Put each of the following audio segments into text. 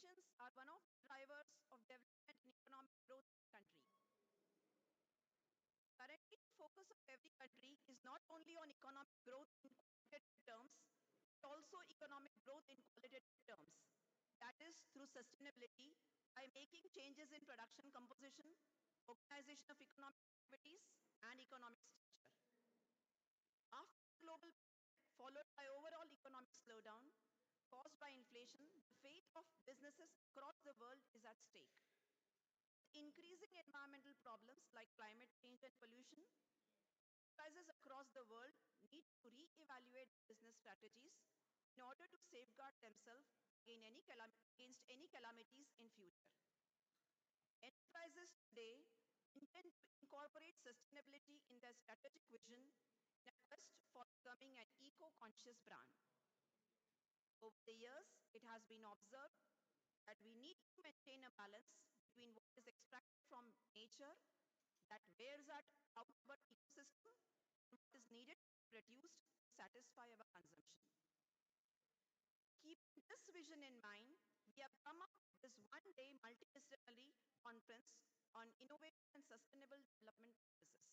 emissions are one of the drivers of development and economic growth in the country. Currently, the focus of every country is not only on economic growth in quantitative terms, but also economic growth in qualitative terms. That is through sustainability by making changes in production composition, organization of economic activities, and economic structure. After the global pandemic, followed by overall economic slowdown caused by inflation, the fate of businesses across the world is at stake. Increasing environmental problems like climate change and pollution, enterprises across the world need to re-evaluate business strategies in order to safeguard themselves against any calamities in future. Enterprises today intend to incorporate sustainability in their strategic vision in a quest for becoming an eco-conscious brand. Over the years, it has been observed that we need to maintain a balance between what is extracted from nature that wears out our ecosystem and what is needed to be produced to satisfy our consumption. Keeping this vision in mind, we have come up with this one-day multidisciplinary conference on innovative and sustainable development practices.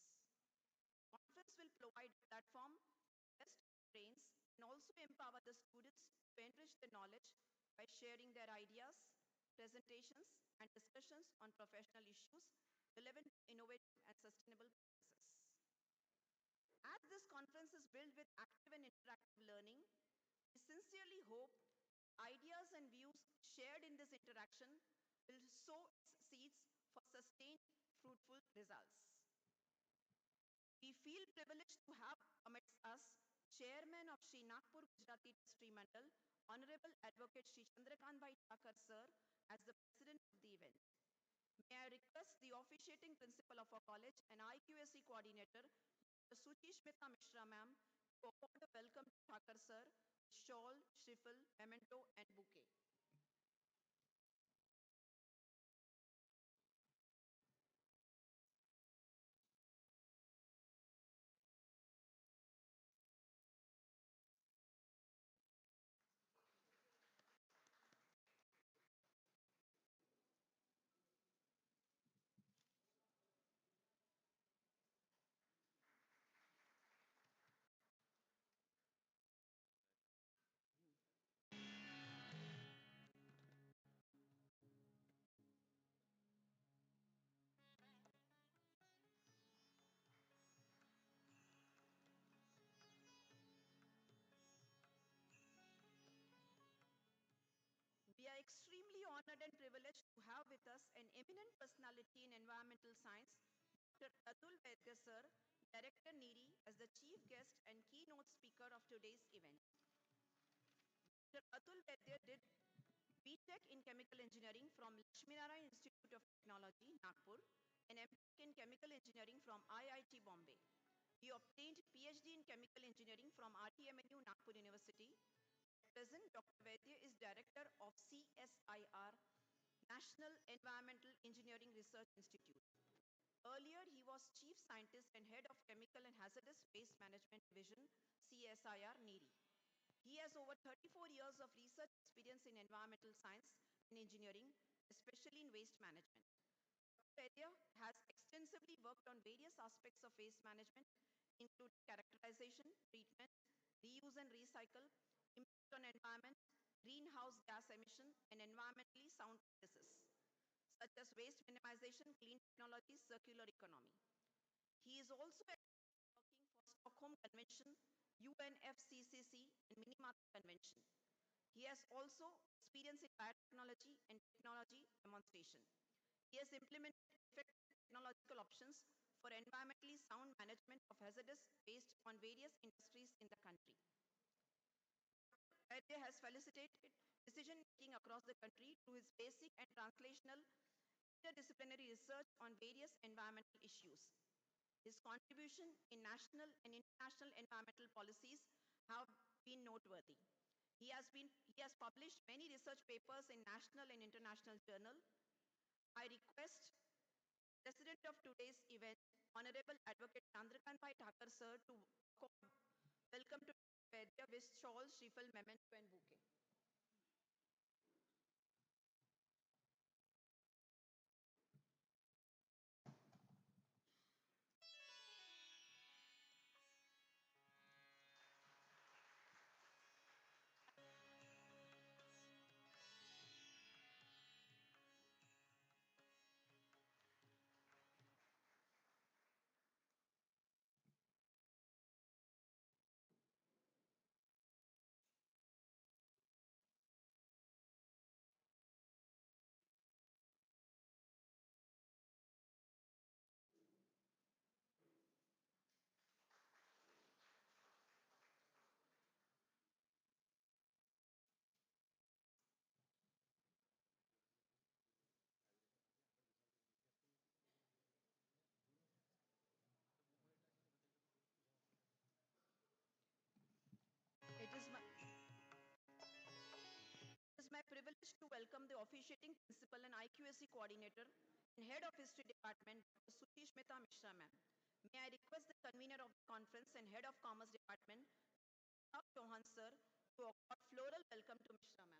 The conference will provide a platform for best brains and also empower the students to enrich their knowledge by sharing their ideas, presentations, and discussions on professional issues relevant to innovative and sustainable practices. As this conference is built with active and interactive learning, we sincerely hope ideas and views shared in this interaction will sow seeds for sustained, fruitful results. We feel privileged to have amidst us Chairman of Sri Nagpur Gujarati Trustee Mandal, Honorable Advocate Sri Chandrakant Bhai Thakur Sir, as the President of the event. May I request the officiating principal of our college and IQSC coordinator, Dr. Suchi Smita Mishra ma'am, to award a welcome to Thakur Sir, shawl, shriffle, memento, and bouquet. We are extremely honored and privileged to have with us an eminent personality in environmental science, Dr. Atul Vaidya Sir, Director NEERI, as the chief guest and keynote speaker of today's event. Dr. Atul Vaidya did B.Tech in Chemical Engineering from Lakshminarayan Institute of Technology, Nagpur, and M.Tech in Chemical Engineering from IIT Bombay. He obtained PhD in Chemical Engineering from RTMNU Nagpur University. At present, Dr. Vaidya is Director of CSIR, National Environmental Engineering Research Institute. Earlier, he was Chief Scientist and Head of Chemical and Hazardous Waste Management Division, CSIR, NEERI. He has over 34 years of research experience in environmental science and engineering, especially in waste management. Dr. Vaidya has extensively worked on various aspects of waste management, including characterization, treatment, reuse and recycle, impact on environment, greenhouse gas emission, and environmentally sound practices, such as waste minimization, clean technologies, circular economy. He is also working for Stockholm Convention, UNFCCC, and Minamata Convention. He has also experience in biotechnology and technology demonstration. He has implemented effective technological options for environmentally sound management of hazardous waste on various industries in the country. Vaidya has facilitated decision making across the country through his basic and translational interdisciplinary research on various environmental issues. His contribution in national and international environmental policies have been noteworthy. He has published many research papers in national and international journals. I request President of today's event, Honorable Advocate Chandrakant Bhai Thakur Sir, to welcome to Vaidya with shawl, shriffle, memento, and bouquet. privileged to welcome the officiating principal and IQAC coordinator and head of history department, Dr. Sushmita Mishra ma'am. May I request the convener of the conference and head of commerce department, Chauhan sir, to award floral welcome to Mishra ma'am.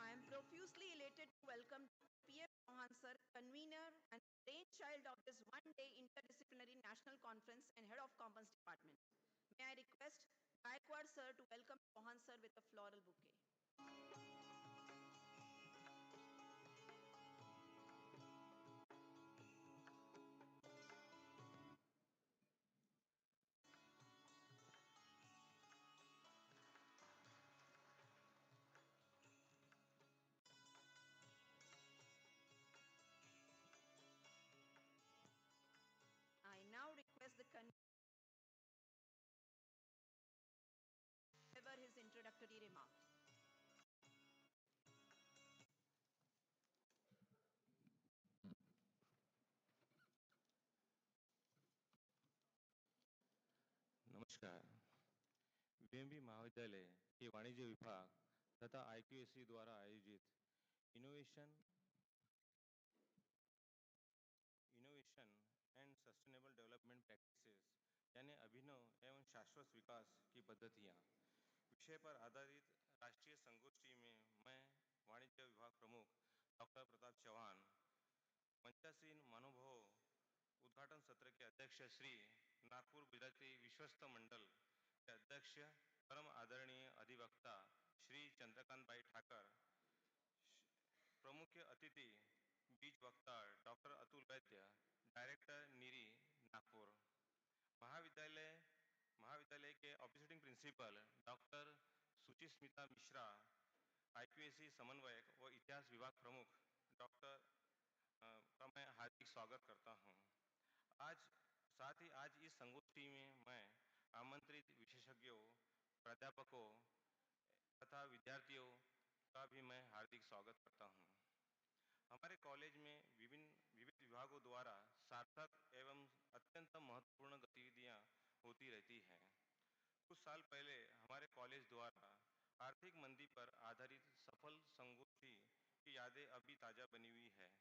I am profusely elated to welcome P.M. Chauhan sir, convener and brainchild of this one-day interdisciplinary national conference and head of commerce department. May I request Gaikwad sir to welcome Chauhan sir with a floral bouquet. I now request the convener to deliver his introductory remarks. नमस्कार। वीएमवी महाविद्यालय के वाणिज्य विभाग तथा IQAC द्वारा आयोजित innovation innovation and sustainable development practices यानी अभिनव एवं शाश्वत विकास की पद्धतियां विषय पर आधारित राष्ट्रीय संगोष्ठी में मैं वाणिज्य विभाग प्रमुख डॉक्टर प्रताप चौहान, मंचासीन महानुभाव, उद्घाटन सत्र के अध्यक्ष श्री नागपुर गुजराती विश्वस्त मंडल के अध्यक्ष परम आदरणीय अधिवक्ता श्री चंद्रकांत भाई ठाकर, प्रमुख अतिथि बीज वक्ता डॉक्टर अतुल वैद्य, डायरेक्टर नीरी नागपुर, महाविद्यालय महाविद्यालय के officiating principal doctor Suchismita Mishra, IQAC समन्वयक व इतिहास विभाग प्रमुख डॉक्टर का मैं हार्दिक स्वागत करता हूं। साथ ही आज इस संगोष्ठी में मैं आमंत्रित विशेषज्ञों, प्राध्यापकों तथा विद्यार्थियों का भी मैं हार्दिक स्वागत करता हूं। हमारे कॉलेज में विविध विभागों द्वारा सार्थक एवं अत्यंत महत्वपूर्ण गतिविधियां होती रहती हैं। कुछ साल पहले हमारे कॉलेज द्वारा आर्थिक मंदी पर आधारित सफल संगोष्ठी की यादें अभी ताजा बनी हुई है।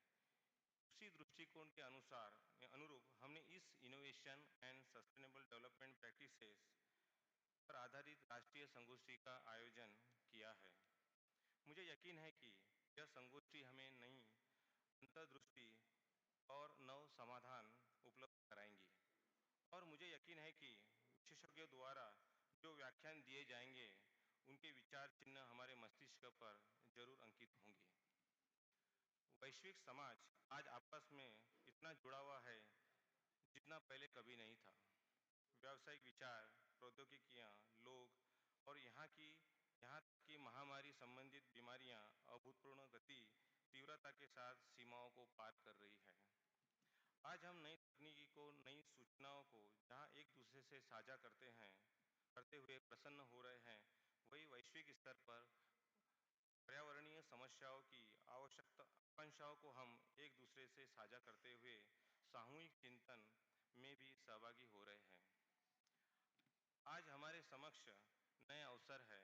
उसी दृष्टिकोण के अनुरूप हमने इस innovation and sustainable development practices पर आधारित राष्ट्रीय संगोष्ठी का आयोजन किया है। मुझे यकीन है कि यह संगोष्ठी हमें नई अंतर्दृष्टि और नव समाधान उपलब्ध कराएंगी और मुझे यकीन है कि विशेषज्ञों द्वारा जो व्याख्यान दिए जाएंगे उनके विचार चिन्ह हमारे मस्तिष्क पर जरूर अंकित होंगे। वैश्विक समाज आज आपस में इतना जुड़ा हुआ है जितना पहले कभी नहीं था। व्यावसायिक विचार, प्रौद्योगिकियां, लोग और यहाँ तक कि महामारी संबंधित बीमारियां अभूतपूर्व गति तीव्रता के साथ सीमाओं को पार कर रही है। आज हम नई तकनीकी को, नई सूचनाओं को जहां एक दूसरे से साझा करते हुए प्रसन्न हो रहे हैं, वही वैश्विक स्तर पर पर्यावरणीय समस्याओं की आकांक्षाओं को हम एक दूसरे से साझा करते हुए सामूहिक चिंतन में भी सहभागी हो रहे हैं। आज हमारे समक्ष नए अवसर है,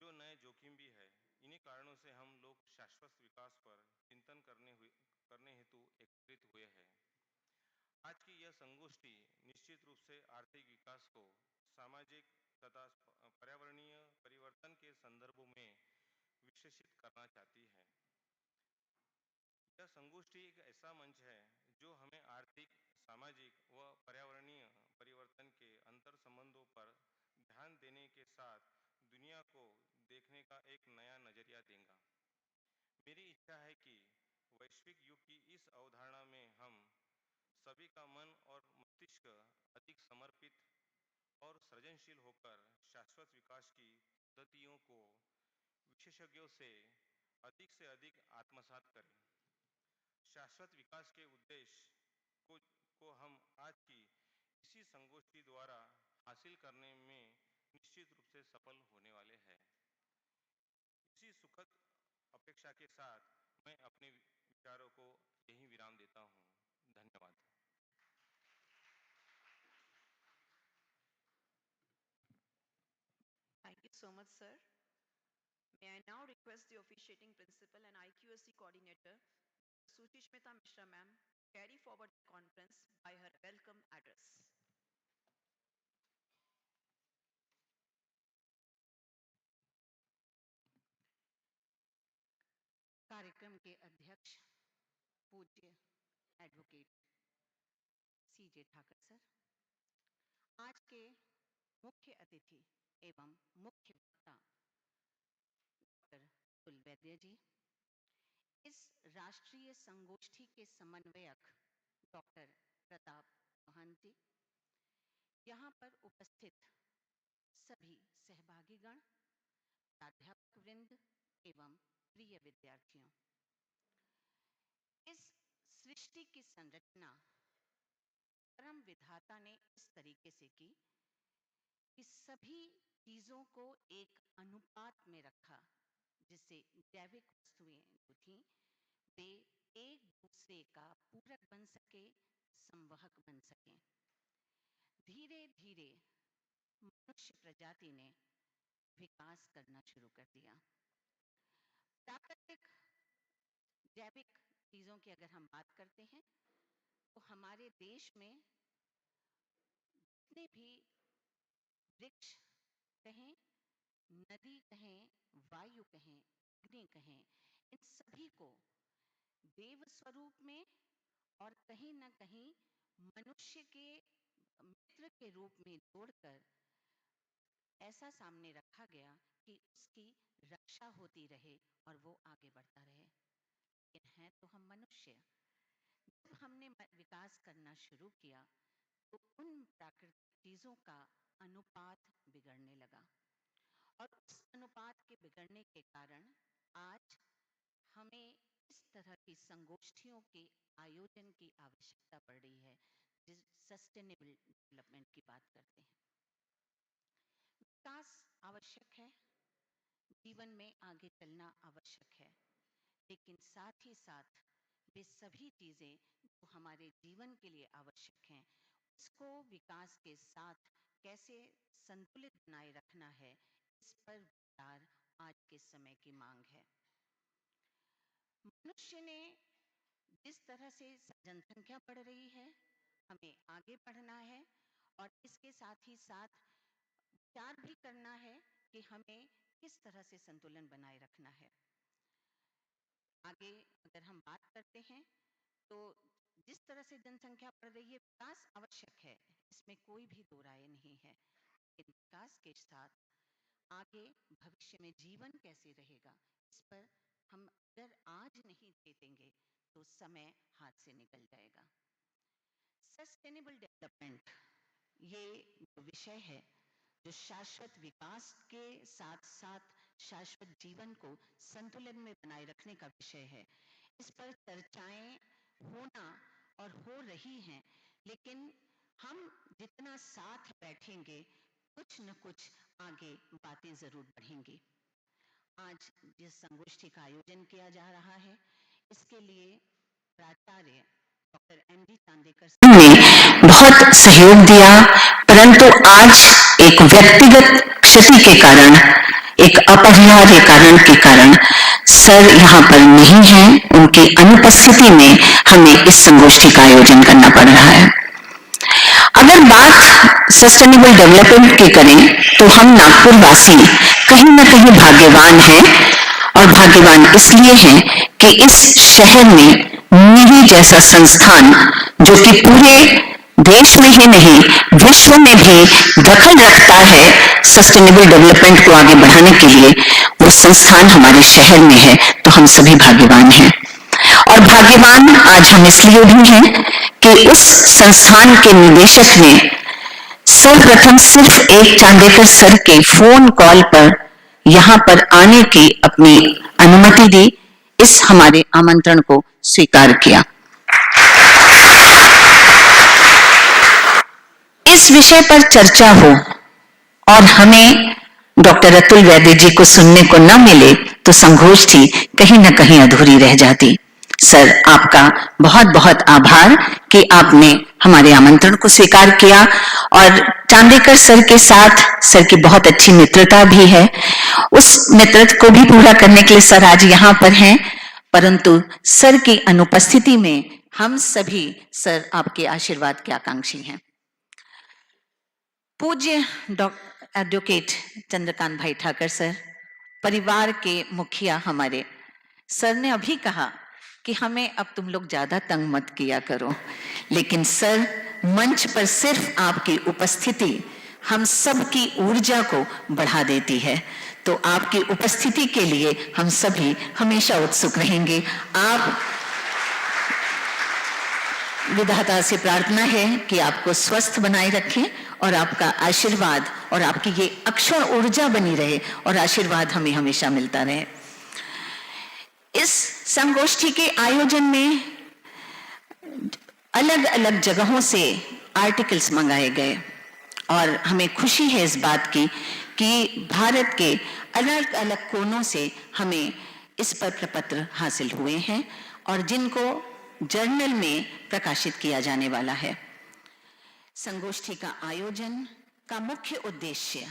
जो नए जोखिम भी है। इन्हीं कारणों से हम लोग शाश्वत विकास पर चिंतन करने हेतु एकत्रित हुए हैं। आज की यह संगोष्ठी निश्चित रूप से आर्थिक विकास को सामाजिक तथा पर्यावरणीय परिवर्तन के संदर्भों में विशेषित करना चाहती है। यह संगोष्ठी एक ऐसा मंच है जो हमें आर्थिक, सामाजिक व पर्यावरणीय परिवर्तन के अंतर संबंधों पर ध्यान देने के साथ दुनिया को देखने का एक नया नजरिया देगा। मेरी इच्छा है कि वैश्विक युग की इस अवधारणा में हम सभी का मन और मस्तिष्क अधिक समर्पित और सृजनशील होकर शाश्वत विकास की पद्धतियों को विशेषज्ञों से अधिक आत्मसात करें। शाश्वत विकास के उद्देश्य को हम आज की इसी संगोष्ठी द्वारा हासिल करने में निश्चित रूप से सफल होने वाले हैं। इसी सुखद अपेक्षा के साथ मैं अपने विचारों को यहीं विराम देता हूं। धन्यवाद। Thank you so much, sir. May I now request the officiating principal and IQSC coordinator, Suchishmita Mishra ma'am, carry forward the conference by her welcome address. कार्यक्रम के अध्यक्ष पूज्य एडवोकेट सीजे ठाकर सर, आज के मुख्य अतिथि एवं मुख्य वक्ता डॉक्टर अतुल वैद्य जी, इस राष्ट्रीय संगोष्ठी के समन्वयक डॉक्टर प्रताप महंत जी, यहाँ पर उपस्थित सभी सहभागीगण, प्राध्यापक वृंद एवं प्रिय विद्यार्थियों, इस सृष्टि की संरचना परम विधाता ने इस तरीके से की कि सभी चीजों को एक अनुपात में रखा, जिससे जैविक वस्तुएं जो थी वे एक दूसरे का पूरक बन सके, संवाहक बन सके। धीरे धीरे मनुष्य प्रजाति ने विकास करना शुरू कर दिया। प्राकृतिक जैविक चीजों की अगर हम बात करते हैं तो हमारे देश में जितने भी वृक्ष कहें, नदी कहें, वायु कहें, अग्नि कहें, इन सभी को देव स्वरूप में और कहीं ना कहीं मनुष्य के मित्र के रूप में जोड़कर ऐसा सामने रखा गया कि उसकी रक्षा होती रहे और वो आगे बढ़ता रहे। लेकिन हैं तो हम मनुष्य। जब हमने विकास करना शुरू किया तो उन प्राकृतिक चीजों का अनुपात बिगड़ने लगा और उस अनुपात के बिगड़ने के कारण आज हमें इस तरह की संगोष्ठियों के आयोजन की आवश्यकता पड़ रही है, जिस सस्टेनेबल डेवलपमेंट की बात करते हैं। विकास आवश्यक है, जीवन में आगे चलना आवश्यक है, लेकिन साथ ही साथ वे सभी चीजें जो हमारे जीवन के लिए आवश्यक हैं, उसको विकास के साथ कैसे संतुलित बनाए रखना है, इस पर विचार आज के समय की मांग है। मनुष्य ने जिस तरह से जनसंख्या बढ़ रही है, हमें आगे बढ़ना है और इसके साथ ही साथ विचार भी करना है कि हमें किस तरह से संतुलन बनाए रखना है। आगे अगर हम बात करते हैं तो जिस तरह से जनसंख्या बढ़ रही है, विकास आवश्यक है, इसमें कोई भी दो राय नहीं है। लेकिन विकास के साथ आगे भविष्य में जीवन कैसे रहेगा, इस पर हम अगर आज नहीं चेतेंगे तो समय हाथ से निकल जाएगा। सस्टेनेबल डेवलपमेंट ये जो विषय है, जो शाश्वत विकास के साथ साथ शाश्वत जीवन को संतुलन में बनाए रखने का विषय है, इस पर चर्चाएं होना और हो रही हैं, लेकिन हम जितना साथ बैठेंगे कुछ न कुछ आगे बातें जरूर बढ़ेंगी। आज जिस संगोष्ठी का आयोजन किया जा रहा है, इसके लिए प्राचार्य डॉक्टर M.G. चांदेकर सर ने बहुत सहयोग दिया, परंतु आज एक व्यक्तिगत क्षति के कारण, एक अपरिहार्य कारण के कारण सर यहाँ पर नहीं हैं। उनकी अनुपस्थिति में हमें इस संगोष्ठी का आयोजन करना पड़ रहा है। अगर बात सस्टेनेबल डेवलपमेंट की करें तो हम नागपुर वासी कहीं न कहीं भाग्यवान हैं, और भाग्यवान इसलिए हैं कि इस शहर में निरी जैसा संस्थान, जो कि पूरे देश में ही नहीं विश्व में भी दखल रखता है सस्टेनेबल डेवलपमेंट को आगे बढ़ाने के लिए, वो संस्थान हमारे शहर में है। तो हम सभी भाग्यवान हैं, और भाग्यवान आज हम इसलिए भी हैं कि उस संस्थान के निदेशक ने सर्वप्रथम सिर्फ एक चांदेकर सर के फोन कॉल पर यहाँ पर आने की अपनी अनुमति दी, इस हमारे आमंत्रण को स्वीकार किया। इस विषय पर चर्चा हो और हमें डॉक्टर अतुल वैद्य जी को सुनने को न मिले तो संगोष्ठी कहीं न कहीं अधूरी रह जाती। सर, आपका बहुत बहुत आभार कि आपने हमारे आमंत्रण को स्वीकार किया, और चांदेकर सर के साथ सर की बहुत अच्छी मित्रता भी है। उस मित्रता को भी पूरा करने के लिए सर आज यहाँ पर हैं, परंतु सर की अनुपस्थिति में हम सभी सर आपके आशीर्वाद के आकांक्षी हैं। पूज्य डॉक्टर एडवोकेट चंद्रकांत भाई ठाकर सर, परिवार के मुखिया हमारे, सर ने अभी कहा कि हमें अब तुम लोग ज्यादा तंग मत किया करो, लेकिन सर मंच पर सिर्फ आपकी उपस्थिति हम सबकी ऊर्जा को बढ़ा देती है, तो आपकी उपस्थिति के लिए हम सभी हमेशा उत्सुक रहेंगे। आप विधाता से प्रार्थना है कि आपको स्वस्थ बनाए रखें और आपका आशीर्वाद और आपकी ये अक्षर ऊर्जा बनी रहे और आशीर्वाद हमें हमेशा मिलता रहे। इस संगोष्ठी के आयोजन में अलग अलग जगहों से आर्टिकल्स मंगाए गए और हमें खुशी है इस बात की कि भारत के अलग अलग कोनों से हमें इस पर प्रपत्र हासिल हुए हैं और जिनको जर्नल में प्रकाशित किया जाने वाला है। संगोष्ठी का आयोजन का मुख्य उद्देश्य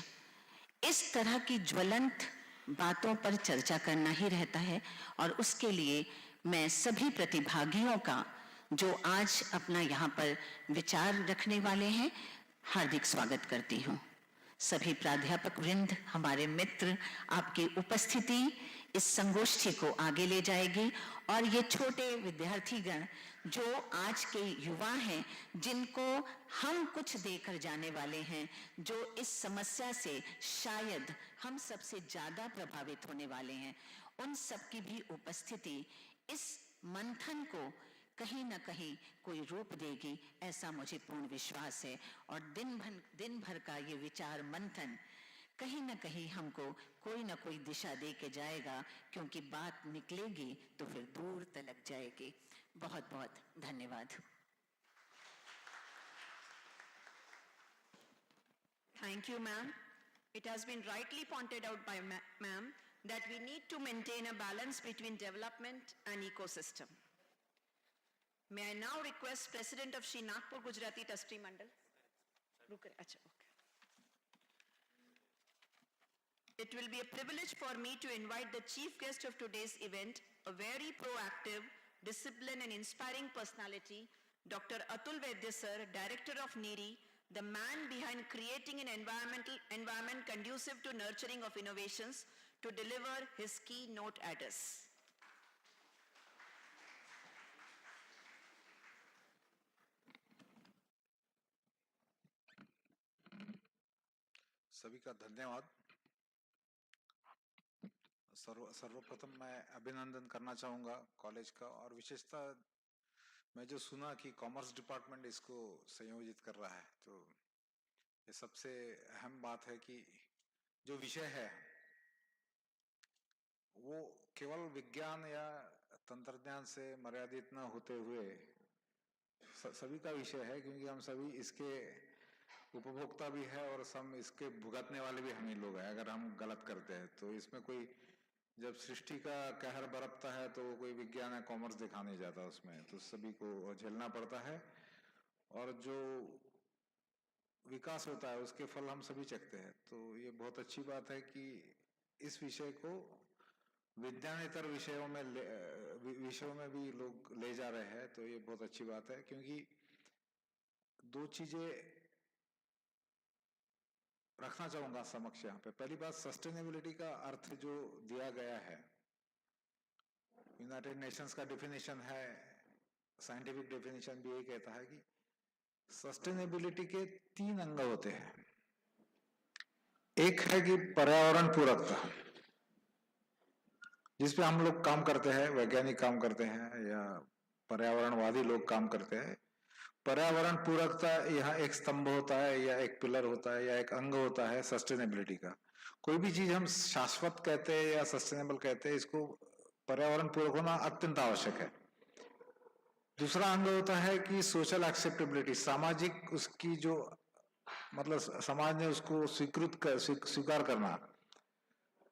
इस तरह की ज्वलंत बातों पर चर्चा करना ही रहता है, और उसके लिए मैं सभी प्रतिभागियों का जो आज अपना यहाँ पर विचार रखने वाले हैं हार्दिक स्वागत करती हूँ। सभी प्राध्यापक वृंद, हमारे मित्र, आपकी उपस्थिति इस संगोष्ठी को आगे ले जाएगी और ये छोटे विद्यार्थीगण जो आज के युवा हैं, जिनको हम कुछ देकर जाने वाले हैं, जो इस समस्या से शायद हम सबसे ज्यादा प्रभावित होने वाले हैं, उन सबकी भी उपस्थिति इस मंथन को कहीं न कहीं कोई रूप देगी, ऐसा मुझे पूर्ण विश्वास है। और दिन भर का ये विचार मंथन कहीं न कहीं हमको कोई न कोई दिशा दे के जाएगा, क्योंकि बात निकलेगी तो फिर दूर तलक जाएगी। बहुत बहुत धन्यवाद। Thank you, ma'am. It has been rightly pointed out by ma'am that we need to maintain a balance between development and ecosystem. May I now request President of Shri Nagpur Gujarati Trustee Mandal. It will be a privilege for me to invite the chief guest of today's event, a very proactive, disciplined and inspiring personality, Dr. Atul Vaidya sir, Director of NIRI, the man behind creating an environment conducive to nurturing of innovations, to deliver his keynote address. सभी का धन्यवाद। सर्वप्रथम मैं अभिनंदन करना चाहूँगा college का, और विशेषता मैं जो सुना कि कॉमर्स डिपार्टमेंट इसको संयोजित कर रहा है, तो ये सबसे अहम बात है कि जो विषय है वो केवल विज्ञान या तंत्रज्ञान से मर्यादित न होते हुए सभी का विषय है, क्योंकि हम सभी इसके उपभोक्ता भी है और सब इसके भुगतने वाले भी हम ही लोग हैं अगर हम गलत करते हैं। तो इसमें कोई जब सृष्टि का कहर बरपता है तो कोई विज्ञान या कॉमर्स दिखा नहीं जाता उसमें, तो सभी को झेलना पड़ता है और जो विकास होता है उसके फल हम सभी चखते हैं। तो ये बहुत अच्छी बात है कि इस विषय को विज्ञानेतर विषयों में भी लोग ले जा रहे हैं, तो ये बहुत अच्छी बात है। क्योंकि दो चीजें रखना चाहूंगा समक्ष यहाँ पे। पहली बात, सस्टेनेबिलिटी का अर्थ जो दिया गया है, यूनाइटेड नेशंस का डेफिनेशन है, साइंटिफिक डेफिनेशन भी यही कहता है कि सस्टेनेबिलिटी के 3 अंग होते हैं। एक है कि पर्यावरण पूरकता, जिसपे हम लोग काम करते हैं, वैज्ञानिक काम करते हैं या पर्यावरणवादी लोग काम करते हैं। पर्यावरण पूरकता यह एक स्तंभ होता है या एक पिलर होता है या एक अंग होता है सस्टेनेबिलिटी का। कोई भी चीज हम शाश्वत कहते हैं या सस्टेनेबल कहते हैं, इसको पर्यावरण पूरक होना अत्यंत आवश्यक है। दूसरा अंग होता है कि सोशल एक्सेप्टेबिलिटी, सामाजिक उसकी जो मतलब समाज ने उसको स्वीकार करना,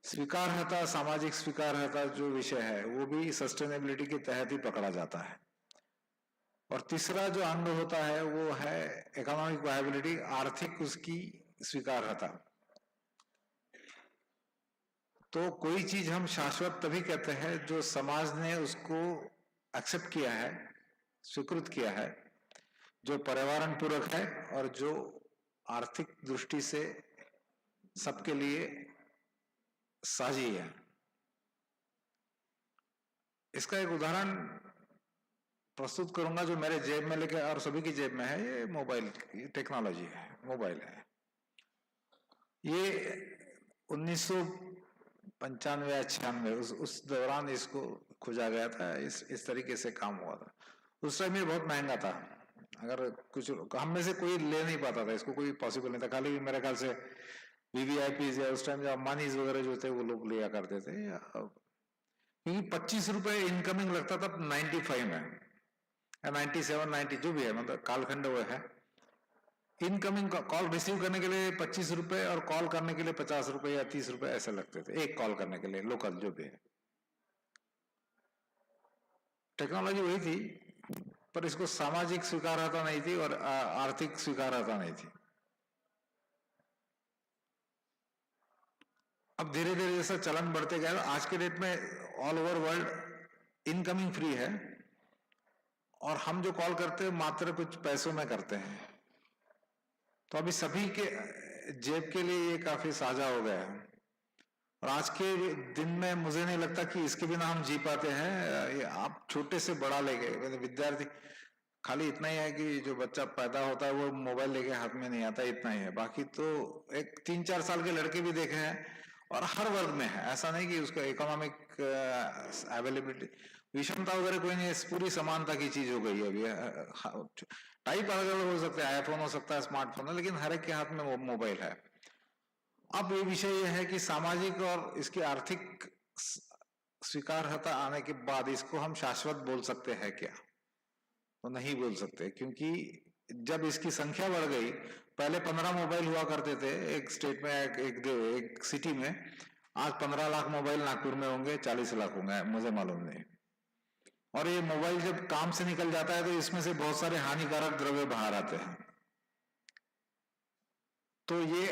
स्वीकार्यता, सामाजिक स्वीकार्यता जो विषय है वो भी सस्टेनेबिलिटी के तहत ही पकड़ा जाता है। और तीसरा जो अंग होता है वो है इकोनॉमिक वायबिलिटी, आर्थिक उसकी स्वीकार्यता। तो कोई चीज हम शाश्वत तभी कहते हैं जो समाज ने उसको एक्सेप्ट किया है, स्वीकृत किया है, जो पर्यावरण पूरक है और जो आर्थिक दृष्टि से सबके लिए साझी है। इसका एक उदाहरण प्रस्तुत करूंगा जो मेरे जेब में लेके और सभी की जेब में है। ये मोबाइल टेक्नोलॉजी है, मोबाइल है। ये 1995 या 96 उस दौरान इसको खोजा गया था, इस तरीके से काम हुआ था। उस टाइम ये बहुत महंगा था, अगर कुछ हम में से कोई ले नहीं पाता था इसको, कोई पॉसिबल नहीं था। खाली मेरे ख्याल से वीवीआईपी या उस टाइम जो अंबानीज वगैरह जो थे वो लोग लिया करते थे, क्योंकि 25 रुपए इनकमिंग लगता था 95 में, 97 90 जो भी है, मतलब कालखंड वो है। इनकमिंग कॉल रिसीव करने के लिए 25 रुपए और कॉल करने के लिए 50 रुपए या 30 रुपए ऐसे लगते थे, एक कॉल करने के लिए, लोकल जो भी है। टेक्नोलॉजी वही थी, पर इसको सामाजिक स्वीकार्यता नहीं थी और आर्थिक स्वीकार्यता नहीं थी। अब धीरे धीरे जैसा चलन बढ़ते गया, आज के डेट में all over world incoming free है और हम जो कॉल करते हैं मात्र कुछ पैसों में करते हैं। तो अभी सभी के जेब के लिए ये काफी साझा हो गया है और आज के दिन में मुझे नहीं लगता कि इसके बिना हम जी पाते हैं। आप छोटे से बड़ा लेके, विद्यार्थी, खाली इतना ही है कि जो बच्चा पैदा होता है वो मोबाइल लेके हाथ में नहीं आता, इतना ही है। बाकी तो एक 3-4 साल के लड़के भी देखे हैं और हर वर्ग में है। ऐसा नहीं कि उसका इकोनॉमिक अवेलेबिलिटी, विषमता वगैरह कोई नहीं, पूरी समानता की चीज हो गई है अभी। टाइप अलग अलग हो सकता है, आईफोन हो सकता है, स्मार्टफोन है, लेकिन हर एक के हाथ में वो मोबाइल है। अब ये विषय यह है कि सामाजिक और इसकी आर्थिक स्वीकार्यता आने के बाद इसको हम शाश्वत बोल सकते हैं क्या? तो नहीं बोल सकते, क्योंकि जब इसकी संख्या बढ़ गई, पहले 15 मोबाइल हुआ करते थे एक स्टेट में, एक सिटी में। आज 15 लाख मोबाइल नागपुर में होंगे, 40 लाख होंगे, मुझे मालूम नहीं। और ये मोबाइल जब काम से निकल जाता है तो इसमें से बहुत सारे हानिकारक द्रव्य बाहर आते हैं। तो ये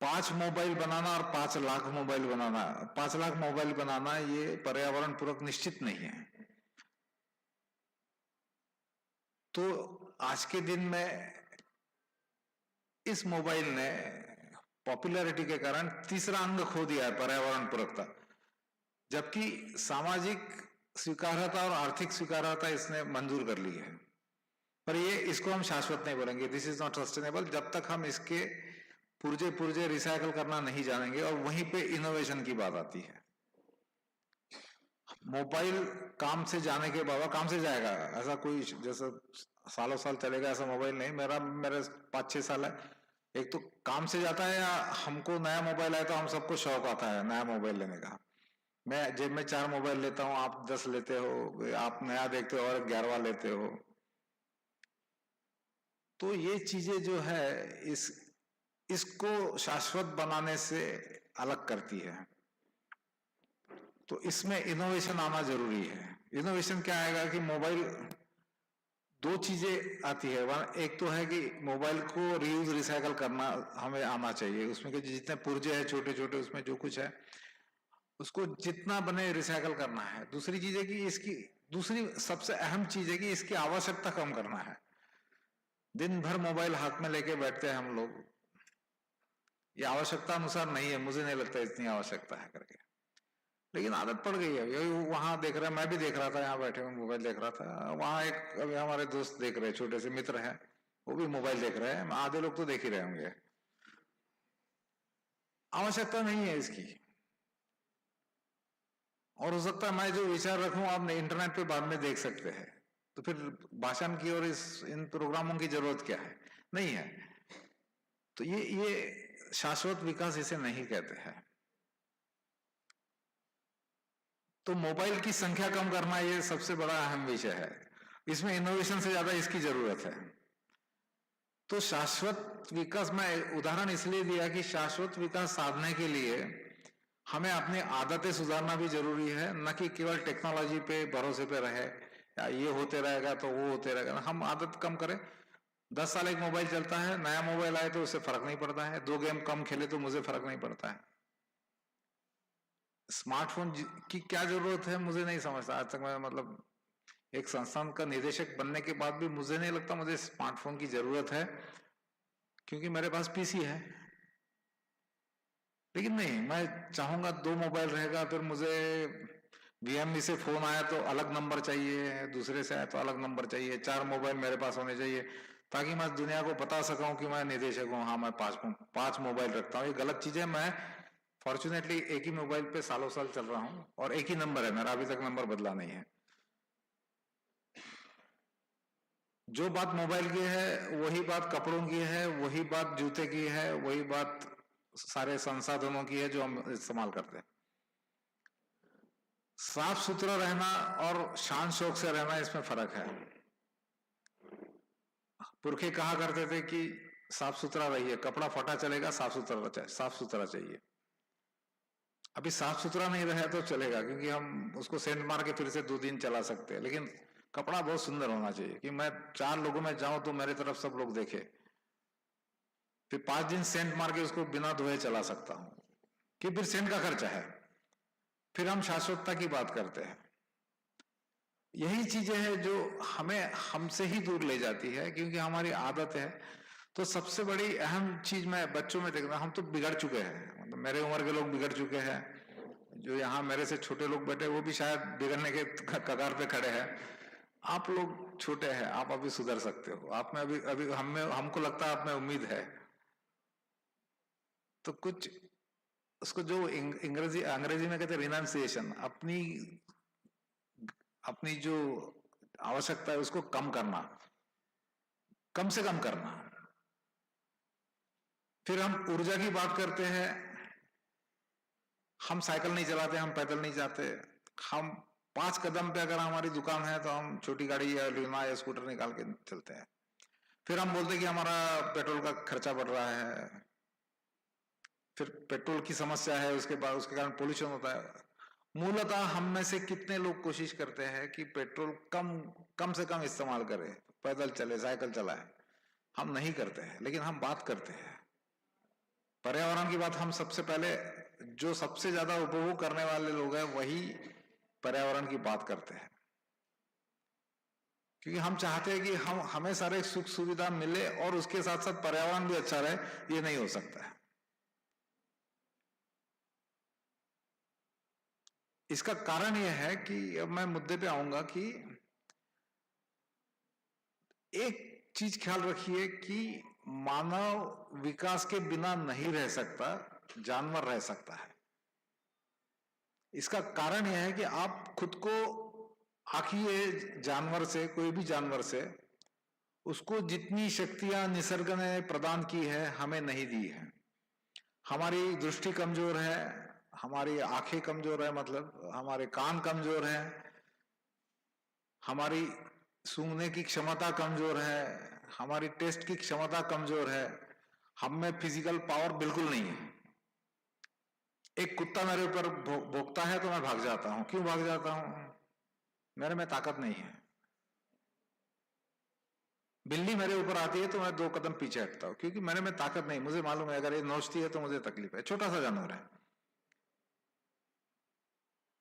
5 मोबाइल बनाना और 5 लाख मोबाइल बनाना, 5 लाख मोबाइल बनाना, ये पर्यावरण पूरक निश्चित नहीं है। तो आज के दिन में इस मोबाइल ने पॉपुलैरिटी के कारण तीसरा अंग खो दिया है, पर्यावरण पूरकता। जबकि सामाजिक स्वीकार्यता और आर्थिक स्वीकार्यता इसने मंजूर कर ली है, पर ये इसको हम शाश्वत नहीं बोलेंगे। दिस इज नॉट सस्टेनेबल जब तक हम इसके पुर्जे रिसाइकल करना नहीं जानेंगे। और वहीं पे इनोवेशन की बात आती है। मोबाइल काम से जाने के बाद, काम से जाएगा, ऐसा कोई जैसा सालों साल चलेगा ऐसा मोबाइल नहीं। मेरे 5-6 साल है। एक तो काम से जाता है, या हमको नया मोबाइल आया तो हम सबको शौक आता है नया मोबाइल लेने का। मैं जेब में 4 मोबाइल लेता हूँ, आप 10 लेते हो, आप नया देखते हो और 11वां लेते हो। तो ये चीजें जो है इसको शाश्वत बनाने से अलग करती है। तो इसमें इनोवेशन आना जरूरी है। इनोवेशन क्या आएगा कि मोबाइल, 2 चीजें आती है। एक तो है कि मोबाइल को रीयूज रिसाइकल करना हमें आना चाहिए। उसमें के जितने पुर्जे हैं छोटे छोटे, उसमें जो कुछ है उसको जितना बने रिसाइकल करना है। दूसरी चीज है कि इसकी दूसरी सबसे अहम चीज है कि इसकी आवश्यकता कम करना है। दिन भर मोबाइल हाथ में लेके बैठते हैं हम लोग, ये आवश्यकता अनुसार नहीं है। मुझे नहीं लगता इतनी आवश्यकता है करके, लेकिन आदत पड़ गई है। वहां देख रहा है, मैं भी देख रहा था, यहाँ बैठे हुए मोबाइल देख रहा था। वहां एक अभी हमारे दोस्त देख रहे हैं, छोटे से मित्र हैं, वो भी मोबाइल देख रहे हैं। आधे लोग तो देख ही रहे होंगे। आवश्यकता नहीं है इसकी। और हो सकता है मैं जो विचार रखूं आप इंटरनेट पे बाद में देख सकते हैं, तो फिर भाषण की और इन प्रोग्रामों की जरूरत क्या है? नहीं है। तो ये शाश्वत विकास इसे नहीं कहते हैं। तो मोबाइल की संख्या कम करना ये सबसे बड़ा अहम विषय है, इसमें इनोवेशन से ज्यादा इसकी जरूरत है। तो शाश्वत विकास, मैं उदाहरण इसलिए दिया कि शाश्वत विकास साधने के लिए हमें अपनी आदतें सुधारना भी जरूरी है, न कि केवल टेक्नोलॉजी पे भरोसे पे रहे या ये होते रहेगा तो वो होते रहेगा। हम आदत कम करें। 10 साल एक मोबाइल चलता है, नया मोबाइल आए तो उससे फर्क नहीं पड़ता है, 2 गेम कम खेले तो मुझे फर्क नहीं पड़ता है। स्मार्टफोन की क्या जरूरत है मुझे नहीं समझता आज तक। मैं मतलब एक संस्थान का निदेशक बनने के बाद भी मुझे नहीं लगता मुझे स्मार्टफोन की जरूरत है, क्योंकि मेरे पास पीसी है। लेकिन नहीं, मैं चाहूंगा 2 मोबाइल रहेगा, फिर मुझे वीएमवी से फोन आया तो अलग नंबर चाहिए, दूसरे से आया तो अलग नंबर चाहिए, 4 मोबाइल मेरे पास होने चाहिए, ताकि मैं दुनिया को बता सकूं कि मैं निदेशक हूं। हाँ, मैं 5 मोबाइल रखता हूँ। ये गलत चीज है। मैं फॉर्चुनेटली एक ही मोबाइल पे सालों साल चल रहा हूं और एक ही नंबर है मेरा, अभी तक नंबर बदला नहीं है। जो बात मोबाइल की है वही बात कपड़ों की है, वही बात जूते की है, वही बात सारे संसाधनों की है जो हम इस्तेमाल करते हैं। साफ सुथरा रहना और शान शौक से रहना, इसमें फर्क है। पुरखे कहा करते थे कि साफ सुथरा रहिए, कपड़ा फटा चलेगा, साफ सुथरा चाहिए। अभी साफ सुथरा नहीं रहा तो चलेगा, क्योंकि हम उसको सेंट मार के फिर से 2 दिन चला सकते हैं, लेकिन कपड़ा बहुत सुंदर होना चाहिए कि मैं 4 लोगों में जाऊं तो मेरे तरफ सब लोग देखे। फिर 5 दिन सेंट मार के उसको बिना धोए चला सकता हूं, कि फिर सेंट का खर्चा है। फिर हम शाश्वतता की बात करते हैं। यही चीजें हैं जो हमें हमसे ही दूर ले जाती है, क्योंकि हमारी आदत है। तो सबसे बड़ी अहम चीज मैं बच्चों में देखता हूं, हम तो बिगड़ चुके हैं, मतलब मेरे उम्र के लोग बिगड़ चुके हैं, जो यहाँ मेरे से छोटे लोग बैठे वो भी शायद बिगड़ने के कगार पे खड़े हैं। आप लोग छोटे हैं, आप अभी सुधर सकते हो। आप में अभी हमको लगता है आप में उम्मीद है। तो कुछ उसको जो अंग्रेजी में कहते हैं रिनाउंसिएशन, अपनी जो आवश्यकता है उसको कम करना, कम से कम करना। फिर हम ऊर्जा की बात करते हैं। हम साइकिल नहीं चलाते, हम पैदल नहीं जाते। हम 5 कदम पे अगर हमारी दुकान है तो हम छोटी गाड़ी या लूना या स्कूटर निकाल के चलते हैं। फिर हम बोलते हैं कि हमारा पेट्रोल का खर्चा बढ़ रहा है, फिर पेट्रोल की समस्या है, उसके बाद उसके कारण पोल्यूशन होता है। मूलतः हम में से कितने लोग कोशिश करते हैं कि पेट्रोल कम से कम इस्तेमाल करें, पैदल चले, साइकिल चलाए? हम नहीं करते हैं, लेकिन हम बात करते हैं पर्यावरण की बात। हम सबसे पहले जो सबसे ज्यादा उपभोग करने वाले लोग हैं वही पर्यावरण की बात करते हैं, क्योंकि हम चाहते हैं कि हमें सारे सुख सुविधा मिले और उसके साथ साथ पर्यावरण भी अच्छा रहे। ये नहीं हो सकता है। इसका कारण यह है कि अब मैं मुद्दे पे आऊंगा कि एक चीज ख्याल रखिए कि मानव विकास के बिना नहीं रह सकता, जानवर रह सकता है। इसका कारण यह है कि आप खुद को आंकिए जानवर से, कोई भी जानवर से, उसको जितनी शक्तियां निसर्ग ने प्रदान की है हमें नहीं दी है। हमारी दृष्टि कमजोर है, हमारी आंखें कमजोर है, मतलब हमारे कान कमजोर है, हमारी सूंघने की क्षमता कमजोर है, हमारी टेस्ट की क्षमता कमजोर है, हम में फिजिकल पावर बिल्कुल नहीं है। एक कुत्ता मेरे ऊपर भौंकता है तो मैं भाग जाता हूं। क्यों भाग जाता हूं? मेरे में ताकत नहीं है। बिल्ली मेरे ऊपर आती है तो मैं 2 कदम पीछे हटता हूं, क्योंकि मेरे में ताकत नहीं। मुझे मालूम है अगर ये नोचती है तो मुझे तकलीफ है, छोटा सा जानवर है।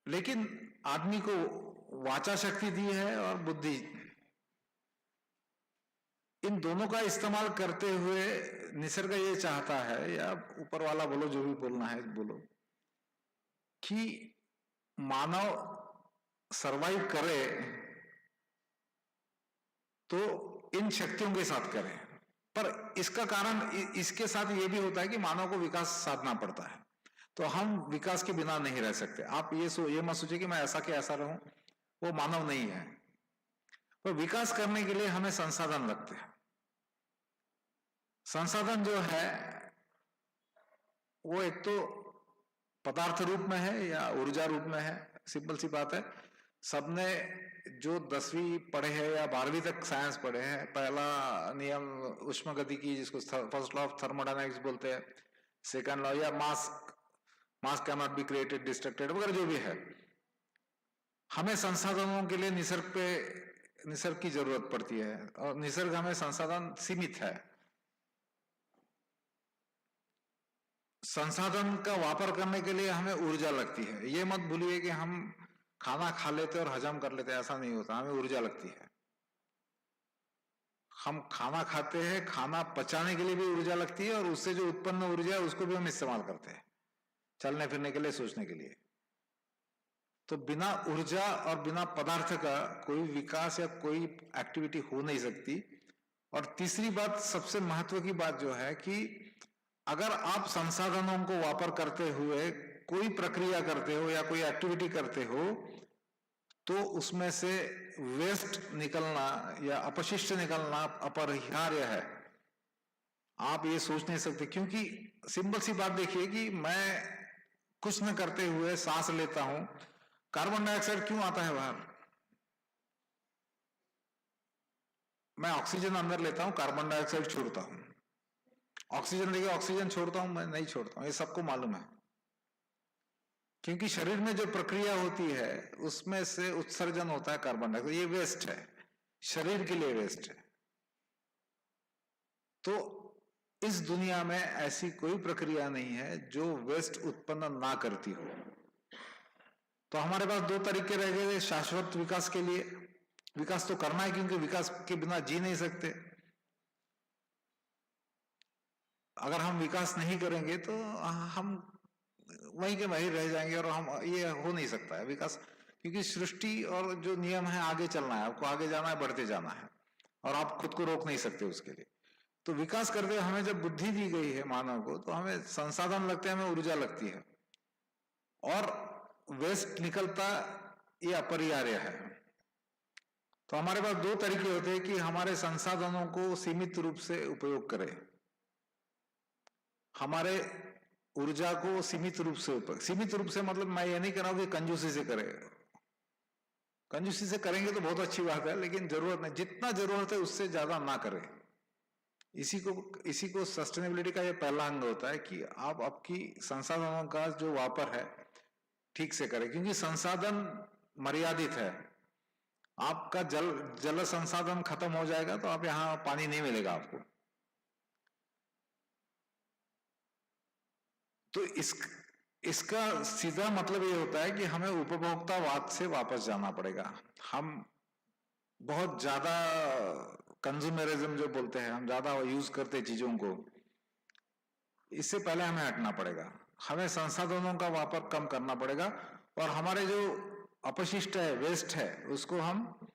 लेकिन आदमी को वाचा शक्ति दी है और बुद्धि, इन दोनों का इस्तेमाल करते हुए निसर्ग ये चाहता है, या ऊपर वाला बोलो, जो भी बोलना है बोलो, कि मानव सरवाइव करे तो इन शक्तियों के साथ करे। पर इसका कारण इसके साथ ये भी होता है कि मानव को विकास साधना पड़ता है। तो हम विकास के बिना नहीं रह सकते। आप ये मत सोचिए कि मैं ऐसा के ऐसा रहूं, वो मानव नहीं है। तो विकास करने के लिए हमें संसाधन लगते हैं। संसाधन जो है वो एक तो पदार्थ रूप में है या ऊर्जा रूप में है, सिंपल सी बात है। सबने जो 10वीं पढ़े हैं या 12वीं तक साइंस पढ़े हैं, पहला नियम उष्मागतिकी जिसको फर्स्ट लॉ ऑफ थर्मोडायनामिक्स बोलते हैं, सेकंड लॉ या मास can not be created distracted वगैरह जो भी है, हमें संसाधनों के लिए निसर्ग की जरूरत पड़ती है और निसर्ग हमें संसाधन सीमित है। संसाधन का वापर करने के लिए हमें ऊर्जा लगती है। ये मत भूलिए कि हम खाना खा लेते और हजम कर लेते, ऐसा नहीं होता, हमें ऊर्जा लगती है। हम खाना खाते हैं, खाना पचाने के लिए भी ऊर्जा लगती है और उससे जो उत्पन्न ऊर्जा है उसको भी हम इस्तेमाल करते हैं चलने फिरने के लिए, सोचने के लिए। तो बिना ऊर्जा और बिना पदार्थ का कोई विकास या कोई एक्टिविटी हो नहीं सकती। और तीसरी बात, सबसे महत्व की बात जो है कि अगर आप संसाधनों को वापर करते हुए कोई प्रक्रिया करते हो या कोई एक्टिविटी करते हो तो उसमें से वेस्ट निकलना या अपशिष्ट निकलना अपरिहार्य है। आप ये सोच नहीं सकते, क्योंकि सिंपल सी बात देखिए कि मैं कुछ न करते हुए सांस लेता हूं, कार्बन डाइऑक्साइड क्यों आता है बाहर? मैं ऑक्सीजन अंदर लेता हूं, कार्बन डाइऑक्साइड छोड़ता हूं। ऑक्सीजन लेके ऑक्सीजन छोड़ता हूं, मैं नहीं छोड़ता हूं, ये सबको मालूम है। क्योंकि शरीर में जो प्रक्रिया होती है उसमें से उत्सर्जन होता है कार्बन डाइऑक्साइड, ये वेस्ट है, शरीर के लिए वेस्ट है। तो इस दुनिया में ऐसी कोई प्रक्रिया नहीं है जो वेस्ट उत्पन्न ना करती हो। तो हमारे पास दो तरीके रह गए शाश्वत विकास के लिए। विकास तो करना है, क्योंकि विकास के बिना जी नहीं सकते। अगर हम विकास नहीं करेंगे तो हम वहीं के वहीं रह जाएंगे और हम ये हो नहीं सकता है विकास, क्योंकि सृष्टि और जो नियम है, आगे चलना है, आपको आगे जाना है, बढ़ते जाना है और आप खुद को रोक नहीं सकते उसके लिए। तो विकास करते हुए हमें जब बुद्धि दी गई है मानव को, तो हमें संसाधन लगते हैं, हमें ऊर्जा लगती है और वेस्ट निकलता ये अपरिहार्य है। तो हमारे पास दो तरीके होते हैं कि हमारे संसाधनों को सीमित रूप से उपयोग करें, हमारे ऊर्जा को सीमित रूप से सीमित रूप से मतलब मैं ये नहीं कह रहा हूं कि कंजूसी से करें, कंजूसी से करेंगे तो बहुत अच्छी बात है, लेकिन जरूरत नहीं, जितना जरूरत है उससे ज्यादा ना करें। इसी को सस्टेनेबिलिटी का ये पहला अंग होता है कि आप आपकी संसाधनों का जो वापर है ठीक से करें, क्योंकि संसाधन मर्यादित है। आपका जल संसाधन खत्म हो जाएगा तो आप यहां पानी नहीं मिलेगा आपको। तो इसका सीधा मतलब ये होता है कि हमें उपभोक्तावाद से वापस जाना पड़ेगा। हम बहुत ज्यादा कंज्यूमरिज्म जो बोलते हैं, हम ज्यादा यूज करते चीजों को, इससे पहले हमें हटना पड़ेगा। हमें संसाधनों का वापर कम करना पड़ेगा और हमारे जो अपशिष्ट है, वेस्ट है, उसको हम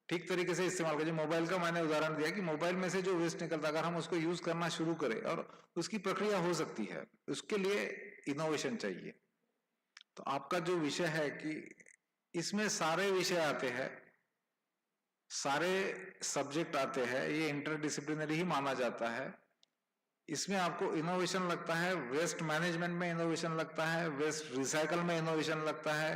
ठीक तरीके से इस्तेमाल करें। मोबाइल का मैंने उदाहरण दिया कि मोबाइल में से जो वेस्ट निकलता है, अगर हम उसको यूज करना शुरू करें, और उसकी प्रक्रिया हो सकती है, उसके लिए इनोवेशन चाहिए। तो आपका जो विषय है कि इसमें सारे विषय आते हैं, सारे सब्जेक्ट आते हैं, ये इंटरडिसिप्लिनरी ही माना जाता है। इसमें आपको इनोवेशन लगता है, वेस्ट मैनेजमेंट में इनोवेशन लगता है, वेस्ट रिसाइकल में इनोवेशन लगता है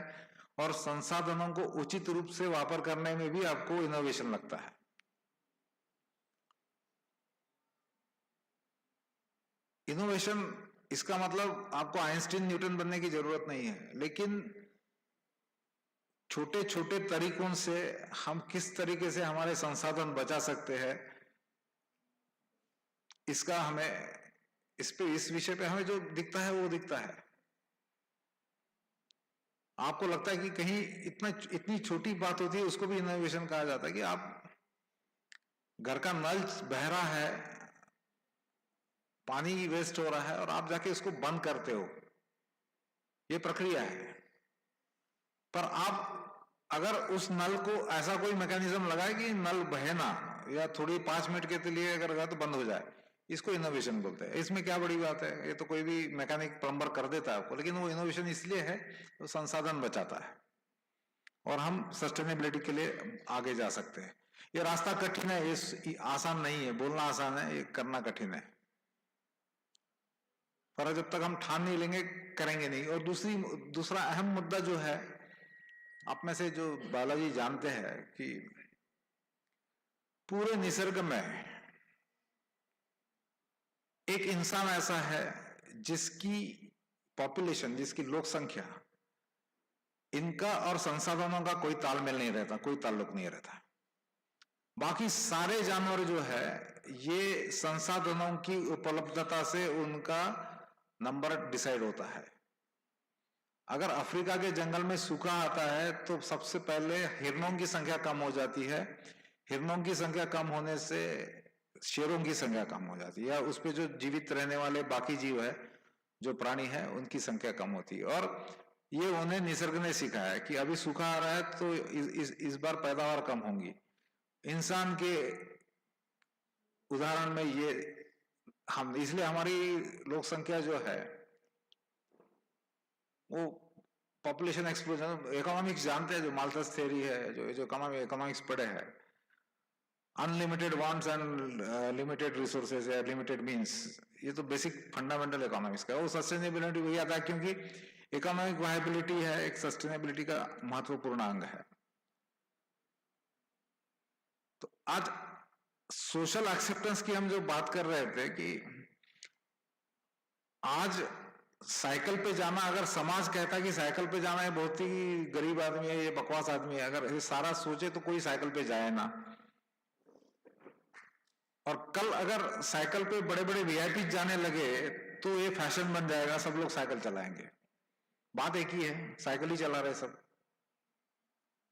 और संसाधनों को उचित रूप से वापर करने में भी आपको इनोवेशन लगता है। इनोवेशन, इसका मतलब आपको आइंस्टीन न्यूटन बनने की जरूरत नहीं है, लेकिन छोटे छोटे तरीकों से हम किस तरीके से हमारे संसाधन बचा सकते हैं, इसका हमें इस विषय पे हमें जो दिखता है वो दिखता है। आपको लगता है कि कहीं इतनी छोटी बात होती है, उसको भी इनोवेशन कहा जाता है कि आप घर का नल बह रहा है, पानी वेस्ट हो रहा है और आप जाके उसको बंद करते हो, ये प्रक्रिया है। पर आप अगर उस नल को ऐसा कोई मैकेनिज्म लगाए कि नल बहे ना, या थोड़ी 5 मिनट के लिए अगर लगा तो बंद हो जाए, इसको इनोवेशन बोलते हैं। इसमें क्या बड़ी बात है, ये तो कोई भी मैकेनिक प्लम्बर कर देता है आपको, लेकिन वो इनोवेशन इसलिए है तो संसाधन बचाता है और हम सस्टेनेबिलिटी के लिए आगे जा सकते हैं। ये रास्ता कठिन है, ये आसान नहीं है, बोलना आसान है, ये करना कठिन है। पर जब तक हम ठान नहीं लेंगे करेंगे नहीं। और दूसरा अहम मुद्दा जो है, आप में से जो बालाजी जानते हैं कि पूरे निसर्ग में एक इंसान ऐसा है जिसकी पॉपुलेशन, जिसकी लोक संख्या, इनका और संसाधनों का कोई तालमेल नहीं रहता, कोई ताल्लुक नहीं रहता। बाकी सारे जानवर जो है ये संसाधनों की उपलब्धता से उनका नंबर डिसाइड होता है। अगर अफ्रीका के जंगल में सूखा आता है तो सबसे पहले हिरणों की संख्या कम हो जाती है, हिरणों की संख्या कम होने से शेरों की संख्या कम हो जाती है, या उस पे जो जीवित रहने वाले बाकी जीव है, जो प्राणी है, उनकी संख्या कम होती है। और ये उन्हें निसर्ग ने सिखाया है कि अभी सूखा आ रहा है तो इस बार पैदावार कम होंगी। इंसान के उदाहरण में ये हम, इसलिए हमारी लोक संख्या जो है वो पॉपुलेशन एक्सप्लोजन, इकोनॉमिक्स जानते हैं, जो माल्थस थ्योरी है, जो इकोनॉमिक्स पढ़े हैं, unlimited wants and limited resources या लिमिटेड मीन्स, ये तो बेसिक फंडामेंटल इकोनॉमिक्स का। वो सस्टेनेबिलिटी वही आता है क्योंकि इकोनॉमिक वायबिलिटी है, एक सस्टेनेबिलिटी का महत्वपूर्ण अंग है। तो आज सोशल एक्सेप्टेंस की हम जो बात कर रहे थे कि आज साइकिल पे जाना, अगर समाज कहता है कि साइकिल पे जाना है बहुत ही गरीब आदमी है, ये बकवास आदमी है, अगर ये सारा सोचे तो कोई साइकिल पे जाए ना। और कल अगर साइकिल पे बड़े बड़े वीआईपी जाने लगे तो ये फैशन बन जाएगा, सब लोग साइकिल चलाएंगे। बात एक ही है, साइकिल ही चला रहे सब।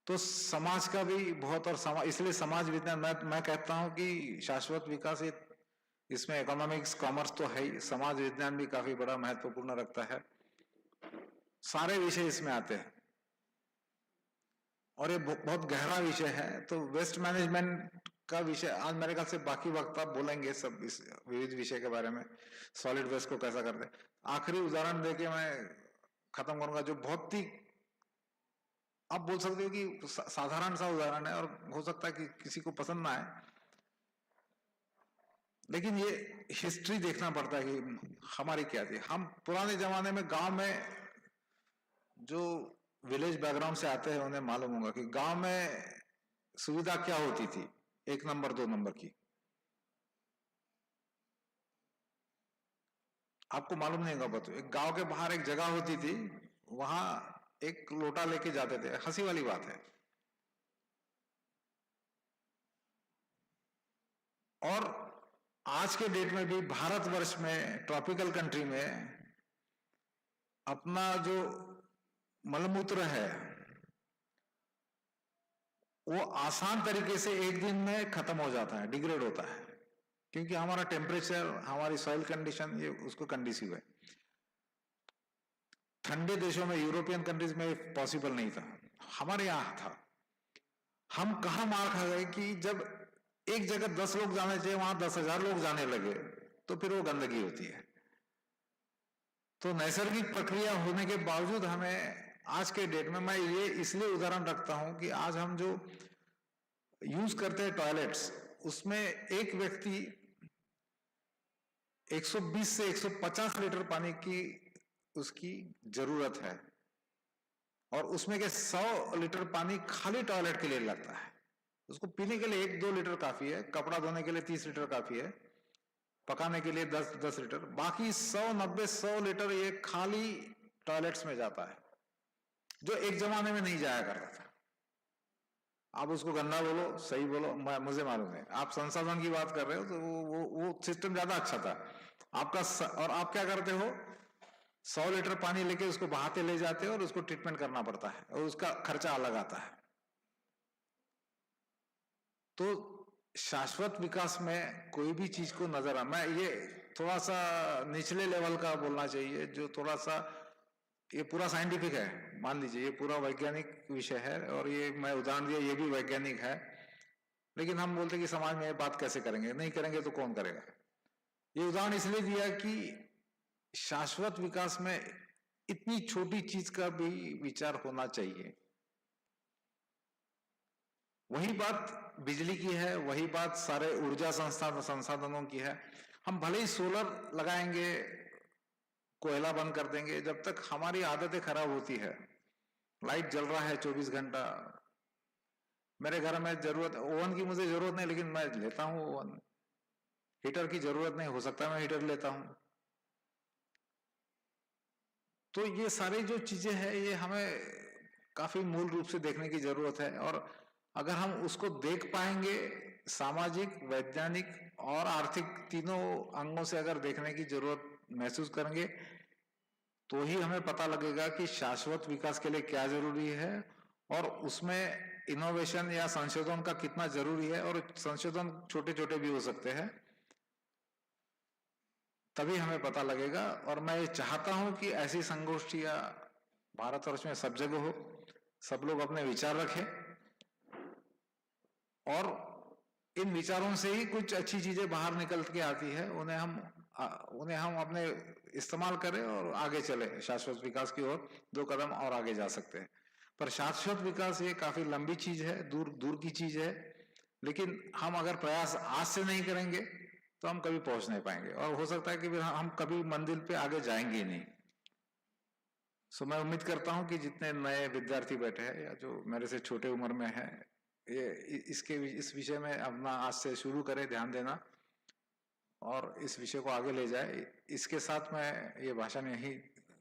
तो समाज का भी बहुत, और इसलिए समाज विज्ञान, मैं कहता हूं कि शाश्वत विकास, इसमें इकोनॉमिक्स, कॉमर्स तो है ही, समाज विज्ञान भी काफी बड़ा महत्वपूर्ण रखता है। सारे विषय इसमें आते हैं और ये बहुत गहरा विषय है। तो वेस्ट मैनेजमेंट का विषय आज मेरे ख्याल से बाकी वक्त आप बोलेंगे सब इस विविध विषय के बारे में, सॉलिड वेस्ट को कैसा करते हैं। आखिरी उदाहरण देके मैं खत्म करूंगा, जो बहुत ही आप बोल सकते हो कि साधारण सा उदाहरण है और हो सकता है कि किसी को पसंद ना आए, लेकिन ये हिस्ट्री देखना पड़ता है कि हमारी क्या थी। हम पुराने जमाने में गांव में, जो विलेज बैकग्राउंड से आते हैं उन्हें मालूम होगा कि गांव में सुविधा क्या होती थी, 1 नंबर 2 नंबर की। आपको मालूम नहीं होगा, एक गांव के बाहर एक जगह होती थी, वहां एक लोटा लेके जाते थे। हंसी वाली बात है। और आज के डेट में भी भारतवर्ष में, ट्रॉपिकल कंट्री में, अपना जो मलमूत्र है वो आसान तरीके से एक दिन में खत्म हो जाता है, डिग्रेड होता है, क्योंकि हमारा टेम्परेचर, हमारी सॉइल कंडीशन ये उसको कंडीसिव है। ठंडे देशों में, यूरोपियन कंट्रीज में पॉसिबल नहीं था, हमारे यहां था। हम कहां मार खा गए कि जब एक जगह 10 लोग जाने चाहिए वहां 10,000 लोग जाने लगे, तो फिर वो गंदगी होती है। तो नैसर्गिक प्रक्रिया होने के बावजूद हमें आज के डेट में, मैं ये इसलिए उदाहरण रखता हूं कि आज हम जो यूज करते हैं टॉयलेट्स, उसमें एक व्यक्ति 120 से 150 लीटर पानी की उसकी जरूरत है, और उसमें के 100 लीटर पानी खाली टॉयलेट के लिए लगता है। उसको पीने के लिए 1-2 लीटर काफी है, कपड़ा धोने के लिए 30 लीटर काफी है, पकाने के लिए 10 लीटर, बाकी 100 लीटर ये खाली टॉयलेट्स में जाता है, जो एक जमाने में नहीं जाया करता था। आप उसको गंदा बोलो, सही बोलो, मुझे मालूम है। आप संसाधन की बात कर रहे हो तो वो सिस्टम ज्यादा अच्छा था आपका। और आप क्या करते हो, 100 लीटर पानी लेके उसको बहाते ले जाते हो और उसको ट्रीटमेंट करना पड़ता है, और उसका खर्चा अलग आता है। तो शाश्वत विकास में कोई भी चीज को नजर आ, मैं ये थोड़ा सा निचले लेवल का बोलना चाहिए, जो थोड़ा सा, ये पूरा साइंटिफिक है, मान लीजिए ये पूरा वैज्ञानिक विषय है, और ये मैं उदाहरण दिया ये भी वैज्ञानिक है, लेकिन हम बोलते कि समाज में ये बात कैसे करेंगे, नहीं करेंगे तो कौन करेगा। ये उदाहरण इसलिए दिया कि शाश्वत विकास में इतनी छोटी चीज का भी विचार होना चाहिए। वही बात बिजली की है, वही बात सारे ऊर्जा संसाधनों की है। हम भले ही सोलर लगाएंगे, कोयला बंद कर देंगे, जब तक हमारी आदतें खराब होती है। लाइट जल रहा है 24 घंटा, मेरे घर में जरूरत, ओवन की मुझे जरूरत नहीं लेकिन मैं लेता हूं ओवन। हीटर की जरूरत नहीं, हो सकता है मैं हीटर लेता हूं। तो ये सारी जो चीजें हैं ये हमें काफी मूल रूप से देखने की जरूरत है, और अगर हम उसको देख पाएंगे, सामाजिक, वैज्ञानिक और आर्थिक तीनों अंगों से अगर देखने की जरूरत महसूस करेंगे, तो ही हमें पता लगेगा कि शाश्वत विकास के लिए क्या जरूरी है और उसमें इनोवेशन या संशोधन का कितना जरूरी है, और संशोधन छोटे छोटे भी हो सकते हैं, तभी हमें पता लगेगा। और मैं ये चाहता हूं कि ऐसी संगोष्ठियां भारतवर्ष में सब जगह हो, सब लोग अपने विचार रखें और इन विचारों से ही कुछ अच्छी चीजें बाहर निकल के आती है, उन्हें हम अपने इस्तेमाल करें और आगे चले शाश्वत विकास की ओर 2 कदम और आगे जा सकते हैं। पर शाश्वत विकास ये काफी लंबी चीज है, दूर दूर की चीज है, लेकिन हम अगर प्रयास आज से नहीं करेंगे तो हम कभी पहुंच नहीं पाएंगे, और हो सकता है कि हम कभी मंजिल पे आगे जाएंगे ही नहीं। सो मैं उम्मीद करता हूं कि जितने नए विद्यार्थी बैठे हैं या जो मेरे से छोटे उम्र में है, ये इस विषय में अपना आज से शुरू करें ध्यान देना और इस विषय को आगे ले जाए। इसके साथ मैं ये भाषण यही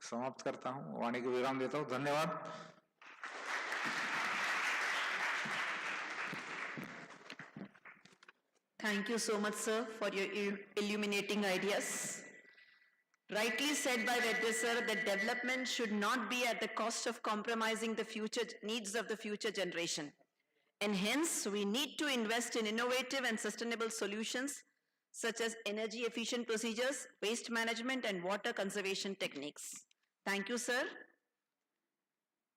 समाप्त करता हूं, वाणी को विराम देता हूं। धन्यवाद। Thank you so much, sir, for your illuminating ideas. Rightly said by Vaidya sir that development should not be at the cost of compromising the future needs of the future generation. And hence, we need to invest in innovative and sustainable solutions such as energy efficient procedures, waste management, and water conservation techniques. Thank you, sir.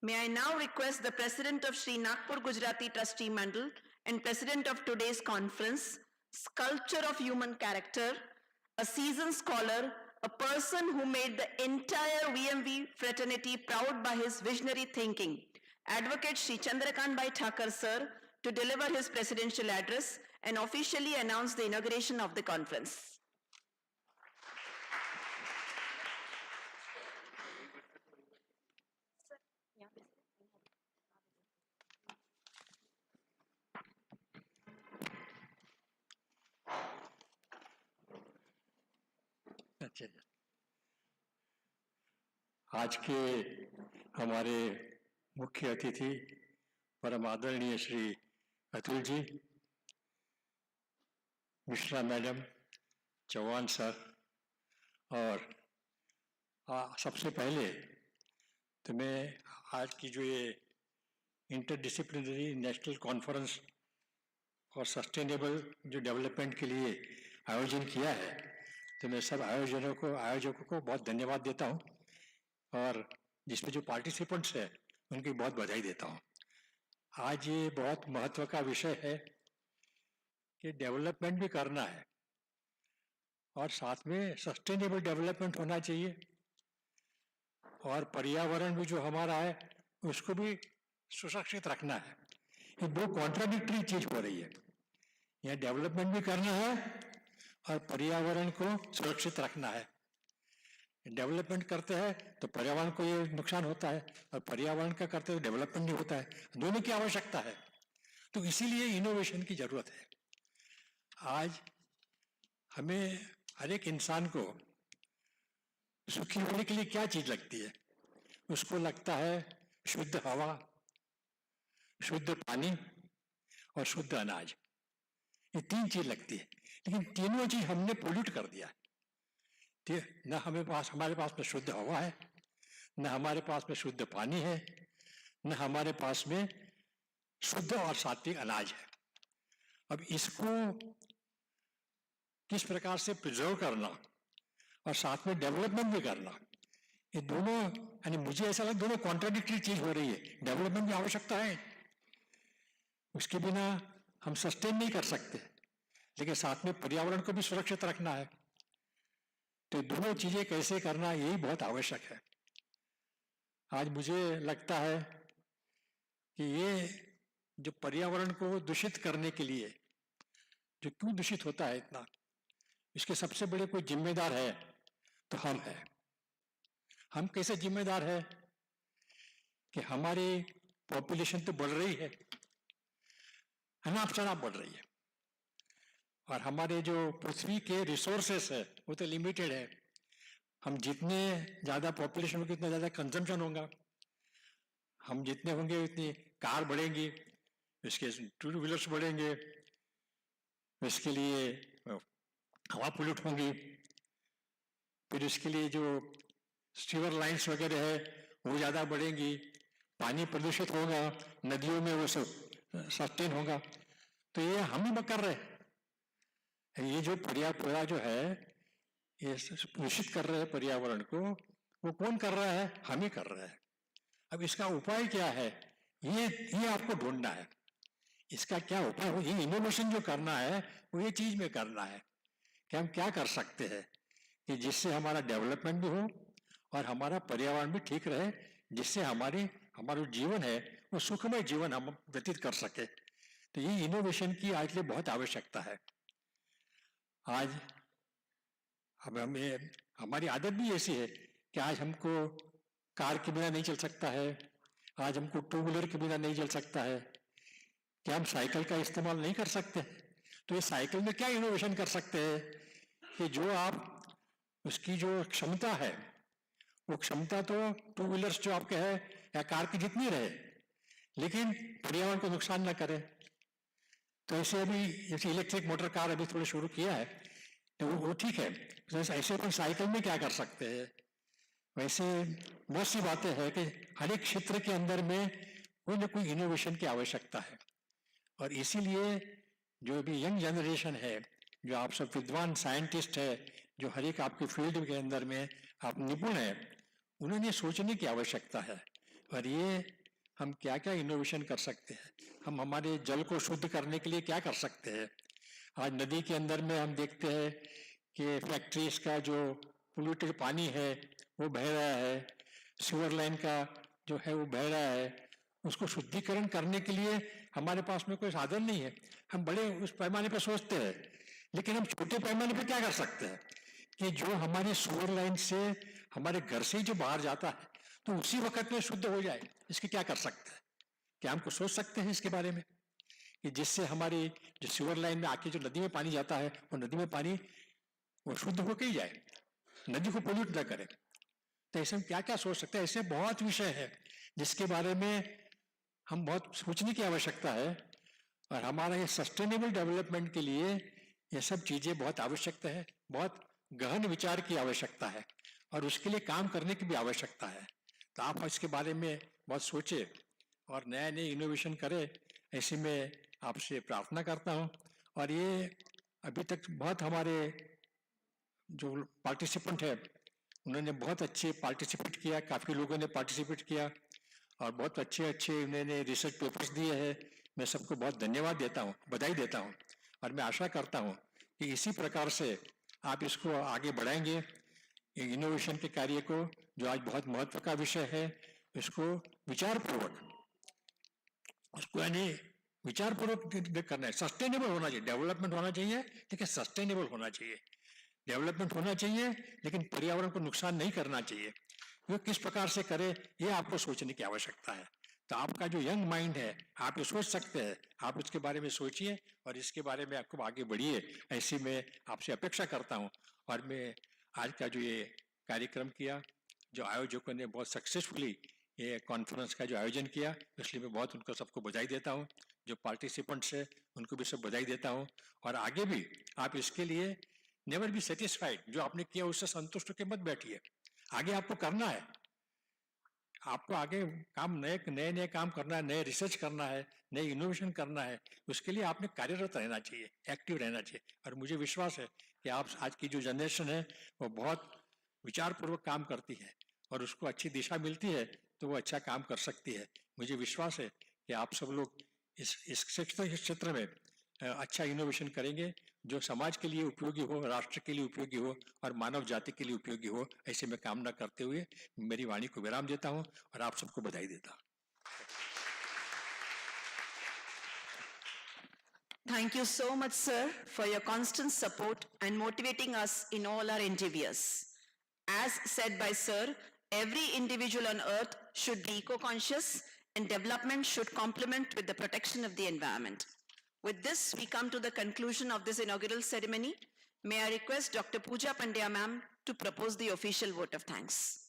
May I now request the President of Sri Nagpur Gujarati Trustee Mandal and President of today's conference, Sculpture of Human Character, a seasoned scholar, a person who made the entire VMV fraternity proud by his visionary thinking, Advocate Shri Chandrakant Bhai Thakur sir, to deliver his presidential address and officially announce the inauguration of the conference. अच्छा, आज के हमारे मुख्य अतिथि परम आदरणीय Shri Atul ji, Mishra madam, Chauhan sir, और सबसे पहले तो मैं आज की जो ये इंटरडिसिप्लिनरी नेशनल कॉन्फ्रेंस और सस्टेनेबल जो डेवलपमेंट के लिए आयोजन किया है, तो मैं सब आयोजकों को बहुत धन्यवाद देता हूँ, और जिसमें जो पार्टिसिपेंट्स हैं उनकी बहुत बधाई देता हूँ। आज ये बहुत महत्व का विषय है कि डेवलपमेंट भी करना है और साथ में सस्टेनेबल डेवलपमेंट होना चाहिए, और पर्यावरण भी जो हमारा है उसको भी सुरक्षित रखना है। ये दो कॉन्ट्राडिक्टरी चीज हो रही है, यहाँ डेवलपमेंट भी करना है और पर्यावरण को सुरक्षित रखना है। डेवलपमेंट करते हैं तो पर्यावरण को ये नुकसान होता है, और पर्यावरण का करते हैं तो डेवलपमेंट नहीं होता है। दोनों की आवश्यकता है, तो इसीलिए इनोवेशन की जरूरत है। आज हमें हर एक इंसान को सुखी होने के लिए क्या चीज लगती है? उसको लगता है शुद्ध हवा, शुद्ध पानी और शुद्ध अनाज। ये 3 चीज लगती है, लेकिन तीनों चीज हमने पोल्यूट कर दिया है। न हमारे पास में शुद्ध हवा है, न हमारे पास में शुद्ध पानी है, न हमारे पास में शुद्ध और सात्विक अनाज है। अब इसको किस प्रकार से प्रिजर्व करना और साथ में डेवलपमेंट भी करना, ये दोनों, यानी मुझे ऐसा लगता है दोनों कॉन्ट्राडिक्टरी चीज हो रही है। डेवलपमेंट की आवश्यकता है, उसके बिना हम सस्टेन नहीं कर सकते, लेकिन साथ में पर्यावरण को भी सुरक्षित रखना है। तो दोनों चीजें कैसे करना, यही बहुत आवश्यक है। आज मुझे लगता है कि ये जो पर्यावरण को दूषित करने के लिए, जो क्यों दूषित होता है इतना, इसके सबसे बड़े कोई जिम्मेदार है तो हम हैं। हम कैसे जिम्मेदार है कि हमारी पॉपुलेशन तो बढ़ रही है, अनाप शनाप बढ़ रही है, और हमारे जो पृथ्वी के रिसोर्सेस है वो तो लिमिटेड है। हम जितने ज्यादा पॉपुलेशन होगी उतना ज्यादा कंजम्पशन होगा, हम जितने होंगे उतनी कार बढ़ेंगी, इसके टू व्हीलर्स बढ़ेंगे, इसके लिए हवा पोल्यूट होंगी, फिर इसके लिए जो सीवर लाइन्स वगैरह है वो ज्यादा बढ़ेंगी, पानी प्रदूषित होगा, नदियों में वो सब सस्टेन होगा। तो ये हम ही कर रहे हैं। ये जो पर्यावरण जो है ये दूषित कर रहे हैं पर्यावरण को, वो कौन कर रहा है? हम ही कर रहे हैं। अब इसका उपाय क्या है, ये आपको ढूंढना है। इसका क्या उपाय हो, ये इनोवेशन जो करना है वो ये चीज में करना है कि हम क्या कर सकते हैं कि जिससे हमारा डेवलपमेंट भी हो और हमारा पर्यावरण भी ठीक रहे, जिससे हमारा जीवन है वो सुखमय जीवन हम व्यतीत कर सके। तो ये इनोवेशन की आज के लिए बहुत आवश्यकता है। आज अब हमारी आदत भी ऐसी है कि आज हमको कार के बिना नहीं चल सकता है, आज हमको टू व्हीलर के बिना नहीं चल सकता है, क्या हम साइकिल का इस्तेमाल नहीं कर सकते? तो ये साइकिल में क्या इनोवेशन कर सकते हैं कि जो आप उसकी जो क्षमता है वो क्षमता तो टू व्हीलर्स जो आपके है या कार की जितनी रहे, लेकिन पर्यावरण को नुकसान न करे। तो ऐसे अभी जैसे इलेक्ट्रिक मोटर कार अभी थोड़ी शुरू किया है तो वो ठीक है, जैसे ऐसे अपन साइकिल में क्या कर सकते हैं? वैसे बहुत सी बातें हैं कि हर एक क्षेत्र के अंदर में कोई ना कोई इनोवेशन की आवश्यकता है, और इसीलिए जो अभी यंग जनरेशन है, जो आप सब विद्वान साइंटिस्ट है, जो हर एक आपके फील्ड के अंदर में आप निपुण है, उन्होंने सोचने की आवश्यकता है। और ये हम क्या क्या इनोवेशन कर सकते हैं, हम हमारे जल को शुद्ध करने के लिए क्या कर सकते हैं। आज नदी के अंदर में हम देखते हैं कि फैक्ट्रीज का जो पोल्यूटेड पानी है वो बह रहा है, सीवर लाइन का जो है वो बह रहा है, उसको शुद्धिकरण करने के लिए हमारे पास में कोई साधन नहीं है। हम बड़े उस पैमाने पर सोचते हैं, लेकिन हम छोटे पैमाने पर क्या कर सकते हैं कि जो हमारी सीवर लाइन से हमारे घर से ही जो बाहर जाता है तो उसी वक्त में शुद्ध हो जाए, इसकी क्या कर सकते हैं? क्या हमको सोच सकते हैं इसके बारे में कि जिससे हमारी जो सीवर लाइन में आके जो नदी में पानी जाता है वो नदी में पानी वो शुद्ध होकर ही जाए, नदी को पोल्यूट न करे। तो ऐसे हम क्या क्या सोच सकते हैं? ऐसे बहुत विषय है जिसके बारे में हम बहुत सोचने की आवश्यकता है, और हमारा ये सस्टेनेबल डेवलपमेंट के लिए ये सब चीजें बहुत आवश्यकता है, बहुत गहन विचार की आवश्यकता है, और उसके लिए काम करने की भी आवश्यकता है। तो आप इसके बारे में बहुत सोचे और नए नए इनोवेशन करें, ऐसी मैं आपसे प्रार्थना करता हूँ। और ये अभी तक बहुत हमारे जो पार्टिसिपेंट है उन्होंने बहुत अच्छे पार्टिसिपेट किया, काफ़ी लोगों ने पार्टिसिपेट किया और बहुत अच्छे अच्छे उन्होंने रिसर्च पेपर्स दिए हैं। मैं सबको बहुत धन्यवाद देता हूँ, बधाई देता हूँ, और मैं आशा करता हूँ कि इसी प्रकार से आप इसको आगे बढ़ाएंगे, इनोवेशन के कार्य को, जो आज बहुत महत्व का विषय है, इसको विचारपूर्वक उसको यानी विचारपूर्वक करना है। सस्टेनेबल होना चाहिए, डेवलपमेंट होना चाहिए लेकिन सस्टेनेबल होना चाहिए। डेवलपमेंट होना चाहिए लेकिन पर्यावरण को नुकसान नहीं करना चाहिए। वो किस प्रकार से करे ये आपको सोचने की आवश्यकता है। तो आपका जो यंग माइंड है आप ये सोच सकते हैं, आप इसके बारे में सोचिए और इसके बारे में आपको आगे बढ़िए, ऐसी मैं आपसे अपेक्षा करता हूँ। और मैं आज का जो ये कार्यक्रम किया, जो आयोजकों ने बहुत सक्सेसफुली ये कॉन्फ्रेंस का जो आयोजन किया, इसलिए मैं बहुत उनको सबको बधाई देता हूँ। जो पार्टिसिपेंट्स है उनको भी सब बधाई देता हूँ। और आगे भी आप इसके लिए नेवर बी सेटिस्फाइड, जो आपने किया उससे संतुष्ट होकर मत बैठिए, आगे आपको करना है, आपको आगे काम नए नए काम करना है, नए रिसर्च करना है, नए इनोवेशन करना है। उसके लिए आपने कार्यरत रहना चाहिए, एक्टिव रहना चाहिए। और मुझे विश्वास है कि आप आज की जो जनरेशन है वो बहुत विचारपूर्वक काम करती है और उसको अच्छी दिशा मिलती है तो वो अच्छा काम कर सकती है। मुझे विश्वास है कि आप सब लोग इस क्षेत्र में अच्छा इनोवेशन करेंगे जो समाज के लिए उपयोगी हो, राष्ट्र के लिए उपयोगी हो और मानव जाति के लिए उपयोगी हो। ऐसे मैं कामना करते हुए मेरी वाणी को विराम देता हूं और आप सबको बधाई देता हूं। Thank you so much, sir, for your constant support and motivating us in all our endeavors. As said by sir, Every individual on earth should be eco-conscious and development should complement with the protection of the environment. With this, we come to the conclusion of this inaugural ceremony. May I request Dr. Pooja Pandya ma'am to propose the official vote of thanks.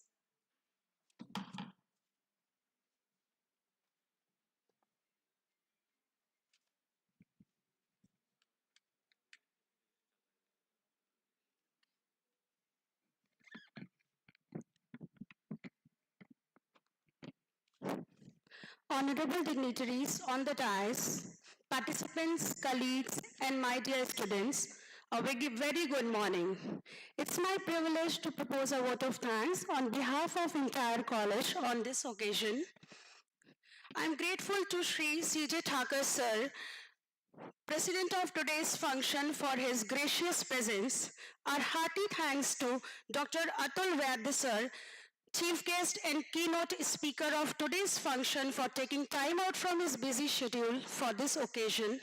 Honorable dignitaries on the dais, participants, colleagues, and my dear students, a very good morning. It's my privilege to propose a vote of thanks on behalf of entire college on this occasion. I'm grateful to Sri C.J. Thakur sir, President of today's function, for his gracious presence. Our hearty thanks to Dr. Atul Vaidya sir, Chief Guest and Keynote Speaker of today's function, for taking time out from his busy schedule for this occasion.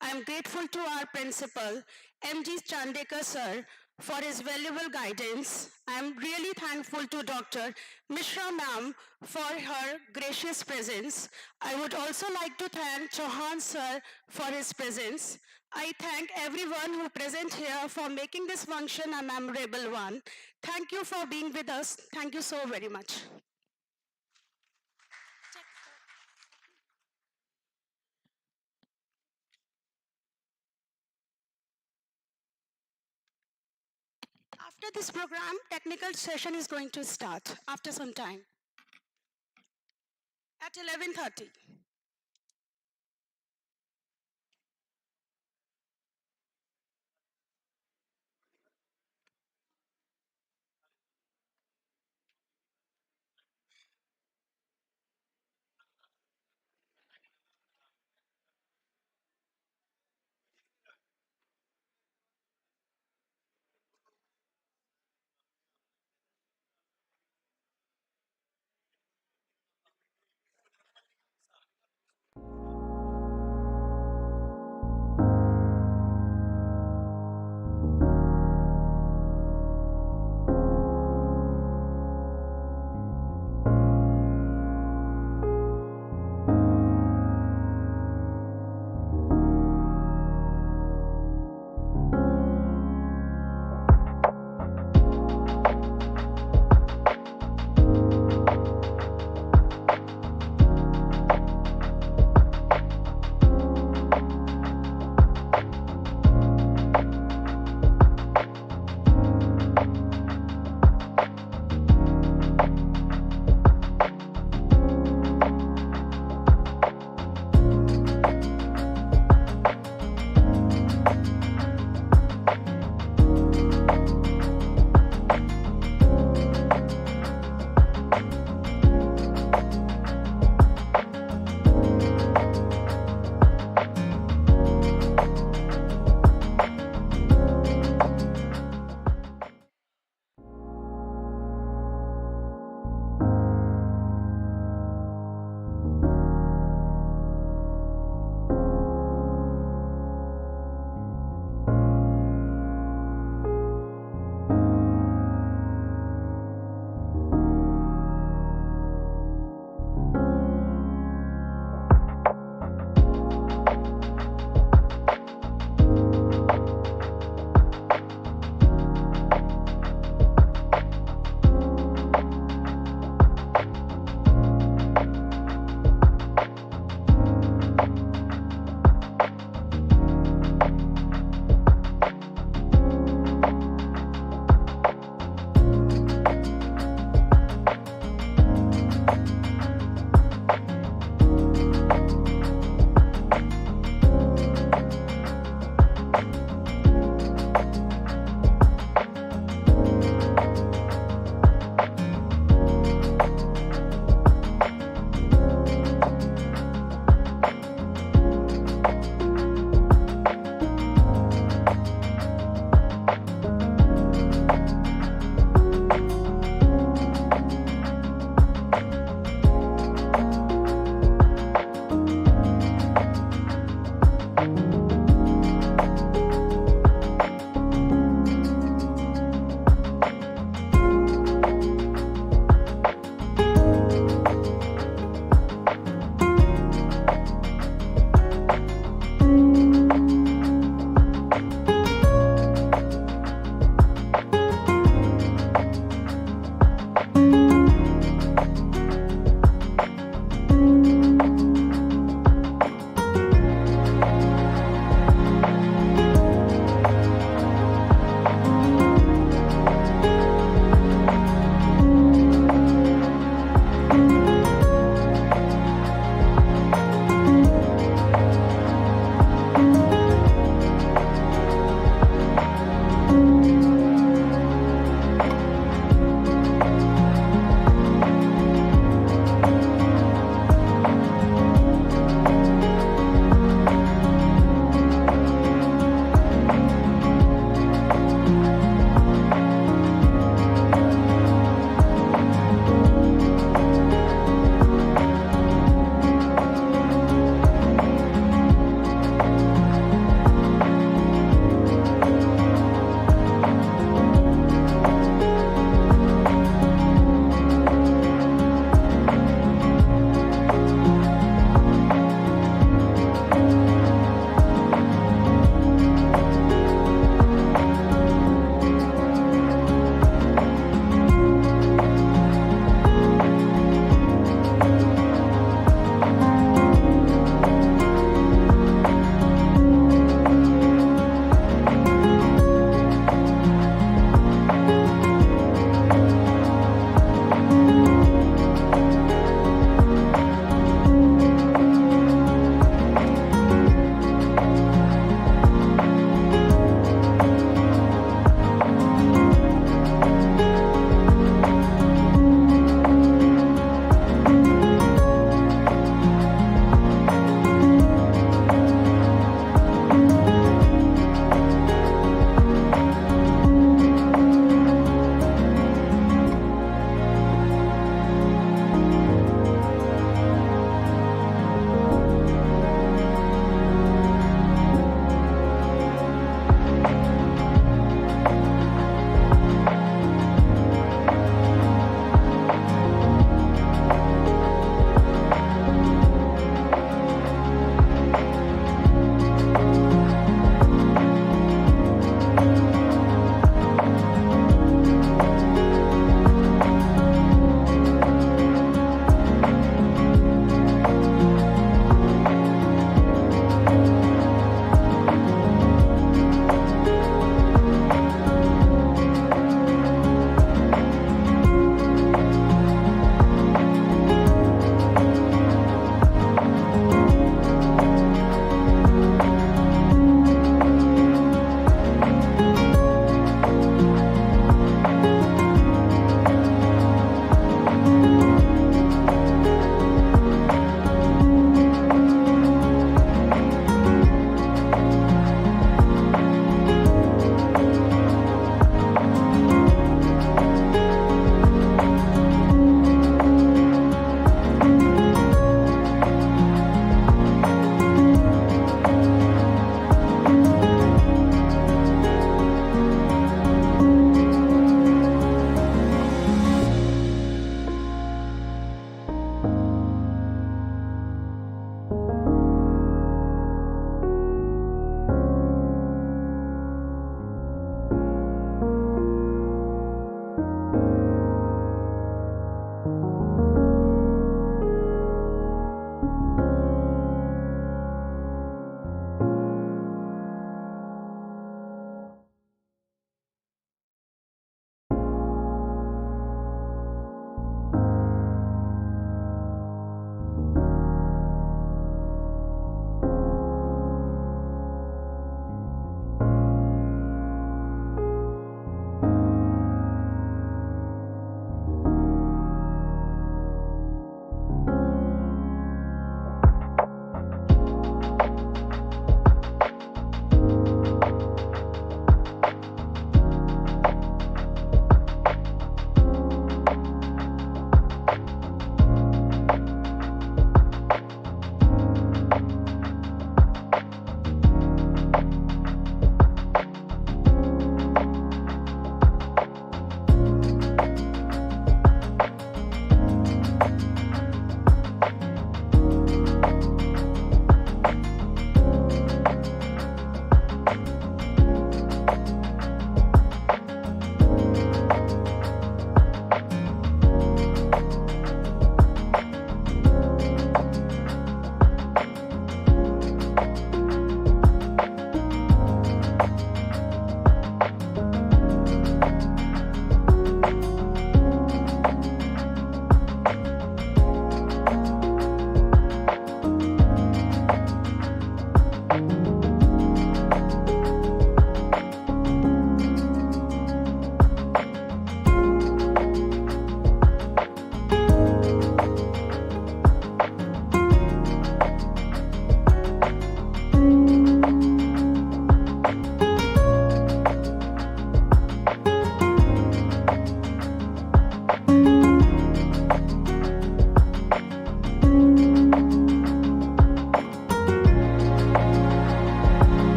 I am grateful to our Principal, M.G.Chandekar sir, for his valuable guidance. I am really thankful to Dr. Mishra ma'am for her gracious presence. I would also like to thank Chauhan sir for his presence. I thank everyone who present here for making this function a memorable one. Thank you for being with us. Thank you so very much. After this program, technical session is going to start after some time at 11:30.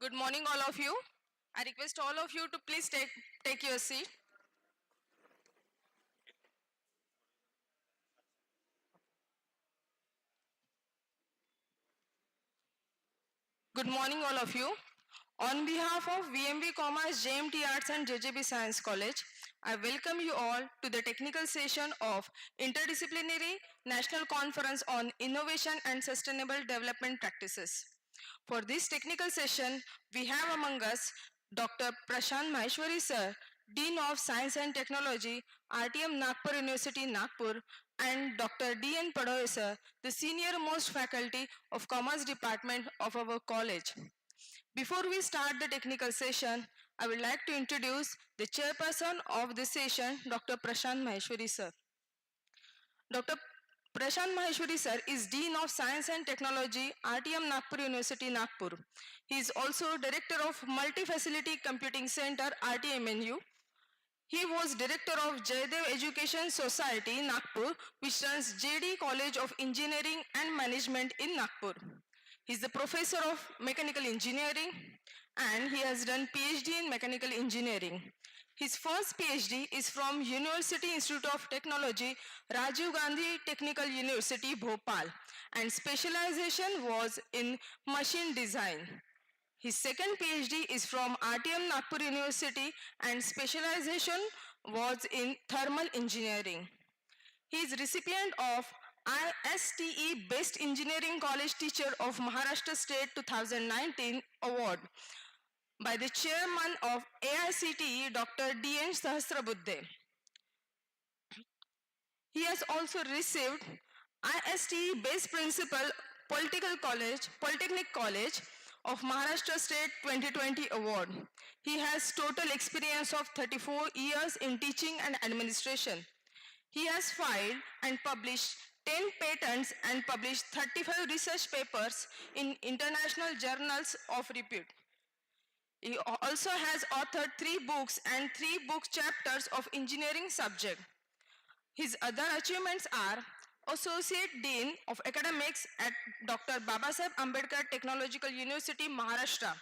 Good morning, all of you. I request all of you to please take your seat. Good morning, all of you. On behalf of VMV Commerce, JMT Arts and JJB Science College, I welcome you all to the technical session of Interdisciplinary National Conference on Innovation and Sustainable Development Practices. For this technical session, we have among us Dr. Prashant Maheshwari Sir, Dean of Science and Technology, RTM Nagpur University, Nagpur, and Dr. D.N. Padoy Sir, the senior most faculty of Commerce Department of our college. Before we start the technical session, I would like to introduce the chairperson of this session, Dr. Prashant Maheshwari Sir. Dr. Prashant Maheshwari Sir is Dean of Science and Technology, RTM Nagpur University, Nagpur. He is also Director of Multi-Facility Computing Center, RTMNU. He was Director of Jaydev Education Society, Nagpur, which runs JD College of Engineering and Management in Nagpur. He is the Professor of Mechanical Engineering and he has done PhD in Mechanical Engineering. His first PhD is from University Institute of Technology, Rajiv Gandhi Technical University, Bhopal, and specialization was in machine design. His second PhD is from RTM Nagpur University and specialization was in thermal engineering. He is recipient of ISTE Best Engineering College Teacher of Maharashtra State 2019 award by the chairman of AICTE, Dr. D.N. Sahasrabuddhe. He has also received ISTE Best Principal Polytechnic College of Maharashtra State 2020 award. He has total experience of 34 years in teaching and administration. He has filed and published 10 patents and published 35 research papers in international journals of repute. He also has authored 3 books and 3 book chapters of engineering subject. His other achievements are Associate Dean of Academics at Dr. Babasaheb Ambedkar Technological University, Maharashtra,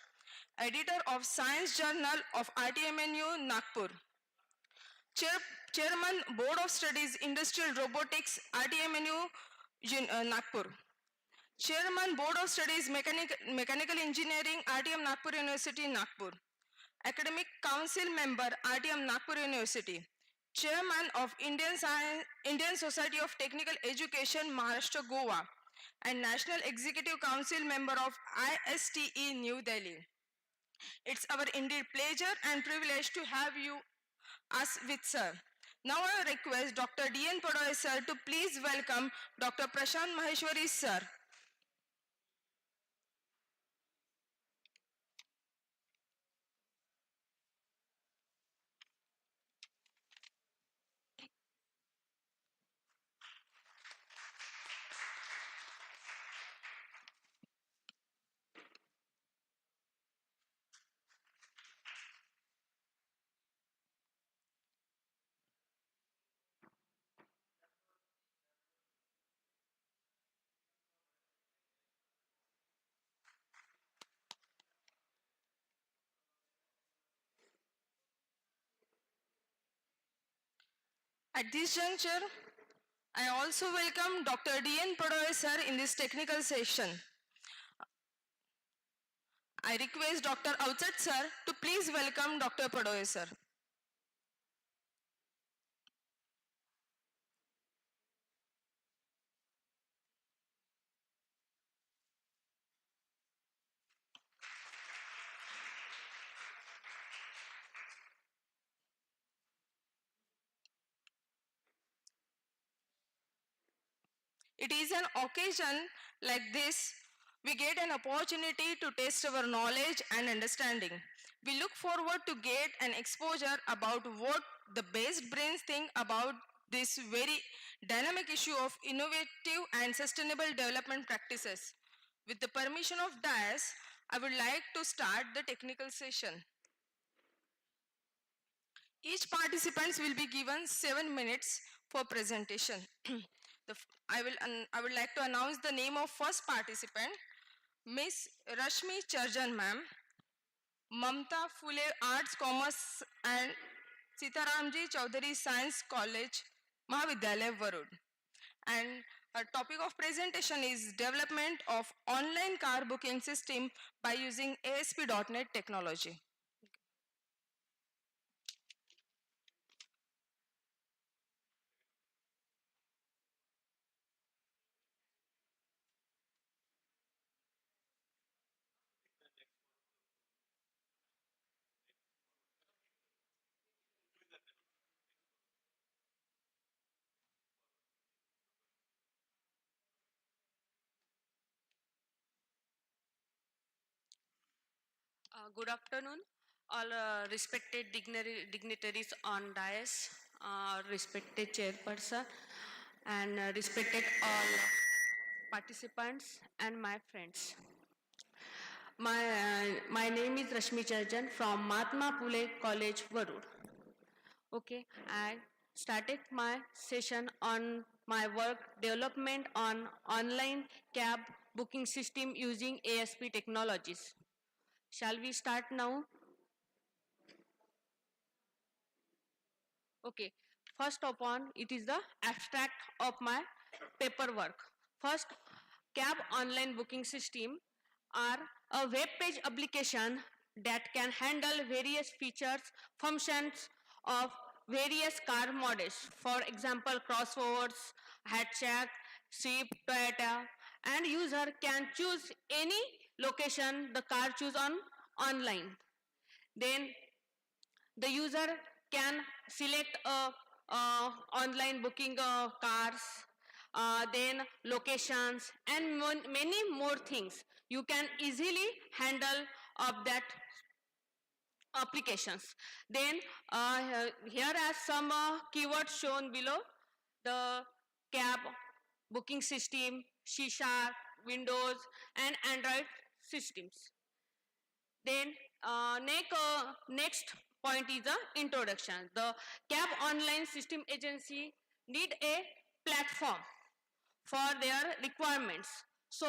Editor of Science Journal of RTMNU, Nagpur, Chairman Board of Studies Industrial Robotics, RTMNU, Nagpur, Chairman Board of Studies Mechanical Engineering, RTM Nagpur University, Nagpur, Academic Council Member, RTM Nagpur University, Chairman of Indian Society of Technical Education, Maharashtra, Goa, and National Executive Council Member of ISTE, New Delhi. It's our indeed pleasure and privilege to have us with Sir. Now I request Dr. D.N. Padoy Sir to please welcome Dr. Prashant Maheshwari Sir. At this juncture, I also welcome Dr. D.N. Padoy Sir in this technical session. I request Dr. Avchat Sir to please welcome Dr. Padoy Sir. It is an occasion like this we get an opportunity to test our knowledge and understanding. We look forward to get an exposure about what the best brains think about this very dynamic issue of innovative and sustainable development practices. With the permission of DAS, I would like to start the technical session. Each participant will be given 7 minutes for presentation. I would like to announce the name of first participant, Miss Rashmi Charjan ma'am. Mamta Phule Arts, Commerce and Sitaramji Chaudhary Science College, Mahavidyalaya, Varud. And our topic of presentation is development of online car booking system by using ASP.NET technology. Good afternoon, all respected dignitaries on dais, respected chairperson, and respected all participants and my friends. My name is Rashmi Charjan from Mahatma Phule College, Varud. Okay, I started my session on my work development on online cab booking system using ASP technologies. Shall we start now? Okay, first upon it is the abstract of my paperwork. First, cab online booking system are a web page application that can handle various features, functions of various car models. For example, crosswords, hatchback, Jeep, Toyota, and user can choose any location the car choose on online. Then the user can select online booking cars, then locations and many more things. You can easily handle of that applications. Then here are some keywords shown below. The cab booking system, C#, Windows and Android systems. Then next point is the introduction. The cab online system agency need a platform for their requirements. So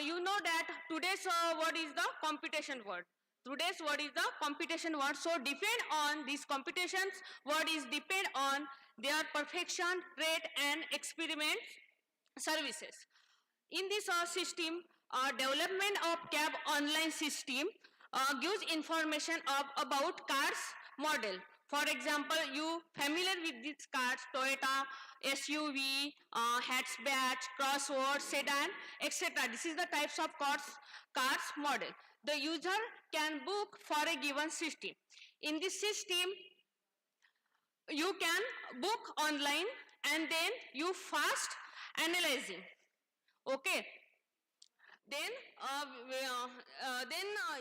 you know that today's word is the computation word. Today's word is the computation word. So depend on these computations word is depend on their perfection rate and experiment services. In this system, development of cab online system gives information about cars model. For example, you familiar with these cars, Toyota, SUV, hatchback, crossover, sedan, etc. This is the types of cars model. The user can book for a given system. In this system, you can book online and then you fast analyzing. Okay, then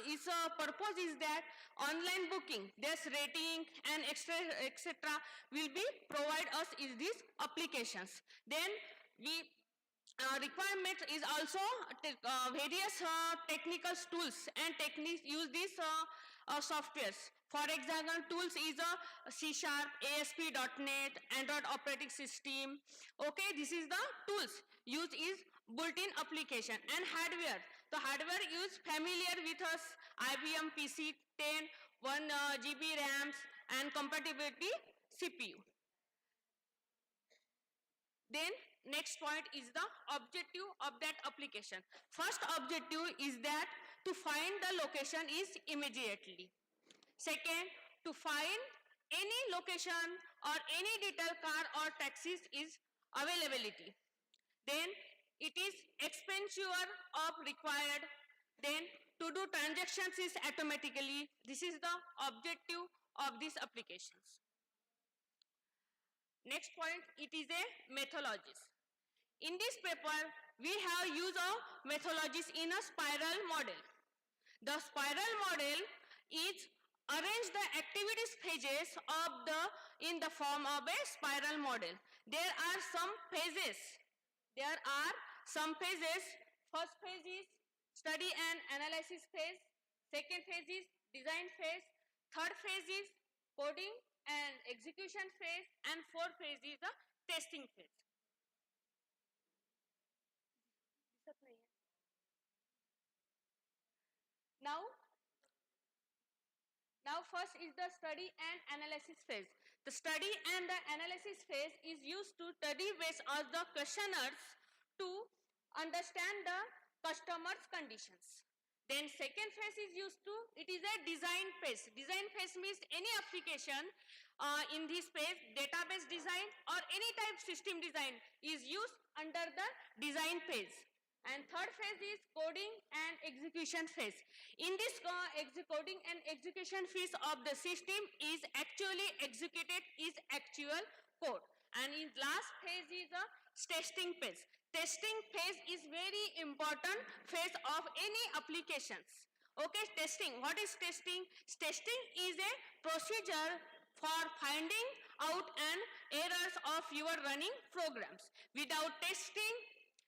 its purpose is that online booking, there's rating and extra etc. will be provide us is these applications. Then we requirement is also various technical tools and techniques use these softwares. For example, tools is a C#, ASP.NET, Android operating system. Okay, this is the tools. Use is built-in application and hardware. The hardware is familiar with us, IBM PC 10, 1 GB RAMs and compatibility CPU. Then next point is the objective of that application. First objective is that to find the location is immediately. Second, to find any location or any detail car or taxis is availability. Then it is expenditure of required. Then to do transactions is automatically. This is the objective of these applications. Next point, it is a methodologies. In this paper, we have used of methodologies in a spiral model. The spiral model is arrange the activities phases of in the form of a spiral model. There are some phases. There are some phases. First phase is study and analysis phase. Second phase is design phase. Third phase is coding and execution phase. And fourth phase is the testing phase. Now, Now first is the study and analysis phase. The study and the analysis phase is used to study based on the questionnaires to understand the customer's conditions. Then second phase is used to, it is a design phase. Design phase means any application in this phase, database design or any type system design is used under the design phase. And third phase is coding and execution phase. In this coding and execution phase of the system is actually executed is actual code. And in last phase is a testing phase. Testing phase is very important phase of any applications. Okay, testing. What is testing? Testing is a procedure for finding out an errors of your running programs. Without testing,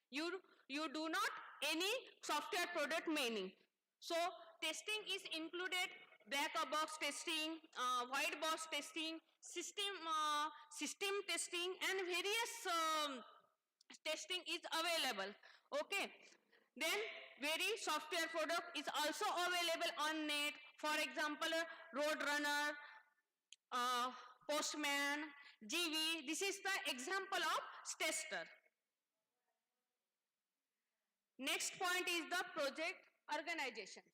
you do not any software product meaning. So testing is included black box testing, white box testing, system testing, and various testing is available. Okay. Then very software product is also available on net. For example, Roadrunner, Postman, GV. This is the example of tester. Next point is the project organizations.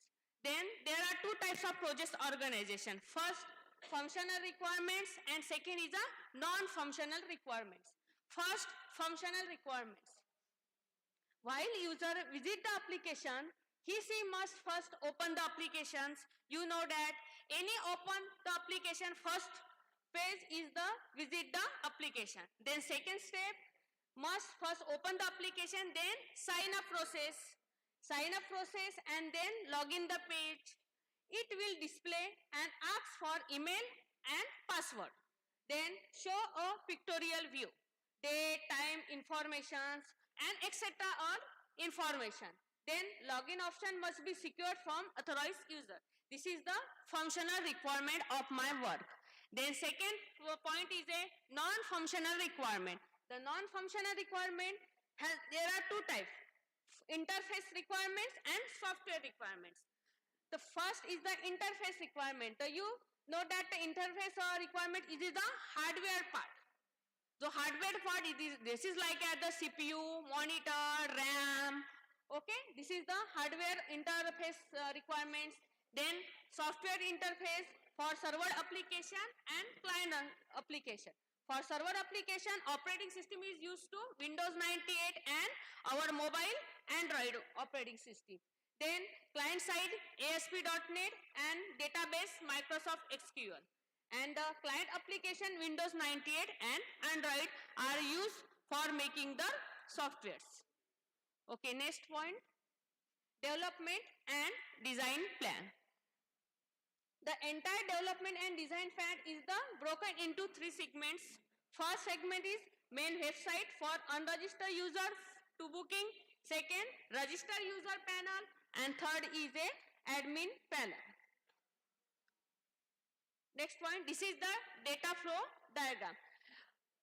Then there are two types of project organization. First, functional requirements, and second is the non-functional requirements. First, functional requirements. While user visit the application, she must first open the applications. You know that any open the application, first phase is the visit the application. Then second step, must first open the application, then sign up process, and then log in the page. It will display and ask for email and password. Then show a pictorial view, date, time, informations, and etc. all information. Then login option must be secured from authorized user. This is the functional requirement of my work. Then second point is a non-functional requirement. The non-functional requirement there are two types, interface requirements and software requirements. The first is the interface requirement. You know that the interface requirement is the hardware part. The hardware part this is like at the CPU, monitor, RAM. Okay, this is the hardware interface requirements. Then software interface for server application and client application. For server application, operating system is used to Windows 98 and our mobile Android operating system. Then client side ASP.NET and database Microsoft SQL. And the client application Windows 98 and Android are used for making the softwares. Okay, next point, development and design plan. The entire development and design plan is broken into three segments. First segment is main website for unregistered users to booking. Second, register user panel, and third is a admin panel. Next point, this is the data flow diagram.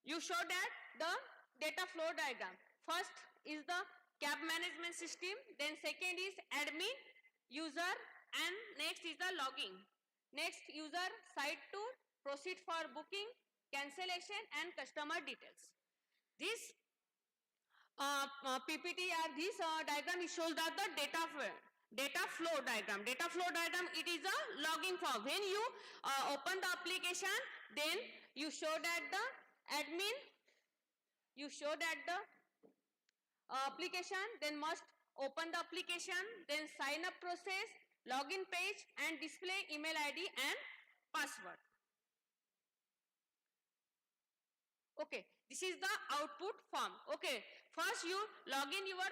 You show that the data flow diagram. First is the cab management system, then second is admin, user, and next is the logging. Next, user site tour, proceed for booking, cancellation, and customer details. This PPT or this diagram it shows that the data flow diagram. Data flow diagram, it is a logging form. When you open the application, then you show that the admin, you show that the application, then must open the application, then sign up process, login page, and display email ID and password. Okay, this is the output form. Okay, first you log in your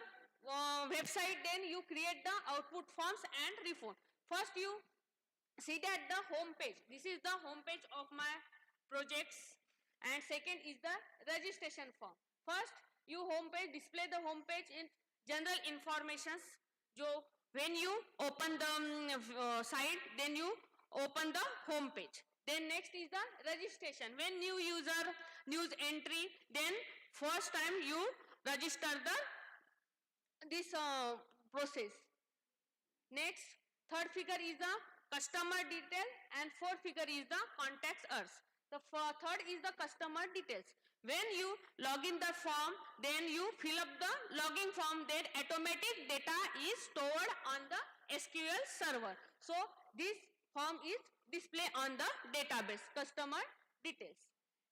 website, then you create the output forms and reform. First you see that the home page. This is the home page of my projects, and second is the registration form. First you home page, display the home page in general informations. So when you open the site, then you open the home page. Then next is the registration. When new user, news entry, then first time you register this process. Next, third figure is the customer detail, and fourth figure is the contact us. The third is the customer details. When you log in the form, then you fill up the login form, then automatic data is stored on the SQL server. So this form is displayed on the database, customer details.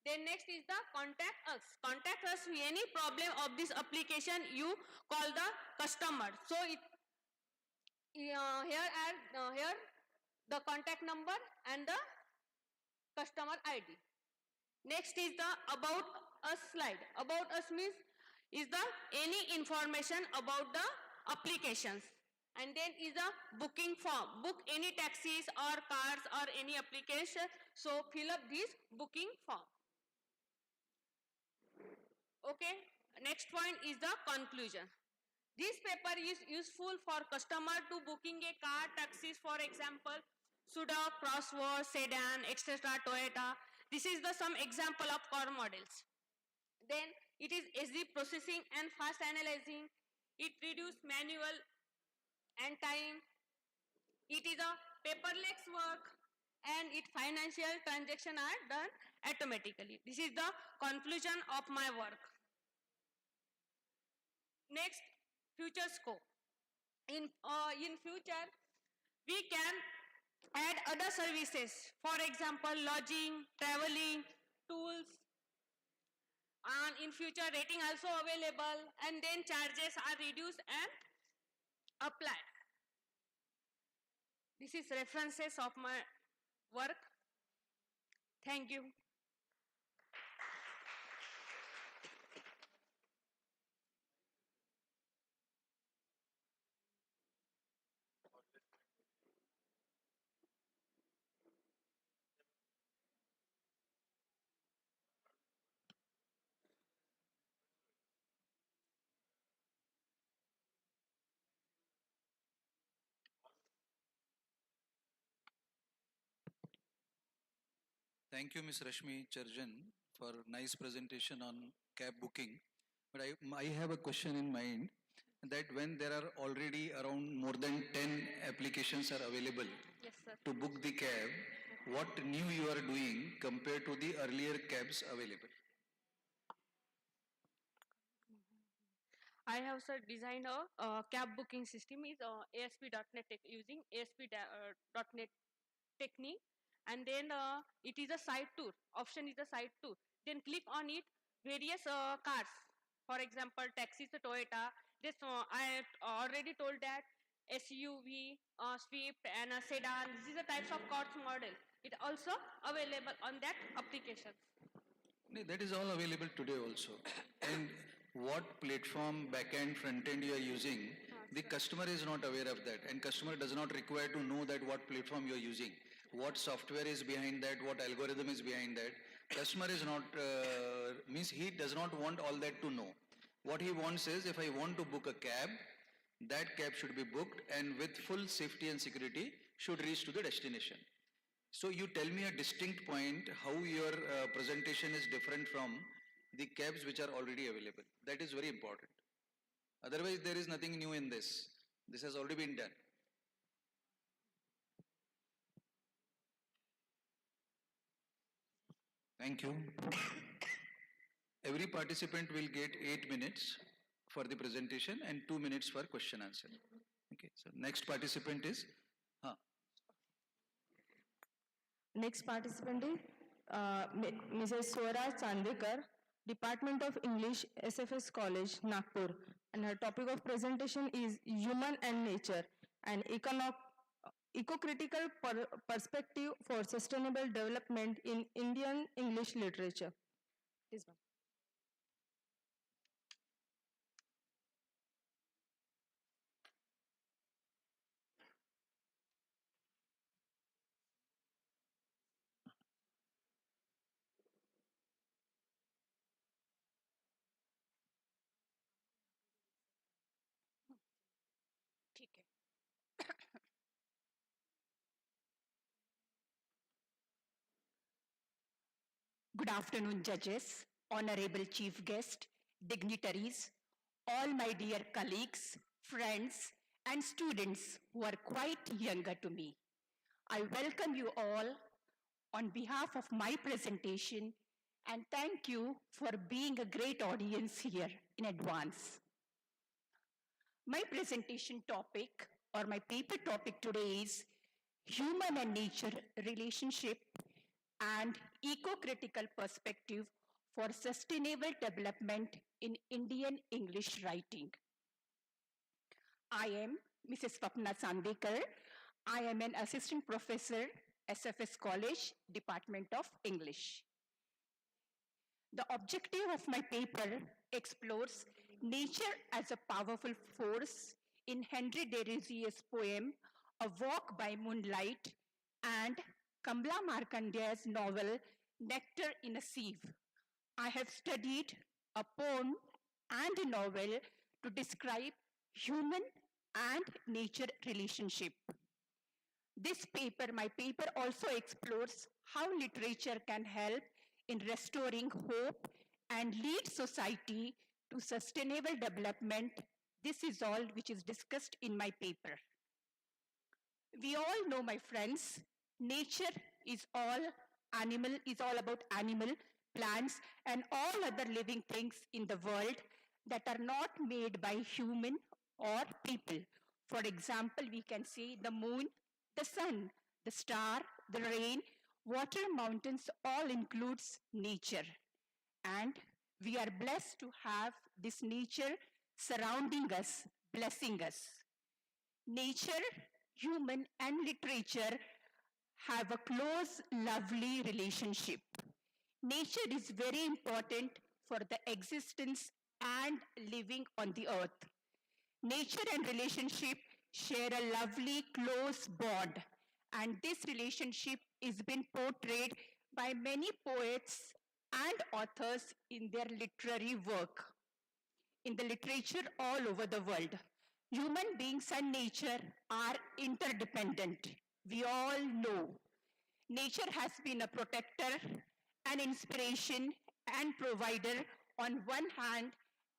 Then next is the contact us. Contact us with any problem of this application, you call the customer. So here the contact number and the customer ID. Next is the about us slide. About us means is the any information about the applications. And then is a booking form. Book any taxis or cars or any application. So fill up this booking form. Okay. Next point is the conclusion. This paper is useful for customer to booking a car, taxis, for example, Suda, Crossword, Sedan, etc., Toyota. This is the some example of car models. Then it is easy processing and fast analyzing. It reduce manual and time. It is a paperless work, and its financial transactions are done automatically. This is the conclusion of my work. Next, future scope. In future, we can add other services. For example, lodging, traveling, tools, and in future rating also available, and then charges are reduced and applied. This is references of my work. Thank you. Thank you, Ms. Rashmi Charjan, for nice presentation on cab booking. But I have a question in mind that when there are already around more than 10 applications are available Yes, sir. to book the cab, what new you are doing compared to the earlier cabs available? I have sir designed a cab booking system is ASP.NET using ASP.NET technique, and then it is a site tour. Option is a site tour. Then click on it. Various cars, for example, taxis, Toyota. This I already told that SUV, Swift, and a sedan. This is the types of cars model. It also available on that application. No, that is all available today also. And what platform, backend, frontend you are using, the customer is not aware of that, and customer does not require to know that what platform you are using, what software is behind that, what algorithm is behind that. Customer is not, means he does not want all that to know. What he wants is, if I want to book a cab, that cab should be booked and with full safety and security should reach to the destination. So you tell me a distinct point how your presentation is different from the cabs which are already available. That is very important. Otherwise, there is nothing new in this. This has already been done. Thank you. Every participant will get 8 minutes for the presentation and 2 minutes for question answer. Okay. So next participant is. Next participant is Mrs. M.G.Chandekar, Department of English, SFS College, Nagpur. And her topic of presentation is Human and Nature, an eco-critical perspective for sustainable development in Indian English literature. Please, ma'am. ठीक है. Good afternoon, judges, honorable chief guest, dignitaries, all my dear colleagues, friends, and students who are quite younger to me. I welcome you all on behalf of my presentation and thank you for being a great audience here in advance. My presentation topic or my paper topic today is Human and Nature Relationship and Eco-Critical Perspective for Sustainable Development in Indian English Writing. I am Mrs. Swapna Chandekar. I am an assistant professor, SFS College, Department of English. The objective of my paper explores nature as a powerful force in Henry Thoreau's poem, A Walk by Moonlight, and Kamla Markandeya's novel, Nectar in a Sieve. I have studied a poem and a novel to describe human and nature relationship. My paper also explores how literature can help in restoring hope and lead society to sustainable development. This is all which is discussed in my paper. We all know, my friends, nature is all about animal, plants, and all other living things in the world that are not made by human or people. For example, we can see the moon, the sun, the star, the rain, water, mountains, all includes nature. And we are blessed to have this nature surrounding us, blessing us. Nature, human, and literature have a close, lovely relationship. Nature is very important for the existence and living on the earth. Nature and relationship share a lovely, close bond, and this relationship is been portrayed by many poets and authors in their literary work, in the literature all over the world. Human beings and nature are interdependent. We all know. Nature has been a protector, an inspiration, and provider on one hand,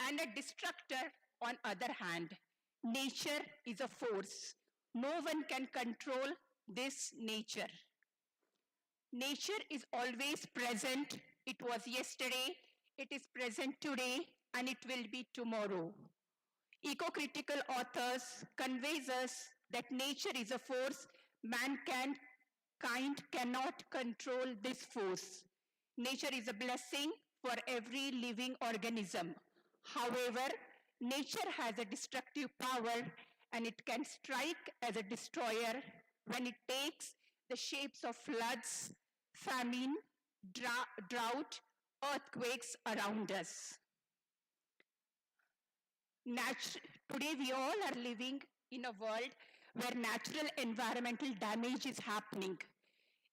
and a destructor on other hand. Nature is a force. No one can control this nature. Nature is always present. It was yesterday, it is present today, and it will be tomorrow. Eco-critical authors conveys us that nature is a force. Mankind cannot control this force. Nature is a blessing for every living organism. However, nature has a destructive power and it can strike as a destroyer when it takes the shapes of floods, famine, drought, earthquakes around us. Today we all are living in a world where natural environmental damage is happening.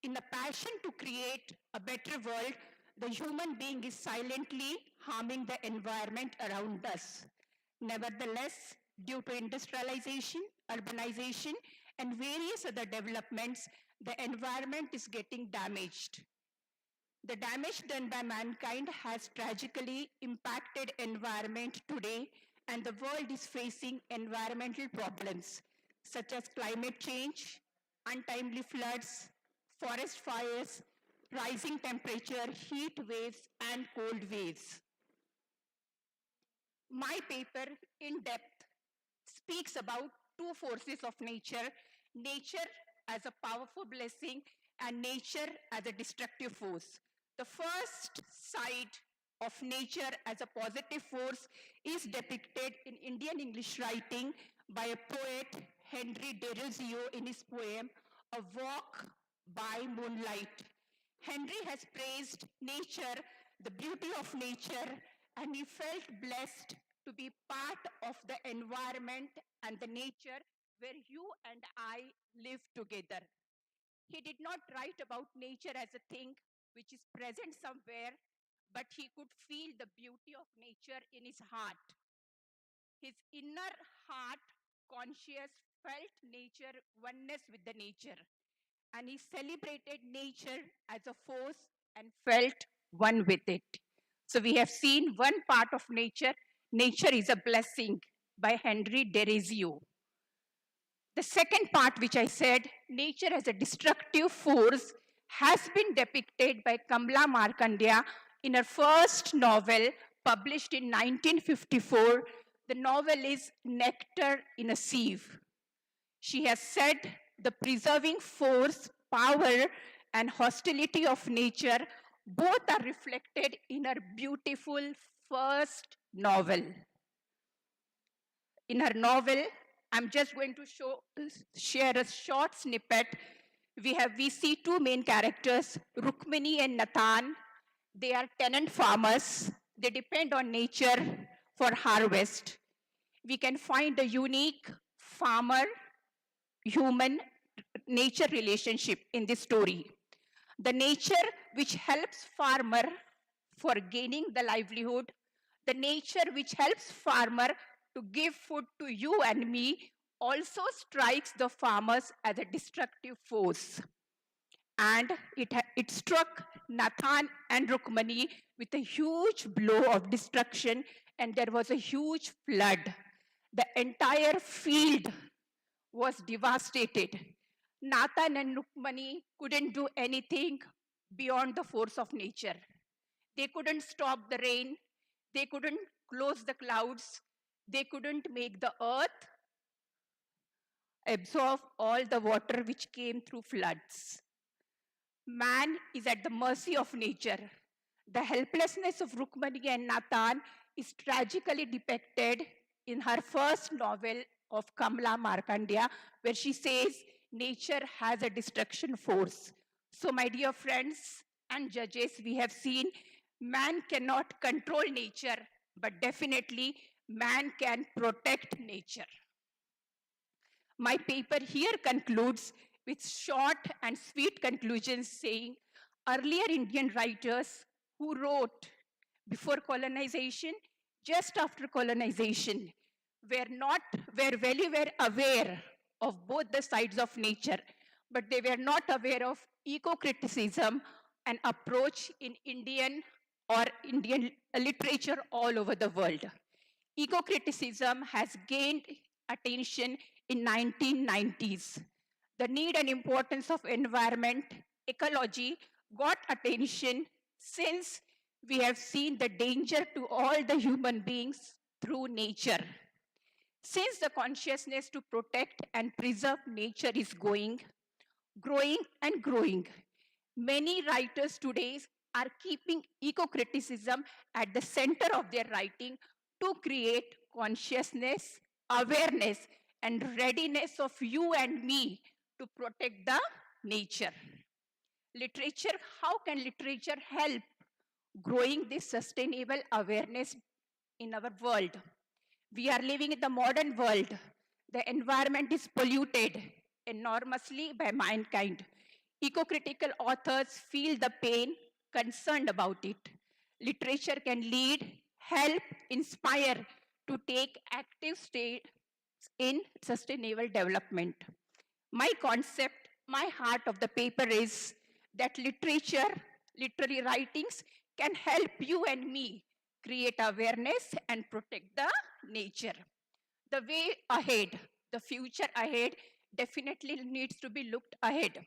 In a passion to create a better world, the human being is silently harming the environment around us. Nevertheless, due to industrialization, urbanization, and various other developments, the environment is getting damaged. The damage done by mankind has tragically impacted environment today, and the world is facing environmental problems such as climate change, untimely floods, forest fires, rising temperature, heat waves, and cold waves. My paper, in depth, speaks about two forces of nature, nature as a powerful blessing and nature as a destructive force. The first side of nature as a positive force is depicted in Indian English writing by a poet, Henry Thoreau, in his poem, A Walk by Moonlight. Henry has praised nature, the beauty of nature, and he felt blessed to be part of the environment and the nature where you and I live together. He did not write about nature as a thing which is present somewhere, but he could feel the beauty of nature in his heart. His inner heart, conscious, felt nature, oneness with the nature. And he celebrated nature as a force and felt one with it. So we have seen one part of nature. Nature is a blessing by Henry Thoreau. The second part, which I said, nature as a destructive force, has been depicted by Kamla Markandeya in her first novel published in 1954. The novel is Nectar in a Sieve. She has said the preserving force, power, and hostility of nature both are reflected in her beautiful first novel. In her novel, I'm just going to share a short snippet. We see two main characters, Rukmini and Nathan. They are tenant farmers. They depend on nature for harvest. We can find a unique farmer human nature relationship in this story. The nature which helps farmer for gaining the livelihood, the nature which helps farmer to give food to you and me also strikes the farmers as a destructive force. And it struck Nathan and Rukmani with a huge blow of destruction, and there was a huge flood. The entire field was devastated. Nathan and Rukmani couldn't do anything beyond the force of nature. They couldn't stop the rain. They couldn't close the clouds. They couldn't make the earth absorb all the water which came through floods. Man is at the mercy of nature. The helplessness of Rukmani and Nathan is tragically depicted in her first novel of Kamla Markandeya, where she says, nature has a destruction force. So my dear friends and judges, we have seen man cannot control nature, but definitely man can protect nature. My paper here concludes with short and sweet conclusions saying, earlier Indian writers who wrote before colonization, just after colonization, were very aware of both the sides of nature, but they were not aware of eco-criticism, an approach in Indian literature all over the world. Eco-criticism has gained attention in 1990s. The need and importance of environment, ecology got attention since we have seen the danger to all the human beings through nature. Since the consciousness to protect and preserve nature is growing and growing, many writers today are keeping eco-criticism at the center of their writing to create consciousness, awareness, and readiness of you and me to protect the nature. Literature, how can literature help growing this sustainable awareness in our world? We are living in the modern world. The environment is polluted enormously by mankind. Eco-critical authors feel the pain, concerned about it. Literature can lead, help, inspire to take active steps in sustainable development. My concept, my heart of the paper is that literature, literary writings can help you and me create awareness and protect the nature. The way ahead, the future ahead definitely needs to be looked ahead.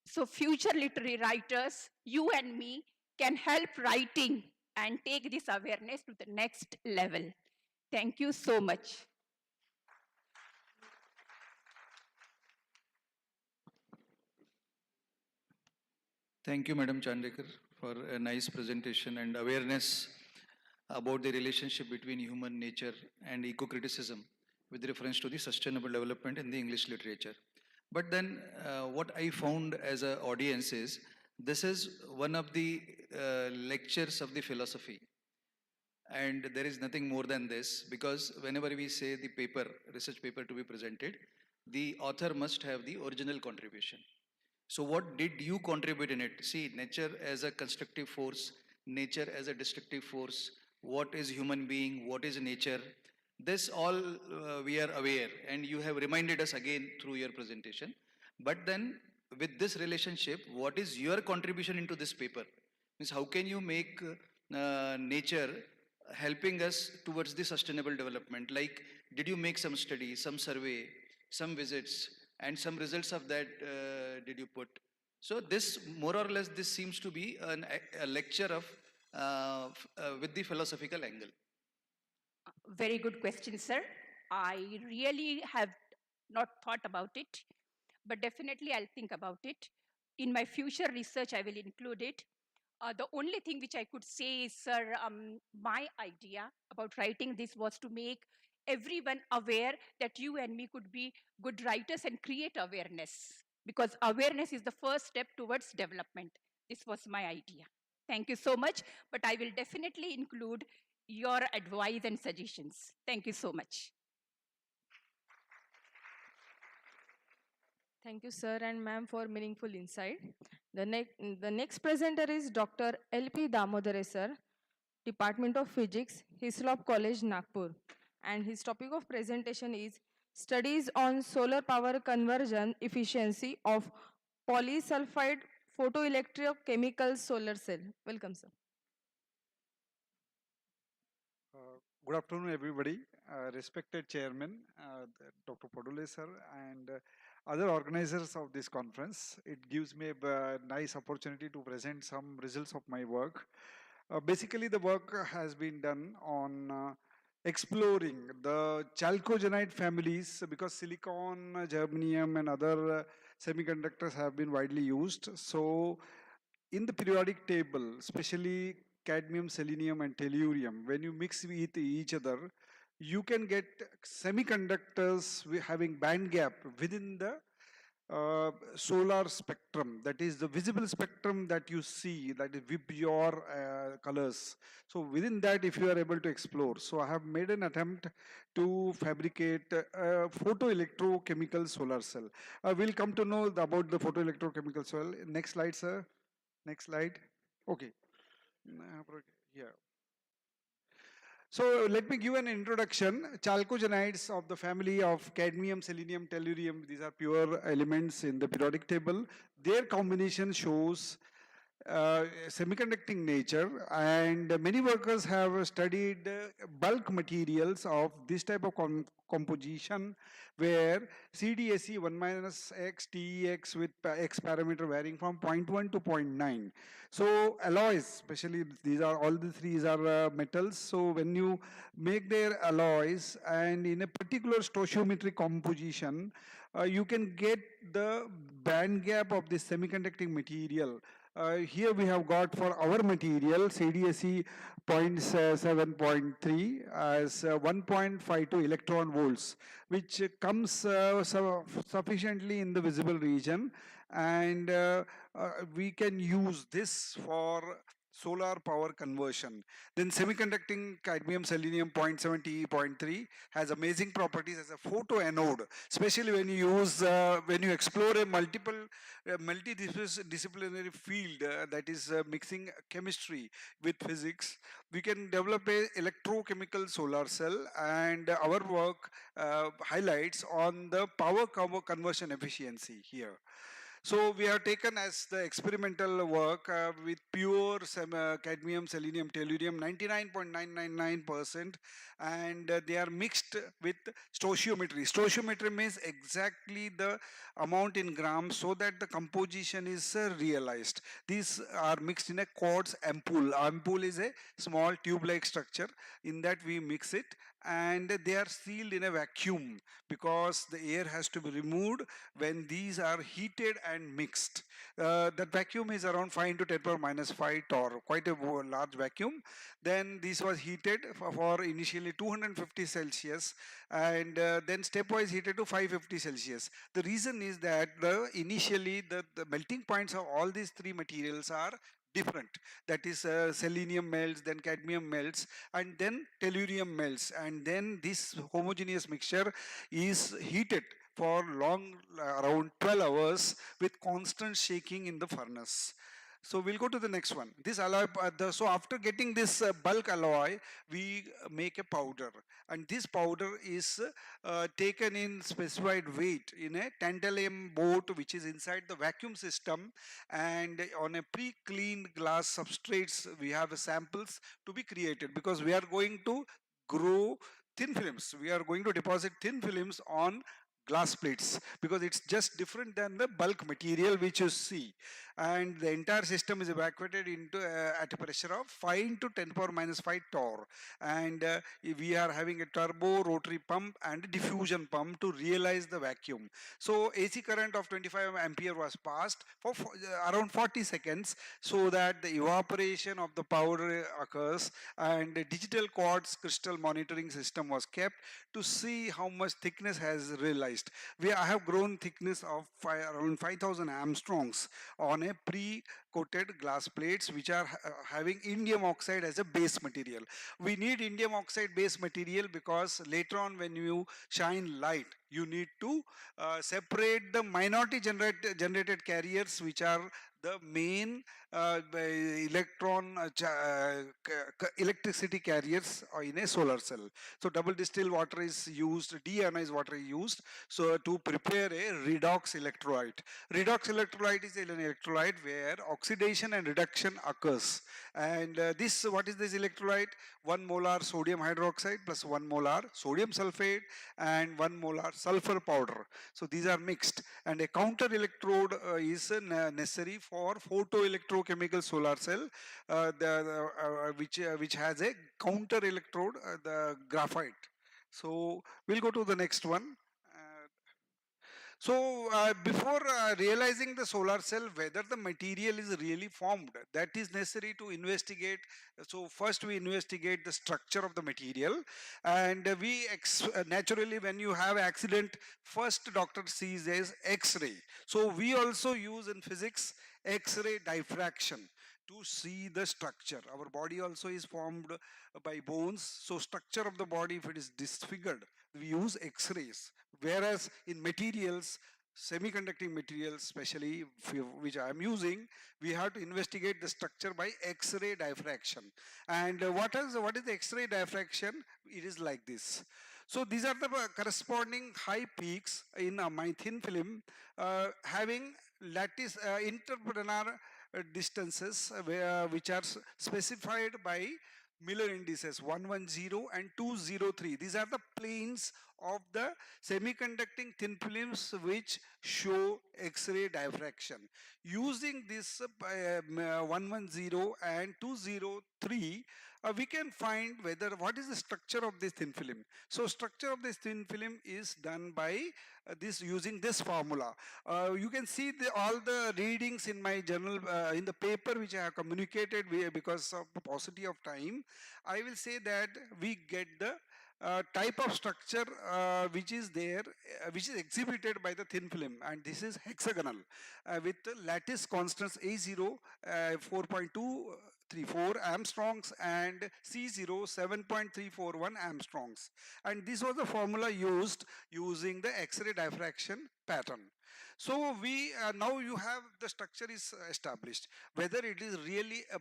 So future literary writers, you and me, can help writing and take this awareness to the next level. Thank you so much. Thank you, Madam Chandekar, for a nice presentation and awareness about the relationship between human nature and eco-criticism with reference to the sustainable development in the English literature. But then what I found as an audience is, this is one of the lectures of the philosophy. And there is nothing more than this, because whenever we say the paper, research paper to be presented, the author must have the original contribution. So what did you contribute in it? See, nature as a constructive force, nature as a destructive force, what is human being, what is nature, this all we are aware, and you have reminded us again through your presentation. But then with this relationship, what is your contribution into this paper? Means how can you make nature helping us towards the sustainable development? Like, did you make some study, some survey, some visits, and some results of that did you put? So this, more or less, this seems to be a lecture of with the philosophical angle. Very good question, sir. I really have not thought about it, but definitely I'll think about it. In my future research, I will include it. The only thing which I could say is, sir, my idea about writing this was to make everyone aware that you and me could be good writers and create awareness, because awareness is the first step towards development. This was my idea. Thank you so much, but I will definitely include your advice and suggestions. Thank you so much. Thank you, sir and ma'am, for meaningful insight. The next presenter is Dr. L.P. Damodare, sir, Department of Physics, Hislop College, Nagpur. And his topic of presentation is Studies on Solar Power Conversion Efficiency of Polysulfide Photoelectrochemical Solar Cell. Welcome, sir. Good afternoon, everybody. Respected Chairman, Dr. Podule sir, and other organizers of this conference. It gives me a nice opportunity to present some results of my work. Basically, the work has been done on exploring the chalcogenide families, because silicon, germanium, and other semiconductors have been widely used. So, in the periodic table, especially cadmium, selenium, and tellurium, when you mix with each other, you can get semiconductors having band gap within the solar spectrum, that is the visible spectrum that you see, that is your colors. So within that, if you are able to explore, so I have made an attempt to fabricate a photoelectrochemical solar cell. We'll come to know about the photoelectrochemical cell. Next slide, sir. Next slide. Okay. Yeah. So let me give an introduction. Chalcogenides of the family of cadmium, selenium, tellurium, these are pure elements in the periodic table. Their combination shows semiconducting nature, and many workers have studied bulk materials of this type of composition, where CDSE 1 minus x, TEX with x parameter varying from 0.1 to 0.9. So alloys, especially these are all the three are metals. So when you make their alloys and in a particular stoichiometric composition, you can get the band gap of this semiconducting material. Here we have got for our material CDSE 0.7.3 as 1.52 electron volts, which comes sufficiently in the visible region, and we can use this for solar power conversion. Then semiconducting cadmium selenium 0.7 0.3 has amazing properties as a photoanode, especially when you use when you explore a multidisciplinary field that is mixing chemistry with physics. We can develop a electrochemical solar cell, and our work highlights on the power conversion efficiency here. So we have taken as the experimental work with pure cadmium, selenium, tellurium, 99.999%, and they are mixed with stoichiometry. Stoichiometry means exactly the amount in grams so that the composition is realized. These are mixed in a quartz ampoule. Ampoule is a small tube-like structure. In that we mix it, and they are sealed in a vacuum, because the air has to be removed when these are heated and mixed. That vacuum is around 5 into 10 power minus 5 torr, quite a large vacuum. Then this was heated for initially 250 Celsius, and then stepwise heated to 550 Celsius. The reason is that initially the melting points of all these three materials are different. That is selenium melts, then cadmium melts, and then tellurium melts, and then this homogeneous mixture is heated for long, around 12 hours with constant shaking in the furnace. So we'll go to the next one. This alloy, so after getting this bulk alloy, we make a powder, and this powder is taken in specified weight in a tantalum boat which is inside the vacuum system, and on a pre-cleaned glass substrates we have samples to be created, because we are going to grow thin films. We are going to deposit thin films on glass plates, because it's just different than the bulk material which you see, and the entire system is evacuated into at a pressure of 5 into 10 power minus 5 torr, and we are having a turbo rotary pump and a diffusion pump to realize the vacuum. So AC current of 25 ampere was passed for around 40 seconds, so that the evaporation of the powder occurs, and a digital quartz crystal monitoring system was kept to see how much thickness has realized. I have grown thickness of around 5,000 Armstrongs on a pre-coated glass plates which are having indium oxide as a base material. We need indium oxide base material because later on when you shine light, you need to separate the minority generated carriers, which are the main electron electricity carriers in a solar cell. So double distilled water is used, deionized water is used, so to prepare a redox electrolyte. Redox electrolyte is an electrolyte where oxidation and reduction occurs, and what is this electrolyte? 1 molar sodium hydroxide plus 1 molar sodium sulfate and 1 molar sulfur powder. So these are mixed, and a counter electrode is necessary for photoelectrochemical solar cell, which has a counter electrode, the graphite. So we'll go to the next one. Before realizing the solar cell, whether the material is really formed, that is necessary to investigate. So first we investigate the structure of the material, and naturally when you have accident, first doctor sees as X-ray. So we also use in physics X-ray diffraction to see the structure. Our body also is formed by bones, so structure of the body, if it is disfigured, we use X-rays. Whereas in materials, semiconducting materials especially, which I am using, we have to investigate the structure by X-ray diffraction. And what is the X-ray diffraction? It is like this. So these are the corresponding high peaks in my thin film, having lattice interplanar distances which are specified by Miller indices 110 and 203. These are the planes of the semiconducting thin films which show X-ray diffraction. Using this 110 and 203, we can find what is the structure of this thin film. So structure of this thin film is done by using this formula. You can see all the readings in my journal, in the paper which I have communicated because of the paucity of time. I will say that we get the type of structure which is there, which is exhibited by the thin film, and this is hexagonal with lattice constants A0 4.234 Armstrongs and C0 7.341 Armstrongs, and this was the formula used using the X-ray diffraction pattern. So we now you have the structure is established. Whether it is really a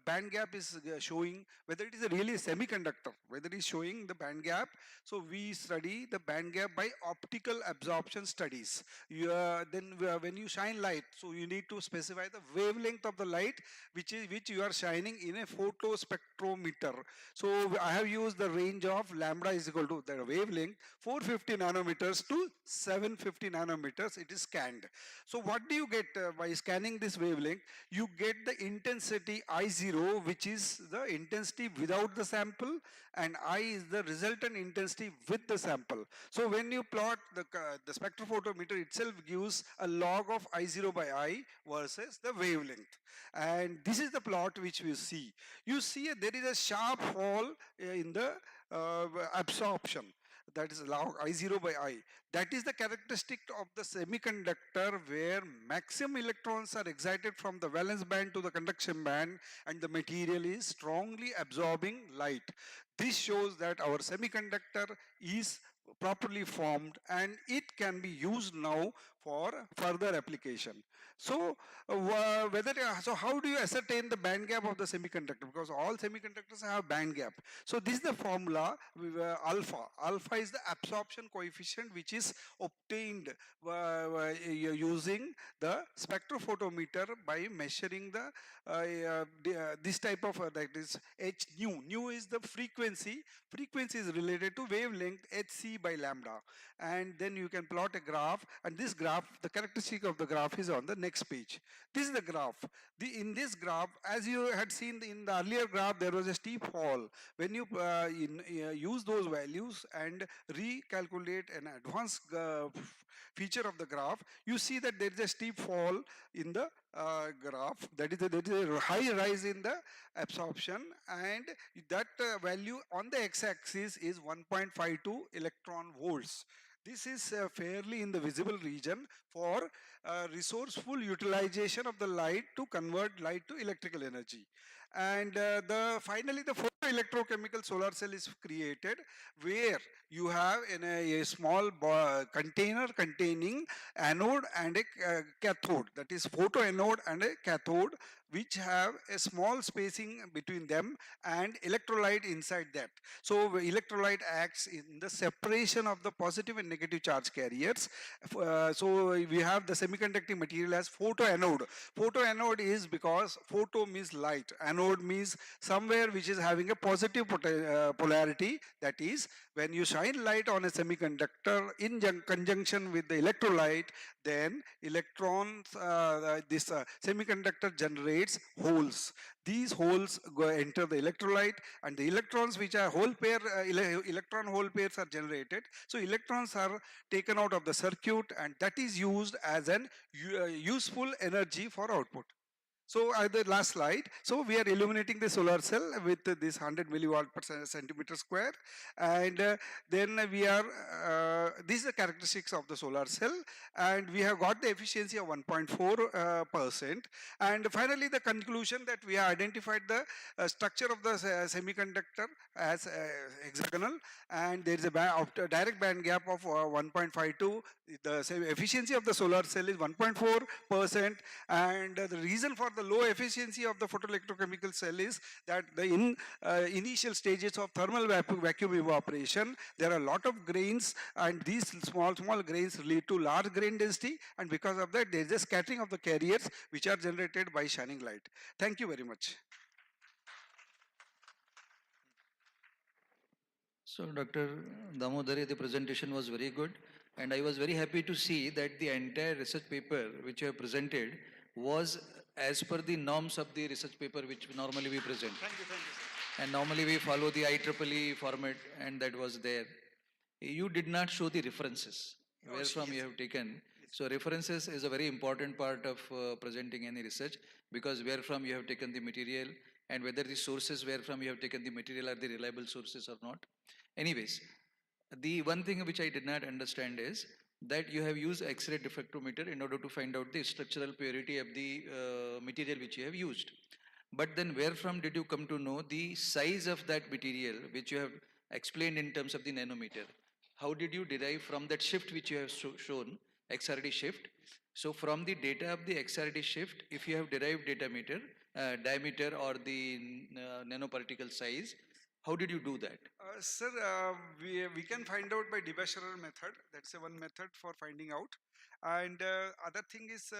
band gap is showing, whether it is really a semiconductor, whether it is showing the band gap. So we study the band gap by optical absorption studies. When you shine light, so you need to specify the wavelength of the light which you are shining in a photospectrometer. So I have used the range of lambda is equal to the wavelength 450 nanometers to 750 nanometers. It is scanned. So what do you get by scanning this wavelength? You get the intensity I0, which is the intensity without the sample, and I is the resultant intensity with the sample. So when you plot the spectrophotometer itself gives a log of I0 by I versus the wavelength, and this is the plot which we see. You see there is a sharp fall in the absorption, that is log I0 by I. That is the characteristic of the semiconductor, where maximum electrons are excited from the valence band to the conduction band, and the material is strongly absorbing light. This shows that our semiconductor is properly formed and it can be used now for further application. So, so how do you ascertain the band gap of the semiconductor? Because all semiconductors have band gap. So this is the formula alpha. Alpha is the absorption coefficient which is obtained using the spectrophotometer by measuring this type of that is h nu. Nu is the frequency. Frequency is related to wavelength hc by lambda, and then you can plot a graph, and this graph, the characteristic of the graph is on the next page. This is the graph. In this graph, as you had seen in the earlier graph, there was a steep fall. When you use those values and recalculate an advanced feature of the graph, you see that there is a steep fall in the graph. There is a high rise in the absorption, and that value on the x-axis is 1.52 electron volts. This is fairly in the visible region for resourceful utilization of the light to convert light to electrical energy. And finally the photoelectrochemical solar cell is created, where you have in a small container containing anode and a cathode, that is photoanode and a cathode, which have a small spacing between them and electrolyte inside that. So electrolyte acts in the separation of the positive and negative charge carriers. So we have the semiconducting material as photoanode. Photoanode is because photo means light, anode means somewhere which is having a positive polarity. That is, when you shine light on a semiconductor in conjunction with the electrolyte, then electrons, this semiconductor generates holes. These holes enter the electrolyte, and the electrons which are hole pair, electron hole pairs are generated. So electrons are taken out of the circuit, and that is used as an useful energy for output. So the last slide. So we are illuminating the solar cell with this 100 milliwatt per centimeter square, and then we are these are the characteristics of the solar cell, and we have got the efficiency of 1.4%. And finally, the conclusion that we have identified the structure of the semiconductor as hexagonal, and there is a direct band gap of 1.52. The efficiency of the solar cell is 1.4%, and the reason for the low efficiency of the photoelectrochemical cell is that in initial stages of thermal vacuum evaporation, there are a lot of grains, and these small grains lead to large grain density, and because of that there is a scattering of the carriers which are generated by shining light. Thank you very much. So Dr. Damodari, the presentation was very good, and I was very happy to see that the entire research paper which you have presented was as per the norms of the research paper which normally we present. Thank you, thank you. And normally we follow the IEEE format, and that was there. You did not show the references, where from you have taken. So references is a very important part of presenting any research, because where from you have taken the material, and whether the sources where from you have taken the material are the reliable sources or not. Anyways, the one thing which I did not understand is that you have used X-ray diffractometer in order to find out the structural purity of the material which you have used. But then where from did you come to know the size of that material which you have explained in terms of the nanometer? How did you derive from that shift which you have shown, XRD shift? So from the data of the XRD shift, if you have derived diameter or the nanoparticle size, how did you do that? Sir, we can find out by Debasherer method. That's one method for finding out. And other thing is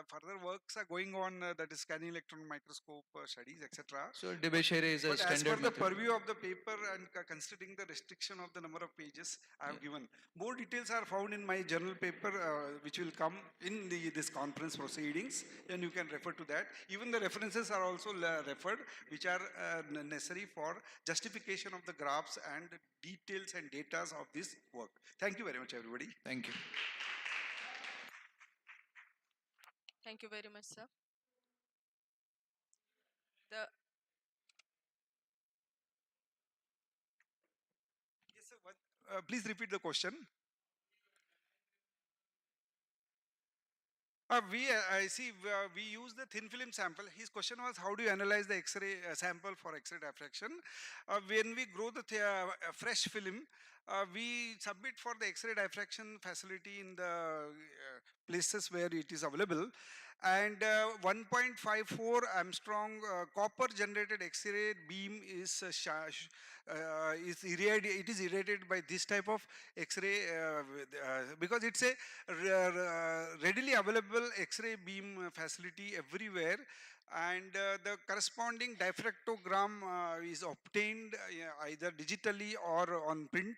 further works are going on, that is scanning electron microscope studies, etc. So Debasherer is a but standard as per method. the purview of the paper and considering the restriction of the number of pages I have given, more details are found in my journal paper which will come in this conference proceedings, and you can refer to that. Even the references are also referred, which are necessary for justification of the graphs and details and data of this work. Thank you very much, everybody. Thank you. Thank you very much, sir. The Yes, sir. Please repeat the question. I see, we use the thin film sample. His question was, how do you analyze the X-ray sample for X-ray diffraction? When we grow the fresh film, we submit for the X-ray diffraction facility in the places where it is available. And 1.54 Armstrong copper generated X-ray beam is it is irradiated by this type of X-ray because it's a readily available X-ray beam facility everywhere, and the corresponding diffractogram is obtained either digitally or on print.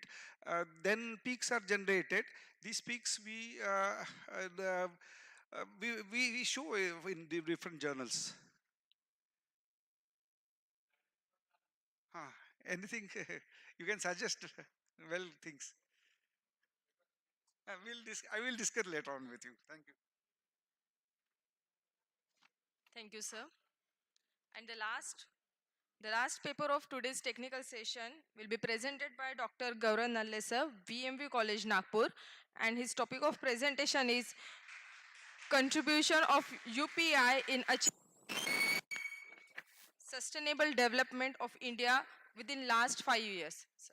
Then peaks are generated. These peaks we show in the different journals. Anything you can suggest? Well, things. I will discuss later on with you. Thank you. Thank you, sir. And the last paper of today's technical session will be presented by Dr. Gaurav Nalle sir, VMV College, Nagpur. And his topic of presentation is contribution of UPI in achieving sustainable development of India within last 5 years. Sir.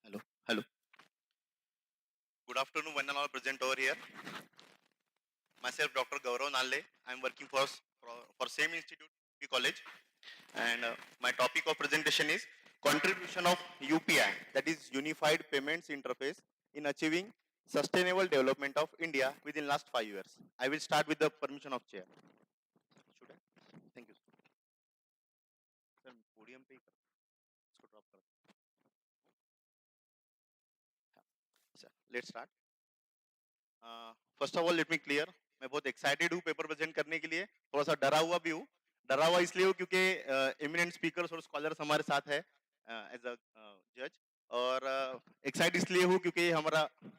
Hello. Hello. Good afternoon, one and all present over here. Myself, Dr. Gaurav Nalle. I am working for same institute, college. And my topic of presentation is contribution of UPI, that is Unified Payments Interface, in achieving sustainable development of India within last 5 years. I will start with the permission of chair. Should I? Thank you. Sir, podium पे इसको drop कर. Sir, let's start. First of all let me clear, मैं बहुत excited हूँ paper present करने के लिए, थोड़ा सा डरा हुआ भी हूँ. डरा हुआ इसलिए हूँ क्योंकि एमिनेंट स्पीकर्स और स्कॉलर्स हमारे साथ है एज अ जज, और एक्साइट इसलिए हूँ क्योंकि हमारा खुद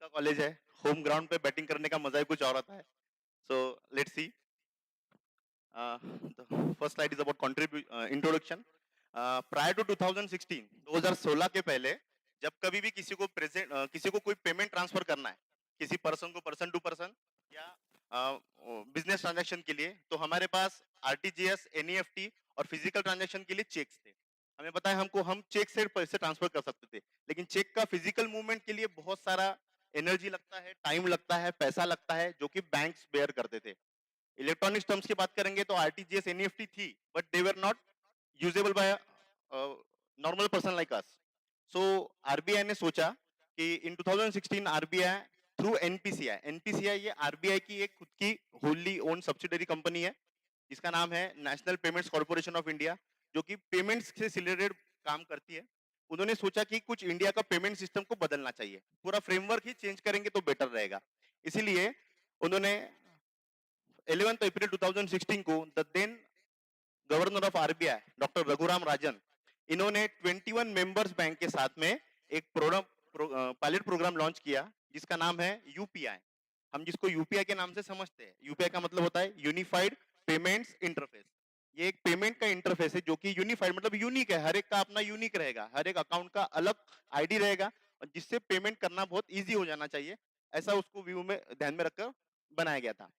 का कॉलेज है, होम ग्राउंड पे बैटिंग करने का मजा ही कुछ और आता है. So let's see. First slide is about introduction. Prior to 2016 के पहले जब कभी भी किसी को कोई पेमेंट ट्रांसफर करना है, किसी पर्सन को पर्सन टू पर्सन या बिजनेस ट्रांजैक्शन के लिए, तो हमारे पास आरटीजीएस, एनईएफटी और फिजिकल ट्रांजैक्शन के लिए चेक्स थे. हमें पता है हम चेक से पैसे ट्रांसफर कर सकते थे, लेकिन चेक का फिजिकल मूवमेंट के लिए बहुत सारा एनर्जी लगता है, टाइम लगता है, पैसा लगता है, जो कि बैंक्स बेयर करते थे. इलेक्ट्रॉनिक्स टर्म्स की बात करेंगे तो आरटीजीएस, एनईएफटी थी, but they were not usable by normal person like us. So RBI ने सोचा कि इन 2016 आरबीआई थ्रू एनपीसीआई ये आरबीआई की एक खुद की होली ओन सब्सिडरी कंपनी है जिसका नाम है national payments corporation of India, जो कि पेमेंट्स से रिलेटेड काम करती है. उन्होंने सोचा कि कुछ इंडिया का पेमेंट सिस्टम को बदलना चाहिए, पूरा फ्रेमवर्क ही चेंज करेंगे तो बेटर रहेगा. इसीलिए उन्होंने 11 अप्रैल 2016 को the then governor of RBI doctor Raghuram Rajan, इन्होंने 21 मेंबर्स बैंक के साथ में एक पायलट प्रोग्राम लॉन्च किया जिसका नाम है यूपीआई. हम जिसको यूपीआई के नाम से समझते हैं, यूपीआई का मतलब होता है यूनिफाइड पेमेंट्स इंटरफेस. ये एक पेमेंट का इंटरफेस है जो कि यूनिफाइड मतलब यूनिक है, हर एक का अपना यूनिक रहेगा, हर एक अकाउंट का अलग आईडी रहेगा, और जिससे पेमेंट करना बहुत ईजी हो जाना चाहिए, ऐसा उसको व्यू में ध्यान में रखकर बनाया गया था.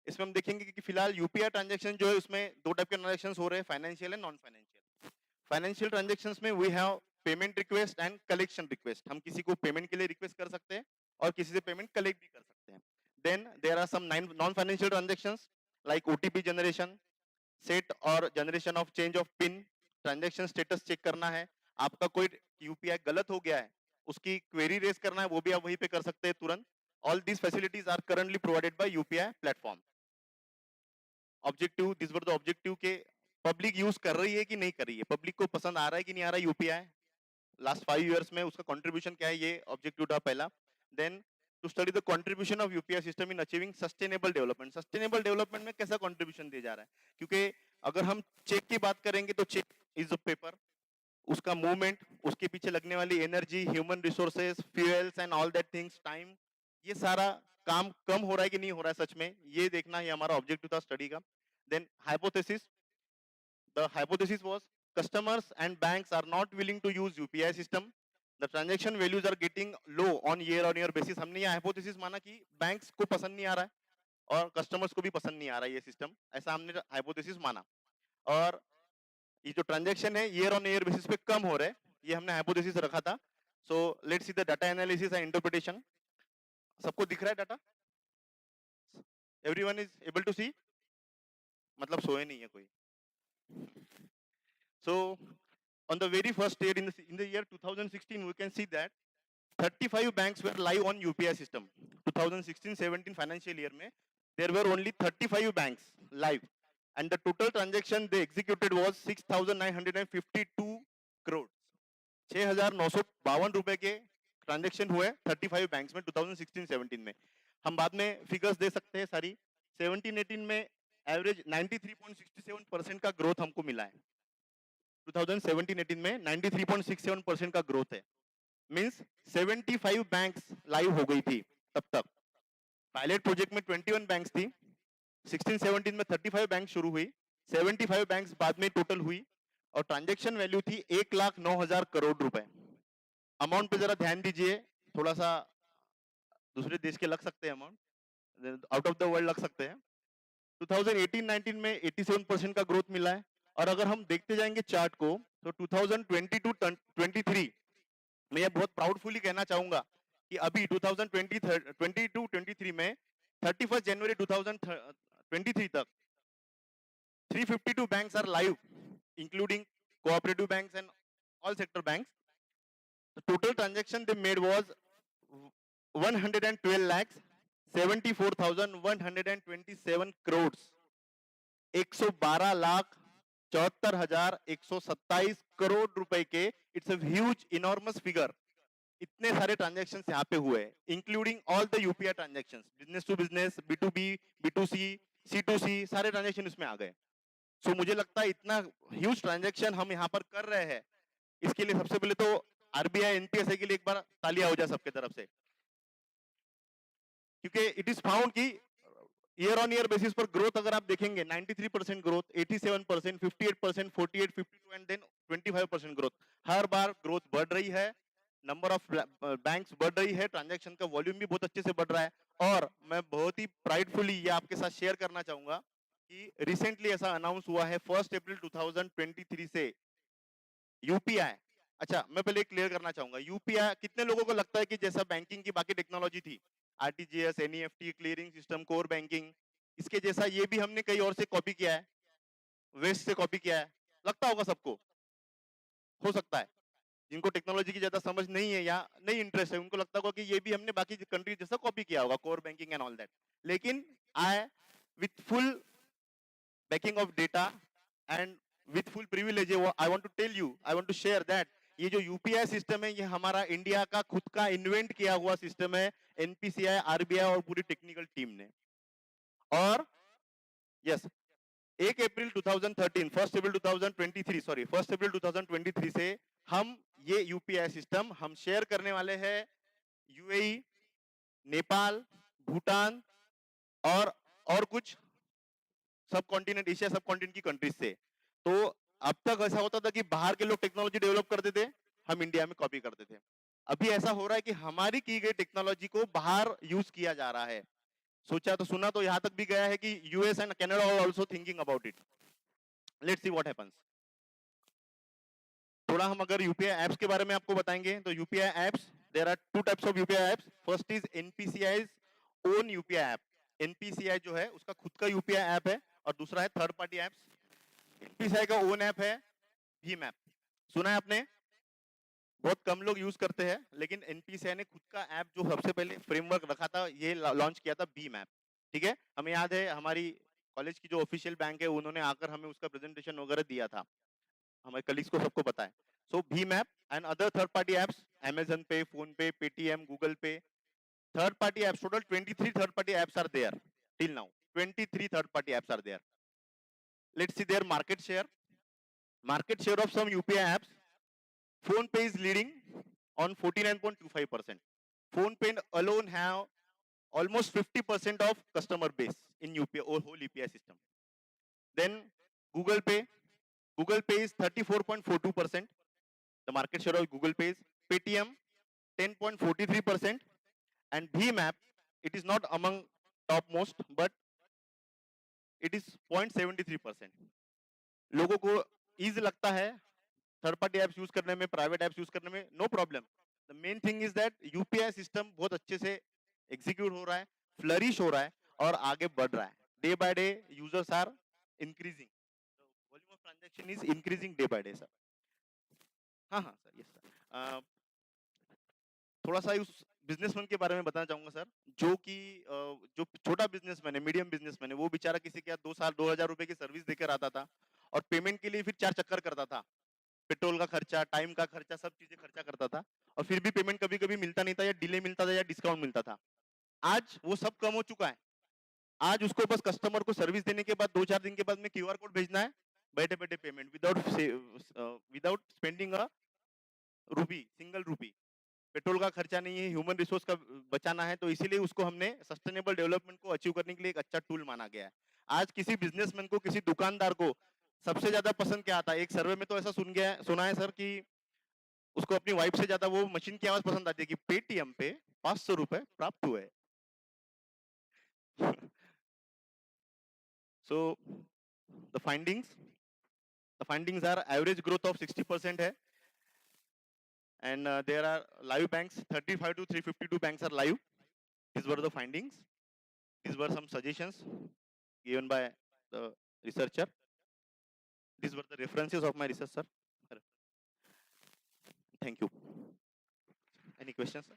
इसमें हम देखेंगे कि फिलहाल यूपीआई ट्रांजेक्शन जो है उसमें दो टाइप के ट्रांजेक्शन हो रहे हैं, financial and non financial. Financial transactions में we have payment request and collection request. हम किसी को पेमेंट के लिए रिक्वेस्ट कर सकते हैं और किसी से पेमेंट कलेक्ट भी कर सकते हैं. Then there are some non financial transactions like OTP generation, set और generation of change of PIN, transaction status check करना है, आपका कोई यूपीआई गलत हो गया है उसकी क्वेरी रेज करना है, वो भी आप वहीं पे कर सकते हैं तुरंत. All these facilities are currently provided by UPI platform. Objective, this were the objective के पब्लिक यूज कर रही है कि नहीं कर रही है, पब्लिक को पसंद आ रहा है कि नहीं आ रहा है यूपीआई लास्ट 5 इयर्स में, उसका कंट्रीब्यूशन क्या है, ये ऑब्जेक्टिव था पहला. Then to study the contribution of UPI system in achieving sustainable development. Sustainable development में कैसा कंट्रीब्यूशन दिया जा रहा है, क्योंकि अगर हम चेक की बात करेंगे तो चेक इज अ पेपर, उसका मूवमेंट, उसके पीछे लगने वाली energy, human resources, fuels and all that things, time, ये सारा काम कम हो रहा है कि नहीं हो रहा है सच में, ये देखना ही हमारा ऑब्जेक्टिव था स्टडी का. Then hypothesis, the hypothesis was customers and banks are not willing to use UPI system the transaction values are getting low on year basis. हमने ये हाइपोथेसिस माना कि बैंक्स को पसंद नहीं आ रहा है और कस्टमर्स को भी पसंद नहीं आ रहा है ये सिस्टम, ऐसा हमने हाइपोथेसिस माना। और ये जो ट्रांजेक्शन है year बेसिस पे कम हो रहे हैं, ये हमने हाइपोथेसिस रखा था। So let's see the data analysis and interpretation. सबको दिख रहा है data? Everyone is able to see? मतलब सोए नहीं है कोई? So on the very first year in the year 2016 we can see that 35 banks were live on UPI system. 2016-17 financial year में there were only 35 banks live and the total transaction they executed was 6,952 crores. 6,952 रुपए के transaction हुए 35 banks में 2016-17 में। हम बाद में figures दे सकते हैं सारी। 17-18 में एवरेज 93.67% का ग्रोथ हमको मिला है। 2017-18 में 93.67% का ग्रोथ है। मींस 75 बैंक्स लाइव हो गई थी तब तक। पायलट प्रोजेक्ट में 21 बैंक्स थी, 16-17 में 35 बैंक शुरू हुई, 75 बैंक्स बाद में टोटल हुई और ट्रांजैक्शन वैल्यू थी 1,09,000 करोड़ रुपए। अमाउंट पे जरा ध्यान दीजिए, थोड़ा सा दूसरे देश के लग सकते हैं amount, out of the world लग सकते हैं। 2018-19 में 87% का ग्रोथ मिला है और अगर हम देखते जाएंगे चार्ट को तो 2022-23 मैं ये बहुत प्राउडफुली कहना चाहूंगा कि अभी 2022-23 में 31 जनवरी 2023 तक 352 banks are live including cooperative banks and all sector banks. The total transaction they made was 112 lakhs 74,127 crores। 112,74,127 crore रुपए के, it's a huge enormous figure. इतने सारे ट्रांजैक्शंस यहाँ पे हुए including all the UPI transactions, business to business, B2B, B2C, C2C, सारे transaction इसमें आ गए। सो मुझे लगता है इतना ह्यूज ट्रांजैक्शन हम यहाँ पर कर रहे हैं, इसके लिए सबसे पहले तो आरबीआई एनपीएसआई के लिए एक बार तालियां हो जाए सबके तरफ से, क्योंकि इट इज फाउंड कि year बेसिस पर ग्रोथ अगर आप देखेंगे 93% ग्रोथ, 87%, 58%, 48, 52 एंड देन 25% ग्रोथ। हर बार ग्रोथ बढ़ रही है, नंबर ऑफ बैंक्स बढ़ रही है, ट्रांजैक्शन का वॉल्यूम भी बहुत अच्छे से बढ़ रहा है। और मैं बहुत ही प्राइडफुली ये आपके साथ शेयर करना चाहूंगा कि रिसेंटली ऐसा अनाउंस हुआ है 1 अप्रैल 2023 से यूपीआई। अच्छा, मैं पहले क्लियर करना चाहूंगा, यूपीआई कितने लोगों को लगता है कि जैसा बैंकिंग की बाकी टेक्नोलॉजी थी, RTGS, NEFT, clearing system, core banking, इसके जैसा ये भी हमने कहीं और से कॉपी किया है, वेस्ट से कॉपी किया है? लगता होगा सबको, हो सकता है जिनको टेक्नोलॉजी की ज्यादा समझ नहीं है या नहीं इंटरेस्ट है उनको लगता होगा कि ये भी हमने बाकी कंट्री जैसा कॉपी किया होगा, core banking and all that. लेकिन I with full backing of data and with full privilege I want to tell you, I want to share that ये जो यूपीआई सिस्टम है ये हमारा इंडिया का खुद का इन्वेंट किया हुआ सिस्टम है, एनपीसीआई, आरबीआई और पूरी टेक्निकल टीम ने। और यस, 1 अप्रैल 2013, 1 अप्रैल 2023 सॉरी 1 अप्रैल 2023 से हम ये यूपीआई सिस्टम हम शेयर करने वाले हैं यूएई, नेपाल, भूटान और कुछ सब कॉन्टिनेंट, एशिया सब कॉन्टिनेंट की कंट्रीज से। तो अब तक ऐसा होता था कि बाहर के लोग टेक्नोलॉजी डेवलप करते थे, हम इंडिया में कॉपी करते थे। अभी ऐसा हो रहा है कि हमारी की गई टेक्नोलॉजी को बाहर यूज किया जा रहा है। सोचा तो सुना तो यहां तक भी गया है कि US and Canada are also thinking about it. Let's see what happens. थोड़ा हम अगर यूपीआई एप्स के बारे में आपको बताएंगे तो UPI apps, there are two types of UPI apps. First is NPCI's own UPI app. NPCI जो है उसका खुद का यूपीआई ऐप है और दूसरा है थर्ड पार्टी एप्स। एनपीसीआई का ओन ऐप है भीम ऐप, सुना है आपने? बहुत कम लोग यूज करते हैं, लेकिन एनपीसीआई ने खुद का ऐप जो सबसे पहले फ्रेमवर्क रखा था ये लॉन्च किया था भीम ऐप। ठीक है, हमें याद है हमारी कॉलेज की जो ऑफिशियल बैंक है उन्होंने आकर हमें उसका प्रेजेंटेशन वगैरह दिया था, हमारे कलीग्स को सबको पता है। सो भीम app and other third party apps, Amazon Pay, PhonePe, Paytm, Google Pay, third party apps, total 23 third party apps are there till now. 23 third party apps are there. Let's see their market share. Market share of some UPI apps. PhonePe is leading on 49.25%. PhonePe alone have almost 50% of customer base in UPI or whole UPI system. Then Google Pay. Google Pay is 34.42%. The market share of Google Pay is Paytm 10.43%, and Bhim app, it is not among topmost, but it is 0.73%. लोगों को easy लगता है third party apps use करने में, private apps use करने में, no problem. The main thing is that UPI system बहुत अच्छे से एग्जीक्यूट हो रहा है, फ्लरिश हो रहा है और आगे बढ़ रहा है. Day by day users are increasing, volume of transaction is increasing day by day sir. हाँ हाँ सर, यस सर. थोड़ा सा उस बिजनेसमैन के बारे में बताना चाहूंगा सर, जो कि जो छोटा बिजनेसमैन है, मीडियम बिजनेसमैन है, वो बेचारा किसी के 2 साल 2000 रुपए की सर्विस देकर आता था और पेमेंट के लिए फिर 4 चक्कर करता था. पेट्रोल का खर्चा, टाइम का खर्चा, सब चीजें खर्चा करता था और फिर भी पेमेंट कभी कभी मिलता नहीं था, या डिले मिलता था, या डिस्काउंट मिलता था. आज वो सब कम हो चुका है. आज उसको बस कस्टमर को सर्विस देने के बाद 2-4 दिन के बाद में क्यूआर कोड भेजना है, बैठे बैठे पेमेंट विदाउट स्पेंडिंग अ रूपी, सिंगल रूपी. पेट्रोल का खर्चा नहीं है, ह्यूमन रिसोर्स का बचाना है, तो इसीलिए उसको हमने सस्टेनेबल डेवलपमेंट को अचीव करने के लिए एक अच्छा टूल माना गया है. आज किसी बिजनेसमैन को, किसी दुकानदार को सबसे ज्यादा पसंद क्या आता है? एक सर्वे में तो ऐसा सुना है सर कि उसको अपनी वाइफ से ज्यादा वो मशीन की आवाज पसंद आती है कि पेटीएम पे 500 रुपए प्राप्त हुए. So the findings are average growth of 60% है, and there are live banks, 35 to 352 banks are live. These were the findings. These were some suggestions given by the researcher. These were the references of my research, sir. Thank you. Any questions, sir?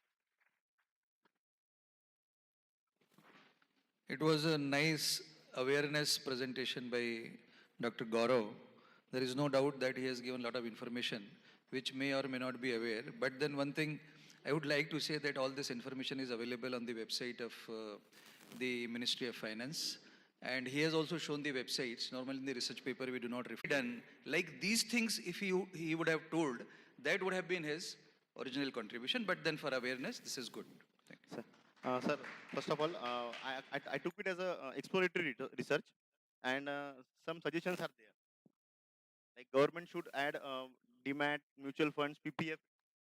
It was a nice awareness presentation by Dr. Gaurav. There is no doubt that he has given a lot of information which may or may not be aware. But then one thing I would like to say that all this information is available on the website of the Ministry of Finance. And he has also shown the websites. Normally in the research paper we do not refer. Done like these things, if he would have told, that would have been his original contribution. But then for awareness, this is good. Thank you. Sir. Sir, first of all, I took it as a exploratory research, and some suggestions are there. Like government should add DMAT, mutual funds, PPF.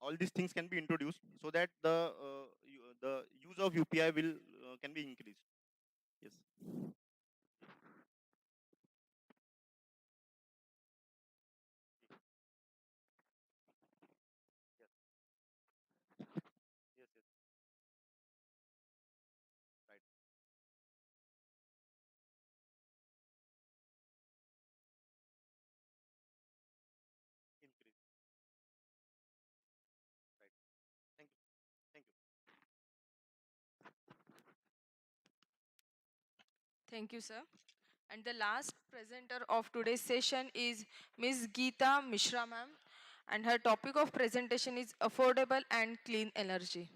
All these things can be introduced so that the use of UPI will can be increased. Yes. Yes, yes. Right. Increase. Right. Thank you. Thank you. Thank you, sir. And the last presenter of today's session is Ms. Geeta Mishra ma'am, and her topic of presentation is affordable and clean energy.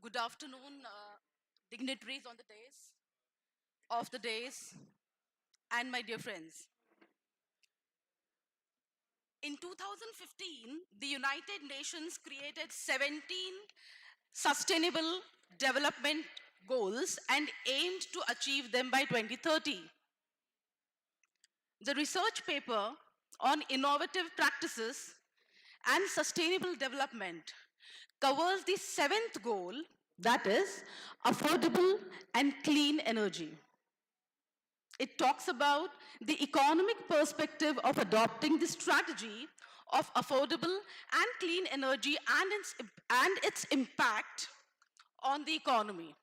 Good afternoon, dignitaries on the days, of the days, and my dear friends. In 2015, the United Nations created 17 sustainable development goals and aimed to achieve them by 2030. The research paper on innovative practices and sustainable development covers the seventh goal, that is affordable and clean energy. It talks about the economic perspective of adopting the strategy of affordable and clean energy and its impact on the economy.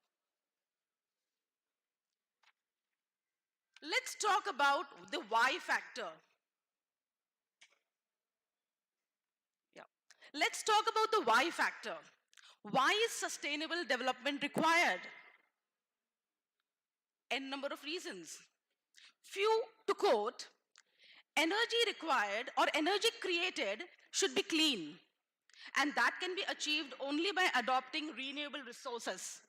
Let's talk about the why factor. Yeah. Let's talk about the why factor. Why is sustainable development required? N number of reasons. Few to quote, energy required or energy created should be clean, and that can be achieved only by adopting renewable resources.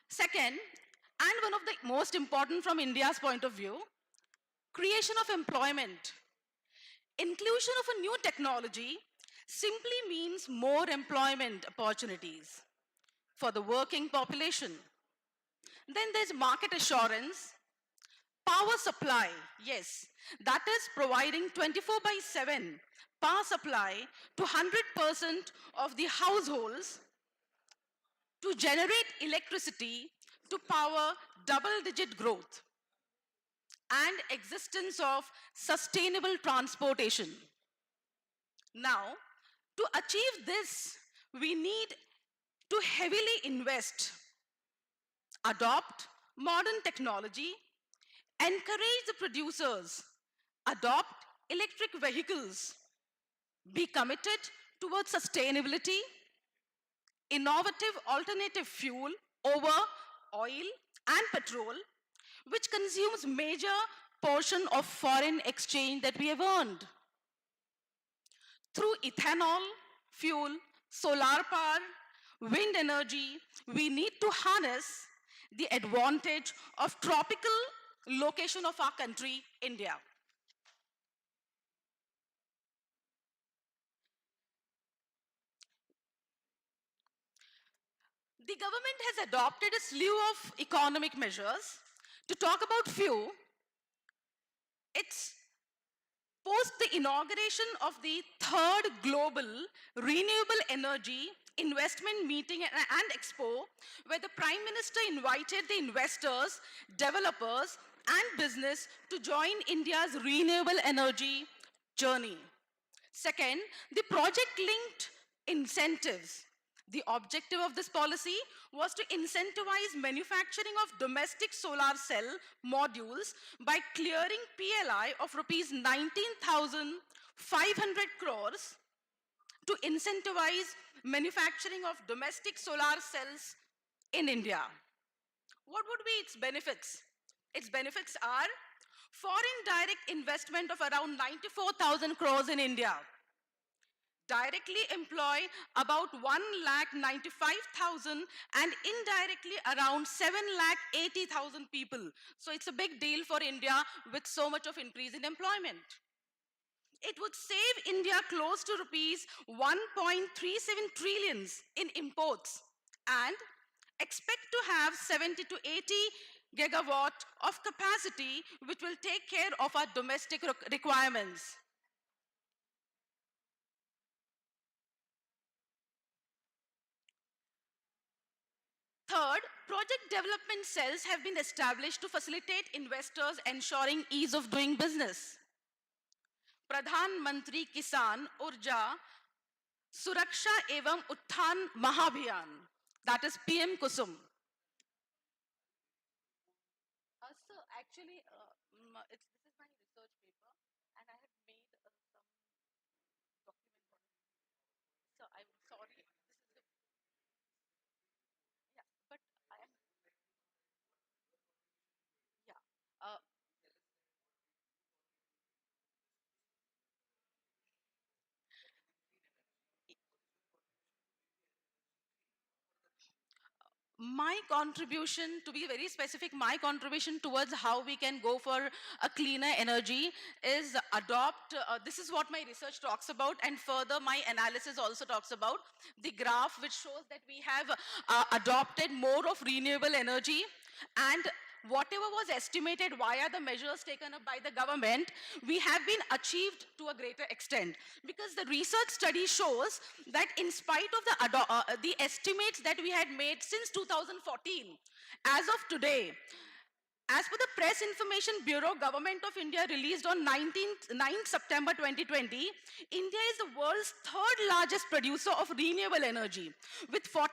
Second, and one of the most important from India's point of view, creation of employment. Inclusion of a new technology simply means more employment opportunities for the working population. Then there's market assurance, power supply, yes, that is providing 24/7 power supply to 100% of the households to generate electricity to power double-digit growth and existence of sustainable transportation. Now, to achieve this, we need to heavily invest, adopt modern technology, encourage the producers, adopt electric vehicles, be committed towards sustainability, innovative alternative fuel over oil and petrol, which consumes major portion of foreign exchange that we have earned. Through ethanol, fuel, solar power, wind energy, we need to harness the advantage of tropical location of our country, India. The government has adopted a slew of economic measures. To talk about few, it's post the inauguration of the third global renewable energy investment meeting and expo, where the Prime Minister invited the investors, developers, and business to join India's renewable energy journey. Second, the project-linked incentives. The objective of this policy was to incentivize manufacturing of domestic solar cell modules by clearing PLI of rupees 19,500 crores to incentivize manufacturing of domestic solar cells in India. What would be its benefits? Its benefits are foreign direct investment of around 94,000 crores in India, directly employ about 1,95,000 and indirectly around 7,80,000 people. So it's a big deal for India with so much of increase in employment. It would save India close to rupees 1.37 trillions in imports and expect to have 70 to 80 gigawatt of capacity, which will take care of our domestic requirements. Third, project development cells have been established to facilitate investors, ensuring ease of doing business. Pradhan Mantri Kisan Urja Suraksha Evam Utthan Mahabhiyan, that is PM Kusum. So actually, this is my research paper, and I have made some document for it. So I'm sorry. This is the, yeah, but I am, yeah. My contribution, to be very specific, my contribution towards how we can go for a cleaner energy is adopt, this is what my research talks about, and further my analysis also talks about the graph which shows that we have adopted more of renewable energy, and whatever was estimated via the measures taken up by the government, we have been achieved to a greater extent. Because the research study shows that in spite of the estimates that we had made since 2014, as of today, as per the Press Information Bureau, Government of India released on 9th September 2020, India is the world's third largest producer of renewable energy, with 40%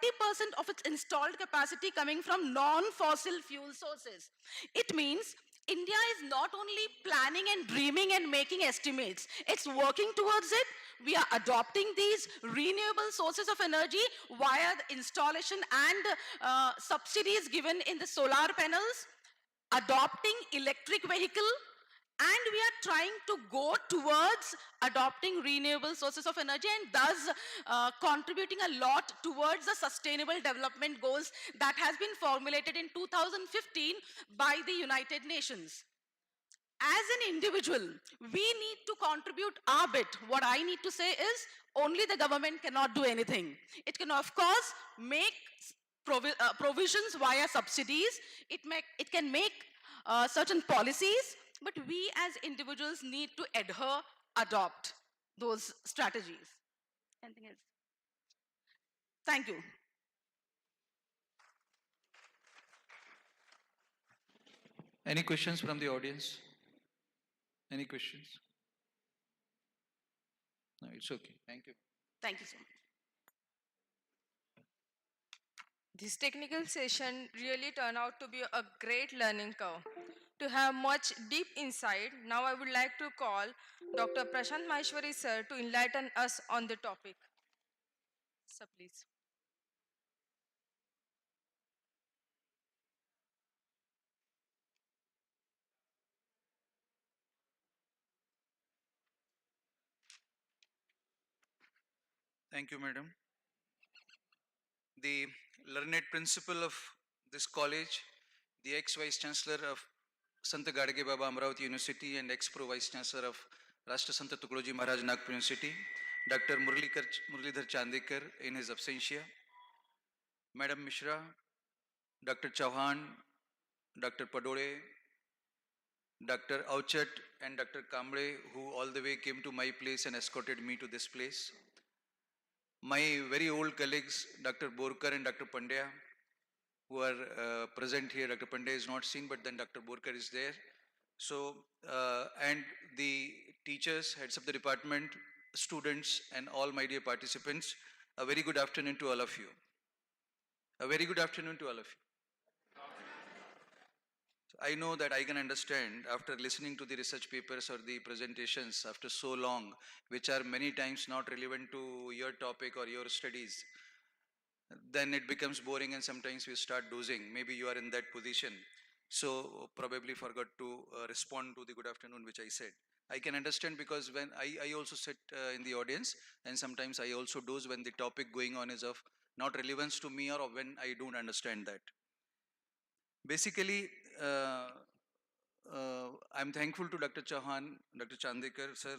of its installed capacity coming from non-fossil fuel sources. It means India is not only planning and dreaming and making estimates, it's working towards it. We are adopting these renewable sources of energy via the installation and subsidies given in the solar panels, adopting electric vehicle, and we are trying to go towards adopting renewable sources of energy and thus contributing a lot towards the sustainable development goals that has been formulated in 2015 by the United Nations. As an individual, we need to contribute our bit. What I need to say is, only the government cannot do anything. It can, of course, make provisions via subsidies. It can make certain policies, but we as individuals need to adhere, adopt those strategies. Anything else? Thank you. Any questions from the audience? Any questions? No, it's okay. Thank you. Thank you so much. This technical session really turned out to be a great learning curve. To have much deep insight, now I would like to call Dr. Prashant Maheshwari sir to enlighten us on the topic. Sir, please. Thank you, madam. The learned principal of this college, the ex-vice chancellor of Sant Gadge Baba Amravati University and ex-pro vice chancellor of Rashtra Sant Tukadoji Maharaj Nagpur University, Dr. Muralidhar Chandekar in his absentia, Madam Mishra, Dr. Chauhan, Dr. Padore, Dr. Auchat and Dr. Kamble, who all the way came to my place and escorted me to this place. My very old colleagues, Dr. Borkar and Dr. Pandya, who are present here. Dr. Pandya is not seen, but then Dr. Borkar is there. So, and the teachers, heads of the department, students, and all my dear participants, a very good afternoon to all of you. A very good afternoon to all of you. I know that I can understand after listening to the research papers or the presentations after so long, which are many times not relevant to your topic or your studies, then it becomes boring and sometimes we start dozing. Maybe you are in that position. So probably forgot to respond to the good afternoon which I said. I can understand because when I also sit in the audience and sometimes I also doze when the topic going on is of not relevance to me or when I don't understand that. Basically, I'm thankful to Dr. Chauhan, Dr. Chandekar, sir,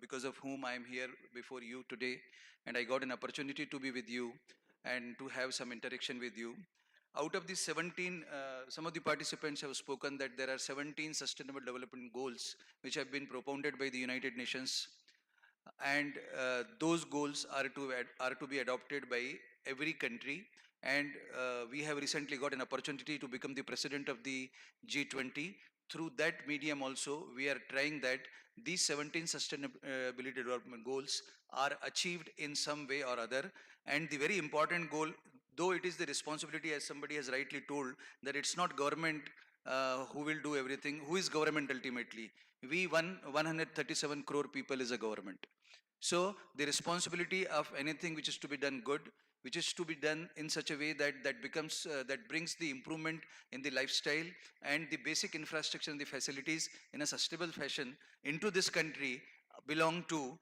because of whom I am here before you today, and I got an opportunity to be with you and to have some interaction with you. Out of these 17, some of the participants have spoken that there are 17 sustainable development goals which have been propounded by the United Nations, and those goals are to be adopted by every country. And we have recently got an opportunity to become the president of the G20. Through that medium also, we are trying that these 17 sustainability development goals are achieved in some way or other. And the very important goal, though it is the responsibility, as somebody has rightly told, that it's not government who will do everything. Who is government ultimately? We 137 crore people is a government. So the responsibility of anything which is to be done good, which is to be done in such a way that that brings the improvement in the lifestyle and the basic infrastructure and the facilities in a sustainable fashion into this country belong to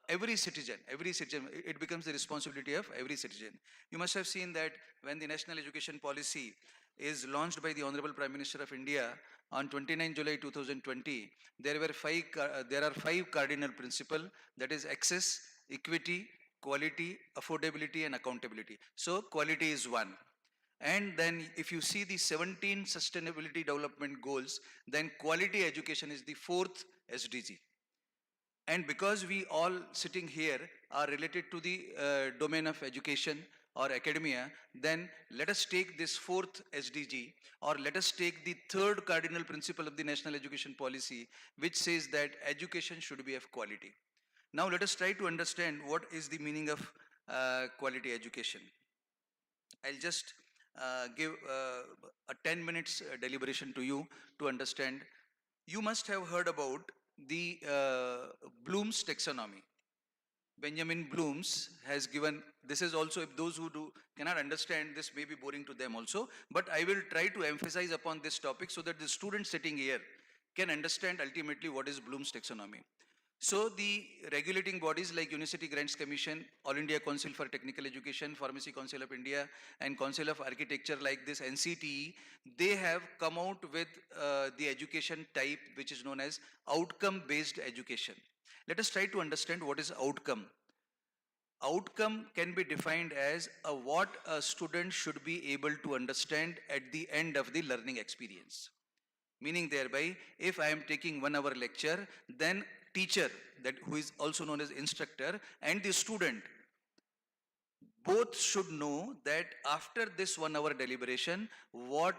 every citizen. Every citizen, it becomes the responsibility of every citizen. You must have seen that when the National Education Policy is launched by the Honorable Prime Minister of India on 29 July 2020, there are five cardinal principles, that is access, equity, quality, affordability, and accountability. So quality is one. And then if you see the 17 sustainability development goals, then quality education is the fourth SDG. And because we all sitting here are related to the domain of education or academia, then let us take this fourth SDG, or let us take the third cardinal principle of the national education policy, which says that education should be of quality. Now let us try to understand what is the meaning of quality education. I'll just give a 10 minutes deliberation to you to understand. You must have heard about the Bloom's taxonomy. Benjamin Bloom's has given, this is also, if those who cannot understand, this may be boring to them also, but I will try to emphasize upon this topic so that the students sitting here can understand ultimately what is Bloom's taxonomy. So the regulating bodies like University Grants Commission, All India Council for Technical Education, Pharmacy Council of India, and Council of Architecture like this NCTE, they have come out with the education type which is known as outcome-based education. Let us try to understand what is outcome. Outcome can be defined as what a student should be able to understand at the end of the learning experience. Meaning thereby, if I am taking 1 hour lecture, then teacher, that who is also known as instructor, and the student, both should know that after this 1 hour deliberation, what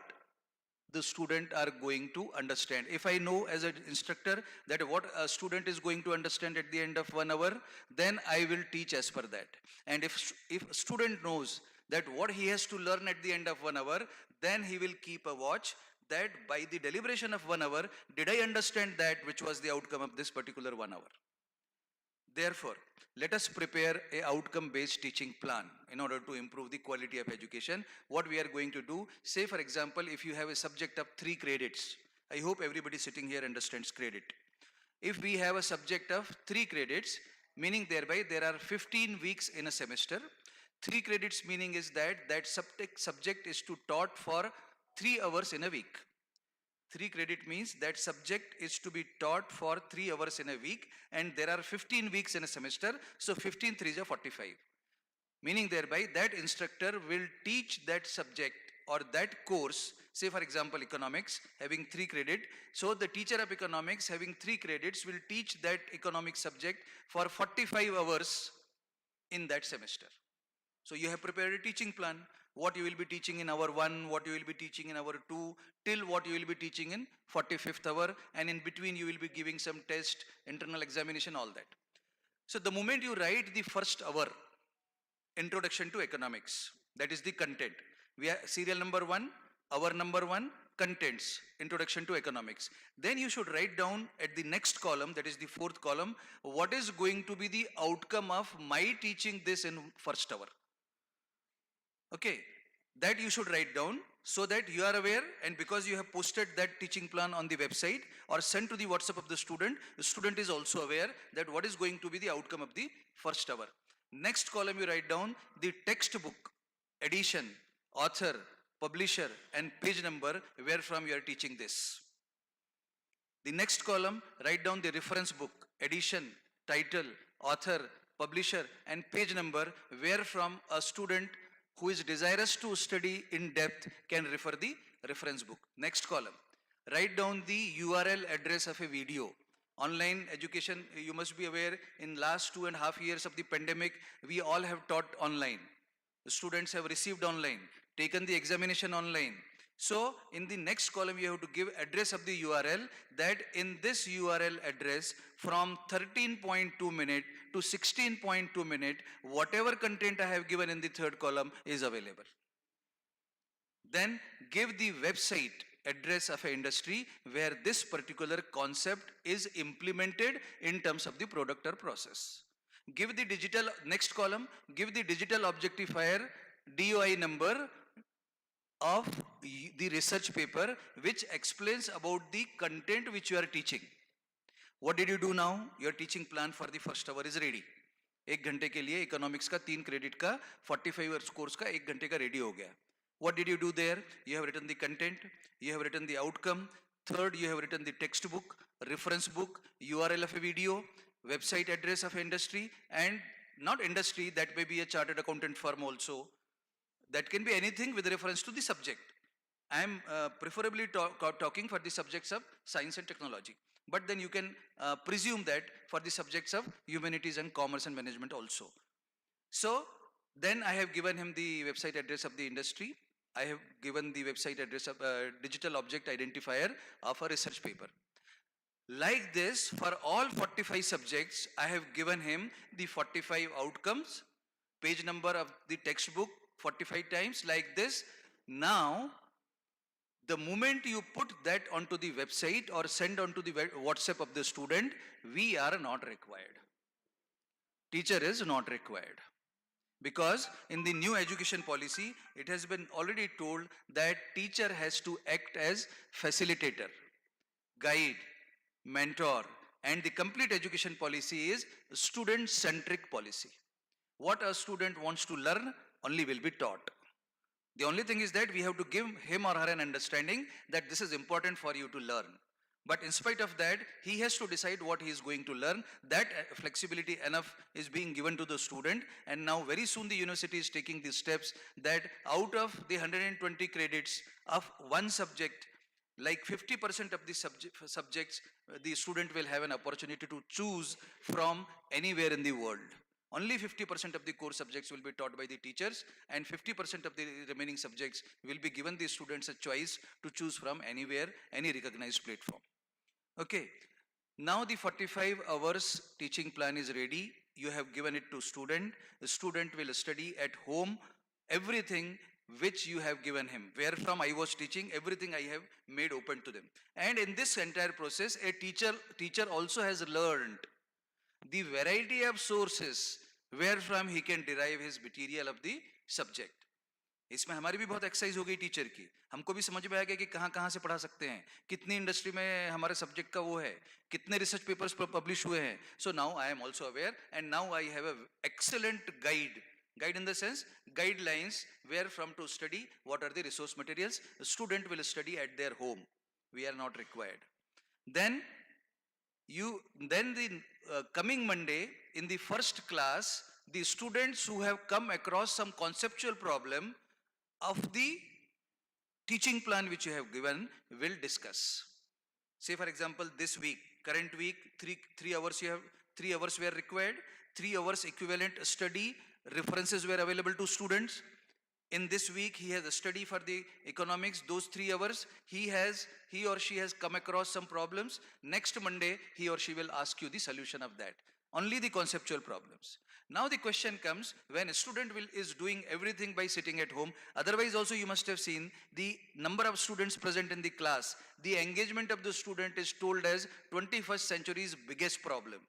the student are going to understand. If I know as an instructor that what a student is going to understand at the end of 1 hour, then I will teach as per that. And if a student knows that what he has to learn at the end of 1 hour, then he will keep a watch that by the deliberation of 1 hour, did I understand that which was the outcome of this particular 1 hour? Therefore, let us prepare a outcome-based teaching plan in order to improve the quality of education. What we are going to do, say for example, if you have a subject of 3 credits, I hope everybody sitting here understands credit. If we have a subject of 3 credits, meaning thereby there are 15 weeks in a semester, 3 credits meaning is that that subject is to taught for 3 hours in a week. 3 credit means that subject is to be taught for 3 hours in a week, and there are 15 weeks in a semester, so 15 3s are 45. Meaning thereby that instructor will teach that subject or that course, say for example economics having 3 credit, so the teacher of economics having 3 credits will teach that economic subject for 45 hours in that semester. So you have prepared a teaching plan, what you will be teaching in hour 1, what you will be teaching in hour 2, till what you will be teaching in 45th hour, and in between you will be giving some test, internal examination, all that. So the moment you write the first hour, introduction to economics, that is the content. We have serial number 1, hour number 1, contents, introduction to economics. Then you should write down at the next column, that is the 4th column, what is going to be the outcome of my teaching this in first hour. Okay, that you should write down so that you are aware, and because you have posted that teaching plan on the website or sent to the WhatsApp of the student is also aware that what is going to be the outcome of the first hour. Next column you write down the textbook, edition, author, publisher and page number where from you are teaching this. The next column, write down the reference book, edition, title, author, publisher and page number where from a student who is desirous to study in depth can refer the reference book. Next column, write down the URL address of a video. Online education, you must be aware, in last 2.5 years of the pandemic, we all have taught online. The students have received online, taken the examination online. So in the next column, you have to give address of the URL, that in this URL address from 13.2 minute to 16.2 minute, whatever content I have given in the 3rd column is available. Then give the website address of an industry where this particular concept is implemented in terms of the product or process. Give the digital, next column, give the digital objectifier DOI number of the research paper which explains about the content which you are teaching. What did you do now? Your teaching plan for the first hour is ready. 1 घंटे के लिए economics का 3 credit का 45 hours course का 1 घंटे का ready हो गया. What did you do there? You have written the content, you have written the outcome. Third, you have written the textbook, reference book, URL of a video, website address of industry, and not industry, that may be a chartered accountant firm also. That can be anything with reference to the subject. I am preferably talking for the subjects of science and technology. But then you can presume that for the subjects of humanities and commerce and management also. So then I have given him the website address of the industry. I have given the website address of digital object identifier of a research paper. Like this, for all 45 subjects, I have given him the 45 outcomes, page number of the textbook 45 times like this. Now, the moment you put that onto the website or send onto the WhatsApp of the student, we are not required. Teacher is not required. Because in the new education policy, it has been already told that teacher has to act as facilitator, guide, mentor, and the complete education policy is student-centric policy. What a student wants to learn only will be taught. The only thing is that we have to give him or her an understanding that this is important for you to learn. But in spite of that, he has to decide what he is going to learn. That flexibility enough is being given to the student. And now very soon the university is taking these steps that out of the 120 credits of one subject, like 50% of the subjects, the student will have an opportunity to choose from anywhere in the world. Only 50% of the core subjects will be taught by the teachers, and 50% of the remaining subjects will be given the students a choice to choose from anywhere, any recognized platform. Okay, now the 45 hours teaching plan is ready. You have given it to student. The student will study at home everything which you have given him. Where from I was teaching, everything I have made open to them. And in this entire process, a teacher also has learned the variety of sources where from he can derive his material of the subject. इसमें हमारी भी बहुत exercise हो गई teacher की, हमको भी समझ में आ गया कि कहाँ कहाँ से पढ़ा सकते हैं, कितनी इंडस्ट्री में हमारे सब्जेक्ट का वो है, कितने रिसर्च पेपर्स पब्लिश हुए हैं. So now I am also aware, and now I have an excellent guide in the sense guidelines where from to study, what are the resource materials. The student will study at their home. We are not required. Then the coming Monday in the first class, the students who have come across some conceptual problem of the teaching plan which you have given will discuss. Say for example, this week, current week, 3 hours you have, 3 hours were required, 3 hours equivalent study, references were available to students. In this week, he has a study for the economics, those 3 hours, he or she has come across some problems. Next Monday, he or she will ask you the solution of that. Only the conceptual problems. Now the question comes, when a student is doing everything by sitting at home, otherwise also you must have seen the number of students present in the class. The engagement of the student is told as 21st century's biggest problem.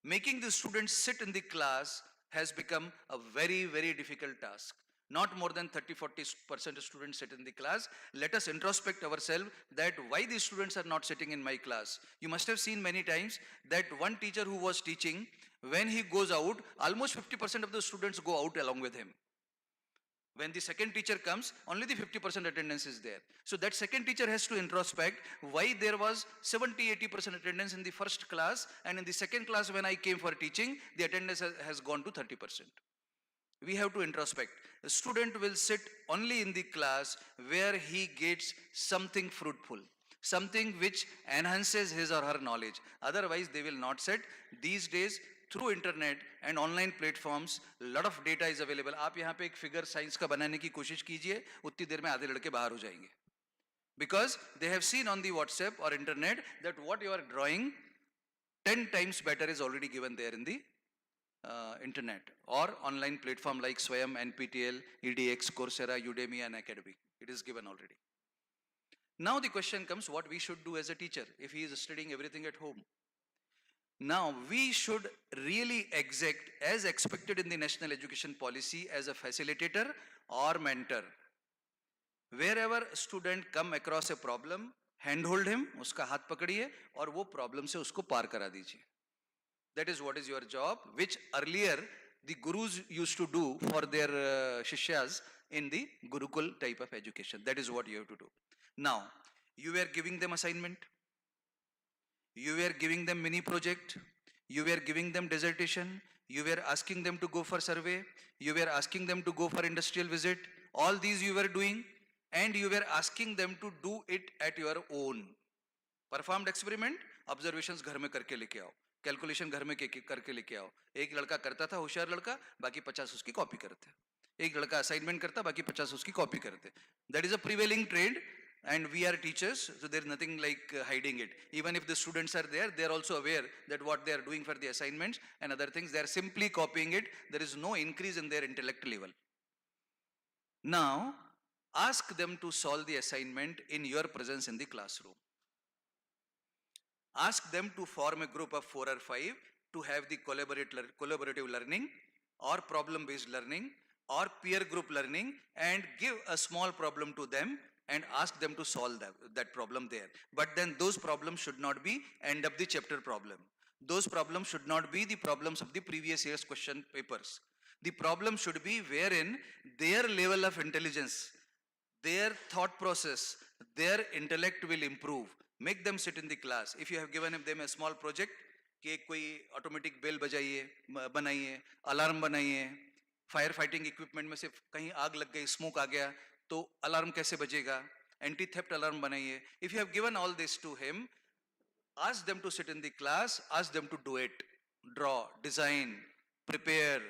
Making the students sit in the class has become a very, very difficult task. Not more than 30-40% of students sit in the class. Let us introspect ourselves that why these students are not sitting in my class. You must have seen many times that one teacher who was teaching, when he goes out, almost 50% of the students go out along with him. When the second teacher comes, only the 50% attendance is there. So that second teacher has to introspect why there was 70-80% attendance in the first class, and in the second class when I came for teaching, the attendance has gone to 30%. We have to introspect. The student will sit only in the class where he gets something fruitful, something which enhances his or her knowledge. Otherwise, they will not sit. These days, through internet and online platforms, lot of data is available. आप यहाँ पे एक figure science का बनाने की कोशिश कीजिए, उतनी देर में आधे लड़के बाहर हो जाएंगे. Because they have seen on the WhatsApp or internet that what you are drawing, 10 times better is already given there in the internet or online platform like Swayam, NPTEL, EDX, Coursera, Udemy and Academy. It is given already. Now the question comes, what we should do as a teacher if he is studying everything at home. Now we should really exact as expected in the national education policy as a facilitator or mentor. Wherever a student come across a problem, handhold him, uska हाथ पकड़िए और वो problem से उसको पार करा दीजिए. That is what is your job, which earlier the gurus used to do for their shishyas in the Gurukul type of education. That is what you have to do. Now, you were giving them assignment, you were giving them mini project, you were giving them dissertation, you were asking them to go for survey, you were asking them to go for industrial visit. All these you were doing and you were asking them to do it at your own. Performed experiment, observations घर में करके लेके आओ, calculation घर में करके लेके आओ. एक लड़का करता था, होशियार लड़का, बाकी 50 उसकी कॉपी करते. एक लड़का असाइनमेंट करता, बाकी 50 उसकी कॉपी करते. That is a prevailing trend, and we are teachers, so there is nothing like hiding it. Even if the students are there, they are also aware that what they are doing for the assignments and other things, they are simply copying it. There is no increase in their intellect level. Now, ask them to solve the assignment in your presence in the classroom. Ask them to form a group of 4 or 5 to have the collaborative learning or problem-based learning or peer group learning, and give a small problem to them and ask them to solve that problem there. But then those problems should not be end of the chapter problem. Those problems should not be the problems of the previous year's question papers. The problem should be wherein their level of intelligence, their thought process, their intellect will improve. Make them sit in the class. If you have given them a small project, कि कोई automatic bell बनाइए, alarm बनाइए, fire fighting equipment में से कहीं आग लग गई, स्मोक आ गया, तो अलार्म कैसे बजेगा, एंटी थेफ्ट अलार्म बनाइए. If you have given all this to him, ask them to sit in the class, ask them to do it, draw, design, prepare,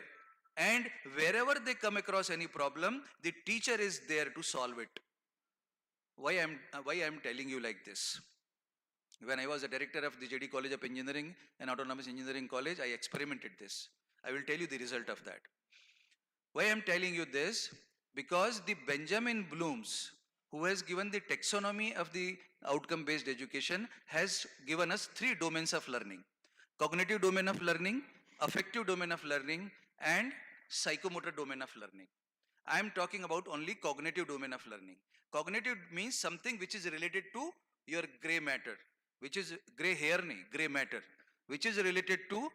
and wherever they come across any problem, the teacher is there to solve it. Why I am telling you like this? When I was a director of the JD College of Engineering and Autonomous Engineering College, I experimented this. I will tell you the result of that. Why I am telling you this? Because the Benjamin Bloom's, who has given the taxonomy of the outcome-based education, has given us 3 domains of learning: cognitive domain of learning, affective domain of learning, and psychomotor domain of learning. I am talking about only cognitive domain of learning. Cognitive means something which is related to your gray matter, which is gray hair, gray matter, which is related to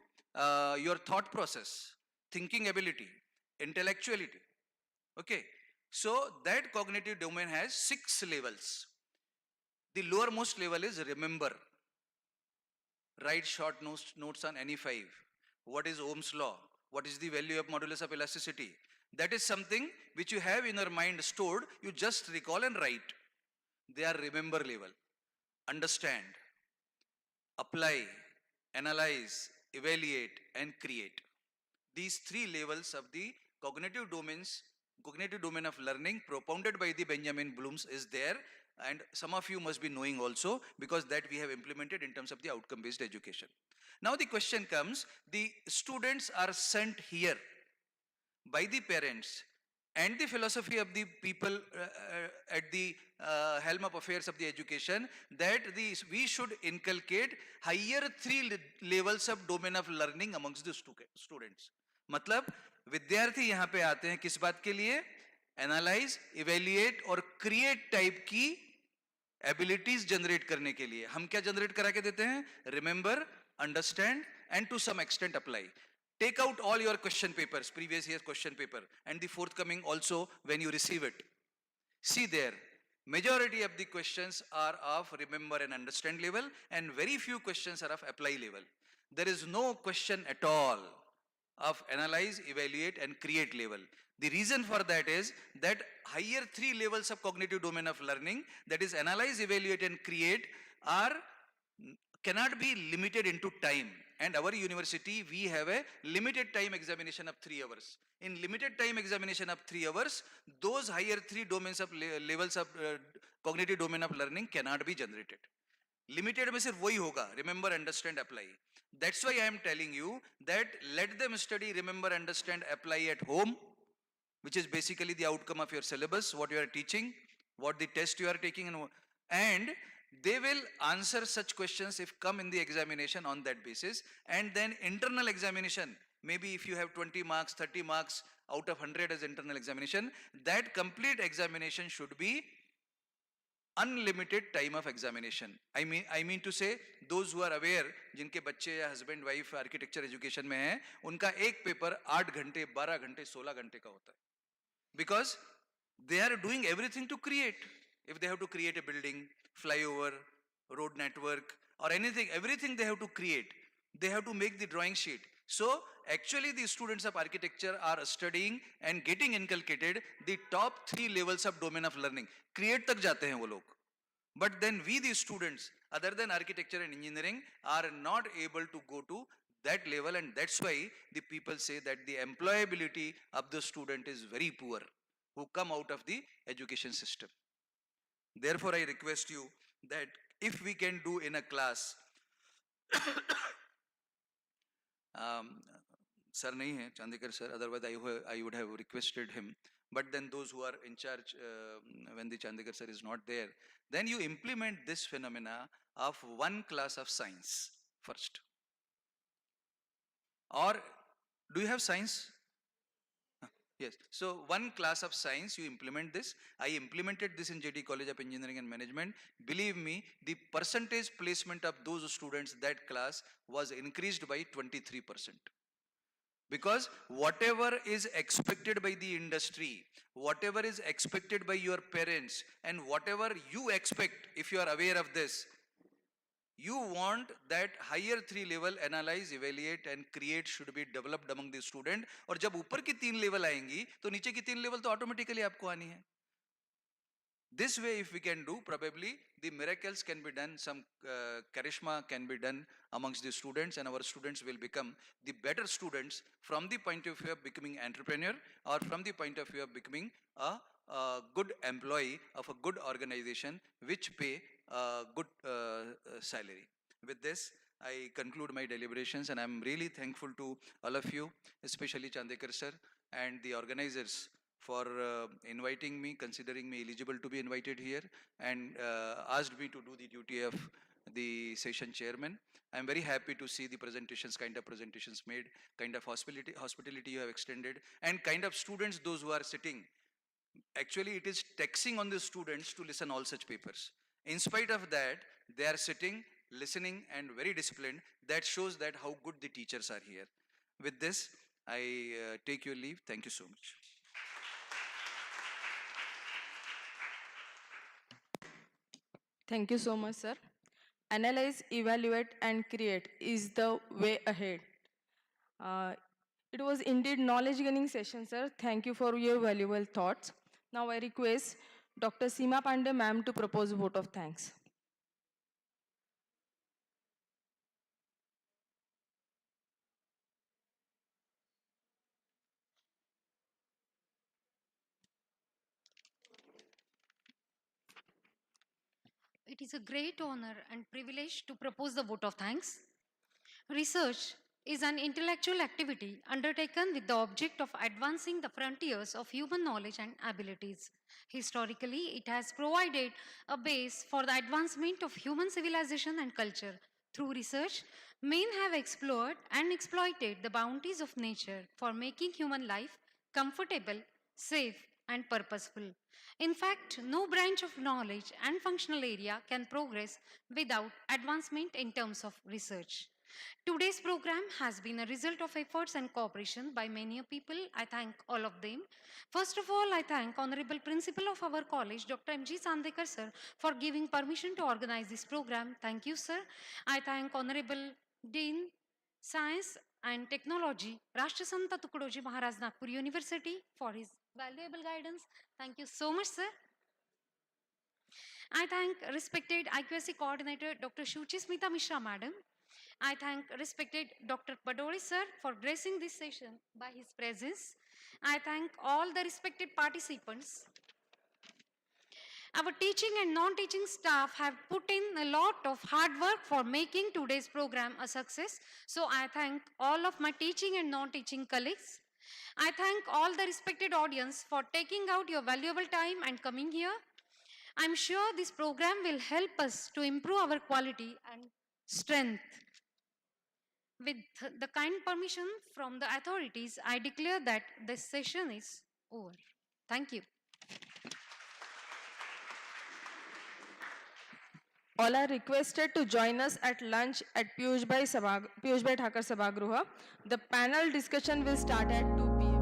your thought process, thinking ability, intellectuality. Okay, so that cognitive domain has 6 levels. The lowermost level is remember. Write short notes on any 5. What is Ohm's law? What is the value of modulus of elasticity? That is something which you have in your mind stored, you just recall and write. They are remember level. Understand, apply, analyze, evaluate, and create. These 3 levels of the cognitive domain of learning propounded by the Benjamin Bloom's is there, and some of you must be knowing also, because that we have implemented in terms of the outcome-based education. Now the question comes, the students are sent here by the parents and the philosophy of the people at the helm of affairs of the education, that we should inculcate higher 3 levels of domain of learning amongst the students. मतलब विद्यार्थी यहाँ पे आते हैं किस बात के लिए? एनालाइज, इवेल्युएट और क्रिएट टाइप की एबिलिटीज जनरेट करने के लिए. हम क्या जनरेट करा के देते हैं? Remember, understand and to some extent apply. Take out all your question papers, previous year's question paper, and the forthcoming also when you receive it. See there, majority of the questions are of remember and understand level, and very few questions are of apply level. There is no question at all of analyze, evaluate, and create level. The reason for that is that higher 3 levels of cognitive domain of learning, that is analyze, evaluate, and create, cannot be limited into time. And our university, we have a limited time examination of 3 hours. In limited time examination of 3 hours, those higher 3 domains of levels of cognitive domain of learning cannot be generated. Limited में सिर्फ वही होगा, remember, understand, apply. That's why I am telling you that let them study, remember, understand, apply at home, which is basically the outcome of your syllabus, what you are teaching, what the test you are taking, and they will answer such questions if come in the examination on that basis. And then internal examination, maybe if you have 20 marks, 30 marks out of 100 as internal examination, that complete examination should be unlimited time of examination. I mean to say, those who are aware, जिनके बच्चे या husband wife architecture education में हैं, उनका एक paper 8 घंटे, 12 घंटे, 16 घंटे का होता है. Because they are doing everything to create. If they have to create a building, flyover, road network, or anything, everything they have to create. They have to make the drawing sheet. So actually the students of architecture are studying and getting inculcated the top 3 levels of domain of learning. Create tak jate hain wo log. But then we, the students, other than architecture and engineering, are not able to go to that level, and that's why the people say that the employability of the student is very poor who come out of the education system. Therefore, I request you that if we can do in a class, sir nahi hai, Chandekar sir, otherwise I would have requested him. But then those who are in charge, when the Chandekar sir is not there, then you implement this phenomena of one class of science first. Or do you have science? Yes. So one class of science, you implement this. I implemented this in JT College of Engineering and Management. Believe me, the percentage placement of those students that class was increased by 23%. Because whatever is expected by the industry, whatever is expected by your parents, and whatever you expect, if you are aware of this, you want that higher 3 level analyze, evaluate and create should be developed among the student. और जब ऊपर की 3 level आएंगी तो नीचे की 3 level तो automatically आपको आनी है. This way, if we can do, probably the miracles can be done, some charisma can be done amongst the students, and our students will become the better students from the point of view of becoming entrepreneur, or from the point of view of becoming a good employee of a good organization which pay a good salary. With this, I conclude my deliberations, and I'm really thankful to all of you, especially Chandekar sir and the organizers, for inviting me, considering me eligible to be invited here, and asked me to do the duty of the session chairman. I'm very happy to see the presentations, kind of presentations made, kind of hospitality you have extended, and kind of students, those who are sitting. Actually, it is taxing on the students to listen all such papers. In spite of that, they are sitting, listening, and very disciplined. That shows that how good the teachers are here. With this, I take your leave. Thank you so much. Thank you so much, sir. Analyze, evaluate, and create is the way ahead. It was indeed knowledge-gaining session, sir. Thank you for your valuable thoughts. Now I request Dr. Seema Pandey, ma'am, to propose a vote of thanks. It is a great honor and privilege to propose the vote of thanks. Research is an intellectual activity undertaken with the object of advancing the frontiers of human knowledge and abilities. Historically, it has provided a base for the advancement of human civilization and culture. Through research, men have explored and exploited the bounties of nature for making human life comfortable, safe, and purposeful. In fact, no branch of knowledge and functional area can progress without advancement in terms of research. Today's program has been a result of efforts and cooperation by many people. I thank all of them. First of all, I thank Honorable Principal of our college, Dr. M.G.Chandekar sir, for giving permission to organize this program. Thank you, sir. I thank Honorable Dean, Science and Technology, Rashtrasanta Tukdoji Maharaj Nagpur University, for his valuable guidance. Thank you so much, sir. I thank respected IQSC coordinator, Dr. Shuchi Smita Mishra, madam. I thank respected Dr. Padori sir for gracing this session by his presence. I thank all the respected participants. Our teaching and non-teaching staff have put in a lot of hard work for making today's program a success. So I thank all of my teaching and non-teaching colleagues. I thank all the respected audience for taking out your valuable time and coming here. I'm sure this program will help us to improve our quality and strength. With the kind permission from the authorities, I declare that this session is over. Thank you. All are requested to join us at lunch at Piyush Bhai Thakar Sabhagruha. The panel discussion will start at 2 p.m.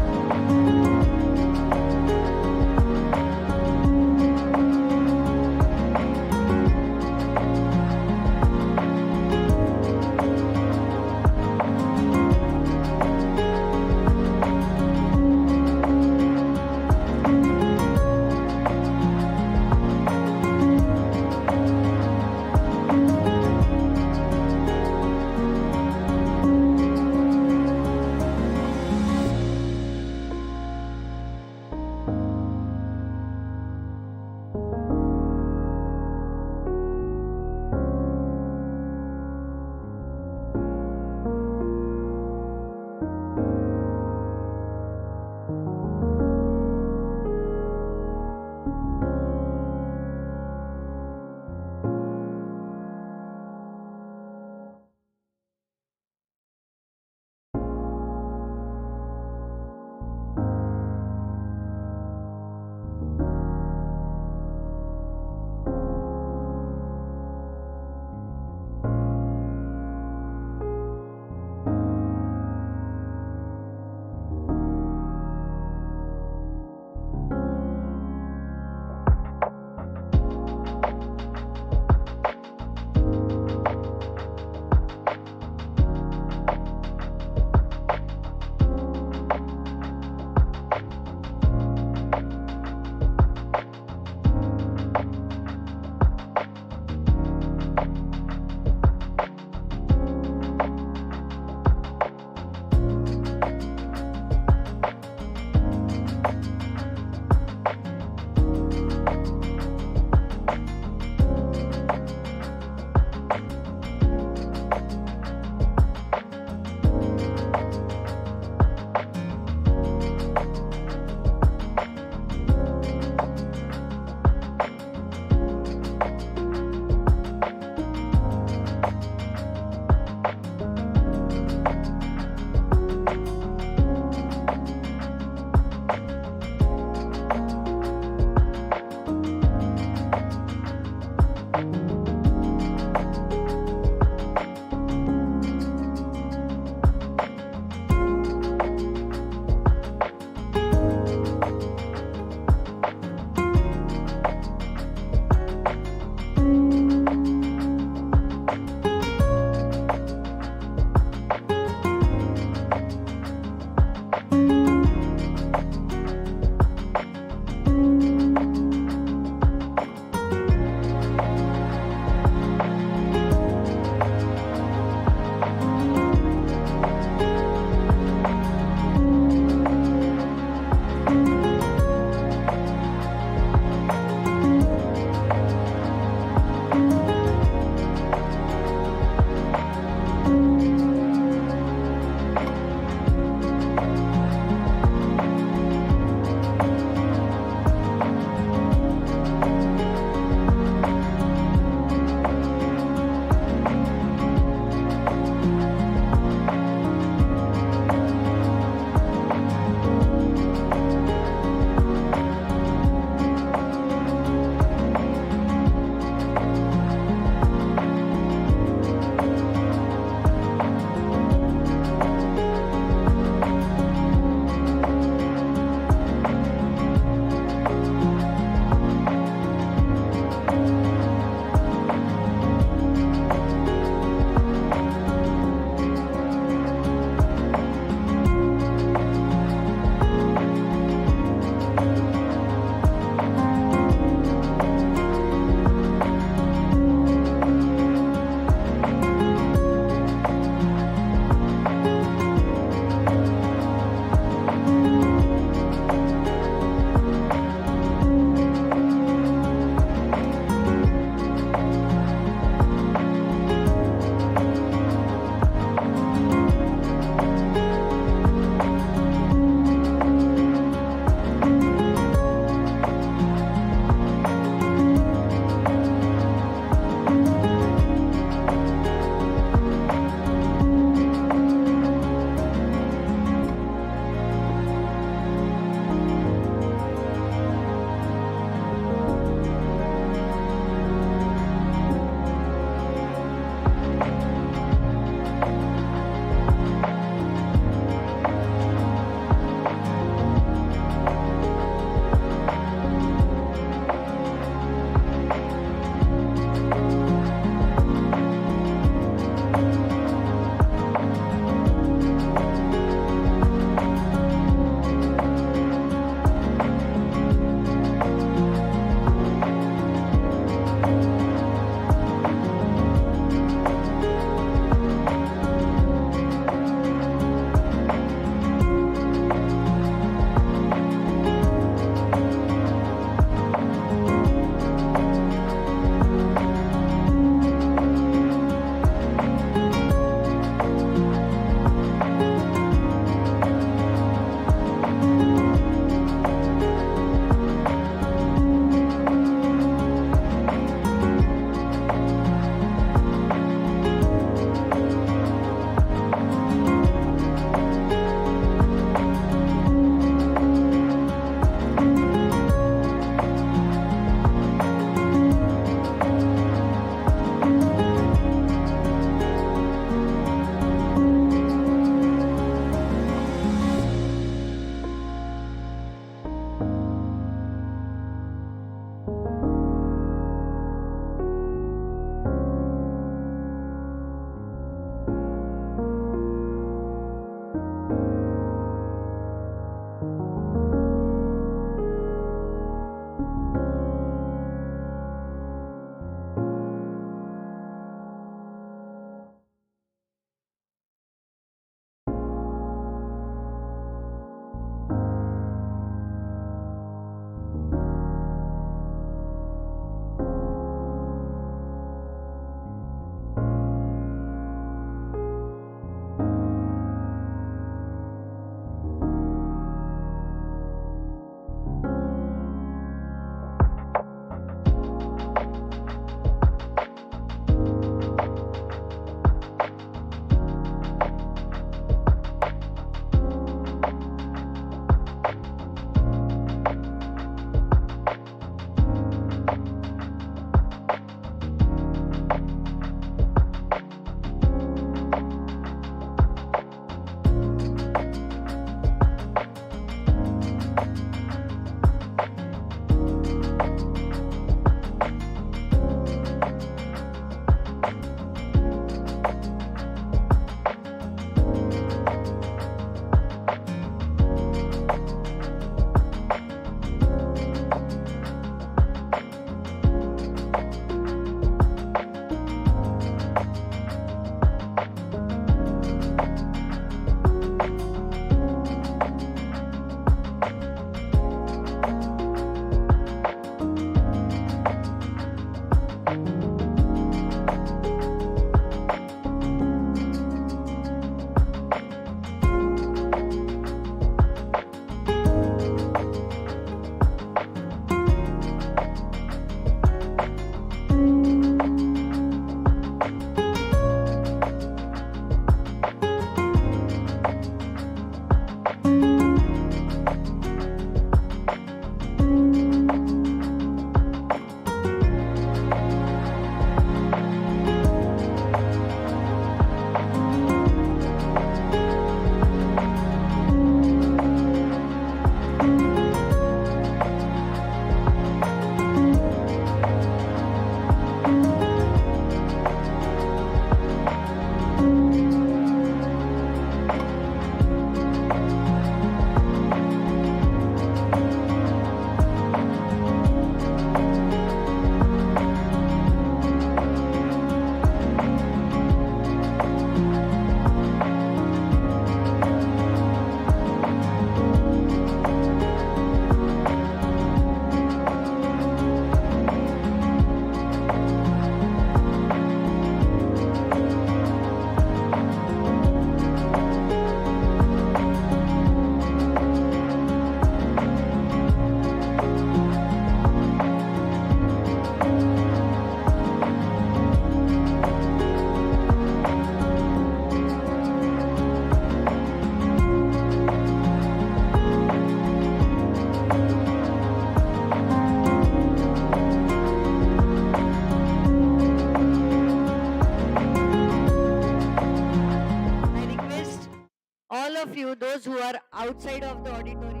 all of you, those who are outside of the auditorium.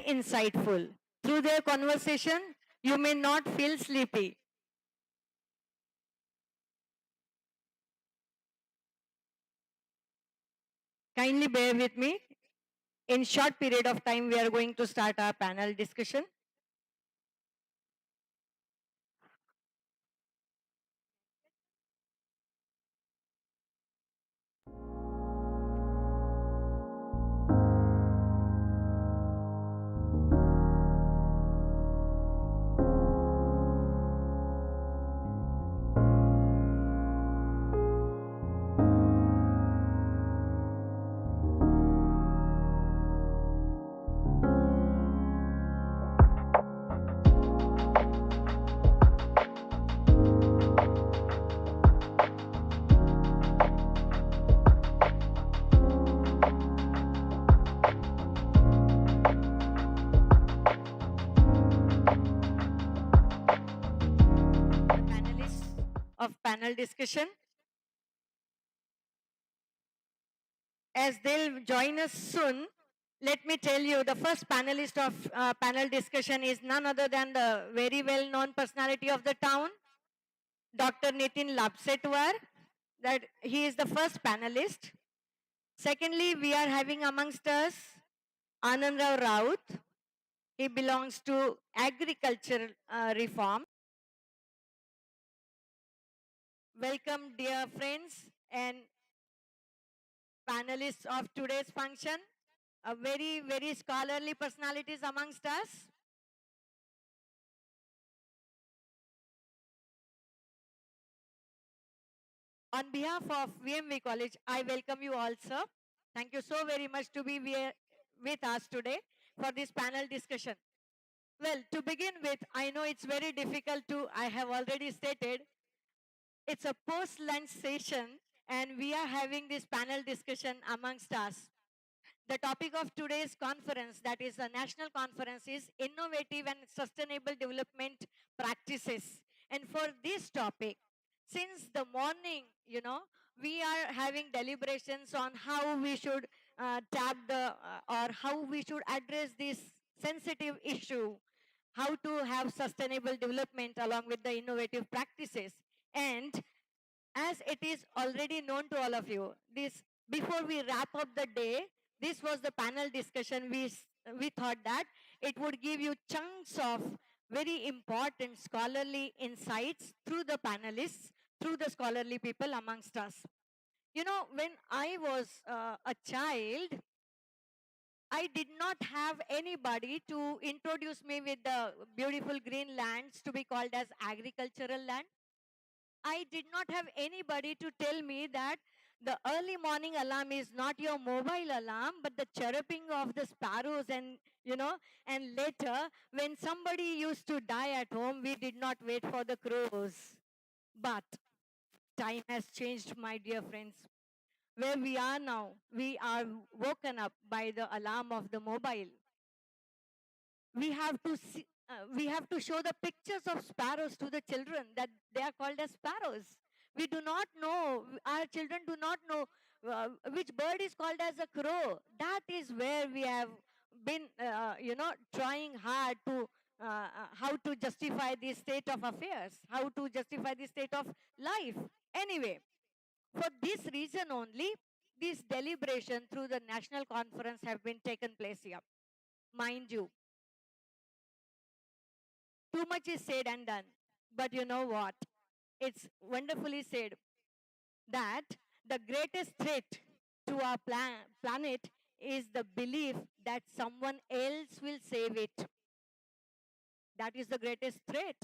Insightful. Through their conversation, you may not feel sleepy. Kindly bear with me. In short period of time, we are going to start our panel discussion. Of panel discussion. As they'll join us soon, let me tell you the first panelist of panel discussion is none other than the very well-known personality of the town, Dr. Nitin Labsetwar. That he is the first panelist. Secondly, we are having amongst us Anand Rao Raut. He belongs to agriculture reform. Welcome, dear friends and panelists of today's function. A very, very scholarly personalities amongst us. On behalf of VMV College, I welcome you all, sir. Thank you so very much to be with us today for this panel discussion. Well, to begin with, I know it's very difficult to, I have already stated, it's a post-lunch session and we are having this panel discussion amongst us. The topic of today's conference, that is a national conference, is innovative and sustainable development practices. And for this topic, since the morning, we are having deliberations on how we should tap the or how we should address this sensitive issue, how to have sustainable development along with the innovative practices. And as it is already known to all of you, this before we wrap up the day, this was the panel discussion. We thought that it would give you chunks of very important scholarly insights through the panelists, through the scholarly people amongst us. When I was a child, I did not have anybody to introduce me with the beautiful green lands to be called as agricultural land. I did not have anybody to tell me that the early morning alarm is not your mobile alarm, but the chirping of the sparrows. And later, when somebody used to die at home, we did not wait for the crows. But time has changed, my dear friends. Where we are now, we are woken up by the alarm of the mobile. We have to see, we have to show the pictures of sparrows to the children, that they are called as sparrows. We do not know, our children do not know which bird is called as a crow. That is where we have been, trying hard to how to justify the state of affairs, how to justify the state of life. Anyway, for this reason only, this deliberation through the national conference have been taken place here. Mind you, too much is said and done. But you know what? It's wonderfully said that the greatest threat to our planet is the belief that someone else will save it. That is the greatest threat.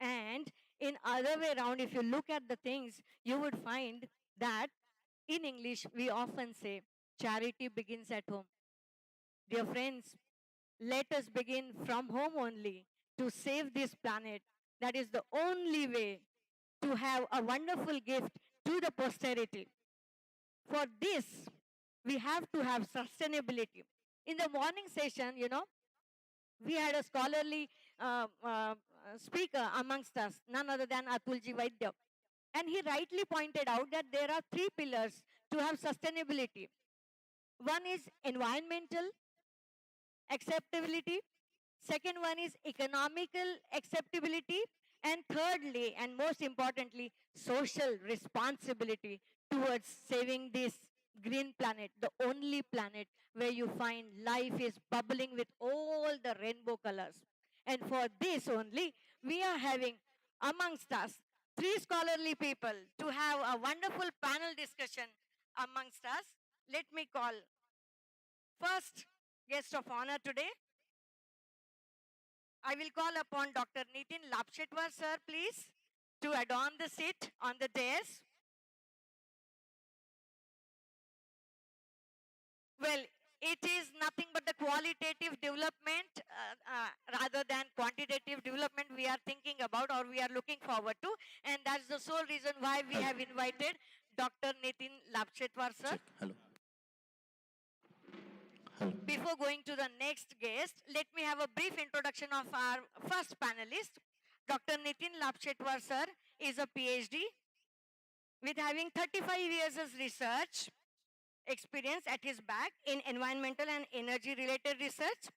And in other way around, if you look at the things, you would find that in English, we often say, charity begins at home. Dear friends, let us begin from home only to save this planet. That is the only way to have a wonderful gift to the posterity. For this, we have to have sustainability. In the morning session, we had a scholarly speaker amongst us, none other than Atulji Vaidya. And he rightly pointed out that there are three pillars to have sustainability. One is environmental acceptability. Second one is economical acceptability. And thirdly, and most importantly, social responsibility towards saving this green planet, the only planet where you find life is bubbling with all the rainbow colors. And for this only, we are having amongst us three scholarly people to have a wonderful panel discussion amongst us. Let me call first guest of honor today. I will call upon Dr. Nitin Lapshetwar sir, please, to adorn the seat on the dais. Well, it is nothing but the qualitative development rather than quantitative development we are thinking about or we are looking forward to. And that's the sole reason why we have invited Dr. Nitin Lapshetwar sir. Hello. Before going to the next guest, let me have a brief introduction of our first panelist. Dr. Nitin Lapshetwar sir is a PhD with having 35 years of research experience at his back in environmental and energy related research.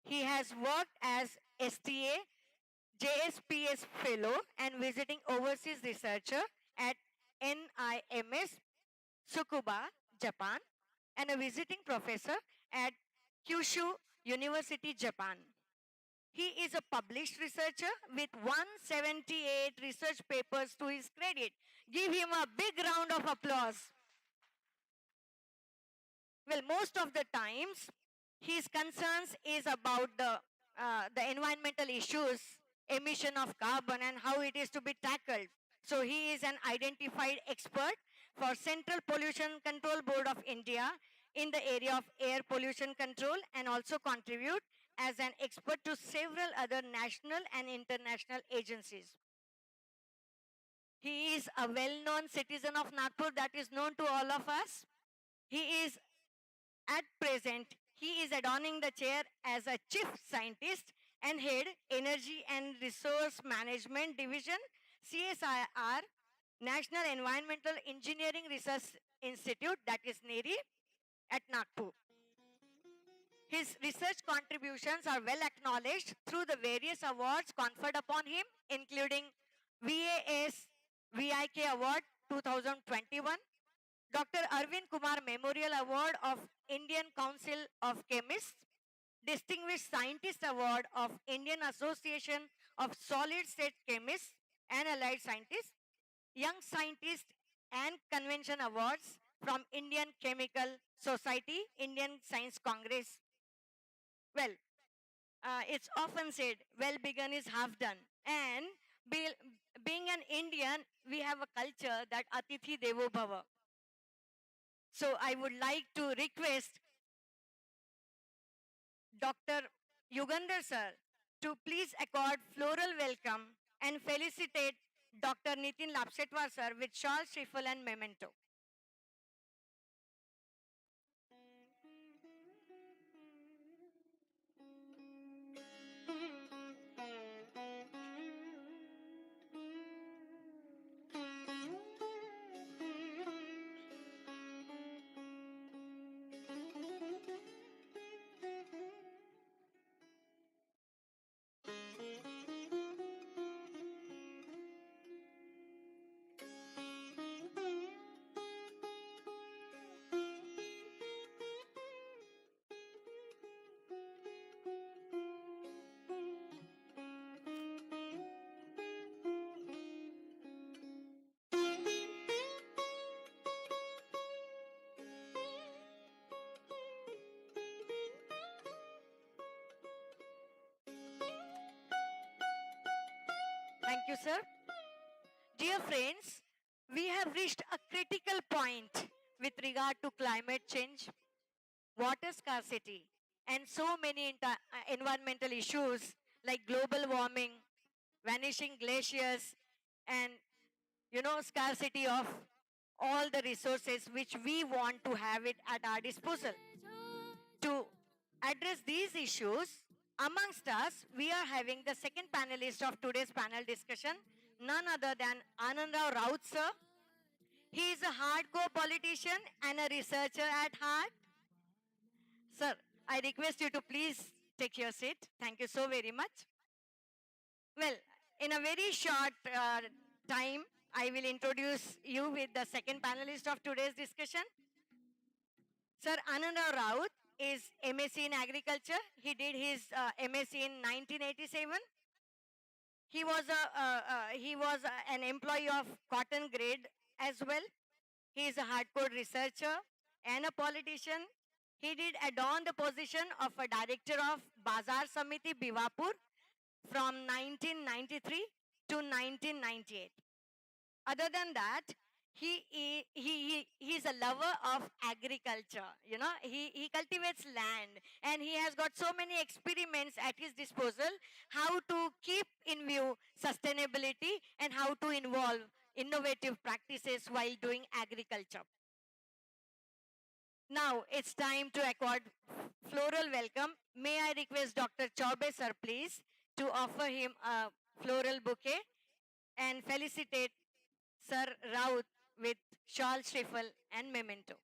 He has worked as STA, JSPS fellow and visiting overseas researcher at NIMS, Tsukuba, Japan, and a visiting professor at Kyushu University, Japan. He is a published researcher with 178 research papers to his credit. Give him a big round of applause. Well, most of the times, his concerns is about the environmental issues, emission of carbon and how it is to be tackled. So he is an identified expert for Central Pollution Control Board of India in the area of air pollution control and also contribute as an expert to several other national and international agencies. He is a well-known citizen of Nagpur that is known to all of us. He is At present, he is adorning the chair as a chief scientist and head Energy and Resource Management Division, CSIR, National Environmental Engineering Research Institute, that is NERI, at Nagpur. His research contributions are well acknowledged through the various awards conferred upon him, including VAS VIK Award 2021, Dr. Arvind Kumar Memorial Award of Indian Council of Chemists, Distinguished Scientist Award of Indian Association of Solid State Chemists and Allied Scientists, Young Scientist and Convention Awards from Indian Chemical Society, Indian Science Congress. Well, it's often said, well begun is half done. And being an Indian, we have a culture that Atithi Devo Bhava. So I would like to request Dr. Yugandhar sir to please accord floral welcome and felicitate Dr. Nitin Lapshetwar sir with shawl, shriffle and memento. Thank you, sir. Dear friends, we have reached a critical point with regard to climate change, water scarcity, and so many environmental issues like global warming, vanishing glaciers, and scarcity of all the resources which we want to have it at our disposal. To address these issues, amongst us, we are having the second panelist of today's panel discussion, none other than Anandrao Raut sir. He is a hardcore politician and a researcher at heart. Sir, I request you to please take your seat. Thank you so very much. Well, in a very short time, I will introduce you with the second panelist of today's discussion. Sir Anandrao Raut is MSc in Agriculture. He did his MSc in 1987. He was an employee of Cotton Grade as well. He is a hardcore researcher and a politician. He did adorn the position of a director of Bazar Samiti Bivapur from 1993 to 1998. Other than that, he's a lover of agriculture. He cultivates land and he has got so many experiments at his disposal how to keep in view sustainability and how to involve innovative practices while doing agriculture. Now it's time to accord floral welcome. May I request Dr. Chaube sir please to offer him a floral bouquet and felicitate Sir Raut with shawl, shriffle and memento.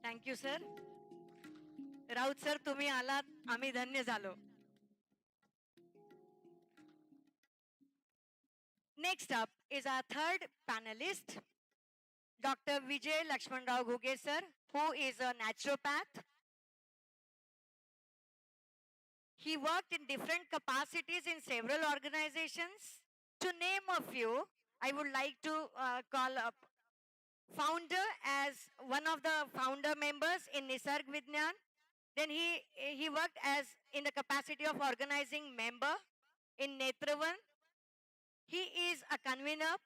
Thank you, sir. Raut sir, तुम्ही आलात, आम्ही धन्य झालो. Next up is our third panelist, Dr. Vijay Lakshmanrao Ghuge sir, who is a naturopath. He worked in different capacities in several organizations. To name a few, I would like to call up founder as one of the founder members in Nisarg Vidyan. Then he worked as in the capacity of organizing member in Netravan. He is a convener,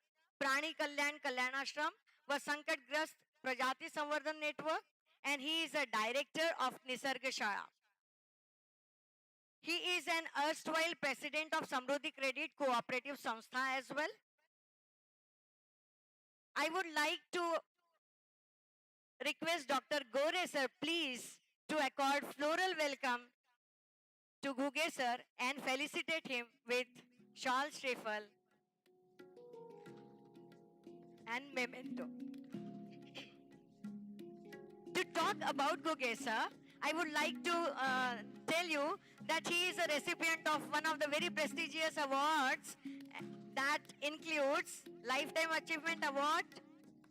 Prani Kalyan Kalyanashram, was Sankatgrast Prajati Samvardhan Network, and he is a director of Nisarga Shala. He is an erstwhile president of Samruddhi Credit Cooperative Samstha as well. I would like to request Dr. Gore sir, please, to accord floral welcome to Guge sir and felicitate him with shawl shuffle and memento. To talk about Guge sir, I would like to tell you that he is a recipient of one of the very prestigious awards that includes Lifetime Achievement Award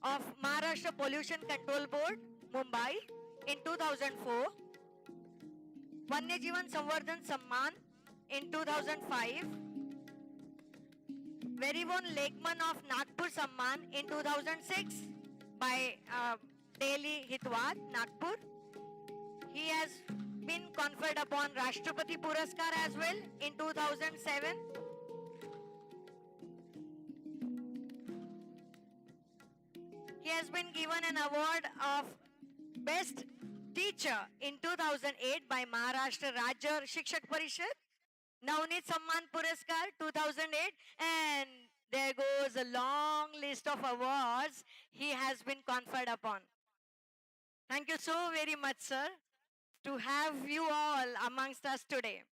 of Maharashtra Pollution Control Board, Mumbai in 2004, Vanyajivan Samvardhan Samman in 2005, Verivon Lekman of Nagpur Samman in 2006 by Delhi Hitwat, Nagpur. He has been conferred upon Rashtrapati Puraskar as well in 2007. He has been given an award of Best Teacher in 2008 by Maharashtra Rajya Shikshak Parishad, Navneet Samman Puraskar 2008, and there goes a long list of awards he has been conferred upon. Thank you so very much, sir, to have you all amongst us today.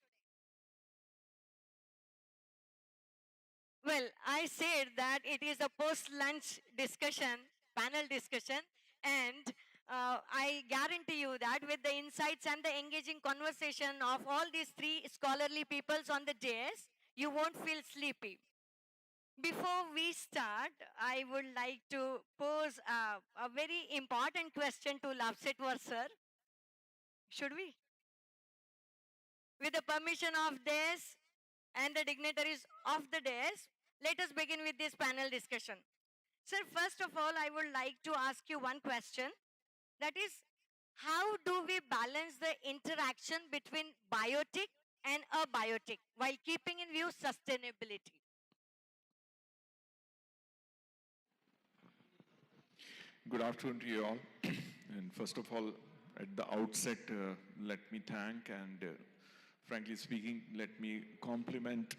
Well, I said that it is a post-lunch discussion, panel discussion, and I guarantee you that with the insights and the engaging conversation of all these three scholarly peoples on the dais, you won't feel sleepy. Before we start, I would like to pose a very important question to Lapsetwar sir. Should we? With the permission of this and the dignitaries of the dais, let us begin with this panel discussion. Sir, first of all, I would like to ask you one question. That is, how do we balance the interaction between biotic and abiotic while keeping in view sustainability? Good afternoon to you all. And first of all, at the outset, let me thank and frankly speaking, let me compliment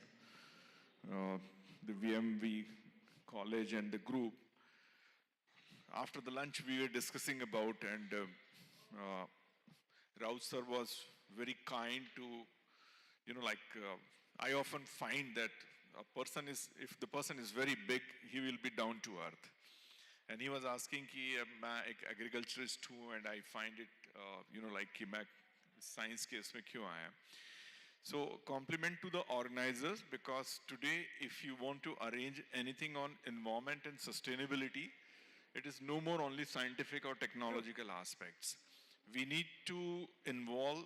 the VMV college and the group. After the lunch we were discussing about, and Raut sir was very kind to, I often find that a person is, if the person is very big, he will be down to earth. And he was asking कि मैं एक agriculturist हूँ and I find it, कि मैं science के इसमें क्यों आया. So compliment to the organizers, because today if you want to arrange anything on environment and sustainability, it is no more only scientific or technological aspects. We need to involve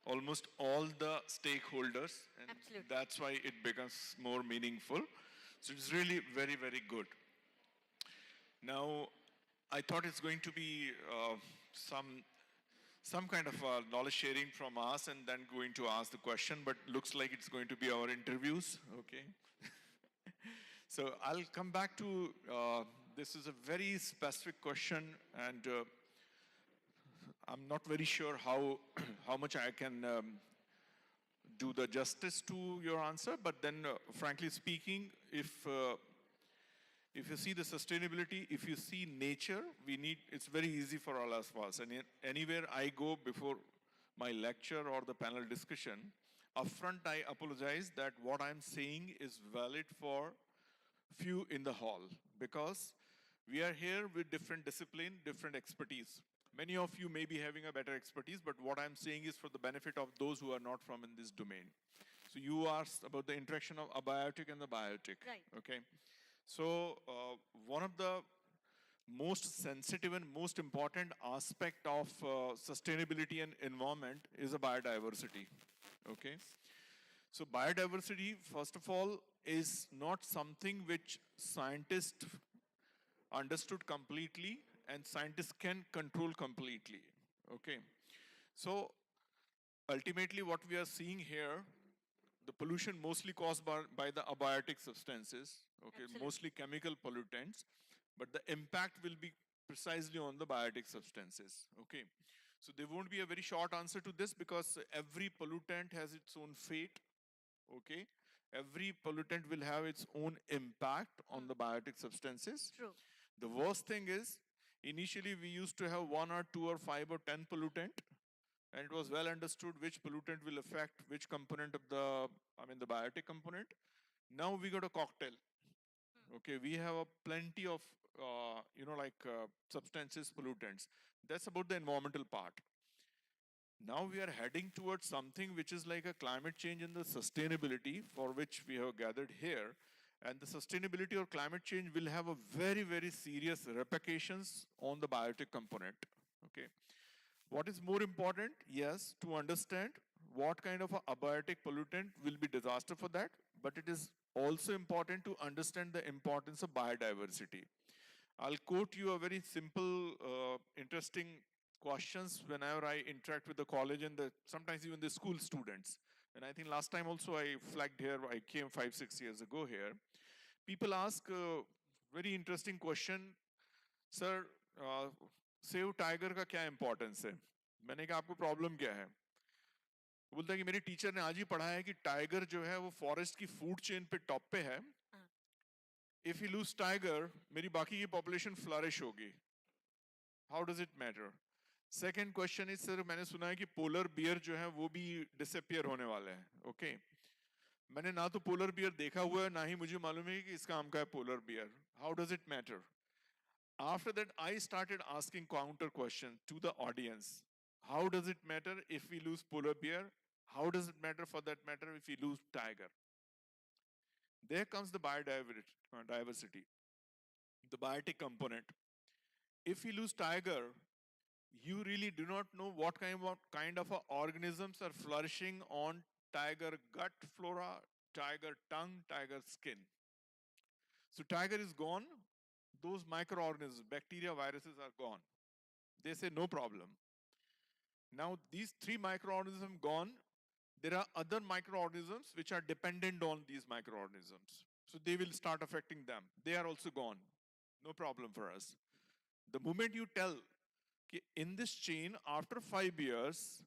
almost all the stakeholders, and absolutely, that's why it becomes more meaningful. So it's really very, very good. Now, I thought it's going to be some kind of knowledge sharing from us and then going to ask the question, but looks like it's going to be our interviews, okay? So I'll come back to, this is a very specific question, and I'm not very sure how much I can do the justice to your answer, but then frankly speaking, if you see the sustainability, if you see nature, it's very easy for all of us. And anywhere I go before my lecture or the panel discussion, upfront I apologize that what I'm saying is valid for few in the hall, because we are here with different discipline, different expertise. Many of you may be having a better expertise, but what I'm saying is for the benefit of those who are not from in this domain. So you asked about the interaction of abiotic and the biotic, right? Okay. So one of the most sensitive and most important aspect of sustainability and environment is a biodiversity. Okay, so biodiversity, first of all, is not something which scientists understood completely and scientists can control completely. Okay, so ultimately what we are seeing here, the pollution mostly caused by the abiotic substances, okay, mostly chemical pollutants, but the impact will be precisely on the biotic substances. Okay, so there won't be a very short answer to this because every pollutant has its own fate. Okay, every pollutant will have its own impact on the biotic substances. True. The worst thing is, initially we used to have 1 or 2 or 5 or 10 pollutant, and it was well understood which pollutant will affect which component of the, the biotic component. Now we got a cocktail. Okay, we have a plenty of, substances, pollutants. That's about the environmental part. Now we are heading towards something which is like a climate change and the sustainability for which we have gathered here. And the sustainability or climate change will have a very, very serious repercussions on the biotic component. Okay. What is more important? Yes, to understand what kind of a abiotic pollutant will be disaster for that, but it is also important to understand the importance of biodiversity. I'll quote you a very simple, interesting questions whenever I interact with the college and sometimes even the school students. And I think last time also I flagged here, I came 5-6 years ago here. People ask a very interesting question, sir, save tiger का क्या importance है? मैंने कहा आपको problem क्या है? बोलता है कि मेरी टीचर ने आज ही पढ़ाया है कि टाइगर जो है वो फॉरेस्ट की फूड चेन पे टॉप पे है. If you lose tiger, मेरी बाकी की पॉपुलेशन फ्लरिश होगी. How does it matter? Second question is, sir, मैंने सुना है कि पोलर बियर जो है वो भी डिसअपियर होने वाला है. ओके, मैंने ना तो पोलर बियर देखा हुआ है, ना ही मुझे मालूम है कि इसका नाम क्या है polar bear. How does it matter? After that, I started asking counter questions to the audience. How does it matter if we lose polar bear? How does it matter, for that matter, if we lose tiger? There comes the biodiversity, the biotic component. If we lose tiger, you really do not know what kind of organisms are flourishing on tiger gut flora, tiger tongue, tiger skin. So tiger is gone. Those microorganisms, bacteria, viruses are gone. They say no problem. Now these 3 microorganisms gone, there are other microorganisms which are dependent on these microorganisms. So they will start affecting them. They are also gone. No problem for us. The moment you tell in this chain, after 5 years,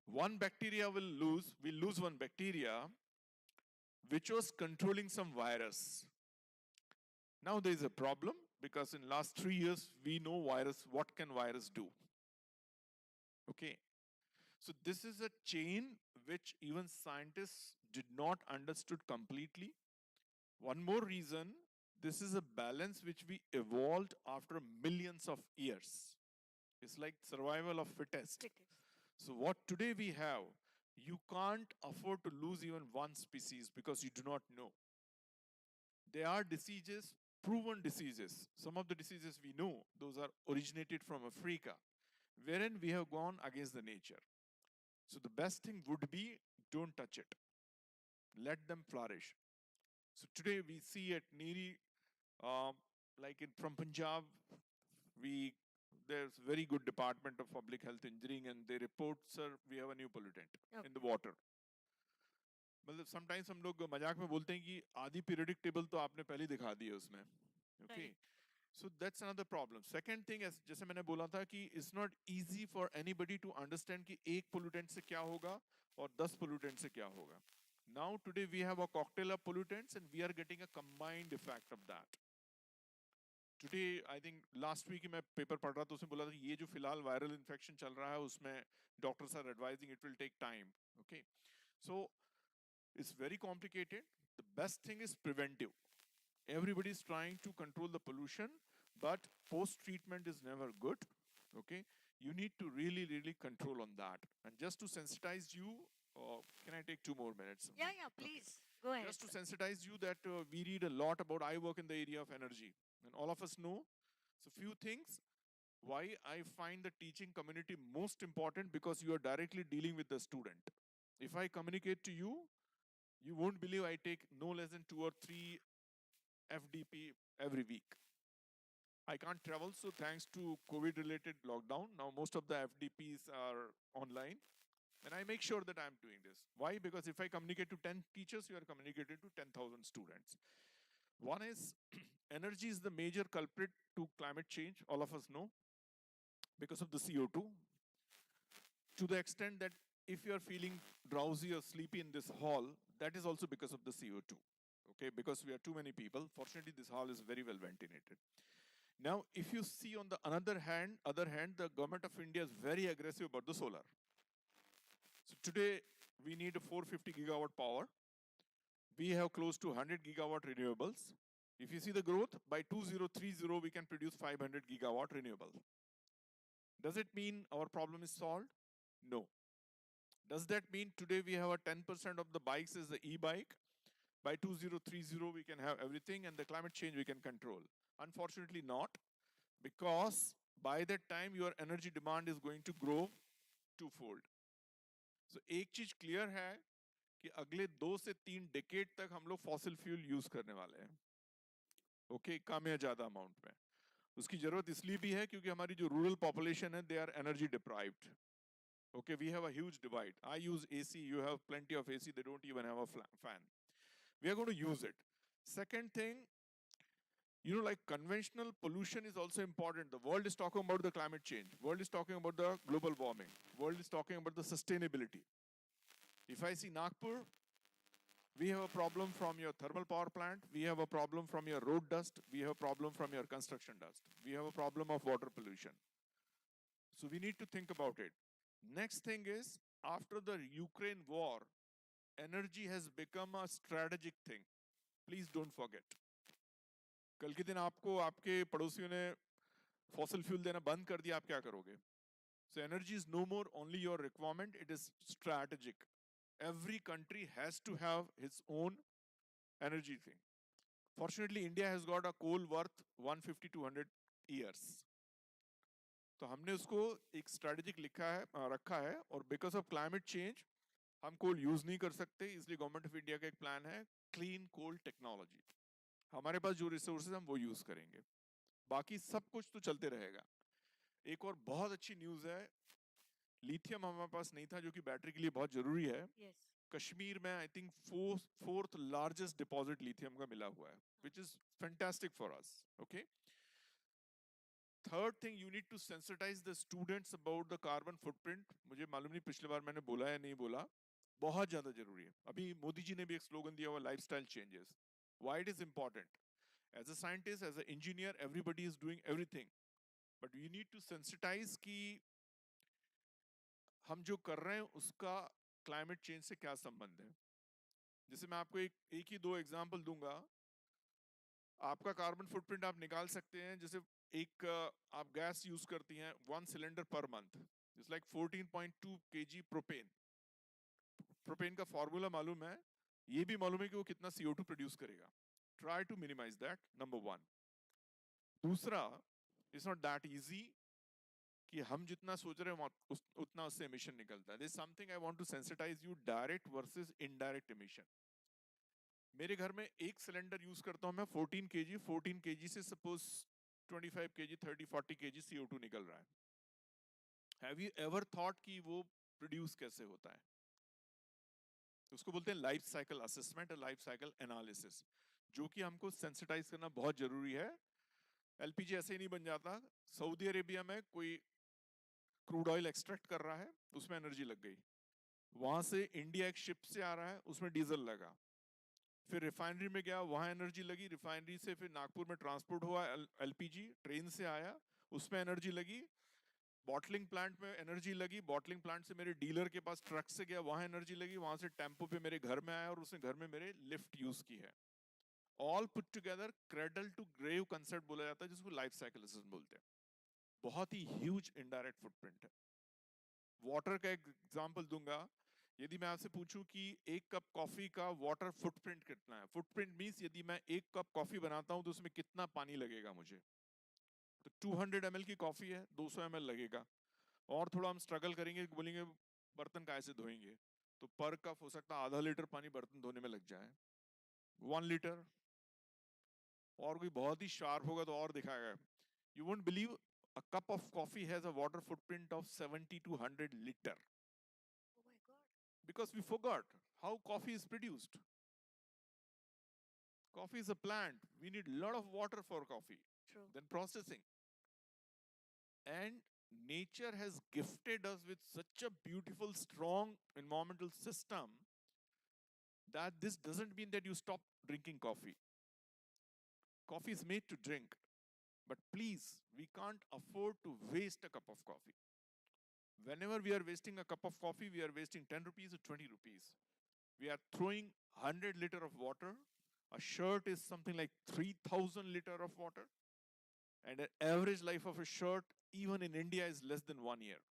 one bacteria will lose one bacteria which was controlling some virus. Now there is a problem because in last 3 years we know what can virus do. Okay, so this is a chain which even scientists did not understood completely. One more reason, this is a balance which we evolved after millions of years. It's like survival of fittest. So what today we have, you can't afford to lose even one species because you do not know. There are diseases, proven diseases. Some of the diseases we know, those are originated from Africa, wherein we have gone against the nature. So the best thing would be, don't touch it. Let them flourish. So today we see at Niri, from Punjab, there's very good department of public health engineering and they report, sir, we have a new pollutant in the water. मतलब sometimes हम लोग मजाक में बोलते हैं कि आधी periodic table तो आपने पहले दिखा दी है उसमें. Okay. So that's another problem. Second thing is, जैसे मैंने बोला था कि it's not easy for anybody to understand कि एक pollutant से क्या होगा और 10 pollutant से क्या होगा. Now today we have a cocktail of pollutants and we are getting a combined effect of that. Today I think last week मैं paper पढ़ रहा था उसमें बोला था कि ये जो फिलहाल viral infection चल रहा है उसमें doctors are advising it will take time. Okay. So it's very complicated. The best thing is preventive. Everybody is trying to control the pollution, but post-treatment is never good. Okay, you need to really, really control on that. And just to sensitize you, can I take 2 more minutes? Yeah, please. Okay. Go ahead. Just to sensitize you that we read a lot about, I work in the area of energy. And all of us know So few things why I find the teaching community most important, because you are directly dealing with the student. If I communicate to you, you won't believe I take no less than 2 or 3 FDP every week. I can't travel, so thanks to COVID-related lockdown, now most of the FDPs are online. And I make sure that I'm doing this. Why? Because if I communicate to 10 teachers, you are communicating to 10,000 students. One is energy is the major culprit to climate change, all of us know, because of the CO2. To the extent that if you are feeling drowsy or sleepy in this hall, that is also because of the CO2. Okay, because we are too many people. Fortunately, this hall is very well ventilated. Now, if you see on the other hand, the government of India is very aggressive about the solar. So today, we need a 450 gigawatt power. We have close to 100 gigawatt renewables. If you see the growth, by 2030, we can produce 500 gigawatt renewable. Does it mean our problem is solved? No. Does that mean today we have a 10% of the bikes is the e-bike? By 2030, we can have everything and the climate change we can control. Unfortunately not, because by that time your energy demand is going to grow twofold. So एक चीज clear है कि अगले 2 से 3 decade तक हम लोग fossil fuel use करने वाले हैं. Okay, कम या ज्यादा amount में. उसकी जरूरत इसलिए भी है क्योंकि हमारी जो rural population है, they are energy deprived. Okay, we have a huge divide. I use AC, you have plenty of AC, they don't even have a fan. We are going to use it. Second thing, you know, like conventional pollution is also important. The world is talking about the climate change. World is talking about the global warming. World is talking about the sustainability. If I see Nagpur, we have a problem from your thermal power plant. We have a problem from your road dust. We have a problem from your construction dust. We have a problem of water pollution. So we need to think about it. Next thing is, after the Ukraine war, energy has become a strategic thing. Please don't forget. कल के दिन आपको आपके पड़ोसियों ने fossil fuel देना बंद कर दिया, आप क्या करोगे? So energy is no more only your requirement, it is strategic. Every country has to have its own energy thing. Fortunately, India has got a coal worth 150 to 100 years. तो हमने उसको एक strategic रखा है, और because of climate change हम कोल use नहीं कर सकते, इसलिए गवर्नमेंट ऑफ इंडिया का एक प्लान है क्लीन कोल टेक्नोलॉजी. हमारे पास जो रिसोर्सेज हम वो यूज करेंगे, बाकी सब कुछ तो चलते रहेगा. एक और बहुत अच्छी न्यूज है, लिथियम हमारे पास नहीं था जो कि बैटरी के लिए बहुत जरूरी है. कश्मीर में I think fourth largest deposit lithium का मिला हुआ है, which is fantastic for us. Okay, third thing, you need to sensitize the students about the carbon footprint. मुझे मालूम नहीं पिछली बार मैंने बोला या नहीं बोला, बहुत ज्यादा जरूरी है. अभी मोदी जी ने भी एक स्लोगन दिया हुआ, lifestyle changes. Why it is important? As a scientist, as a engineer, everybody is doing everything, but you need to sensitize कि हम जो कर रहे हैं उसका क्लाइमेट चेंज से क्या संबंध है. जैसे मैं आपको एक ही 2 एग्जांपल दूंगा. आपका कार्बन फुटप्रिंट आप निकाल सकते हैं. जैसे एक आप गैस यूज करती हैं 1 cylinder per month, it's like 14.2 kg propane. Propane का फॉर्मूला मालूम है, ये भी मालूम है कि वो कितना CO2 प्रोड्यूस करेगा. Try to minimize that, number 1. दूसरा, इट्स नॉट दैट इजी कि हम जितना सोच रहे हैं उतना उससे एमिशन निकलता है. This something I want to sensitize you, direct versus indirect emission. मेरे घर में एक सिलेंडर यूज करता हूं मैं 14 kg. 14 kg से सपोज 25 kg, 30, 40 kg CO2 निकल रहा है. हैव यू एवर थॉट कि वो प्रोड्यूस कैसे होता है? उसको बोलते हैं लाइफ साइकिल असेसमेंट और लाइफ साइकिल एनालिसिस, जो कि हमको सेंसिटाइज करना बहुत जरूरी है. एलपीजी ऐसे ही नहीं बन जाता. सऊदी अरेबिया में कोई क्रूड ऑयल एक्सट्रैक्ट कर रहा है, उसमें एनर्जी लग गई. वहां से इंडिया एक शिप से आ रहा है, उसमें डीजल लगा. फिर रिफाइनरी में गया, वहां एनर्जी लगी. रिफाइनरी से फिर नागपुर में ट्रांसपोर्ट हुआ एलपीजी, ट्रेन से आया, उसमें एनर्जी लगी. बॉटलिंग प्लांट में एनर्जी लगी. बॉटलिंग प्लांट से मेरे डीलर के पास ट्रक से गया, वहां एनर्जी लगी. वहां से टेम्पो पे मेरे घर में आया और उसने घर में मेरे लिफ्ट यूज की है. All put together cradle to grave concept बोला जाता है, जिसको लाइफ साइकिल असेसमेंट बोलते हैं. बहुत ही ह्यूज इनडायरेक्ट फुटप्रिंट है. वाटर का एक एग्जांपल दूंगा. यदि मैं आपसे पूछूं कि 1 कप कॉफी का वाटर फुटप्रिंट कितना है? फुटप्रिंट मींस यदि मैं 1 कप कॉफी बनाता हूं तो उसमें कितना पानी लगेगा मुझे. तो 200 ml की कॉफी है, 200 ml लगेगा, और थोड़ा हम स्ट्रगल करेंगे, बोलेंगे बर्तन कैसे धोएंगे, तो पर कप हो सकता है आधा लीटर पानी बर्तन धोने में लग जाए, 1 लीटर, और कोई बहुत ही शार्प होगा तो और दिखाएगा. You won't believe a cup of coffee has a water footprint of 70 to 100 liter. Oh my God. Because we forgot how coffee is produced. Coffee is a plant. We need a lot of water for coffee. True. Then processing. And nature has gifted us with such a beautiful, strong environmental system that this doesn't mean that you stop drinking coffee. Coffee is made to drink. But please, we can't afford to waste a cup of coffee. Whenever we are wasting a cup of coffee, we are wasting 10 rupees or 20 rupees. We are throwing 100 liter of water. A shirt is something like 3,000 liter of water. And an average life of a shirt, even in India, is less than 1 year.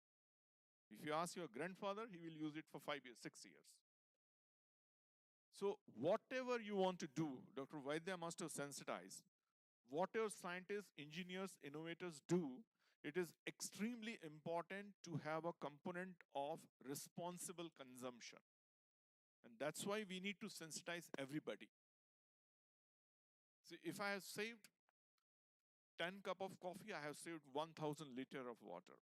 If you ask your grandfather, he will use it for 5 years, 6 years. So whatever you want to do, Dr. Vaidya must have sensitized. Whatever scientists, engineers, innovators do, it is extremely important to have a component of responsible consumption. And that's why we need to sensitize everybody. See, if I have saved 10 cup of coffee, I have saved 1,000 liter of water.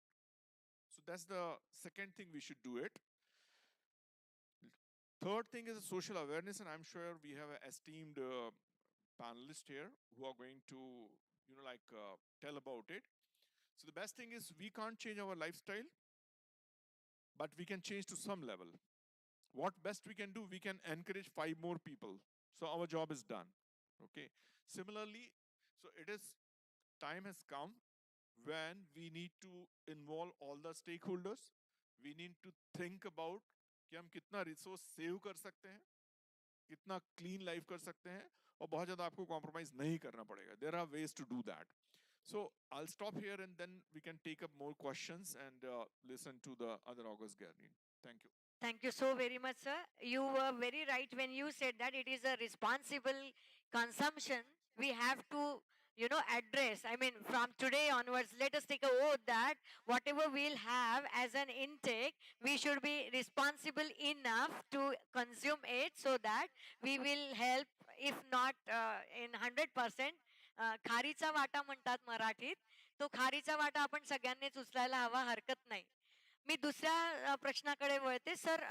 So that's the second thing we should do it. Third thing is social awareness, and I'm sure we have an esteemed panelists here who are going to, tell about it. So the best thing is we can't change our lifestyle, but we can change to some level. What best we can do, we can encourage 5 more people. So our job is done. Okay. Similarly, so it is, time has come when we need to involve all the stakeholders. We need to think about कि हम कितना resource save कर सकते हैं, कितना clean life कर सकते हैं, और बहुत ज़्यादा आपको कॉम्प्रोमाइज नहीं करना पड़ेगा. There are ways to do that. So I'll stop here and then we can take up more questions and listen to the other August gathering. Thank you. Thank you so very much, sir. You were very right when you said that it is a responsible consumption. We have to, address. I mean, from today onwards, let us take a oath that whatever we'll have as an intake, we should be responsible enough to consume it so that we will help, if not in 100%. खारीचा वाटा म्हणतात मराठीत, तो खारीचा वाटा आपण सगळ्यांनीच उचलायला हवा, हरकत नाही. मी दुसऱ्या प्रश्नाकडे वळते sir.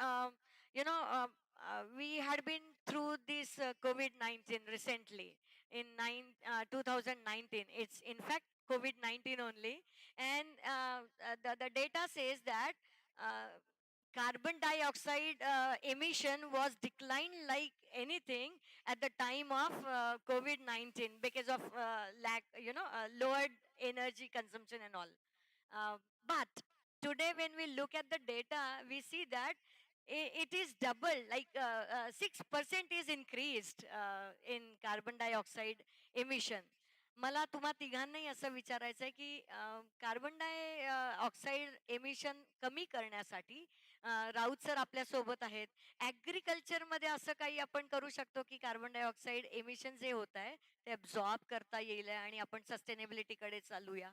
We had been through this COVID-19 recently in 2019. It's in fact COVID-19 only, and the data says that carbon dioxide emission was declined like anything at the time of COVID-19 because of lowered energy consumption and all. But today when we look at the data, we see that it is double, like 6% is increased in carbon dioxide emission. मला तुम्हा तिघांनाही असं विचारायचं आहे की carbon di oxide emission कमी करण्यासाठी Raut sir आपल्या सोबत आहेत. ऍग्रिकल्चर मध्ये असं काही आपण करू शकतो की कार्बन डायऑक्साईड एमिशन जे होत आहे ते अब्झॉर्ब करता येईल आणि आपण सस्टेनेबिलिटी कडे चालूया.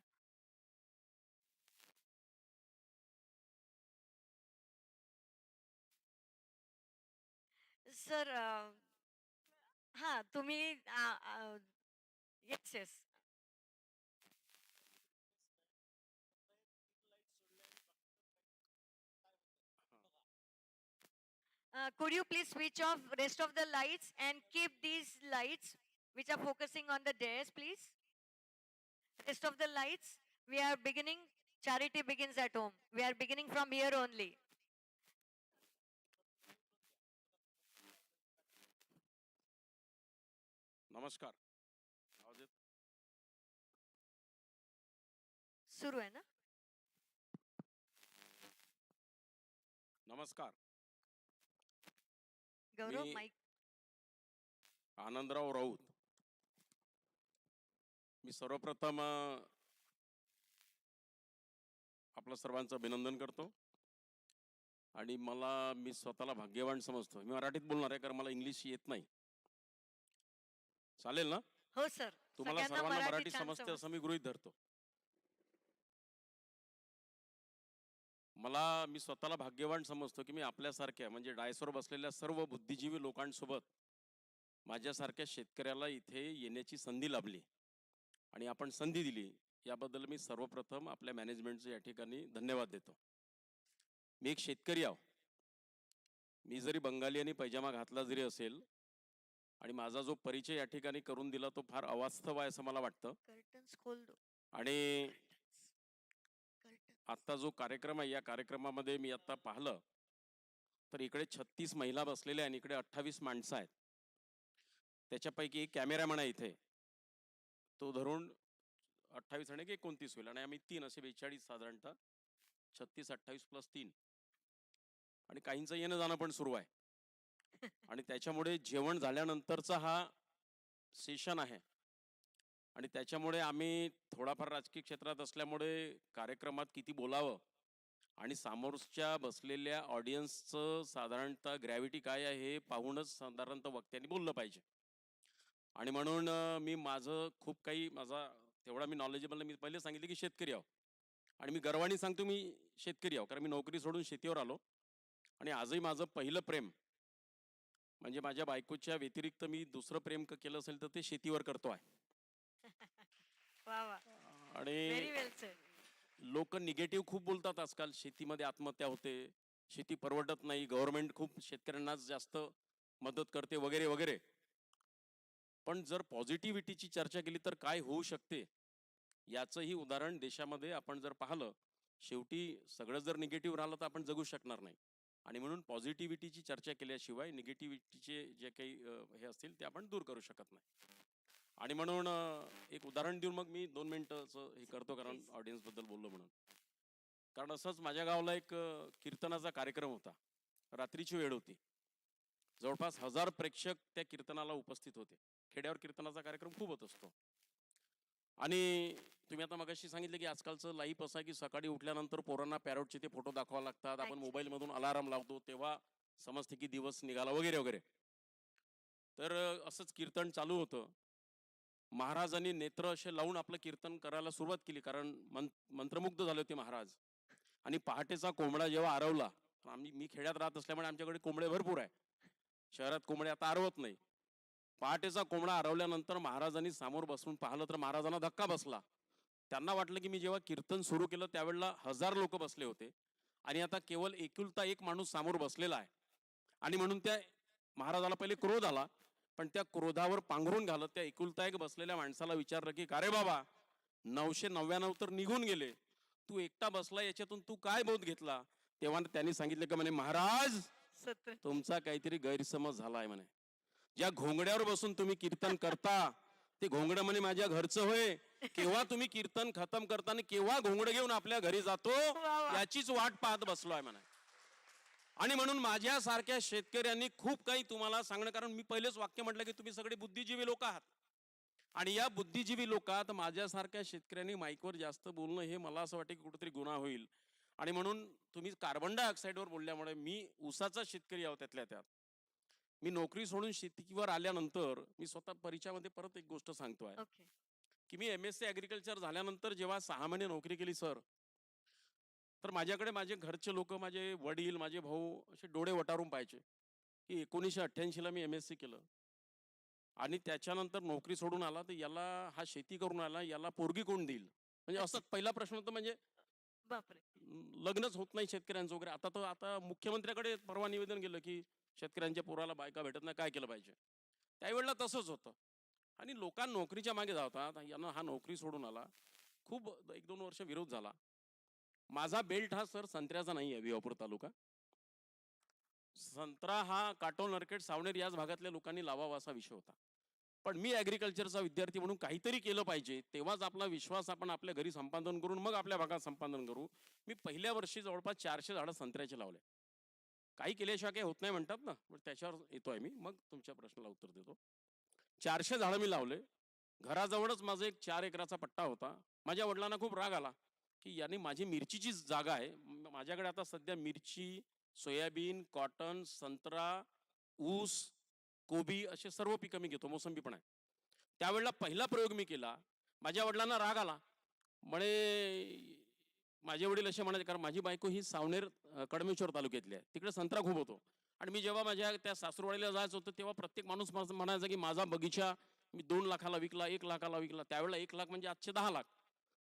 सर हा तुम्ही yes yes. Could you please switch off rest of the lights and keep these lights which are focusing on the dais, please? Rest of the lights, we are beginning, charity begins at home. We are beginning from here only. नमस्कार. सुरू आहे ना? नमस्कार. गौरव mike. Anandrao Raut. मी सर्वप्रथम आपल्या सर्वांचं अभिनंदन करतो आणि मी स्वतःला भाग्यवान समजतो. मी मराठीत बोलणार आहे कारण मला इंग्लिश येत नाही. चालेल ना? हो सर. तुम्हाला सर्वांना मराठी समजते असं मी गृहीत धरतो. मी स्वतःला भाग्यवान समजतो की मी आपल्यासारख्या म्हणजे डायसवर बसलेल्या सर्व बुद्धिजीवी लोकांसोबत माझ्यासारख्या शेतकऱ्याला इथे येण्याची संधी लाभली आणि आपण संधी दिली, याबद्दल मी सर्वप्रथम आपल्या मॅनेजमेंटचे या ठिकाणी धन्यवाद देतो. मी एक शेतकरी आहो. मी जरी बंगाली आणि पैजामा घातला जरी असेल आणि माझा जो परिचय या ठिकाणी करून दिला तो फार अवास्तव आहे असं मला वाटतं. आणि आता जो कार्यक्रम आहे, या कार्यक्रमामध्ये मी आता पाहिलं तर इकडे 36 महिला बसलेल्या आणि इकडे 28 माणसं आहेत. त्याच्यापैकी एक कॅमेरामॅन आहे इथे, तो धरून 28 आणि 29 होईल आणि आम्ही 3 असे 42 साधारणतः 36 28 प्लस 3 आणि काहींचं येणं जाणं पण सुरू आहे. आणि त्याच्यामुळे जेवण झाल्यानंतरचा हा सेशन आहे आणि त्याच्यामुळे आम्ही थोडाफार राजकीय क्षेत्रात असल्यामुळे कार्यक्रमात किती बोलावं आणि समोरच्या बसलेल्या ऑडियन्सचं साधारणतः ग्रॅव्हिटी काय आहे हे पाहूनच साधारणतः वक्त्यांनी बोललं पाहिजे. आणि म्हणून मी माझं खूप काही तेवढा मी नॉलेजेबल नाही. मी पहिले सांगितलं की शेतकरी आहो आणि मी गर्वाने सांगतो मी शेतकरी आहो, कारण मी नोकरी सोडून शेतीवर आलो आणि आजही माझं पहिलं प्रेम म्हणजे माझ्या बायकोच्या व्यतिरिक्त मी दुसरं प्रेम केलं असेल तर ते शेतीवर करतो आहे. आणि लोक निगेटिव्ह खूप बोलतात आजकाल, शेतीमध्ये आत्महत्या होते, शेती परवडत नाही, गव्हर्नमेंट खूप शेतकऱ्यांनाच जास्त मदत करते वगैरे वगैरे. पण जर पॉझिटिव्हिटीची चर्चा केली तर काय होऊ शकते याचंही उदाहरण देशामध्ये आपण जर पाहिलं. शेवटी सगळं जर निगेटिव्ह राहिलं तर आपण जगू शकणार नाही आणि म्हणून पॉझिटिव्हिटीची चर्चा केल्याशिवाय निगेटिव्हिटीचे जे काही हे असतील ते आपण दूर करू शकत नाही. आणि म्हणून एक उदाहरण देऊन मग मी 2 मिनिटाचं हे करतो, कारण ऑडियन्स बद्दल बोललो म्हणून. कारण असंच माझ्या गावाला एक कीर्तनाचा कार्यक्रम होता, रात्रीची वेळ होती, जवळपास 1000 प्रेक्षक त्या कीर्तनाला उपस्थित होते. खेड्यावर कीर्तनाचा कार्यक्रम खूप होत असतो. आणि तुम्ही आता मगाशी सांगितलं की आजकालचं लाईफ असं आहे की सकाळी उठल्यानंतर पोरांना पॅरोटचे ते फोटो दाखवावे लागतात, आपण मोबाईलमधून अलार्म लावतो तेव्हा समजते की दिवस निघाला वगैरे वगैरे. तर असंच कीर्तन चालू होतं. महाराजांनी नेत्र असे लावून आपलं कीर्तन करायला सुरुवात केली, कारण मंत्रमुग्ध झाले होते महाराज. आणि पहाटेचा कोंबडा जेव्हा आरवला, मी खेड्यात राहत असल्यामुळे आमच्याकडे कोंबडे भरपूर आहे, शहरात कोंबडे आता आरवत नाही. पहाटेचा कोंबडा आरवल्यानंतर महाराजांनी समोर बसून पाहिलं तर महाराजांना धक्का बसला. त्यांना वाटलं की मी जेव्हा कीर्तन सुरू केलं त्यावेळेला 1000 लोक बसले होते आणि आता केवळ एकुलता एक माणूस समोर बसलेला आहे. आणि म्हणून त्या महाराजाला पहिले क्रोध आला, पण त्या क्रोधावर पांघरून घालत त्या एकुलता एक बसलेल्या माणसाला विचारलं की का रे बाबा, 999 तर निघून गेले, तू एकटा बसला, याच्यातून तू काय बोध घेतला? तेव्हा त्यांनी सांगितलं की म्हणे महाराज, तुमचा काहीतरी गैरसमज झालाय म्हणे. ज्या घोंगड्यावर बसून तुम्ही कीर्तन करता ते घोंगडं म्हणे माझ्या घरचं होय. केव्हा तुम्ही कीर्तन खतम करताना केव्हा घोंगडं घेऊन आपल्या घरी जातो याचीच वाट पाहत बसलोय म्हणे. आणि म्हणून माझ्यासारख्या शेतकऱ्यांनी खूप काही तुम्हाला सांगणं, कारण मी पहिलेच वाक्य म्हटलं की तुम्ही सगळे बुद्धिजीवी लोक आहात आणि या बुद्धिजीवी लोकात माझ्यासारख्या शेतकऱ्यांनी माईकवर जास्त बोलणं हे मला असं वाटतं की कुठेतरी गुन्हा होईल. आणि म्हणून तुम्ही कार्बन डायऑक्साईडवर बोलल्यामुळे, मी ऊसाचा शेतकरी आहोत त्यातल्या त्यात. मी नोकरी सोडून शेतीवर आल्यानंतर मी स्वतः परिचयामध्ये परत एक गोष्ट सांगतोय की मी MSc ऍग्रिकल्चर झाल्यानंतर जेव्हा 6 महिने नोकरी केली सर, तर माझ्याकडे माझे घरचे लोक, माझे वडील, माझे भाऊ असे डोळे वटारून पाहायचे की 1988ला मी MSc केलं आणि त्याच्यानंतर नोकरी सोडून आला, तर याला हा शेती करून आला, याला पोरगी कोण देईल? म्हणजे असं पहिला प्रश्न होता. म्हणजे बापरे, लग्नच होत नाही शेतकऱ्यांचं वगैरे. आता मुख्यमंत्र्याकडे परवा निवेदन गेलं की शेतकऱ्यांच्या पोराला बायका भेटत नाही, काय केलं पाहिजे? त्यावेळेला तसंच होतं आणि लोकांना नोकरीच्या मागे धावतात. यानं हा नोकरी सोडून आला, खूप 1-2 वर्ष विरोध झाला. माझा बेल्ट हा सर संत्र्याचा नाही आहे, विवापूर तालुका. संत्रा हा काटोल, नरखेड, सावनेर याच भागातल्या लोकांनी लावावा असा विषय होता. पण मी ऍग्रिकल्चरचा विद्यार्थी म्हणून काहीतरी केलं पाहिजे, तेव्हाच आपला विश्वास आपण आपल्या घरी संपादन करून मग आपल्या भागात संपादन करू. मी पहिल्या वर्षी जवळपास 400 झाडं संत्र्याचे लावले. काही केल्याशिवाय काही होत नाही म्हणतात ना, त्याच्यावर येतोय मी, मग तुमच्या प्रश्नाला उत्तर देतो. 400 झाडं मी लावले. घराजवळच माझा एक 4 एकराचा पट्टा होता. माझ्या वडिलांना खूप राग आला की याने माझी मिरचीची जागा आहे, माझ्याकडे आता सध्या मिरची, सोयाबीन, कॉटन, संत्रा, ऊस, कोबी असे सर्व पिकं मी घेतो, मोसंबी पण आहे. त्यावेळेला पहिला प्रयोग मी केला. माझ्या वडिलांना राग आला, म्हणे माझे वडील असे म्हणायचे, कारण माझी बायको ही सावनेर कडमेश्वर तालुक्यातली आहे, तिकडे संत्रा खूप होतो. आणि मी जेव्हा माझ्या त्या सासूरवाडीला जायचं होतं तेव्हा प्रत्येक माणूस म्हणायचा की माझा बगीचा मी 2 लाखाला विकला, 1 लाखाला विकला. त्यावेळेला 1 लाख म्हणजे आजचे 10 लाख.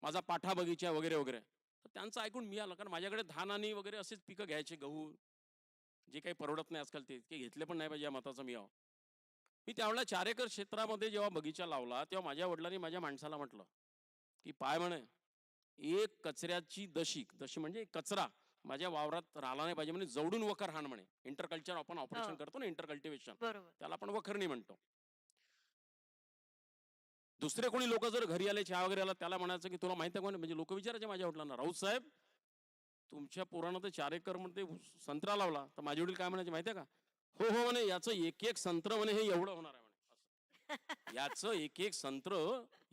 माझा पाठा बगीचा वगैरे वगैरे. तर त्यांचं ऐकून मी आलं, कारण माझ्याकडे धान आणि वगैरे असेच पिकं घ्यायचे, गहू जे काही परवडत नाही आजकाल ते घेतले पण नाही पाहिजे या मताचा मी आहो. मी त्यावेळेला 4 एकर क्षेत्रामध्ये जेव्हा बगीचा लावला तेव्हा माझ्या वडिलांनी माझ्या माणसाला म्हटलं की पाय म्हणे, एक कचऱ्याची दशी म्हणजे कचरा माझ्या वावरात राहिला नाही पाहिजे म्हणे, जवडून वखर हाण म्हणे. इंटरकल्चर आपण ऑपरेशन करतो ना, इंटरकल्टिवेशन, त्याला आपण वखरणी म्हणतो. दुसरे कोणी लोक जर घरी आले चहा वगैरे आला त्याला म्हणायचं की तुला माहिती आहे कोण, म्हणजे लोक विचारायचे माझ्या वडिलांना, राऊत साहेब तुमच्या पोरानं तर 4 एकर मध्ये संत्रा लावला. तर माझे वडील काय म्हणायचे माहिती आहे का, हो हो म्हणे, याचं एक एक संत्र म्हणे हे एवढं होणार आहे म्हणे, याचं एक एक संत्र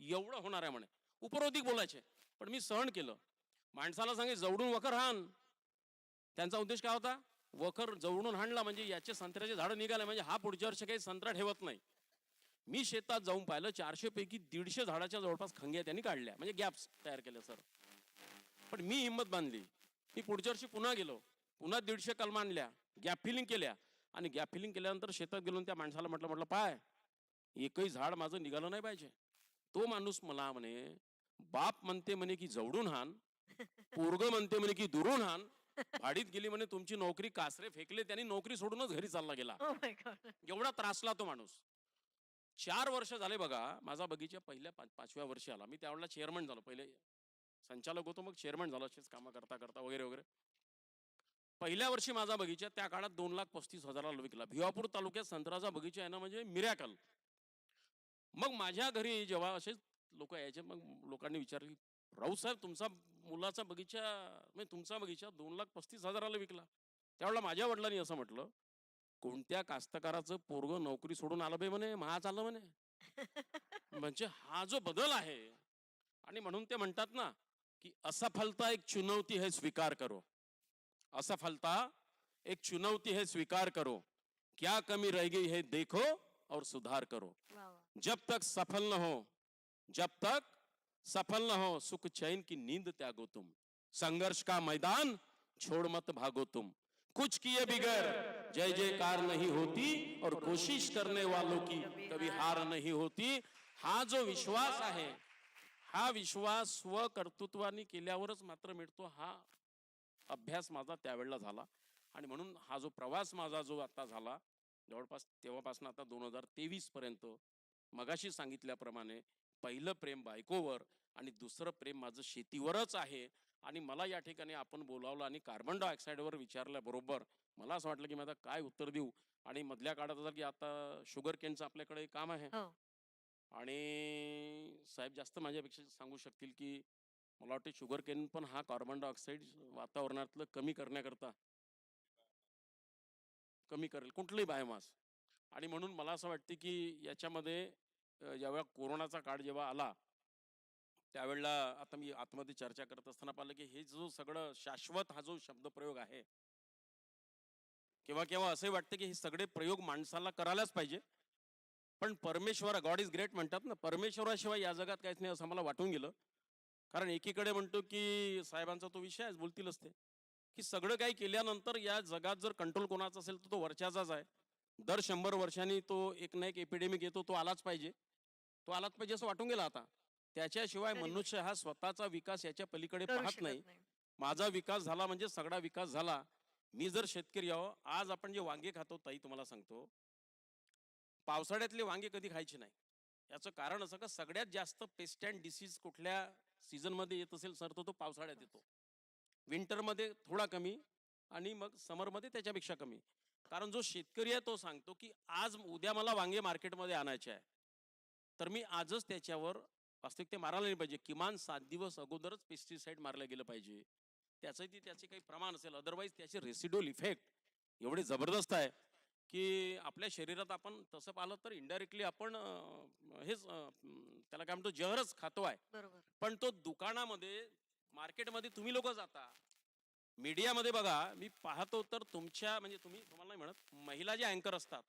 एवढं होणार आहे म्हणे. उपरोधिक बोलायचे, पण मी सहन केलं. माणसाला सांगे जवडून वखर हाण, त्यांचा उद्देश काय होता, वखर जवळून हाणला म्हणजे याचे संत्र्याचे झाडं निघाले म्हणजे हा पुढच्या वर्षी काही संत्रा ठेवत नाही. मी शेतात जाऊन पाहिलं 400 पैकी 150 झाडाच्या जवळपास खंग्या त्यांनी काढल्या, म्हणजे गॅप्स तयार केले सर. पण मी हिंमत बांधली, मी पुढच्या वर्षी पुन्हा गेलो, पुन्हा 150 कलमा आणल्या, गॅप फिलिंग केल्या. आणि गॅप फिलिंग केल्यानंतर शेतात गेलो, त्या माणसाला म्हटलं पाय एकही झाड माझं निघालं नाही पाहिजे. तो माणूस मला म्हणे, बाप म्हणते म्हणे की जवडून हाण, पोरग म्हणते म्हणे की दुरून हाण, भाडीत गेली म्हणे तुमची नोकरी, कासरे फेकले, त्यांनी नोकरी सोडूनच घरी चालला गेला. एवढा त्रासला तो माणूस. 4 वर्ष झाले बघा, माझा बगीचा पहिल्या 5व्या वर्षी आला. मी त्यावेळेला चेअरमन झालो, पहिले संचालक होतो, मग चेअरमन झालो असेच कामं करता करता वगैरे वगैरे. पहिल्या वर्षी माझा बगीचा त्या काळात 2,35,000 विकला. भिवापूर तालुक्यात संत्र्याचा बगीचा आहे ना म्हणजे मिरॅकल. मग माझ्या घरी जेव्हा असेच लोक यायचे, मग लोकांनी विचारले, राऊत साहेब तुमचा मुलाचा बगीचा म्हणजे तुमचा बगीचा 2,35,000 विकला. त्यावेळेला माझ्या वडिलांनी असं म्हटलं, कोणत्या कास्तकाराचं पोरग नोकरी सोडून आलं बे म्हणे, महाच आलं म्हणे. म्हणजे हा जो बदल आहे, आणि म्हणून ते म्हणतात ना की असफलता एक चुनौती है स्वीकार करो, असफलता एक चुनौती है स्वीकार करो, क्या कमी रह गई है देखो और सुधार करो. जब तक सफल न हो, जब तक सफल न हो, सुख चैन की नींद त्यागो तुम, संघर्ष का मैदान छोड़ मत भागो तुम, कुछ किए बिगर जय जयकार नहीं होती और कोशिश करने वालों की कभी हार नहीं होती. हा जो विश्वास आहे, हा विश्वास स्वकर्तृत्वाने केल्यावरच मात्र मिळतो. हा अभ्यास माझा त्यावेळेला झाला. आणि म्हणून हा जो प्रवास माझा जो आता झाला जवळपास तेव्हापासून आता 2023 पर्यंत, मगाशी सांगितल्याप्रमाणे पहिलं प्रेम बायकोवर आणि दुसरं प्रेम माझं शेतीवरच आहे. आणि मला या ठिकाणी आपण बोलावलं आणि कार्बन डायऑक्साईडवर विचारल्याबरोबर मला असं वाटलं की मी आता काय उत्तर देऊ. आणि मधल्या काळात की आता शुगर केनचं आपल्याकडे काम आहे, आणि साहेब जास्त माझ्यापेक्षा सांगू शकतील की मला वाटतं शुगर केन पण हा कार्बन डायऑक्साईड वातावरणातलं कमी करण्याकरता कमी करेल कुठलंही बायोमास. आणि म्हणून मला असं वाटतं की याच्यामध्ये जेव्हा कोरोनाचा काळ जेव्हा आला त्यावेळेला आता मी आतमध्ये चर्चा करत असताना पाहिलं की हे जो सगळं शाश्वत हा जो शब्दप्रयोग आहे, केव्हा केव्हा असंही वाटतं की हे सगळे प्रयोग माणसाला करायलाच पाहिजे. पण परमेश्वर, गॉड इज ग्रेट म्हणतात ना, परमेश्वराशिवाय या जगात काहीच नाही असं मला वाटून गेलं. कारण एकीकडे म्हणतो की साहेबांचा तो विषय आहे, बोलतीलच ते, की सगळं काही केल्यानंतर या जगात जर कंट्रोल कोणाचा असेल तर तो वरच्याचाच आहे. दर 100 वर्षांनी तो एक ना एक एपिडेमिक येतो, तो आलाच पाहिजे, तो आलाच पाहिजे असं वाटून गेलं आता. त्याच्याशिवाय मनुष्य हा स्वतःचा विकास याच्या पलीकडे पाहत नाही. माझा विकास झाला म्हणजे सगळा विकास झाला. मी जर शेतकरी आहो, आज आपण जे वांगे खातो ताई तुम्हाला सांगतो, पावसाळ्यातले वांगे कधी खायचे नाही. याचं कारण असं का सगळ्यात जास्त पेस्ट अँड डिसीज कुठल्या सीझन मध्ये येत असेल सर, तो पावसाळ्यात येतो. विंटरमध्ये थोडा कमी आणि मग समरमध्ये त्याच्यापेक्षा कमी. कारण जो शेतकरी आहे तो सांगतो की आज उद्या मला वांगे मार्केटमध्ये आणायचे आहे, तर मी आजच त्याच्यावर वास्तविक ते मारायला नाही पाहिजे, किमान 7 दिवस अगोदरच पेस्टिसाइड मारलं गेलं पाहिजे. त्याचे काही प्रमाण असेल, अदरवाईज त्याचे रेसिड्युअल इफेक्ट एवढे जबरदस्त आहे की आपल्या शरीरात आपण तसं पाहिलं तर इनडायरेक्टली आपण हेच त्याला काय म्हणतो जहरच खातो आहे. पण तो दुकानामध्ये मार्केटमध्ये तुम्ही लोक जाता, मीडियामध्ये बघा, मी पाहतो तर तुमच्या म्हणजे तुम्हाला नाही म्हणत, महिला ज्या अँकर असतात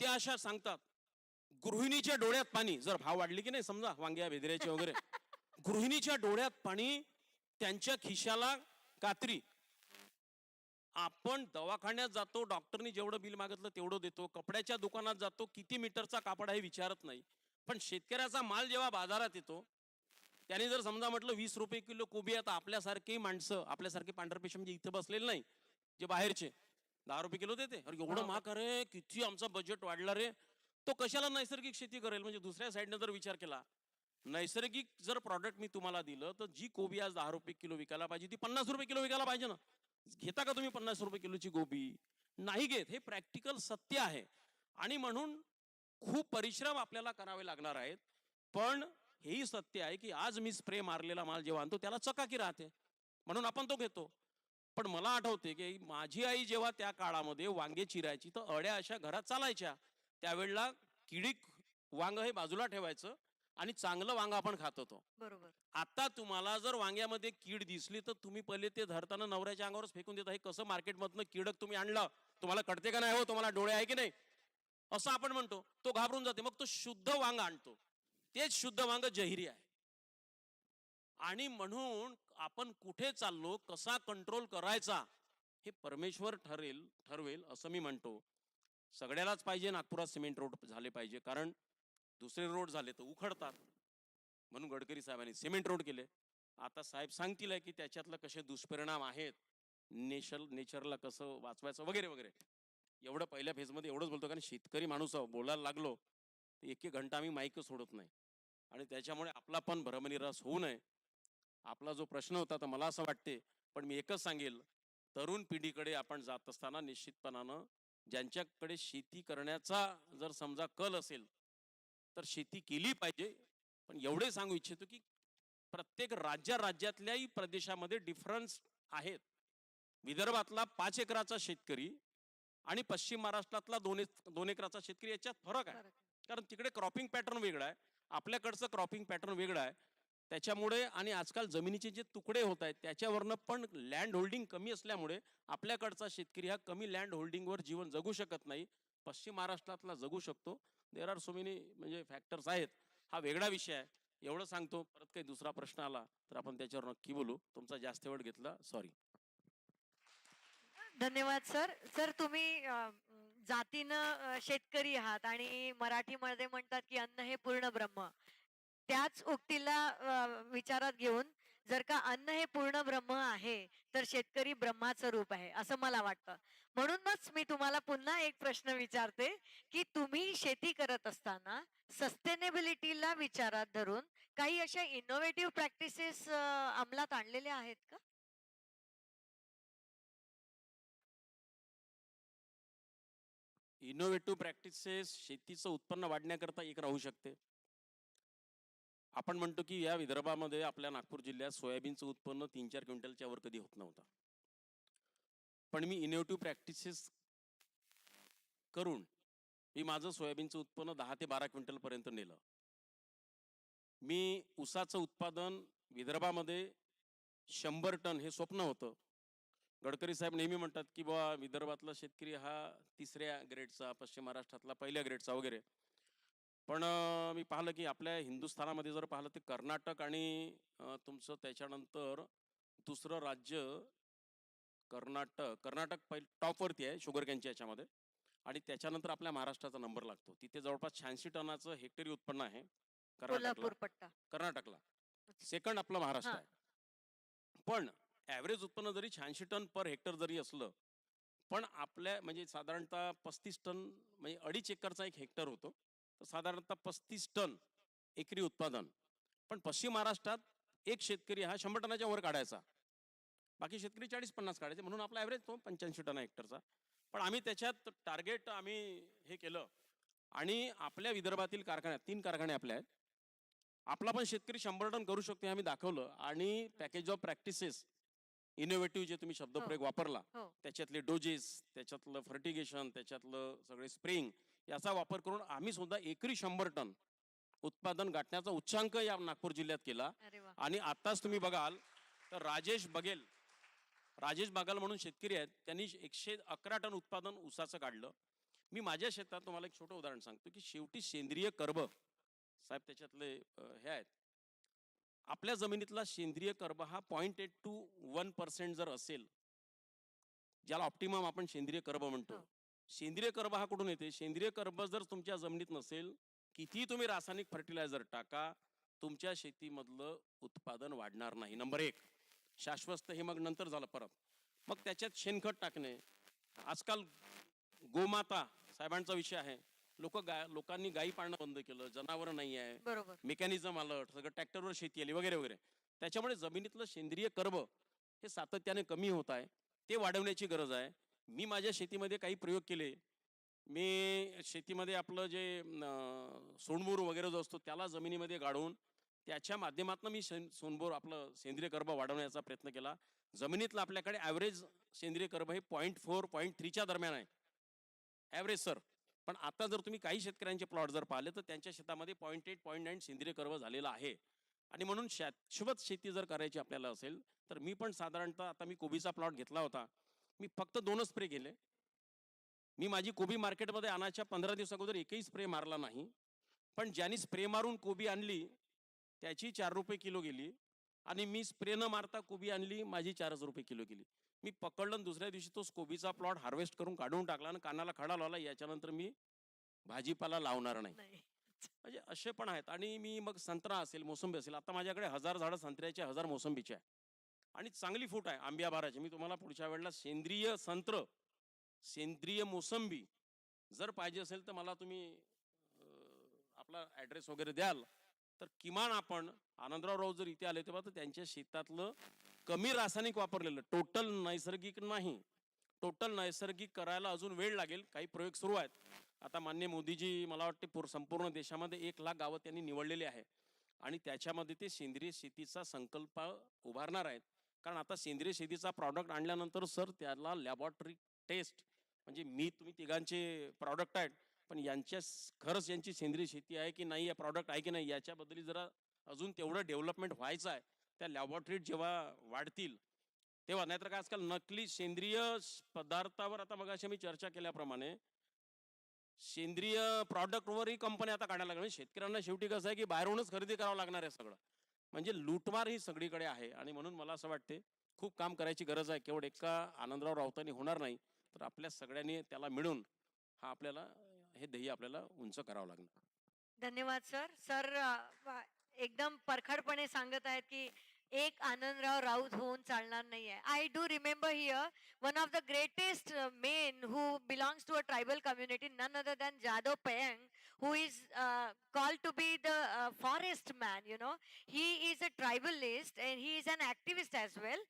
त्या अशा सांगतात, गृहिणीच्या डोळ्यात पाणी, जर भाव वाढली की नाही समजा वांग्या भेदऱ्याचे वगैरे, गृहिणीच्या डोळ्यात पाणी, त्यांच्या खिशाला कात्री. आपण दवाखान्यात जातो, डॉक्टरनी जेवढं बिल मागितलं तेवढं देतो, कपड्याच्या दुकानात जातो, किती मीटरचा कापड आहे विचारत नाही. पण शेतकऱ्याचा माल जेव्हा बाजारात येतो, त्याने जर समजा म्हटलं 20 रुपये किलो कोबी, आता आपल्यासारखी माणसं, आपल्यासारखे पांढरपेशी म्हणजे इथं बसलेले नाही, जे बाहेरचे 10 रुपये किलो देते. अरे एवढं महाग, अरे किती आमचा बजेट वाढला रे. तो कशाला नैसर्गिक शेती करेल? म्हणजे दुसऱ्या साईडने जर विचार केला, नैसर्गिक जर प्रॉडक्ट मी तुम्हाला दिलं, तर जी कोबी आज 10 रुपये किलो विकायला पाहिजे ती 50 रुपये किलो विकायला पाहिजे ना. घेता का तुम्ही 50 रुपये किलोची गोबी? नाही घेत. हे प्रॅक्टिकल सत्य आहे. आणि म्हणून खूप परिश्रम आपल्याला करावे लागणार आहेत. पण हेही सत्य आहे की आज मी स्प्रे मारलेला माल जेव्हा आणतो त्याला चकाकी राहते, म्हणून आपण तो घेतो. पण मला आठवते की माझी आई जेव्हा त्या काळामध्ये वांगे चिरायची, तर अड्या अशा घरात चालायच्या. त्यावेळेला किडीक वांग हे बाजूला ठेवायचं आणि चांगलं वांग आपण खात होतो. बरोबर. आता तुम्हाला जर वांग्यामध्ये कीड दिसली तर तुम्ही पहिले ते धरताना नवऱ्याच्या अंगावरच फेकून देता. हे कसं मार्केटमधनं कीडक तुम्ही आणलं, तुम्हाला कळते का नाही? हो, तुम्हाला डोळे आहे की नाही, असं आपण म्हणतो. तो घाबरून जाते. मग तो शुद्ध वांग आणतो. तेच शुद्ध वांग जहिरी आहे. आणि म्हणून आपण कुठे चाललो, कसा कंट्रोल करायचा हे परमेश्वर ठरवेल असं मी म्हणतो. सगळ्यालाच पाहिजे नागपुरात सिमेंट रोड झाले पाहिजे, कारण दुसरे रोड झाले तर उखडतात. म्हणून गडकरी साहेबांनी सिमेंट रोड केले. आता साहेब सांगतील की त्याच्यातलं कसे दुष्परिणाम आहेत, नेचरला कसं वाचवायचं वगैरे वगैरे. एवढं पहिल्या फेजमध्ये एवढंच बोलतो, कारण शेतकरी माणूस बोलायला लागलो तर 1-1 घंटा आम्ही माईक सोडत नाही. आणि त्याच्यामुळे आपला पण भ्रमनिरास होऊ नये. आपला जो प्रश्न होता तर मला असं वाटते, पण मी एकच सांगेल, तरुण पिढीकडे आपण जात असताना निश्चितपणानं ज्यांच्याकडे शेती करण्याचा जर समजा कल असेल तर शेती केली पाहिजे. पण एवढे सांगू इच्छितो की प्रत्येक राज्यातल्याही प्रदेशामध्ये डिफरन्स आहेत. विदर्भातला 5 एकराचा शेतकरी आणि पश्चिम महाराष्ट्रातला 2 एकराचा शेतकरी याच्यात फरक आहे. कारण तिकडे क्रॉपिंग पॅटर्न वेगळा आहे, आपल्याकडचं क्रॉपिंग पॅटर्न वेगळं आहे. त्याच्यामुळे आणि आजकाल जमिनीचे जे तुकडे होत आहेत त्याच्यावरनं पण लँड होल्डिंग कमी असल्यामुळे आपल्याकडचा शेतकरी हा कमी लँड होल्डिंगवर जीवन जगू शकत नाही. पश्चिम महाराष्ट्रातला जगू शकतो. देर आर सो मेनी म्हणजे फॅक्टर्स आहेत. हा वेगळा विषय आहे. एवढं सांगतो. परत काही दुसरा प्रश्न आला तर आपण त्याच्यावर नक्की बोलू. तुमचा जास्त वेळ घेतला, सॉरी. धन्यवाद सर. सर तुम्ही जातीनं शेतकरी आहात आणि मराठीमध्ये म्हणतात की अन्न हे पूर्ण ब्रह्म. त्याच उक्तीला विचारात घेऊन जर का अन्न हे पूर्ण ब्रह्म आहे तर शेतकरी ब्रह्माचं रूप आहे असं मला वाटतं. म्हणूनच मी तुम्हाला पुन्हा एक प्रश्न विचारते की तुम्ही शेती करत असताना सस्टेनेबिलिटीला विचारात धरून काही अशा इनोव्हेटिव्ह प्रॅक्टिसेस अंमलात आणलेल्या आहेत का? इनोव्हेटिव्ह प्रॅक्टिसेस शेतीचं उत्पन्न वाढण्याकरता एक राहू शकते. आपण म्हणतो की या विदर्भामध्ये आपल्या नागपूर जिल्ह्यात सोयाबीनचं उत्पन्न 3-4 क्विंटलच्या वर कधी होत नव्हतं. पण मी इनोव्हेटिव्ह प्रॅक्टिसेस करून मी माझं सोयाबीनचं उत्पन्न 10 ते 12 क्विंटल पर्यंत नेलं. मी ऊसाचं उत्पादन विदर्भामध्ये 100 टन हे स्वप्न होतं. गडकरी साहेब नेहमी म्हणतात की बाबा विदर्भातला शेतकरी हा 3ऱ्या ग्रेडचा, पश्चिम महाराष्ट्रातला 1ल्या ग्रेडचा वगैरे. पण मी पाहिलं की आपल्या हिंदुस्थानामध्ये जर पाहिलं तर कर्नाटक आणि तुमचं त्याच्यानंतर दुसरं राज्य कर्नाटक टॉपवरती आहे शुगर कॅनच्या याच्यामध्ये. आणि त्याच्यानंतर आपल्या महाराष्ट्राचा नंबर लागतो. तिथे जवळपास 86 टनाचं हेक्टरी उत्पन्न आहे कर्नाटकला. सेकंड आपलं महाराष्ट्र आहे. पण ॲव्हरेज उत्पन्न जरी 86 टन पर हेक्टर जरी असलं, पण आपल्या म्हणजे साधारणतः 35 टन म्हणजे 2.5 एकरचा एक हेक्टर होतो, तर साधारणतः 35 टन एकरी उत्पादन. पण पश्चिम महाराष्ट्रात एक शेतकरी हा 100 टनाच्या वर काढायचा, बाकी शेतकरी 40-50 काढायचे. म्हणून आपला ॲव्हरेज तो 85 टन हेक्टरचा. पण आम्ही त्याच्यात टार्गेट आम्ही हे केलं आणि आपल्या विदर्भातील कारखान्यात 3 कारखाने आपले आहेत. आपला पण शेतकरी 100 टन करू शकतो हे आम्ही दाखवलं. आणि पॅकेज ऑफ प्रॅक्टिसेस इनोव्हेटिव्ह जे तुम्ही शब्दप्रयोग वापरला, त्याच्यातले डोजेस, त्याच्यातलं फर्टिगेशन, त्याच्यातलं सगळे स्प्रिंग, याचा वापर करून आम्ही सुद्धा एकरी 100 टन उत्पादन गाठण्याचा उच्चांक या नागपूर जिल्ह्यात केला. आणि आताच तुम्ही बघाल तर राजेश बागल म्हणून शेतकरी आहेत, त्यांनी 111 टन उत्पादन ऊसाचं काढलं. मी माझ्या शेतात तुम्हाला एक छोटं उदाहरण सांगतो की शेवटी सेंद्रिय कर्ब साहेब त्याच्यातले हे आहेत, आपल्या जमिनीतला सेंद्रिय कर्ब हा 0.8 to 1% जर असेल, ज्याला ऑप्टिमम आपण सेंद्रिय कर्ब म्हणतो. सेंद्रिय कर्ब हा कुठून येते? सेंद्रिय कर्ब जर तुमच्या जमिनीत नसेल, किती तुम्ही रासायनिक फर्टिलायझर टाका, तुमच्या शेतीमधलं उत्पादन वाढणार नाही. नंबर 1. शाश्वत हे मग नंतर झालं परत. मग त्याच्यात शेणखत टाकणे. आजकाल गोमाता साहेबांचा विषय आहे. लोकांनी गायी पाळणं बंद केलं, जनावरं नाही आहे, बरोबर. मेकॅनिझम आलं, सगळं ट्रॅक्टरवर शेती आली वगैरे वगैरे. त्याच्यामुळे जमिनीतलं सेंद्रिय कर्ब हे सातत्याने कमी होत आहे. ते वाढवण्याची गरज आहे. मी माझ्या शेतीमध्ये काही प्रयोग केले. मी शेतीमध्ये आपलं जे सोंडबूर वगैरे जो असतो त्याला जमिनीमध्ये गाडून त्याच्या माध्यमातून मी सोनबोर आपलं सेंद्रिय कर्ब वाढवण्याचा प्रयत्न केला. जमिनीतलं आपल्याकडे ॲव्हरेज सेंद्रिय कर्ब हे 0.4 0.3च्या दरम्यान आहे ॲव्हरेज सर. पण आता जर तुम्ही काही शेतकऱ्यांचे प्लॉट जर पाहिले तर त्यांच्या शेतामध्ये 0.8 0.9 सेंद्रिय कर्ब झालेला आहे. आणि म्हणून शाश्वत शेती जर करायची आपल्याला असेल तर मी पण साधारणतः आता मी कोबीचा प्लॉट घेतला होता. मी फक्त 2 स्प्रे केले. मी माझी कोबी मार्केटमध्ये आणायच्या 15 दिवस अगोदर एकही स्प्रे मारला नाही. पण ज्यांनी स्प्रे मारून कोबी आणली त्याची 4 रुपये किलो गेली आणि मी स्प्रे न मारता कोबी आणली, माझी 4 रुपये किलो गेली. मी पकडलं दुसऱ्या दिवशी तो कोबीचा प्लॉट हार्वेस्ट करून काढून टाकला आणि कानाला खडा लावला. याच्यानंतर मी भाजीपाला लावणार नाही. म्हणजे असे पण आहेत. आणि मी मग संत्रा असेल, मोसंबी असेल, आता माझ्याकडे 1000 झाडं संत्र्याचे, 1000 मोसंबीचे आहे आणि चांगली फूट आहे आंब्याबाराची. मी तुम्हाला पुढच्या वेळेला सेंद्रिय संत्र, सेंद्रिय मोसंबी जर पाहिजे असेल तर मला तुम्ही आपला ॲड्रेस वगैरे द्याल तर किमान आपण आनंदराव राव जर इथे आले तेव्हा तर त्यांच्या शेतातलं कमी रासायनिक वापरलेलं, टोटल नैसर्गिक नाही, टोटल नैसर्गिक करायला अजून वेळ लागेल. काही प्रयोग सुरू आहेत. आता माननीय मोदीजी मला वाटते संपूर्ण देशामध्ये 1,00,000 गावं त्यांनी निवडलेली आहे आणि त्याच्यामध्ये ते सेंद्रिय शेतीचा संकल्प उभारणार आहेत. कारण आता सेंद्रिय शेतीचा प्रॉडक्ट आणल्यानंतर सर त्याला लॅबॉरेटरी टेस्ट, म्हणजे मी तुम्ही तिघांचे प्रॉडक्ट आहेत पण यांच्या खरंच यांची सेंद्रिय शेती आहे की नाही, या प्रॉडक्ट आहे की नाही, याच्याबद्दल जरा अजून तेवढं डेव्हलपमेंट व्हायचं आहे. त्या लॅबॉरेटरीत जेव्हा वाढतील तेव्हा, नाहीतर काय आजकाल नकली सेंद्रिय पदार्थावर आता मगाशी मी चर्चा केल्याप्रमाणे सेंद्रिय प्रॉडक्टवरही कंपन्या आता काढायला लागल्या. शेतकऱ्यांना शेवटी कसं आहे की बाहेरूनच खरेदी करावं लागणार आहे सगळं. म्हणजे लूटमार ही सगळीकडे आहे आणि म्हणून मला असं वाटते खूप काम करायची गरज आहे. केवळ एका आनंदराव राऊतांनी होणार नाही तर आपल्या सगळ्यांनी त्याला मिळून हा आपल्याला हे ध्येय आपल्याला उंच करावं लागणार. धन्यवाद सर. सर एकदम परखडपणे सांगत आहेत की एक आनंदराव राऊत होऊन चालणार नाहीये. I do remember here one of the greatest men who belongs to a tribal community, none other than Jadav Payeng, who is called to be the forest man, you know. He is a tribalist and he is an activist as well.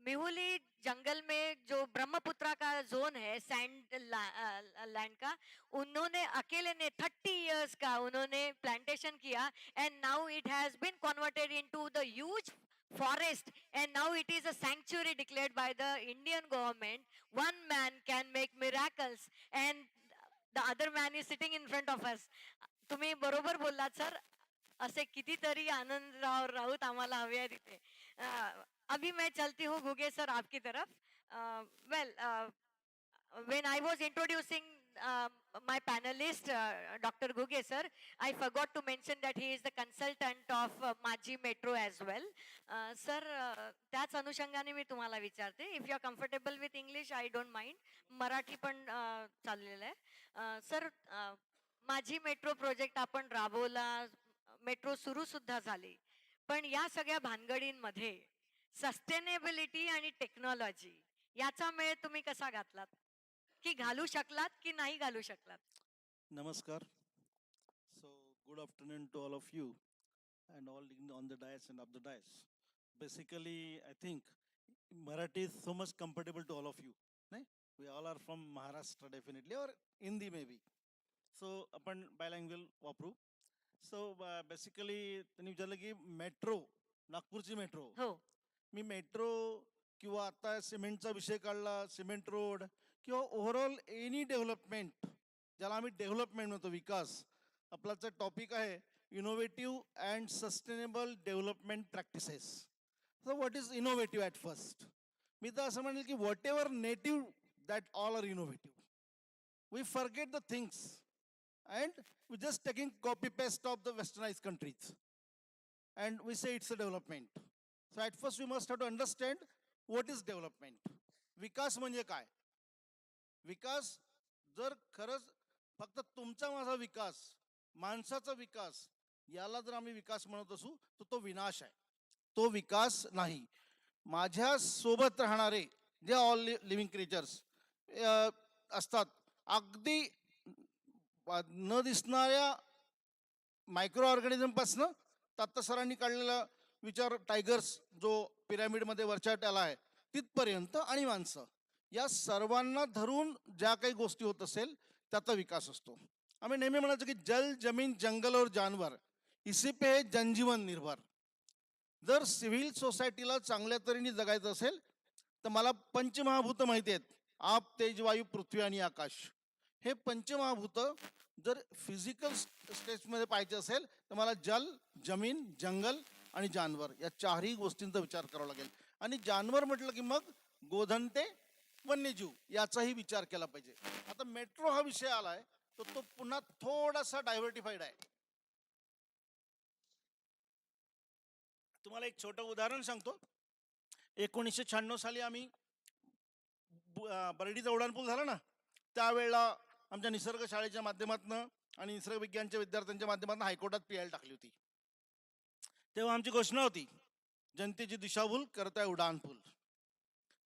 मिहुली जंगल में जो ब्रह्मपुत्रा का zone है sand land का, उन्होंने अकेले ने 30 years का उन्होंने प्लांटेशन किया and now it has been converted into the huge forest and now it is a sanctuary declared by the Indian government. One man can make miracles and the other man is sitting in front of us. तुम्ही बरोबर बोललात sir. असे कितीतरी आनंदराव राऊत आम्हाला हवे आहेत तिथे. अभी मैं चलती हूँ गुगे सर आपकी तरफ. Well, when I was introducing my panelist, Dr. Guge sir, I forgot to mention that he is the consultant of Maji Metro as well. Sir, त्याच अनुषंगाने मी तुम्हाला विचारते. If you are comfortable with English, I don't mind. Marathi पण चाललेलं आहे. Sir, माझी metro project आपण राबवला, मेट्रो सुरू सुद्धा झाली, पण या सगळ्या भानगडींमध्ये सस्टेनेबिलिटी आणि टेक्नॉलॉजी याचा मेळ तुम्ही कसा घातलात, की घालू शकलात की नाही घालू शकलात? Namaskar. So, good afternoon to all of you and all on the dais and up the dais. Basically, I think Marathi is so much comfortable to all of you. Right? We all are from Maharashtra definitely, or Hindi maybe. So, upon bilingual wapru. So, basically, त्यांनी विचारलं की metro, नागपूरची metro. हो. मी metro किंवा आता सिमेंटचा विषय काढला, सिमेंट रोड किंवा ओव्हरऑल एनी डेव्हलपमेंट, ज्याला आम्ही डेव्हलपमेंट म्हणतो, विकास. आपलाचा टॉपिक आहे innovative and sustainable development practices. So what is innovative at first? मी तर असं म्हणेल की whatever native that all are innovative. We forget the things. and we're just taking copy paste of the westernized countries. And we say it's a development. So at first we must have to understand what is development. विकास म्हणजे काय? विकास जर खरंच फक्त तुमचा माझा विकास, माणसाचा विकास याला जर आम्ही विकास म्हणत असू तर तो विनाश आहे, तो विकास नाही. माझ्या सोबत राहणारे जे ऑल लिव्हिंग क्रिएचर्स असतात, अगदी न दिसणाऱ्या मायक्रो ऑर्गॅनिझम पासनं दत्त सरांनी काढलेला विचार टायगर्स जो पिरामिडमध्ये वरच्या त्याला आहे तिथपर्यंत आणि माणसं या सर्वांना धरून ज्या काही गोष्टी होत असेल त्याचा विकास असतो. आम्ही नेहमी म्हणायचो की जल जमीन जंगल और जानवर इसी पे है जनजीवन निर्भर. जर सिव्हिल सोसायटीला चांगल्या तऱ्हेने जगायचं असेल तर मला पंचमहाभूत माहिती आहेत, आप तेज वायू पृथ्वी आणि आकाश. हे पंचमहाभूत जर फिजिकल स्टेजमध्ये पाहिजे असेल तर मला जल जमीन जंगल आणि जानवर या चारही गोष्टींचा विचार करावा लागेल. आणि जानवर म्हटलं की मग गोधन ते वन्यजीव याचाही विचार केला पाहिजे. आता मेट्रो हा विषय आलाय तर तो पुन्हा थोडासा डायव्हर्टिफाईड आहे. तुम्हाला एक छोटं उदाहरण सांगतो. 1996 साली आम्ही बर्डीचा उड्डाणपूल झाला ना, त्यावेळेला आमच्या निसर्ग शाळेच्या माध्यमातून आणि निसर्ग विज्ञानच्या विद्यार्थ्यांच्या माध्यमातून हायकोर्टात PL टाकली होती. तेव्हा आमची घोषणा होती, जनतेची दिशाभूल करताय उड्डाणपूल.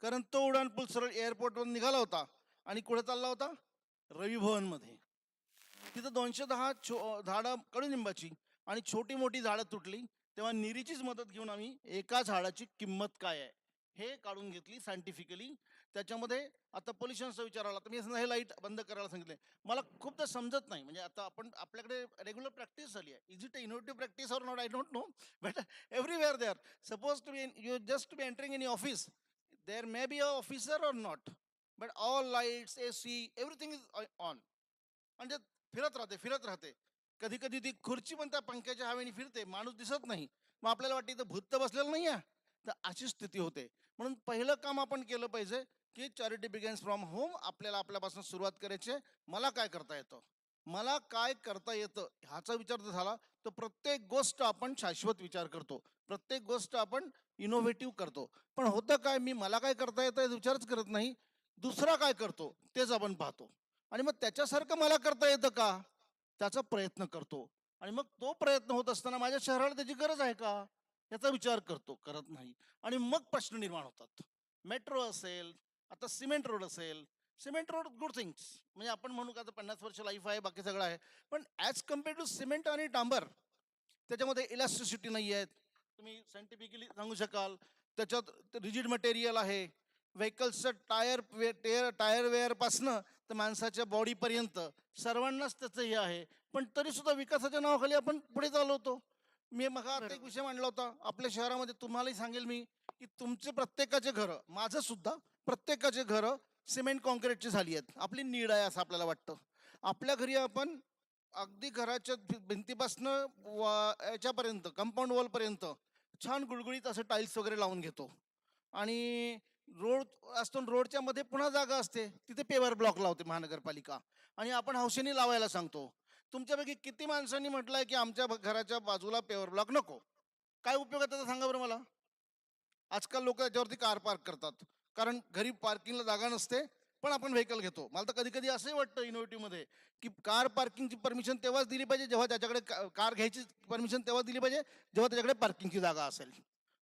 कारण तो उड्डाणपूल सरळ एअरपोर्टवर निघाला होता आणि कुठे चालला होता? रवी भवन मध्ये. तिथं 210 झाडं कडुनिंबाची आणि छोटी मोठी झाडं तुटली. तेव्हा निरीचीच मदत घेऊन आम्ही एका झाडाची किंमत काय आहे हे काढून घेतली सायंटिफिकली. त्याच्यामध्ये आता पोल्युशनचा विचार आला तर मी हे लाईट बंद करायला सांगितले. मला खूपदा समजत नाही, म्हणजे आता आपण आपल्याकडे रेग्युलर प्रॅक्टिस झाली आहे. Is it innovative practice or not I don't know, but everywhere they are suppose to be you just to be entering in office. There may be a officer or not, but all lights AC everything is on. म्हणजे फिरत राहते. कधी कधी ती खुर्ची पण त्या पंख्याच्या हवेने फिरते, माणूस दिसत नाही. मग आपल्याला वाटतं इथं भूत तर बसलेलं नाही आहे. तर अशी स्थिती होते. म्हणून पहिलं काम आपण केलं पाहिजे की चॅरिटी बिगेन्स फ्रॉम होम. आपल्याला आपल्यापासून सुरुवात करायची. मला काय करता येतं, मला काय करता येतं ह्याचा विचार जर झाला तर प्रत्येक गोष्ट आपण शाश्वत विचार करतो, प्रत्येक गोष्ट आपण इनोव्हेटिव्ह करतो. पण होतं काय, मी मला काय करता येतं विचारच करत नाही, दुसरा काय करतो तेच आपण पाहतो. आणि मग त्याच्यासारखं मला करता येतं का त्याचा प्रयत्न करतो. आणि मग तो प्रयत्न होत असताना माझ्या शहराला त्याची गरज आहे का याचा विचार करत नाही. आणि मग प्रश्न निर्माण होतात. मेट्रो असेल, आता सिमेंट रोड असेल, सिमेंट रोड गुड थिंग्स, म्हणजे आपण म्हणू का आता 50 वर्ष लाईफ आहे बाकी सगळं आहे, पण ॲज कम्पेअर टू सिमेंट आणि डांबर त्याच्यामध्ये इलास्टिसिटी नाही आहे. तुम्ही सायंटिफिकली सांगू शकाल. त्याच्यात रिजिड मटेरियल आहे. व्हेकल्सचं टायर वेअरपासनं तर माणसाच्या बॉडीपर्यंत सर्वांनाच त्याचं हे आहे. पण तरी सुद्धा विकासाच्या नावाखाली आपण पुढे चाललो होतो. मी मग आता एक विषय मांडला होता आपल्या शहरामध्ये. तुम्हालाही सांगेल मी की तुमचे प्रत्येकाचे घरं, माझं सुद्धा प्रत्येकाचे घरं सिमेंट कॉन्क्रीटची झाली आहेत. आपली नीड आहे असं आपल्याला वाटतं. आपल्या घरी आपण अगदी घराच्या भिंतीपासनं याच्यापर्यंत कंपाऊंड वॉलपर्यंत छान गुळगुळीत असं टाईल्स वगैरे लावून घेतो. आणि रोड असतो, रोडच्या मध्ये पुन्हा जागा असते तिथे पेवर ब्लॉक लावते महानगरपालिका आणि आपण हौसेने लावायला सांगतो. तुमच्यापैकी किती माणसांनी म्हटलंय की आमच्या घराच्या बाजूला पेवर ब्लॉक नको? काय उपयोग आहे त्याचा सांगा बरं मला. आजकाल लोक याच्यावरती कार पार्क करतात कारण घरी पार्किंगला जागा नसते, पण आपण व्हेकल घेतो. मला तर कधी कधी असंही वाटतं इनोव्हेटिव्ह मध्ये की कार पार्किंगची परमिशन तेव्हाच दिली पाहिजे जेव्हा त्याच्याकडे कार घ्यायची परमिशन तेव्हा दिली पाहिजे जेव्हा त्याच्याकडे पार्किंगची जागा असेल.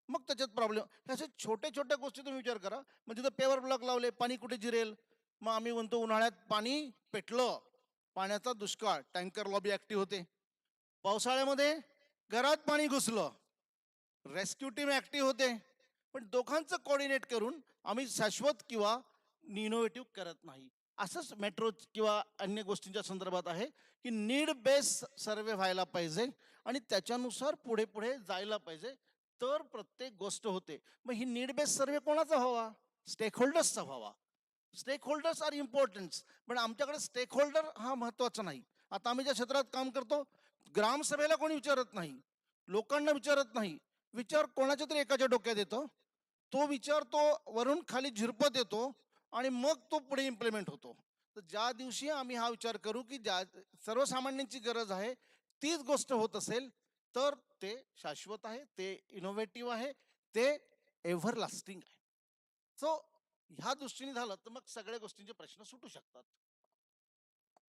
मग त्याच्यात प्रॉब्लेम. अशा छोट्या छोट्या गोष्टी तुम्ही विचार करा. म्हणजे तिथं पेवर ब्लॉक लावले, पाणी कुठे जिरेल? मग आम्ही म्हणतो उन्हाळ्यात पाणी पेटलं, पाण्याचा दुष्काळ, टँकर लॉबी ऍक्टिव्ह होते. पावसाळ्यामध्ये घरात पाणी घुसलं, रेस्क्यू टीम ऍक्टिव्ह होते. पण दोघांचं कोऑर्डिनेट करून आम्ही शाश्वत किंवा इनोव्हेटिव्ह करत नाही. असंच मेट्रो किंवा अन्य गोष्टींच्या संदर्भात आहे की नीड बेस सर्वे व्हायला पाहिजे आणि त्याच्यानुसार पुढे पुढे जायला पाहिजे, तर प्रत्येक गोष्ट होते. मग ही नीड बेस सर्वे कोणाचा व्हावा? स्टेक होल्डर्सचा व्हावा. स्टेक होल्डर्स आर इम्पॉर्टन्स, पण आमच्याकडे स्टेक होल्डर हा महत्वाचा नाही. आता आम्ही ज्या क्षेत्रात काम करतो ग्रामसभेला कोणी विचारत नाही, लोकांना विचारत नाही. विचार कोणाच्या तरी एकाच्या डोक्यात येतो, तो विचार तो वरून खाली झिरपत येतो आणि मग तो पुढे इम्प्लिमेंट होतो. तर ज्या दिवशी आम्ही हा विचार करू की ज्या सर्वसामान्यांची गरज आहे तीच गोष्ट होत असेल तर ते शाश्वत आहे, ते इनोव्हेटिव्ह आहे, ते एव्हर लास्टिंग आहे. सो ह्या दृष्टीने झालं तर मग सगळ्या गोष्टींचे प्रश्न सुटू शकतात.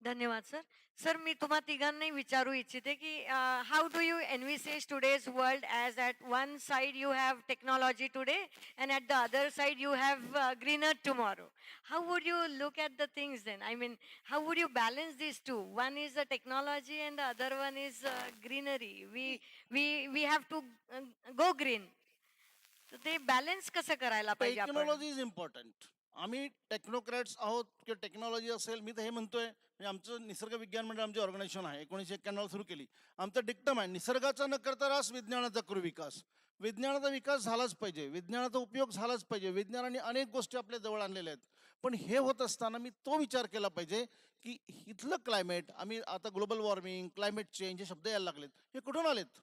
धन्यवाद सर. सर मी तुम्हा तिघांनाही विचारू इच्छिते की how do you envisage today's world as at one side you have technology today and at the other side you have greener tomorrow. How would you look at the things then? I mean how would you balance this two? One is the technology and the other one is greenery. We have to go green. ते balance कसं करायला पाहिजे आपण? Technology is important. आम्ही technocrats आहोत किंवा technology असेल, मी तर हे म्हणतोय, म्हणजे आमचं निसर्ग विज्ञान मंडळ आमची ऑर्गनायझेशन आहे, 1991 सुरू केली. आमचं डिक्टम आहे, निसर्गाचा न करता रास विज्ञानाचा करू विकास. विज्ञानाचा विकास झालाच पाहिजे, विज्ञानाचा उपयोग झालाच पाहिजे. विज्ञानाने अनेक गोष्टी आपल्या जवळ आणलेल्या आहेत. पण हे होत असताना मी तो विचार केला पाहिजे की इथलं क्लायमेट, आम्ही आता ग्लोबल वॉर्मिंग, क्लायमेट चेंज हे शब्द यायला लागलेत, हे कुठून आलेत?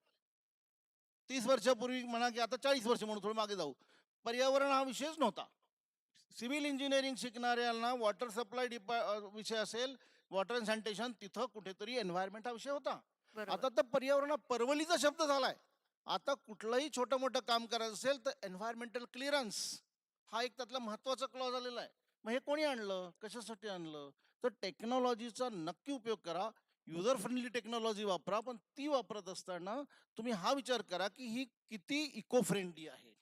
30 वर्षापूर्वी म्हणा की आता 40 वर्ष म्हणून थोडं मागे जाऊ, पर्यावरण हा विषयच नव्हता. सिव्हिल इंजिनिअरिंग शिकणाऱ्यांना वॉटर सप्लाय विषय असेल, वॉटर अँड सॅनिटेशन, तिथं कुठेतरी एन्व्हायरमेंट हा विषय होता. आता तर पर्यावरण परवलीचा शब्द झालाय. आता कुठलंही छोटं मोठं काम करायचं असेल तर एन्व्हायरमेंटल क्लिअरन्स हा एक त्यातला महत्वाचा क्लॉज आलेला आहे. मग हे कोणी आणलं, कशासाठी आणलं? तर टेक्नॉलॉजीचा नक्की उपयोग करा, युजर फ्रेंडली टेक्नॉलॉजी वापरा, पण ती वापरत असताना तुम्ही हा विचार करा की ही किती इको फ्रेंडली आहे.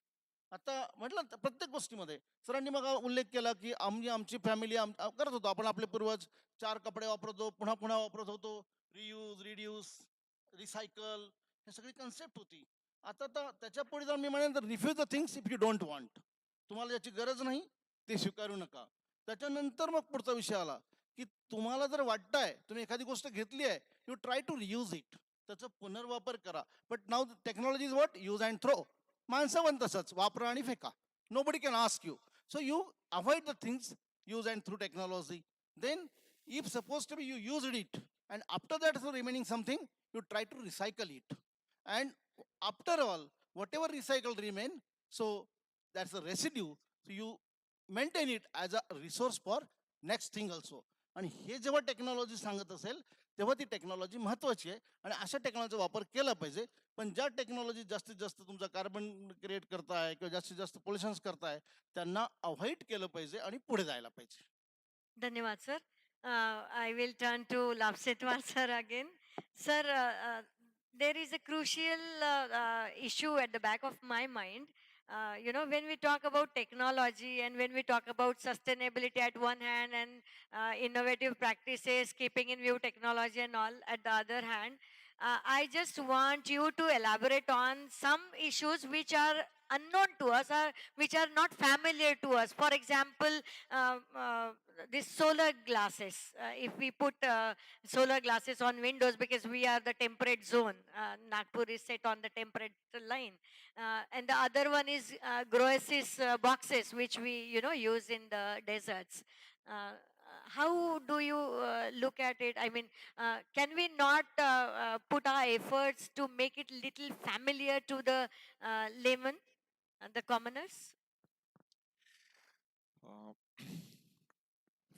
आता म्हटलं प्रत्येक गोष्टीमध्ये सरांनी मग उल्लेख केला की आमची फॅमिली करत होतो, आपण आपले पूर्वज 4 कपडे वापरतो, पुन्हा पुन्हा वापरत होतो, रियूज, रिड्यूस, रिसायकल, हे सगळी कन्सेप्ट होती. आता तर त्याच्या पुढे जाऊन मी म्हणेन तर refuse the things if you don't want. तुम्हाला ज्याची गरज नाही ते स्वीकारू नका. त्याच्यानंतर मग पुढचा विषय आला की तुम्हाला जर वाटतंय तुम्ही एखादी गोष्ट घेतली आहे, you try to reuse it, त्याचा पुनर्वापर करा. But now technology is what, use and throw. माणसं पण तसंच, वापरा आणि फेका. Nobody can ask you. So you avoid the things, use and throw technology. Then if supposed to be you used it and after that so remaining something you try to recycle it, and after all whatever recycled remain, so that's a residue, so you maintain it as a resource for next thing also. आणि हे जेव्हा technology सांगत असेल तेव्हा ती technology महत्वाची आहे आणि अशा टेक्नॉलॉजीचा वापर केला पाहिजे. पण ज्या टेक्नॉलॉजी जास्तीत जास्त तुमचा कार्बन क्रिएट करताय किंवा जास्तीत जास्त पोल्युशन्स करताय त्यांना अवॉइड केलं पाहिजे आणि पुढे जायला पाहिजे. धन्यवाद sir. I will turn to Lapsetwar sir again. Sir, there is a crucial issue at the back of my mind. When we talk about technology and when we talk about sustainability at one hand and innovative practices, keeping in view technology and all at the other hand, I just want you to elaborate on some issues which are unknown to us or which are not familiar to us. For example, these solar glasses. If we put solar glasses on windows because we are the temperate zone, Nagpur is set on the temperate line, and the other one is Groesis boxes which we use in the deserts. How do you look at it? I mean, can we not put our efforts to make it little familiar to the layman, the commoners?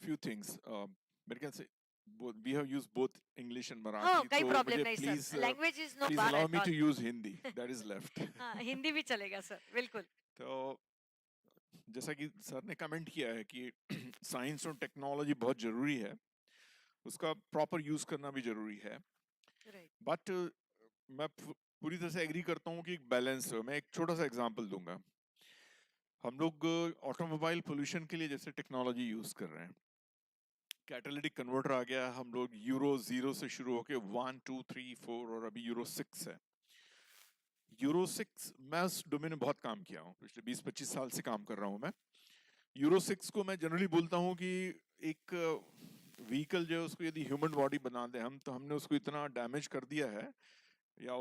Few things. I can say both, we have used both English and Marathi. हाँ, कोई तो problem मुझे नहीं please, sir. Language is no please bar allow at me all. to use Hindi. That is left. हाँ, हिंदी भी चलेगा sir, बिल्कुल. तो जैसा कि सर ने कमेंट किया है कि साइंस और टेक्नोलॉजी बहुत जरूरी है, उसका प्रॉपर यूज करना भी जरूरी है. बट मैं पूरी तरह से एग्री करता हूँ कि एक बैलेंस है. मैं एक छोटा सा एग्जांपल दूंगा. हम लोग ऑटोमोबाइल पोल्यूशन के लिए जैसे टेक्नोलॉजी यूज कर रहे हैं, कैटालिटिक कन्वर्टर आ गया, हम लोग यूरो 0 से शुरू होके 1, 2, 3, 4 और अभी यूरो 6 है. यूरो 6 मैं उस डोमेन में बहुत काम किया हूँ, पिछले 20-25 साल से काम कर रहा हूँ मैं. यूरो 6 को मैं जनरली बोलता हूँ कि एक व्हीकल जो है उसको यदि ह्यूमन बॉडी बना दे हम, तो हमने उसको इतना डैमेज कर दिया है या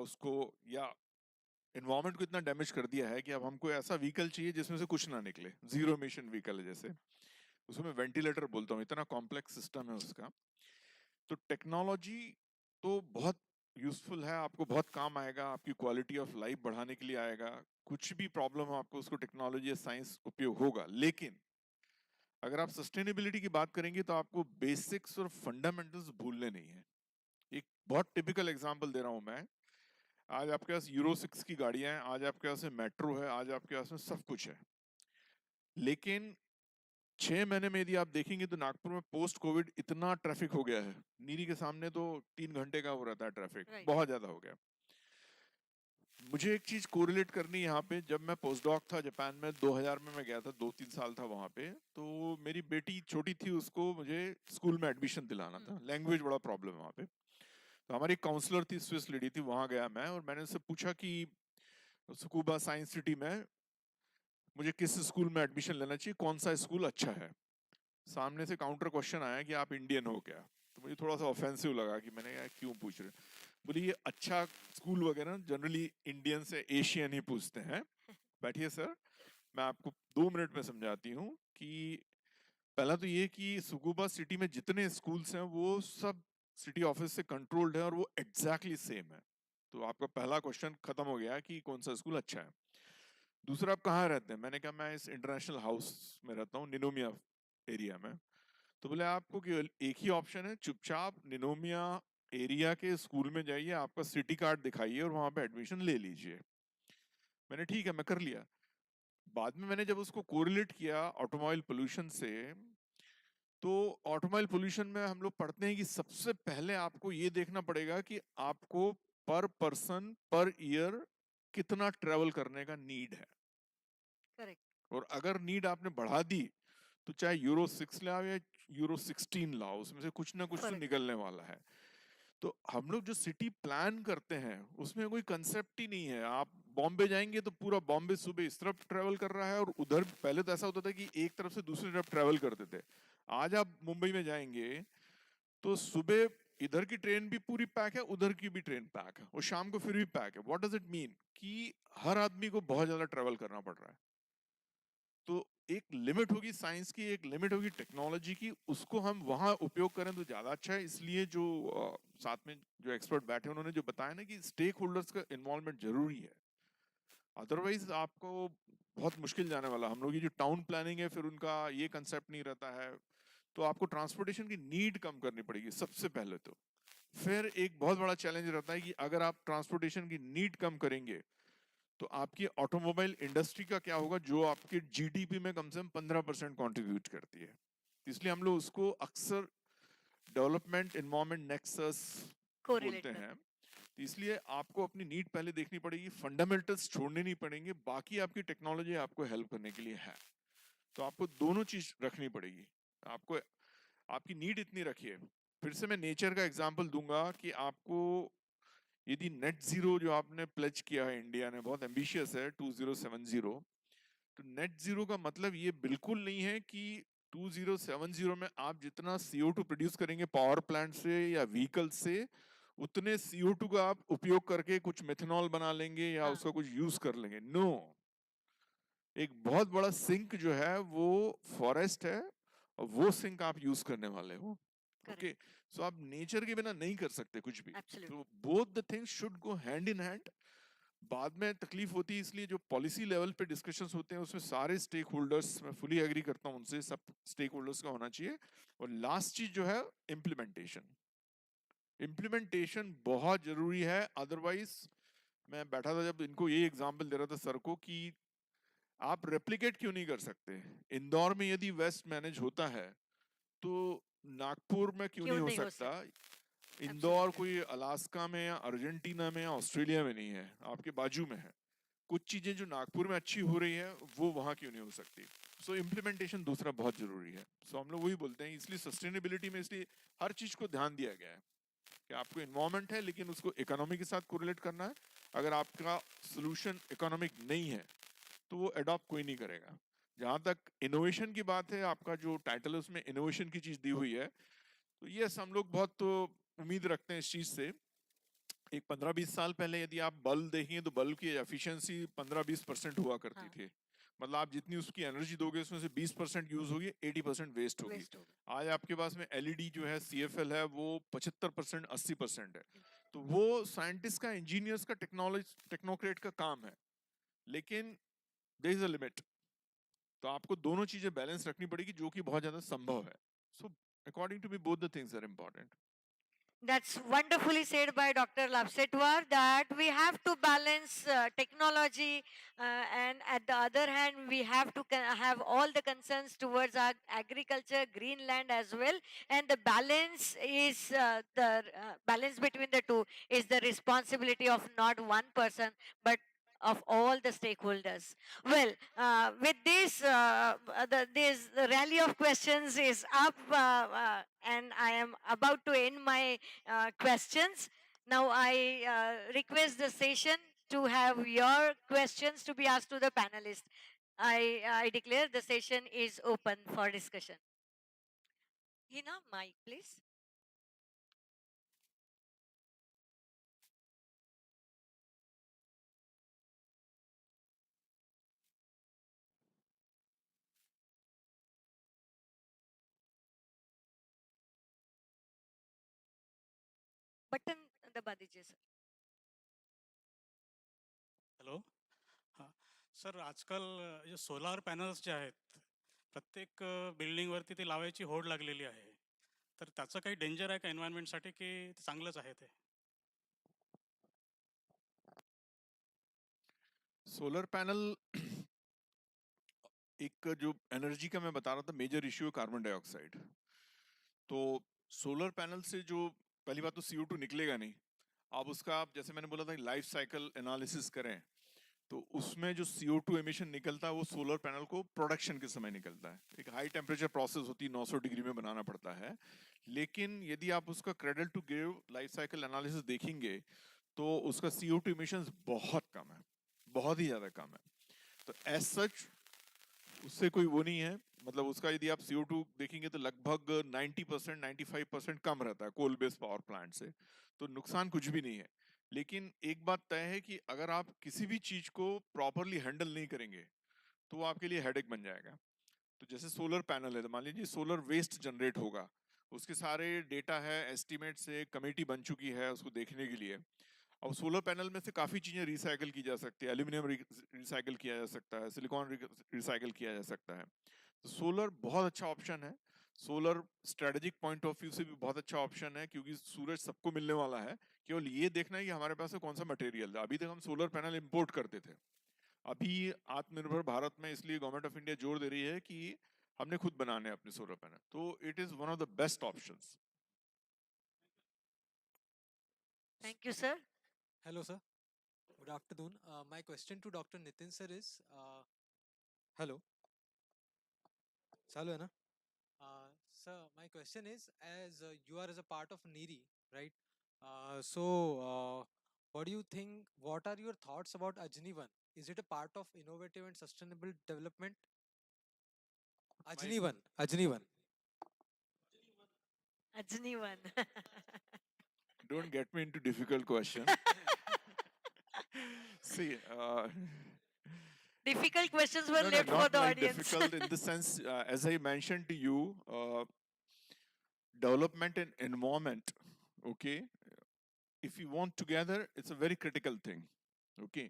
एनवायरमेंट को इतना डैमेज कर दिया है कि अब हमको ऐसा व्हीकल चाहिए जिसमें से कुछ ना निकले. जीरो एमिशन व्हीकल है, जैसे उसको मैं वेंटिलेटर बोलता हूँ, इतना कॉम्प्लेक्स सिस्टम है उसका. तो टेक्नोलॉजी तो बहुत यूजफुल है, आपको बहुत काम आएगा, आपकी क्वालिटी ऑफ लाइफ बढ़ाने के लिए आएगा. कुछ भी प्रॉब्लम हो आपको, उसको टेक्नोलॉजी या साइंस उपयोग होगा. लेकिन अगर आप सस्टेनेबिलिटी की बात करेंगे तो आपको बेसिक्स और फंडामेंटल्स भूलने नहीं है। एक बहुत टिपिकल एग्जांपल दे रहा हूं मैं। आज आपके पास यूरो 6 की गाड़ियां हैं, आज आपके पास मेट्रो है, आज आपके पास में सब कुछ है, लेकिन 6 महीने में यदि आप देखेंगे तो नागपुर में पोस्ट कोविड इतना ट्रैफिक हो गया है, नीरी के सामने तो 3 घंटे का हो रहता है ट्रैफिक, बहुत ज्यादा हो गया। मुझे एक चीज कोरिलेट करनी यहाँ पे, जब मैं पोस्ट डॉक था जापान में 2000 में मैं गया था, 2-3 साल था वहां पे, तो मेरी बेटी छोटी थी, उसको मुझे स्कूल में एडमिशन दिलाना था, लैंग्वेज बड़ा प्रॉब्लम है वहाँ पे। तो हमारी काउंसलर थी, स्विस लेडी थी, वहां गया मैं और मैंने उससे पूछा कि सुकुबा साइंस सिटी में मुझे किस स्कूल में एडमिशन लेना चाहिए, कौन सा स्कूल अच्छा है। सामने से काउंटर क्वेश्चन आया कि आप इंडियन हो क्या, तो मुझे थोड़ा सा ऑफेंसिव लगा कि मैंने यार क्यों पूछ रहे। बोली ये अच्छा स्कूल वगैरह जनरली इंडियन से एशियन ही पूछते हैं। बैठिए सर, मैं आपको 2 मिनट में समझाती हूँ कि पहला तो ये कि सुकुबा सिटी में जितने स्कूल्स हैं वो सब सिटी ऑफिस से कंट्रोल्ड है और वो एग्जैक्टली सेम है। तो आपका पहला क्वेश्चन खत्म हो गया कि कौन सा स्कूल अच्छा है। दूसरा, आप कहाँ रहते हैं, मैंने कहा मैं इस इंटरनेशनल हाउस में रहता हूँ, निनोमिया एरिया में। तो बोले आपको केवल एक ही ऑप्शन है, चुपचाप निनोमिया एरिया के स्कूल में जाइए, आपका सिटी कार्ड दिखाइए और वहां पे एडमिशन ले लीजिए। मैंने ठीक है, मैं कर लिया। बाद में मैंने जब उसको कोरिलेट किया ऑटोमोबाइल पोल्यूशन से, तो ऑटोमोबाइल पोल्यूशन में हम लोग पढ़ते हैं कि सबसे पहले आपको ये देखना पड़ेगा कि आपको पर पर्सन पर ईयर कितना ट्रेवल करने का नीड है। करेक्ट। और अगर नीड आपने बढ़ा दी तो चाहे यूरो 6 लाओ या यूरो 16 लाओ, उसमें से कुछ ना कुछ तो निकलने वाला है। तो हम लोग जो सिटी प्लान करते हैं उसमें कोई कंसेप्ट ही नहीं है। आप बॉम्बे जाएंगे तो पूरा बॉम्बे सुबह इस तरफ ट्रेवल कर रहा है और उधर, पहले तो ऐसा होता था कि एक तरफ से दूसरी तरफ ट्रेवल करते थे। आज आप मुंबई में जाएंगे तो सुबह इधर की ट्रेन भी पूरी पैक है, उधर की भी ट्रेन पैक है, और शाम को फिर भी पैक है। व्हाट डज इट मीन कि हर आदमी को बहुत ज्यादा ट्रेवल करना पड़ रहा है। तो एक लिमिट होगी साइंस की, एक लिमिट होगी टेक्नोलॉजी की, उसको हम वहां उपयोग करें तो ज्यादा अच्छा है। इसलिए जो साथ में जो एक्सपर्ट बैठे उन्होंने जो बताया ना कि स्टेक होल्डर्स का इन्वॉल्वमेंट जरूरी है, अदरवाइज आपको बहुत मुश्किल जाने वाला। हम लोग ये जो टाउन प्लानिंग है फिर उनका ये कंसेप्ट नहीं रहता है, तो आपको ट्रांसपोर्टेशन की नीड कम करनी पड़ेगी सबसे पहले तो। फिर एक बहुत बड़ा चैलेंज रहता है कि अगर आप ट्रांसपोर्टेशन की नीड कम करेंगे तो आपकी ऑटोमोबाइल इंडस्ट्री का क्या होगा, जो आपके जीडीपी में कम से कम 15% कंट्रीब्यूट करती है। इसलिए हम लोग उसको अक्सर डेवलपमेंट एनवायरमेंट नेक्सस बोलते हैं। तो इसलिए आपको अपनी नीड पहले देखनी पड़ेगी, फंडामेंटल्स छोड़ने नहीं पड़ेंगे, बाकी आपकी टेक्नोलॉजी आपको हेल्प करने के लिए है। तो आपको दोनों चीज रखनी पड़ेगी। आपको आपकी नीड इतनी रखिए। फिर से मैं नेचर का एग्जांपल दूंगा कि आपको यदि नेट जीरो जो आपने प्लेज किया है, इंडिया ने बहुत एम्बिशियस है 2070, तो नेट जीरो का मतलब ये बिल्कुल नहीं है कि 2070 में आप जितना CO2 प्रोड्यूस करेंगे पावर प्लांट से या व्हीकल से, उतने CO2 का आप उपयोग करके कुछ मेथनॉल बना लेंगे या उसका कुछ यूज कर लेंगे। नो, एक बहुत बड़ा सिंक जो है वो फॉरेस्ट है और वो सिंक आप यूज करने वाले हो। ओके, सो आप नेचर के बिना नहीं कर सकते कुछ भी। तो both the things should go hand in hand. बाद में तकलीफ होती है, इसलिए जो पॉलिसी लेवल पे डिस्कशंस होते हैं उसमें सारे स्टेक होल्डर्स, मैं फुली एग्री करता हूं उनसे, सब स्टेक होल्डर्स का होना चाहिए। और लास्ट चीज जो है इम्प्लीमेंटेशन। इम्प्लीमेंटेशन बहुत जरूरी है, अदरवाइज मैं बैठा था जब इनको यही एग्जाम्पल दे रहा था सर को कि आप रेप्लिकेट क्यों नहीं कर सकते। इंदौर में यदि वेस्ट मैनेज होता है तो नागपुर में क्यों नहीं हो सकता। इंदौर कोई अलास्का में या अर्जेंटीना में या ऑस्ट्रेलिया में नहीं है, आपके बाजू में है। कुछ चीजें जो नागपुर में अच्छी हो रही है वो वहां क्यों नहीं हो सकती। सो इम्प्लीमेंटेशन दूसरा बहुत जरूरी है। सो हम लोग वही बोलते हैं, इसलिए सस्टेनेबिलिटी में इसलिए हर चीज को ध्यान दिया गया है कि आपको इन्वायरमेंट है लेकिन उसको इकोनॉमी के साथ कोरिलेट करना है। अगर आपका सोल्यूशन इकोनॉमिक नहीं है तो वो अडॉप्ट कोई नहीं करेगा। जहां तक इनोवेशन की बात है, आपका जो टाइटल है उसमें इनोवेशन की चीज दी हुई है, तो यस हम लोग बहुत तो उम्मीद रखते हैं इस चीज से। एक 15-20 साल पहले यदि आप बल्ब देखेंगे तो बल्ब की एफिशिएंसी 15-20% हुआ करती थी। मतलब आप जितनी उसकी एनर्जी दोगे उसमें से 20% यूज होगी, 80% वेस्ट होगी। आज आपके पास में एलईडी जो है CFL है वो 75% 80% है। तो वो साइंटिस्ट का, इंजीनियर्स का, टेक्नोक्रेट का काम है, लेकिन देयर इज अ लिमिट। तो आपको दोनों चीजें बैलेंस रखनी पड़ेगी, जो कि बहुत ज्यादा संभव है. So according to me both the things are important. That's wonderfully said by Dr. Lapsetwar, that we have to balance technology, and at the other hand, we have to have all the concerns towards our agriculture, green land as well. And the balance is the balance between the two is the responsibility of not one person, but of all the stakeholders. Well, with this, this rally of questions is up, and I am about to end my questions. Now I request the session to have your questions to be asked to the panelists. I declare the session is open for discussion. Hina, mic, please. Button दबा दीजिए sir. Hello. हां sir, आजकाल जे solar panels जे आहेत प्रत्येक बिल्डिंगवरती ते लावायची होड लागलेली आहे, तर त्याचं काही डेंजर आहे का एन्व्हायरमेंटसाठी, की चांगलंच आहे ते? सोलर पैनल एक जो एनर्जी का मैं बता रहा था, मेजर इश्यू है कार्बन डाइऑक्साइड. तो सोलर पैनल से जो पहली बात तो CO2 निकलेगा नहीं. आप उसका, आप जैसे मैंने बोला था, लाइफ साइकिल एनालिसिस करें तो उसमें जो CO2 एमिशन निकलता है वो सोलर पैनल को प्रोडक्शन के समय निकलता है. एक हाई टेम्परेचर प्रोसेस होती है, 900 डिग्री में बनाना पड़ता है. लेकिन यदि आप उसका cradle to grave life cycle analysis देखेंगे तो उसका CO2 एमिशंस बहुत कम है, बहुत ही ज्यादा कम है. तो एज सच उससे कोई वो नहीं है. मतलब उसका यदि आप CO2 देखेंगे तो लगभग 90%, 95% कम रहता है कोल बेस्ड पावर प्लांट से. तो नुकसान कुछ भी नहीं है. लेकिन एक बात तय है कि अगर आप किसी भी चीज को प्रॉपरली हैंडल नहीं करेंगे तो वो आपके लिए हेडेक बन जाएगा. तो जैसे सोलर पैनल है, तो मान लीजिए सोलर वेस्ट जनरेट होगा, उसके सारे डेटा है, एस्टिमेट से कमेटी बन चुकी है उसको देखने के लिए. अब सोलर पैनल में से काफी चीजें रिसाइकिल की जा सकती है. एल्यूमिनियम रिसाइकिल किया जा सकता है, सिलिकॉन रिसाइकिल किया जा सकता है. तो सोलर बहुत अच्छा ऑप्शन है. Solar strategic point of view से भी बहुत अच्छा ऑप्शन है, क्योंकि सूरज सबको मिलने वाला है. केवल ये देखना है कि हमारे पास कौन सा मटेरियल है. अभी तक हम सोलर पैनल इंपोर्ट करते थे. अभी आत्मनिर्भर भारत में इसलिए गवर्नमेंट ऑफ इंडिया जोर दे रही है कि हमने खुद बनाने हैं अपने सोलर पैनल. तो it is one of the best options. Thank you, sir. Hello, sir. Good afternoon. My question to Dr. Nitin sir is, hello. Chalu hai na? Sir, my question is, as you are as a part of NERI, right? What do you think? What are your thoughts about Ajnivan? Is it a part of innovative and sustainable development? Ajnivan. Ajnivan. Ajnivan. Don't get me into difficult question. See, difficult questions were no, left not for the like audience. difficult in the sense, as I mentioned to you, development and environment, okay, if you want together, it's a very critical thing, okay.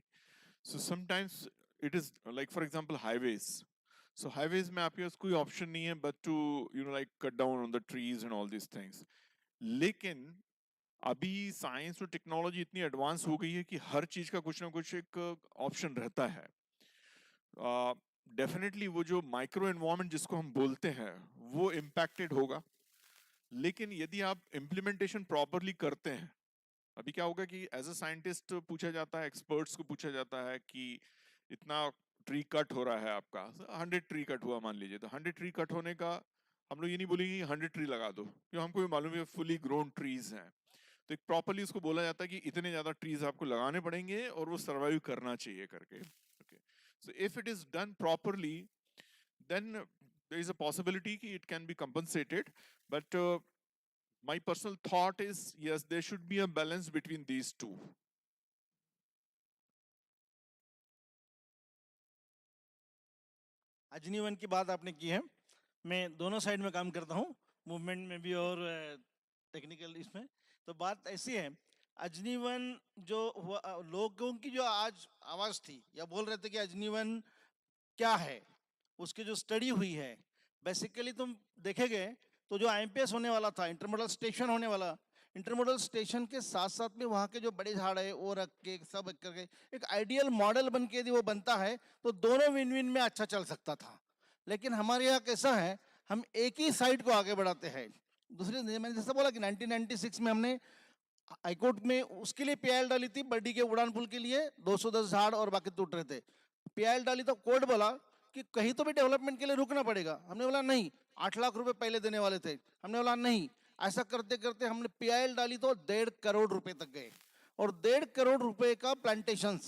So sometimes it is like, for example, highways. So highways में आपके पास कोई option नहीं है but to, you know, like cut down on the trees and all these things. लेकिन अभी science और technology इतनी advance हो गई है कि हर चीज का कुछ ना कुछ एक ऑप्शन रहता है. डेफिनेटली वो जो माइक्रो एनवायरनमेंट जिसको हम बोलते हैं वो इम्पैक्टेड होगा. लेकिन यदि आप इम्प्लीमेंटेशन प्रॉपरली करते हैं, अभी क्या होगा कि एज अ साइंटिस्ट पूछा जाता है, एक्सपर्ट्स को पूछा जाता है कि इतना ट्री कट हो रहा है आपका, 100 ट्री कट हुआ मान लीजिए, तो 100 ट्री कट होने का हम लोग ये नहीं बोलेंगे 100 ट्री लगा दो, क्योंकि हमको भी मालूम है फुली ग्रोन ट्रीज हैं. तो एक प्रॉपरली उसको बोला जाता है कि इतने ज्यादा ट्रीज आपको लगाने पड़ेंगे और वो सर्वाइव करना चाहिए करके. Okay, so if it is done properly then there is a possibility कि it can be compensated, but my personal thought is yes, there should be a balance between these two. अजनीवन की बात आपने की है. मैं दोनों साइड में काम करता हूँ, मूवमेंट में भी और टेक्निकल इसमें. तो बात ऐसी है, अजनीवन जो लोगों की जो आज आवाज थी या बोल रहे थे कि अजनीवन क्या है, उसकी जो स्टडी हुई है, बेसिकली तुम देखेंगे तो जो IMPS होने वाला था, इंटरमोडल स्टेशन होने वाला, इंटरमोडल स्टेशन के साथ साथ में वहाँ के जो बड़े झाड़ है वो रख के सब करके एक आइडियल मॉडल बन के यदि वो बनता है तो दोनों विन विन में अच्छा चल सकता था। लेकिन हमारे यहाँ कैसा है, हम एक ही साइड को आगे बढ़ाते हैं। दूसरे मैंने जैसा बोला कि 1996 में हमने हाईकोर्ट में उसके लिए PIL डाली थी, बर्डी के उड़ान पुल के लिए 210 झाड़ और बाकी टूट रहे थे। PIL डाली तो कोर्ट बोला कि कहीं तो भी डेवलपमेंट के लिए रुकना पड़ेगा। हमने बोला नहीं, 8 लाख रुपए पहले देने वाले थे, हमने बोला नहीं। ऐसा करते करते हमने PIL डाली तो 1.5 करोड़ रुपए तक गए, और 1.5 करोड़ रुपए का प्लांटेशंस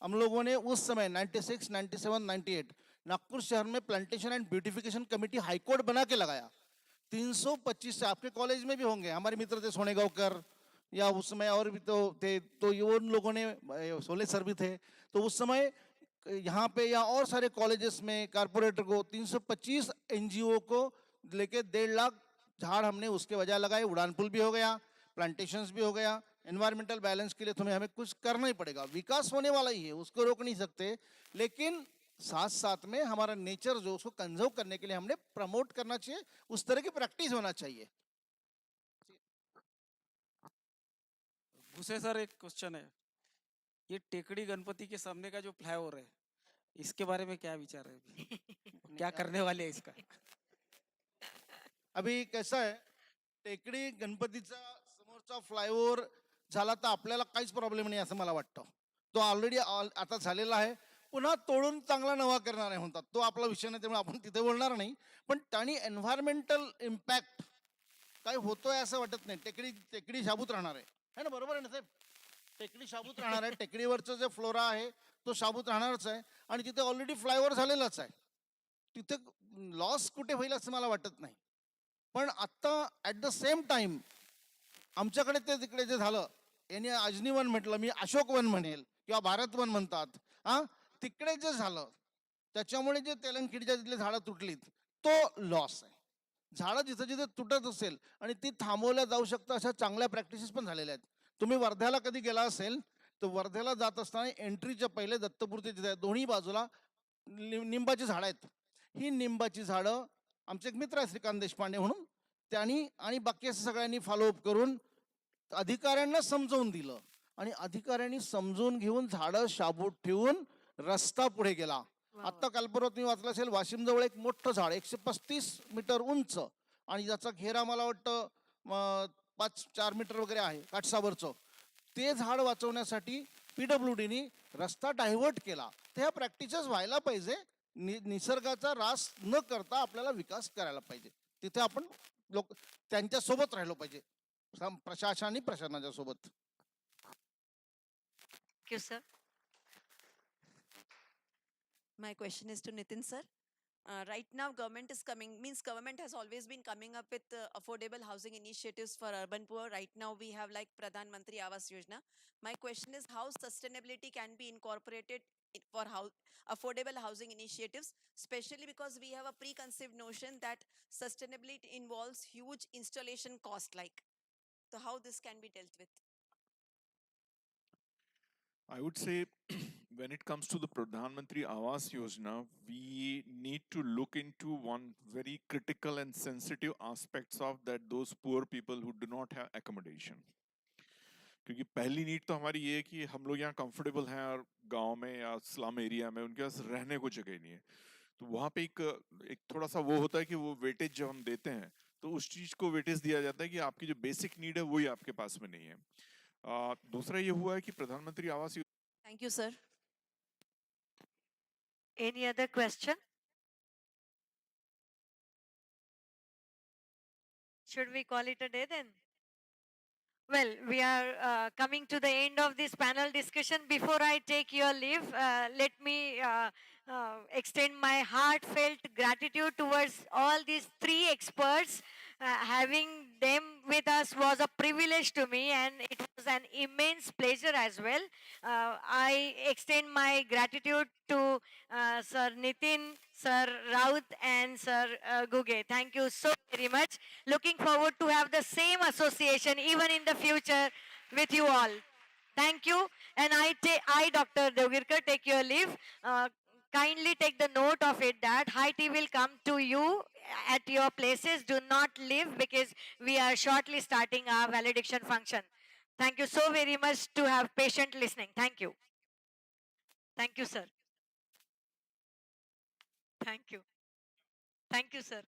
हम लोगों ने उस समय 96, 97, 98 नागपुर शहर में plantation and beautification committee high court बना के लगाया। 325 से आपके कॉलेज में भी होंगे, हमारे मित्र थे सोनेगांवकर या उस समय और भी तो थे, तो ये उन लोगों ने, सोले सर भी थे, तो उस समय यहाँ पे या और सारे कॉलेजेस में कारपोरेटर को 325 NGO को लेके 1.5 लाख झाड़ हमने उसके वजह लगाए। उड़ान पुल भी हो गया, प्लांटेशंस भी हो गया। एनवायरमेंटल बैलेंस के लिए तुम्हें हमें कुछ करना ही पड़ेगा, विकास होने वाला ही है, उसको रोक नहीं सकते, लेकिन साथ साथ में हमारा नेचर जो उसको कंजर्व करने के लिए हमने प्रमोट करना चाहिए, उस तरह की प्रैक्टिस होना चाहिए। भूसे सर, एक क्वेश्चन है, ये टेकड़ी गणपति के सामने का जो फ्लाईओवर है, इसके बारे में क्या विचार है? क्या करने वाले हैं इसका? अभी कैसा आहे, टेकडी गणपतीचा समोरचा फ्लायओव्हर झाला तर आपल्याला काहीच प्रॉब्लेम नाही असं मला वाटतं. तो ऑलरेडी आता झालेला आहे, पुन्हा तोडून चांगला नवा करणार आहे म्हणतात, तो आपला विषय नाही, त्यामुळे आपण तिथे बोलणार नाही. पण त्यांनी एन्व्हायरमेंटल इम्पॅक्ट काय होतोय असं वाटत नाही. टेकडी टेकडी शाबूत राहणार आहे ना, बरोबर आहे ना साहेब? टेकडी शाबूत राहणार आहे, टेकडीवरचं जे फ्लोरा आहे तो शाबूत राहणारच आहे, आणि तिथे ऑलरेडी फ्लायओव्हर झालेलाच आहे, तिथे लॉस कुठे होईल असं मला वाटत नाही. पण आता ॲट द सेम टाइम आमच्याकडे ते तिकडे जे झालं, यांनी अजनीवन म्हटलं, मी अशोकवन म्हणेल किंवा भारतवन म्हणतात, हा, तिकडे जे झालं त्याच्यामुळे जे तेलंगखिडच्या तिथले झाडं तुटलीत, तो लॉस आहे. झाडं जिथं जिथे तुटत असेल आणि ती थांबवल्या जाऊ शकतं अशा चांगल्या प्रॅक्टिसेस पण झालेल्या आहेत. तुम्ही वर्ध्याला कधी गेला असेल तर वर्ध्याला जात असताना एंट्रीच्या पहिले दत्तपूरचे जिथे दोन्ही बाजूला निंबाची झाडं आहेत. ही निंबाची झाडं आमचे एक मित्र आहे श्रीकांत देशपांडे म्हणून, त्यांनी आणि बाकी सगळ्यांनी फॉलोअप करून अधिकाऱ्यांना समजावून दिलं, आणि अधिकाऱ्यांनी समजून घेऊन झाडं शाबूत ठेवून रस्ता पुढे गेला. आता कालपर्वा तुम्ही वाचलं असेल, वाशिम जवळ एक मोठं झाड 135 मीटर उंच आणि ज्याचा घेरा मला वाटतं 5-4 मीटर वगैरे आहे काटसावरचं, ते झाड वाचवण्यासाठी PWDनी रस्ता डायव्हर्ट केला. तर ह्या प्रॅक्टिसेस व्हायला पाहिजे. निसर्गाचा ऱ्हास न करता आपल्याला विकास करायला पाहिजे. तिथे आपण लोक त्यांच्या सोबत राहिलो पाहिजे, प्रशासन आणि प्रशासनाच्या सोबत. Thank you, sir. My question is to Nitin sir. Right now government is coming, means government has always been coming up with affordable housing initiatives for urban poor. Right now we have like Pradhan Mantri Awas Yojana. My question is how sustainability can be incorporated for affordable housing initiatives, especially because we have a preconceived notion that sustainability involves huge installation cost, like, so how this can be dealt with? I would say when it comes to the Pradhan Mantri Awas Yojana, we need to look into one very critical and sensitive aspects of that, those poor people who do not have accommodation. क्योंकि पहली need तो हमारी ये है कि हम लोग यहाँ कंफर्टेबल हैं और गांव में या स्लम एरिया में उनके पास रहने को जगह नहीं है, तो वहाँ पे एक थोड़ा सा वो होता है कि वो वेटेज जब हम देते हैं तो उस चीज को वेटेज दिया जाता है कि आपकी जो बेसिक नीड है वही आपके पास में नहीं है. दूसरा ये हुआ है कि प्रधानमंत्री आवास. Thank you sir. Any other question? Should we call it a day then? Well, we are coming to the end of this panel discussion. Before I take your leave, let me extend my heartfelt gratitude towards all these three experts. Having them with us was a privilege to me, and it was an immense pleasure as well. I extend my gratitude to Sir Nitin, Sir Raut, and Sir Guge. Thank you so very much. Looking forward to have the same association even in the future with you all. Thank you. And I, Dr. Devgirkar, take your leave. Kindly take the note of it that high tea will come to you at your places. Do not leave because we are shortly starting our valediction function. Thank you so very much to have patient listening. Thank you. Thank you, sir. Thank you. Thank you, sir.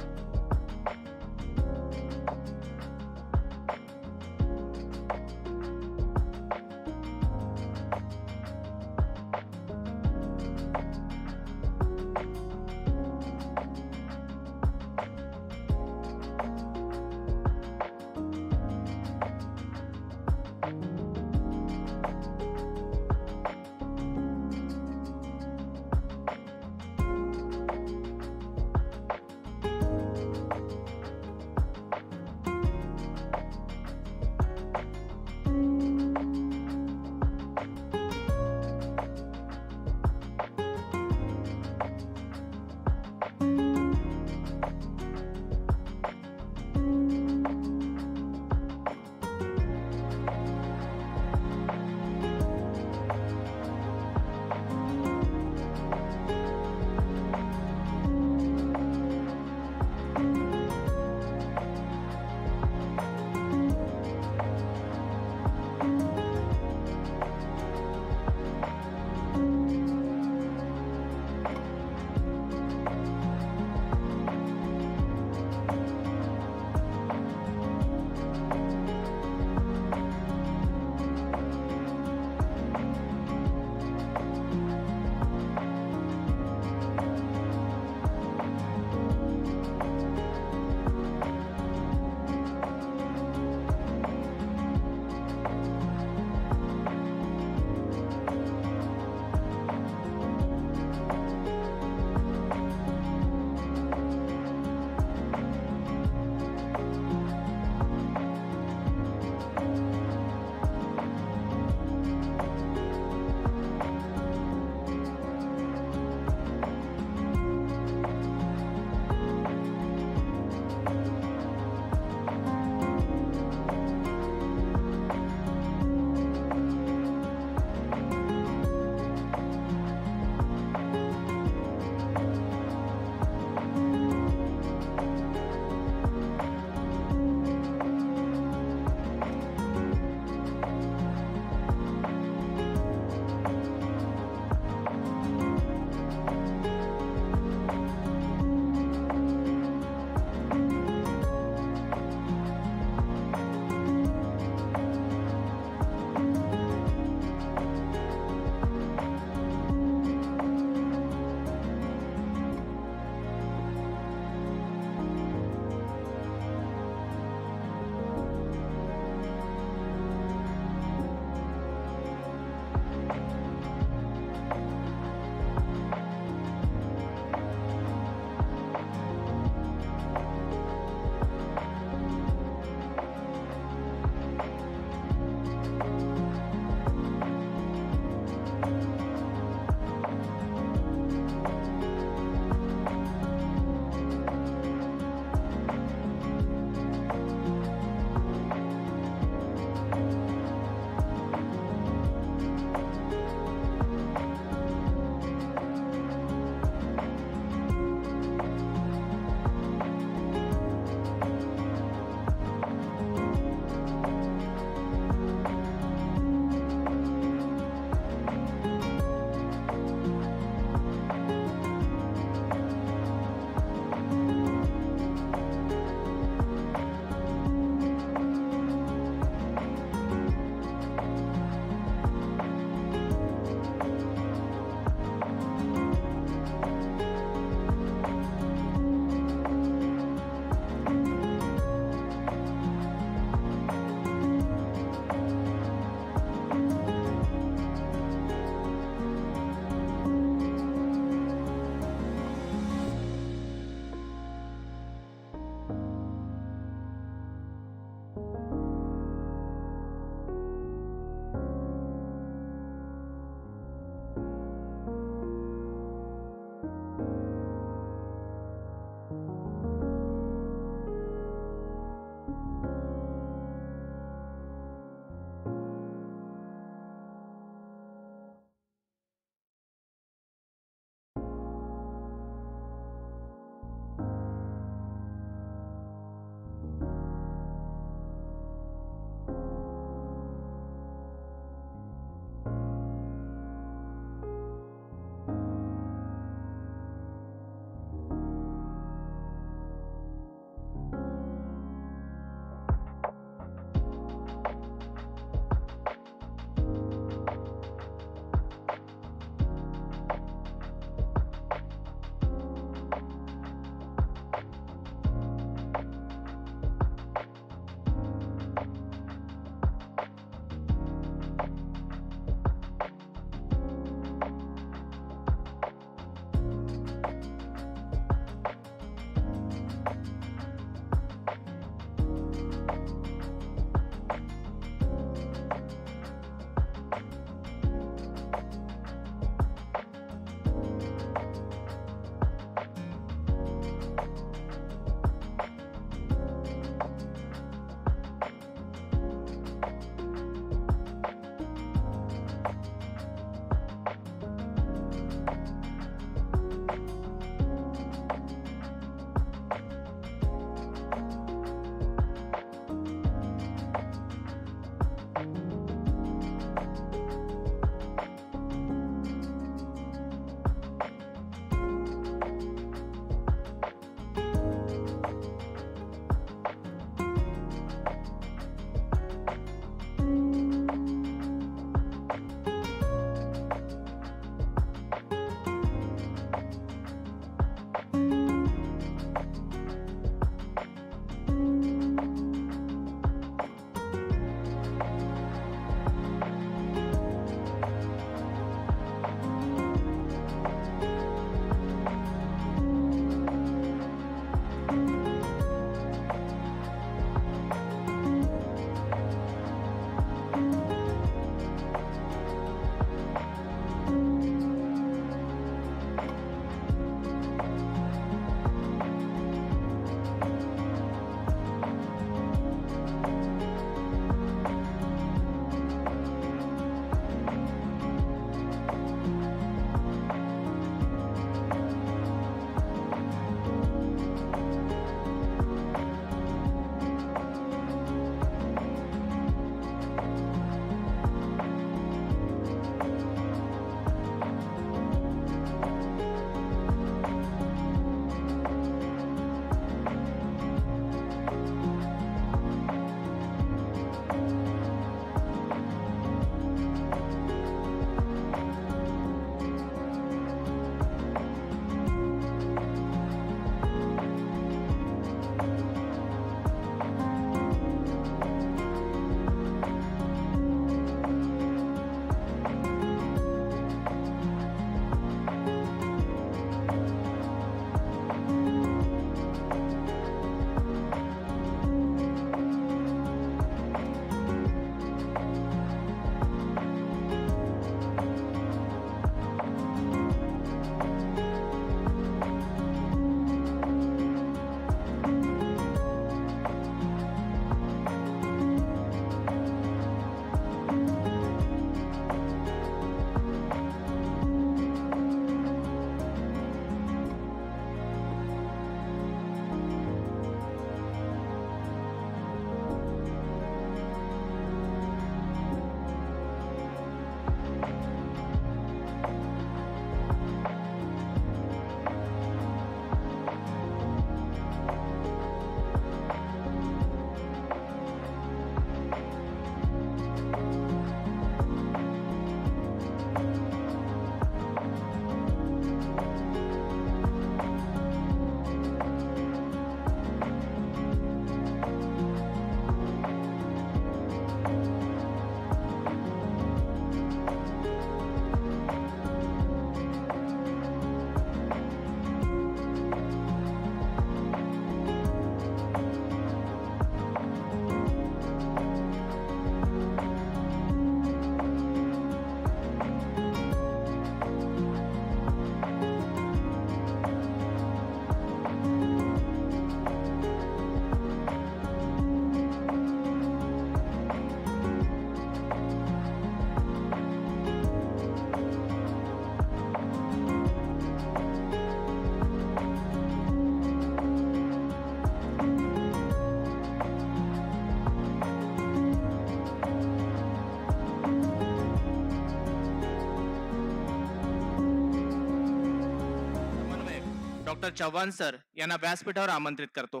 Doctor Chavan sir यांना व्यासपीठावर आमंत्रित करतो.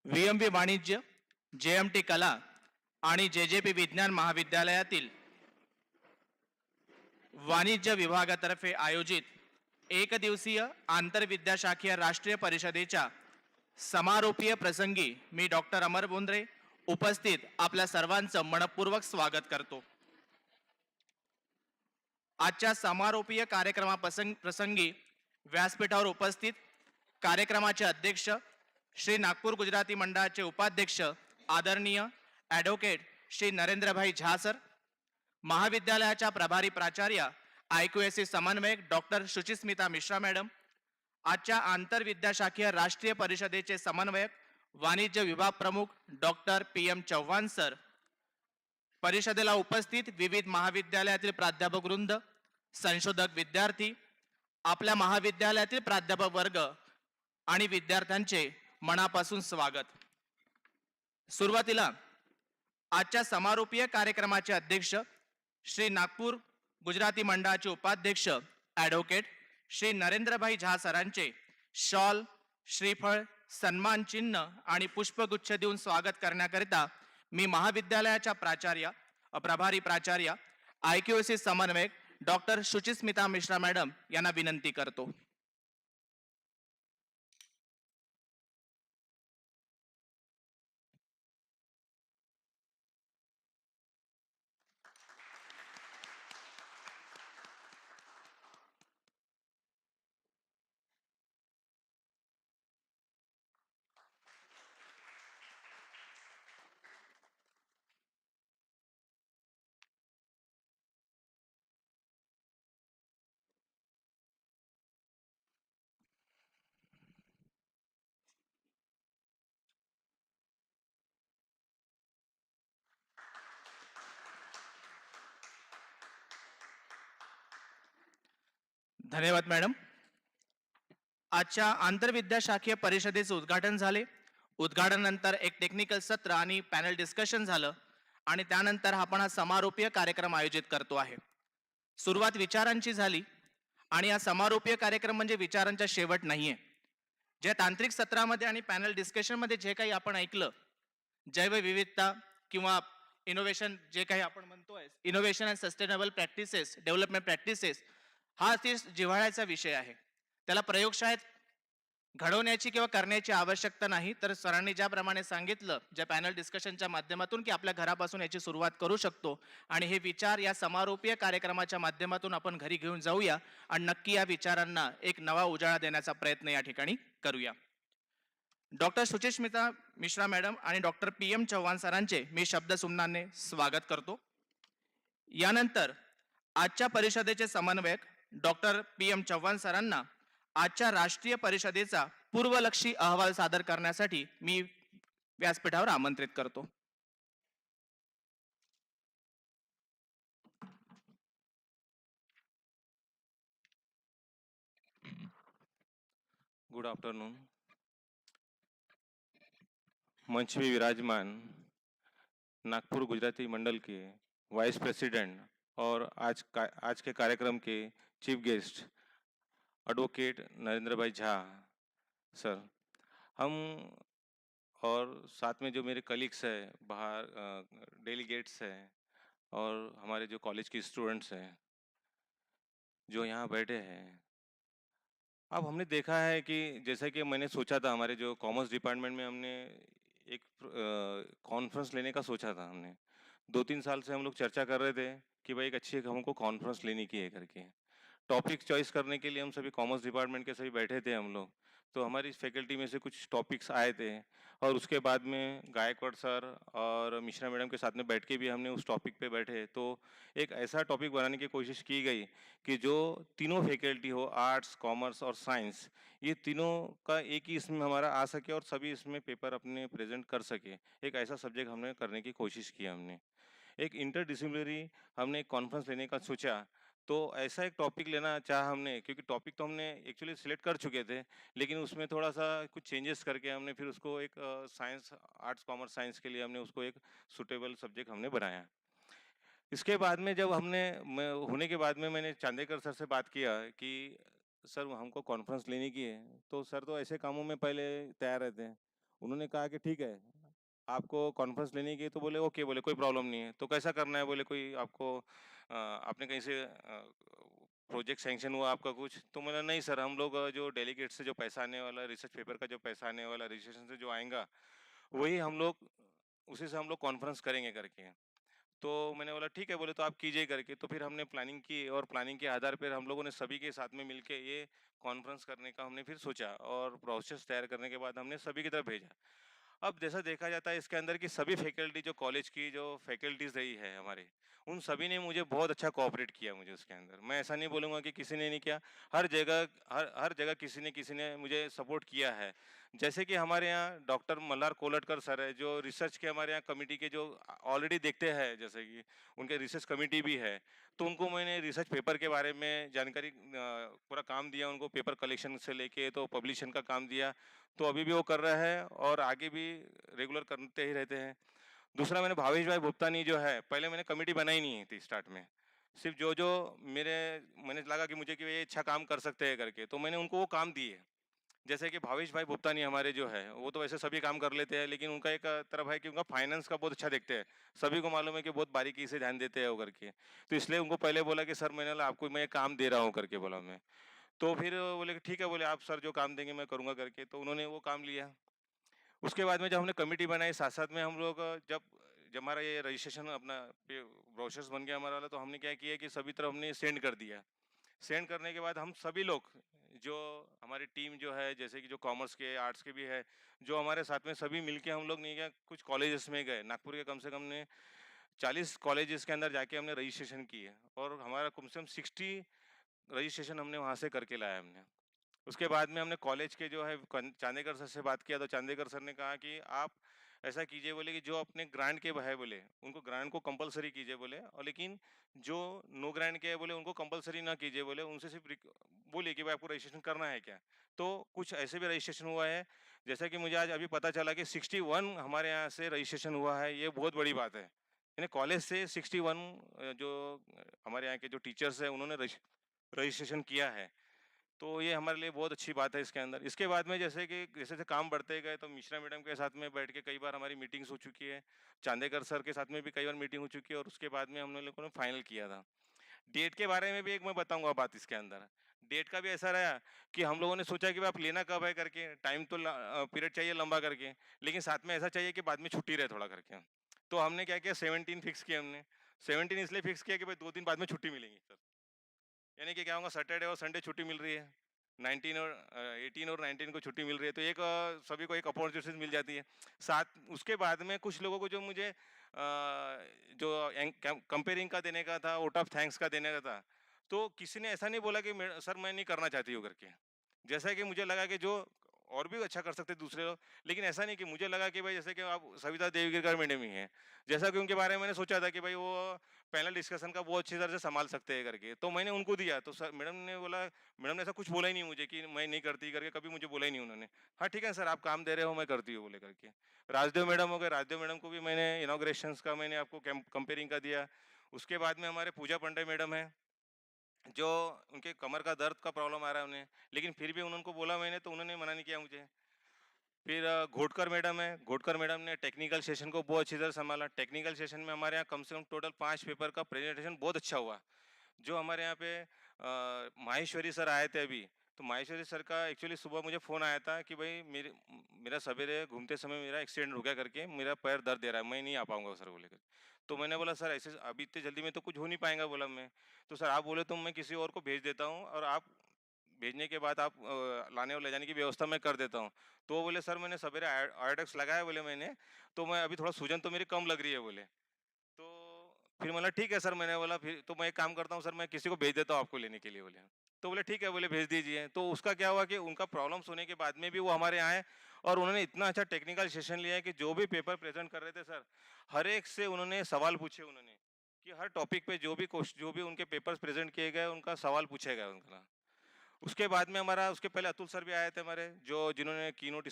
VMV वाणिज्य, JMT कला आणि JJP विज्ञान महाविद्यालयातील वाणिज्य विभागातर्फे आयोजित एक दिवसीय आंतरविद्याशाखीय राष्ट्रीय परिषदेच्या समारोपीय प्रसंगी मी डॉक्टर अमर बोंद्रे उपस्थित आपल्या सर्वांचं मनपूर्वक स्वागत करतो. आजच्या समारोपीय प्रसंगी व्यासपीठावर उपस्थित कार्यक्रमाचे अध्यक्ष श्री नागपूर गुजराती मंडळाचे उपाध्यक्ष आदरणीय ॲडव्होकेट श्री नरेंद्रभाई झा सर, महाविद्यालयाच्या प्रभारी प्राचार्य IQAC समन्वयक डॉक्टर शुचिस्मिता मिश्रा मॅडम, आजच्या आंतरविद्याशाखीय राष्ट्रीय परिषदेचे समन्वयक वाणिज्य विभाग प्रमुख डॉक्टर PM चव्हाण सर, परिषदेला उपस्थित विविध महाविद्यालयातील प्राध्यापक वृंद, संशोधक विद्यार्थी, आपल्या महाविद्यालयातील प्राध्यापक वर्ग आणि विद्यार्थ्यांचे मनापासून स्वागत. सुरुवातीला आजच्या समारोपीय कार्यक्रमाचे अध्यक्ष श्री नागपूर गुजराती मंडळाचे उपाध्यक्ष ॲडव्होकेट श्री नरेंद्रभाई झा सरांचे शॉल, श्रीफळ, सन्मान चिन्ह आणि पुष्पगुच्छ देऊन स्वागत करण्याकरिता मी महाविद्यालयाच्या प्रभारी प्राचार्य IQAC समन्वयक डॉक्टर शुचिस्मिता मिश्रा मॅडम यांना विनंती करतो. धन्यवाद मॅडम. आजच्या आंतरविद्याशाखीय परिषदेचे उद्घाटन झाले. उद्घाटनानंतर एक टेक्निकल सत्र आणि पॅनल डिस्कशन झालं आणि त्यानंतर आपण हा समारोपीय कार्यक्रम आयोजित करतो आहे. सुरुवात विचारांची झाली आणि हा समारोपीय कार्यक्रम म्हणजे विचारांचा शेवट नाहीये. जे तांत्रिक सत्रामध्ये आणि पॅनल डिस्कशनमध्ये जे काही आपण ऐकलं, जैवविविधता किंवा इनोव्हेशन जे काही आपण म्हणतोय, innovation and sustainable practices, development practices, हा अति जिव्हाळ्याचा विषय आहे. त्याला प्रयोगशाळेत घडवण्याची किंवा करण्याची आवश्यकता नाही. तर सरांनी ज्याप्रमाणे सांगितलं ज्या पॅनल डिस्कशनच्या माध्यमातून की आपल्या घरापासून याची सुरुवात करू शकतो आणि हे विचार या समारोपीय कार्यक्रमाच्या माध्यमातून आपण घरी घेऊन जाऊया आणि नक्की या विचारांना एक नवा उजाळा देण्याचा प्रयत्न या ठिकाणी करूया. डॉक्टर सुचिस्मिता मिश्रा मॅडम आणि डॉक्टर PM चव्हाण सरांचे मी शब्दसुमनाने स्वागत करतो. यानंतर आजच्या परिषदेचे समन्वयक डॉक्टर PM चव्हाण सरांना आजच्या राष्ट्रीय परिषदेचा पूर्वलक्षी अहवाल सादर करण्यासाठी मी व्यासपीठावर आमंत्रित करतो. Good afternoon. मंच में विराजमान नागपुर गुजराती मंडल के वाइस प्रेसिडेंट और आज के कार्यक्रम के चीफ गेस्ट एडवोकेट नरेंद्र भाई झा सर, हम और साथ में जो मेरे कलीग्स हैं, बाहर डेलीगेट्स हैं और हमारे जो कॉलेज के स्टूडेंट्स हैं जो यहाँ बैठे हैं, अब हमने देखा है कि जैसा कि मैंने सोचा था, हमारे जो कॉमर्स डिपार्टमेंट में हमने एक कॉन्फ्रेंस लेने का सोचा था. हमने 2-3 साल से हम लोग चर्चा कर रहे थे कि भाई एक अच्छी हमको कॉन्फ्रेंस लेनी की है करके. टॉपिक चॉइस करने के लिए हम सभी कॉमर्स डिपार्टमेंट के सभी बैठे थे हम लोग. तो हमारी फैकल्टी में से कुछ टॉपिक्स आए थे और उसके बाद में गायकवाड़ सर और मिश्रा मैडम के साथ में बैठ के भी हमने उस टॉपिक पे बैठे. तो एक ऐसा टॉपिक बनाने की कोशिश की गई कि जो तीनों फैकल्टी हो, आर्ट्स, कॉमर्स और साइंस, ये तीनों का एक ही इसमें हमारा आ सके और सभी इसमें पेपर अपने प्रेजेंट कर सके. एक ऐसा सब्जेक्ट हमने करने की कोशिश की. हमने एक इंटरडिसिप्लिनरी हमने एक कॉन्फ्रेंस लेने का सोचा. तो ऐसा एक टॉपिक लेना चाहा हमने, क्योंकि टॉपिक तो हमने एक्चुअली सिलेक्ट कर चुके थे, लेकिन उसमें थोड़ा सा कुछ चेंजेस करके हमने फिर उसको एक साइंस, आर्ट्स कॉमर्स साइंस के लिए हमने उसको एक सुटेबल सब्जेक्ट हमने बनाया। इसके बाद में जब होने के बाद में मैंने चांदेकर सर से बात किया कि सर हमको कॉन्फ्रेंस लेने की है, तो सर तो ऐसे कामों में पहले तैयार रहते हैं। उन्होंने कहा कि ठीक है, आपको कॉन्फ्रेंस लेने की है, तो बोले ओके, बोले कोई प्रॉब्लम नहीं है। तो कैसा करना है, बोले कोई आपको आपने कहीं से प्रोजेक्ट सैंक्शन हुआ आपका कुछ? तो मैंने नहीं सर, हम लोग जो डेलीगेट से जो पैसा आने वाला, रिसर्च पेपर का जो पैसा आने वाला, रजिस्ट्रेशन से जो आएगा, वही हम लोग, उसी से हम लोग कॉन्फ्रेंस करेंगे करके। तो मैंने बोला ठीक है, बोले तो आप कीजिए करके। तो फिर हमने प्लानिंग की और प्लानिंग के आधार पर हम लोगों ने सभी के साथ में मिलके ये कॉन्फ्रेंस करने का हमने फिर सोचा, और प्रोसेस तैयार करने के बाद हमने सभी की तरफ भेजा। अब जैसा देखा जाता है इसके अंदर की सभी फैकल्टी, जो कॉलेज की जो फैकल्टीज रही है हमारे, उन सभी ने मुझे बहुत अच्छा कोऑपरेट किया मुझे उसके अंदर। मैं ऐसा नहीं बोलूँगा कि किसी ने नहीं किया, हर जगह किसी ने मुझे सपोर्ट किया है। जैसे कि हमारे यहाँ डॉक्टर मल्हार कोलटकर सर है, जो रिसर्च के हमारे यहाँ कमेटी के जो ऑलरेडी देखते हैं, जैसे कि उनके रिसर्च कमेटी भी है, तो उनको मैंने रिसर्च पेपर के बारे में जानकारी, पूरा काम दिया उनको, पेपर कलेक्शन से लेके तो पब्लिशन का काम दिया। तो अभी भी वो कर रहे हैं और आगे भी रेगुलर करते ही रहते हैं। दूसरा, मैंने भावेश भाई भुगतानी जो है, पहले मैंने कमेटी बनाई नहीं थी स्टार्ट में, सिर्फ जो मैंने लगा कि मुझे कि ये अच्छा काम कर सकते हैं करके, तो मैंने उनको वो काम दिए। जैसे कि भावेश भाई भुगतानी हमारे जो है, वो तो वैसे सभी काम कर लेते हैं, लेकिन उनका एक तरफ है कि उनका फाइनेंस का बहुत अच्छा देखते हैं। सभी को मालूम है कि बहुत बारीकी से ध्यान देते हैं वो करके। तो इसलिए उनको पहले बोला कि सर, मैंने बोला आपको मैं काम दे रहा हूँ करके बोला मैं। तो फिर बोले कि ठीक है, बोले आप सर जो काम देंगे मैं करूँगा करके, तो उन्होंने वो काम लिया। उसके बाद में जब हमने कमेटी बनाई, साथ साथ में हम लोग जब जब हमारा ये रजिस्ट्रेशन अपना ब्रोशर्स बन गया हमारा वाला, तो हमने क्या किया कि सभी तरफ हमने सेंड कर दिया। सेंड करने के बाद हम सभी लोग, जो हमारी टीम जो है, जैसे कि जो कॉमर्स के, आर्ट्स के भी है, जो हमारे साथ में सभी मिलके हम लोग नहीं गया, कुछ कॉलेजेस में गए, नागपुर के कम से कम ने 40 कॉलेजेस के अंदर जाके हमने रजिस्ट्रेशन किए, और हमारा कम से कम 60 रजिस्ट्रेशन हमने वहाँ से करके लाया हमने। उसके बाद में हमने कॉलेज के जो है चांदेकर सर से बात किया, तो चांदेकर सर ने कहा कि आप ऐसा कीजिए, बोले कि जो अपने ग्रांट के है, बोले उनको ग्रांट को कंपलसरी कीजिए, बोले, और लेकिन जो नो ग्रांट के है, बोले उनको कंपलसरी ना कीजिए, बोले उनसे सिर्फ बोलिए कि भाई आपको रजिस्ट्रेशन करना है क्या। तो कुछ ऐसे भी रजिस्ट्रेशन हुआ है, जैसा कि मुझे आज अभी पता चला कि 61 हमारे यहाँ से रजिस्ट्रेशन हुआ है। ये बहुत बड़ी बात है, यानी कॉलेज से 61 जो हमारे यहाँ के जो टीचर्स है, उन्होंने रजिस्ट्रेशन किया है। तो ये हमारे लिए बहुत अच्छी बात है इसके अंदर। इसके बाद में जैसे कि जैसे जैसे काम बढ़ते गए, तो मिश्रा मैडम के साथ में बैठ के कई बार हमारी मीटिंग्स हो चुकी है, चांदेकर सर के साथ में भी कई बार मीटिंग हो चुकी है, और उसके बाद में हम लोगों ने फाइनल किया था। डेट के बारे में भी एक मैं बताऊंगा बात इसके अंदर। डेट का भी ऐसा रहा कि हम लोगों ने सोचा कि भाई आप लेना कब है करके, टाइम तो पीरियड चाहिए लंबा करके, लेकिन साथ में ऐसा चाहिए कि बाद में छुट्टी रहे थोड़ा करके। तो हमने क्या किया, 17 फिक्स किया हमने। 17 इसलिए फिक्स किया कि भाई 2 दिन बाद में छुट्टी मिलेंगी सर, यानी कि क्या होगा, सैटरडे और संडे छुट्टी मिल रही है, 19 और 18 और 19 को छुट्टी मिल रही है, तो एक सभी को एक अपॉर्चुनिटी मिल जाती है। साथ उसके बाद में कुछ लोगों को जो मुझे जो कंपेयरिंग का देने का था, वोट ऑफ थैंक्स का देने का था, तो किसी ने ऐसा नहीं बोला कि सर मैं नहीं करना चाहती हूँ करके। जैसा कि मुझे लगा कि जो और भी अच्छा कर सकते दूसरे लोग, लेकिन ऐसा नहीं कि मुझे लगा कि भाई जैसे कि आप सविता देवगिरकर मैडम ही हैं, जैसा कि उनके बारे में मैंने सोचा था कि भाई वो पैनल डिस्कशन का बहुत अच्छी तरह से संभाल सकते हैं करके, तो मैंने उनको दिया। तो सर मैडम ने बोला, मैडम ने ऐसा कुछ बोला ही नहीं मुझे कि मैं नहीं करती करके, कभी मुझे बोला ही नहीं उन्होंने। हाँ ठीक है सर, आप काम दे रहे हो, मैं करती हूँ बोले करके। राजदेव मैडम हो गए, राजदेव मैडम को भी मैंने इनॉग्रेशन का मैंने आपको कंपेयरिंग का दिया। उसके बाद में हमारे पूजा पांडे मैडम है, जो उनके कमर का दर्द का प्रॉब्लम आ रहा है उन्हें, लेकिन फिर भी उनको बोला मैंने, तो उन्होंने मना नहीं किया मुझे। फिर घोटकर मैडम है, घोटकर मैडम ने टेक्निकल सेशन को बहुत अच्छी तरह संभाला। टेक्निकल सेशन में हमारे यहाँ कम से कम टोटल 5 पेपर का प्रेजेंटेशन बहुत अच्छा हुआ। जो हमारे यहाँ पे माहेश्वरी सर आए थे अभी, तो माहेश्वरी सर का एक्चुअली सुबह मुझे फ़ोन आया था कि भाई मेरा सवेरे घूमते समय मेरा एक्सीडेंट हो गया करके, मेरा पैर दर्द दे रहा है, मैं नहीं आ पाऊंगा सर बोले कर। तो मैंने बोला सर ऐसे अभी इतने जल्दी में तो कुछ हो नहीं पाएगा बोला मैं। तो सर आप बोले तो मैं किसी और को भेज देता हूँ, और आप भेजने के बाद आप लाने और ले जाने की व्यवस्था मैं कर देता हूँ। तो वो बोले सर मैंने सवेरे आयोडेक्स लगाया बोले मैंने, तो मैं अभी थोड़ा सूजन तो मेरी कम लग रही है बोले। तो फिर बोला ठीक है सर, मैंने बोला फिर तो मैं एक काम करता हूँ सर, मैं किसी को भेज देता हूँ आपको लेने के लिए बोले। तो बोले ठीक है, बोले भेज दीजिए। तो उसका क्या हुआ कि उनका प्रॉब्लम्स होने के बाद में भी वो हमारे यहाँ आए, और उन्होंने इतना अच्छा टेक्निकल सेशन लिया है कि जो भी पेपर प्रेजेंट कर रहे थे सर, हर एक से उन्होंने सवाल पूछे उन्होंने, कि हर टॉपिक पे जो भी उनके पेपर्स प्रेजेंट किए गए उनका सवाल पूछे गए उनका। उसके बाद में हमारा उसके पहले अतुल सर भी आए थे हमारे, जो जिन्होंने कीनोट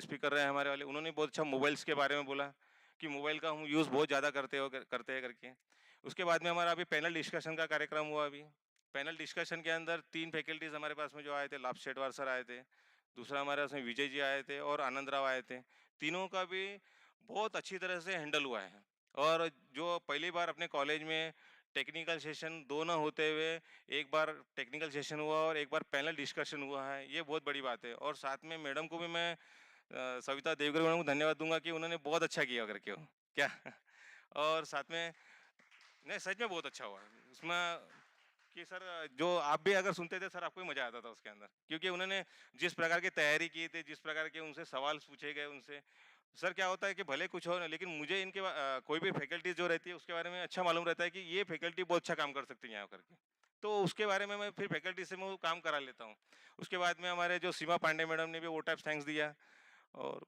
स्पीकर रहे हमारे वाले, उन्होंने बहुत अच्छा मोबाइल्स के बारे में बोला कि मोबाइल का हम यूज़ बहुत ज़्यादा करते हैं करके। उसके बाद में हमारा अभी पैनल डिस्कशन का कार्यक्रम हुआ। अभी पैनल डिस्कशन के अंदर 3 फैकल्टीज हमारे पास में जो आए थे, लाभ शेटवार सर आए थे, दूसरा हमारे उसमें विजय जी आए थे और आनंद राव आए थे। तीनों का भी बहुत अच्छी तरह से हैंडल हुआ है। और जो पहली बार अपने कॉलेज में टेक्निकल सेशन दो ना होते हुए एक बार टेक्निकल सेशन हुआ और एक बार पैनल डिस्कशन हुआ है, ये बहुत बड़ी बात है। और साथ में मैडम को भी मैं सविता देवगर मैडम को धन्यवाद दूंगा कि उन्होंने बहुत अच्छा किया करके वो क्या और साथ में नहीं सच में बहुत अच्छा हुआ उसमें कि सर जो आप भी अगर सुनते थे सर आपको भी मजा आता था उसके अंदर, क्योंकि उन्होंने जिस प्रकार की तैयारी की थी, जिस प्रकार के उनसे सवाल पूछे गए उनसे, सर क्या होता है कि भले कुछ हो लेकिन मुझे इनके कोई भी फैकल्टी जो रहती है उसके बारे में अच्छा मालूम रहता है कि ये फैकल्टी बहुत अच्छा काम कर सकती है यहाँ करके, तो उसके बारे में मैं फिर फैकल्टी से मैं वो काम करा लेता हूँ। उसके बाद में हमारे जो सीमा पांडे मैडम ने भी वो टाइप थैंक्स दिया। और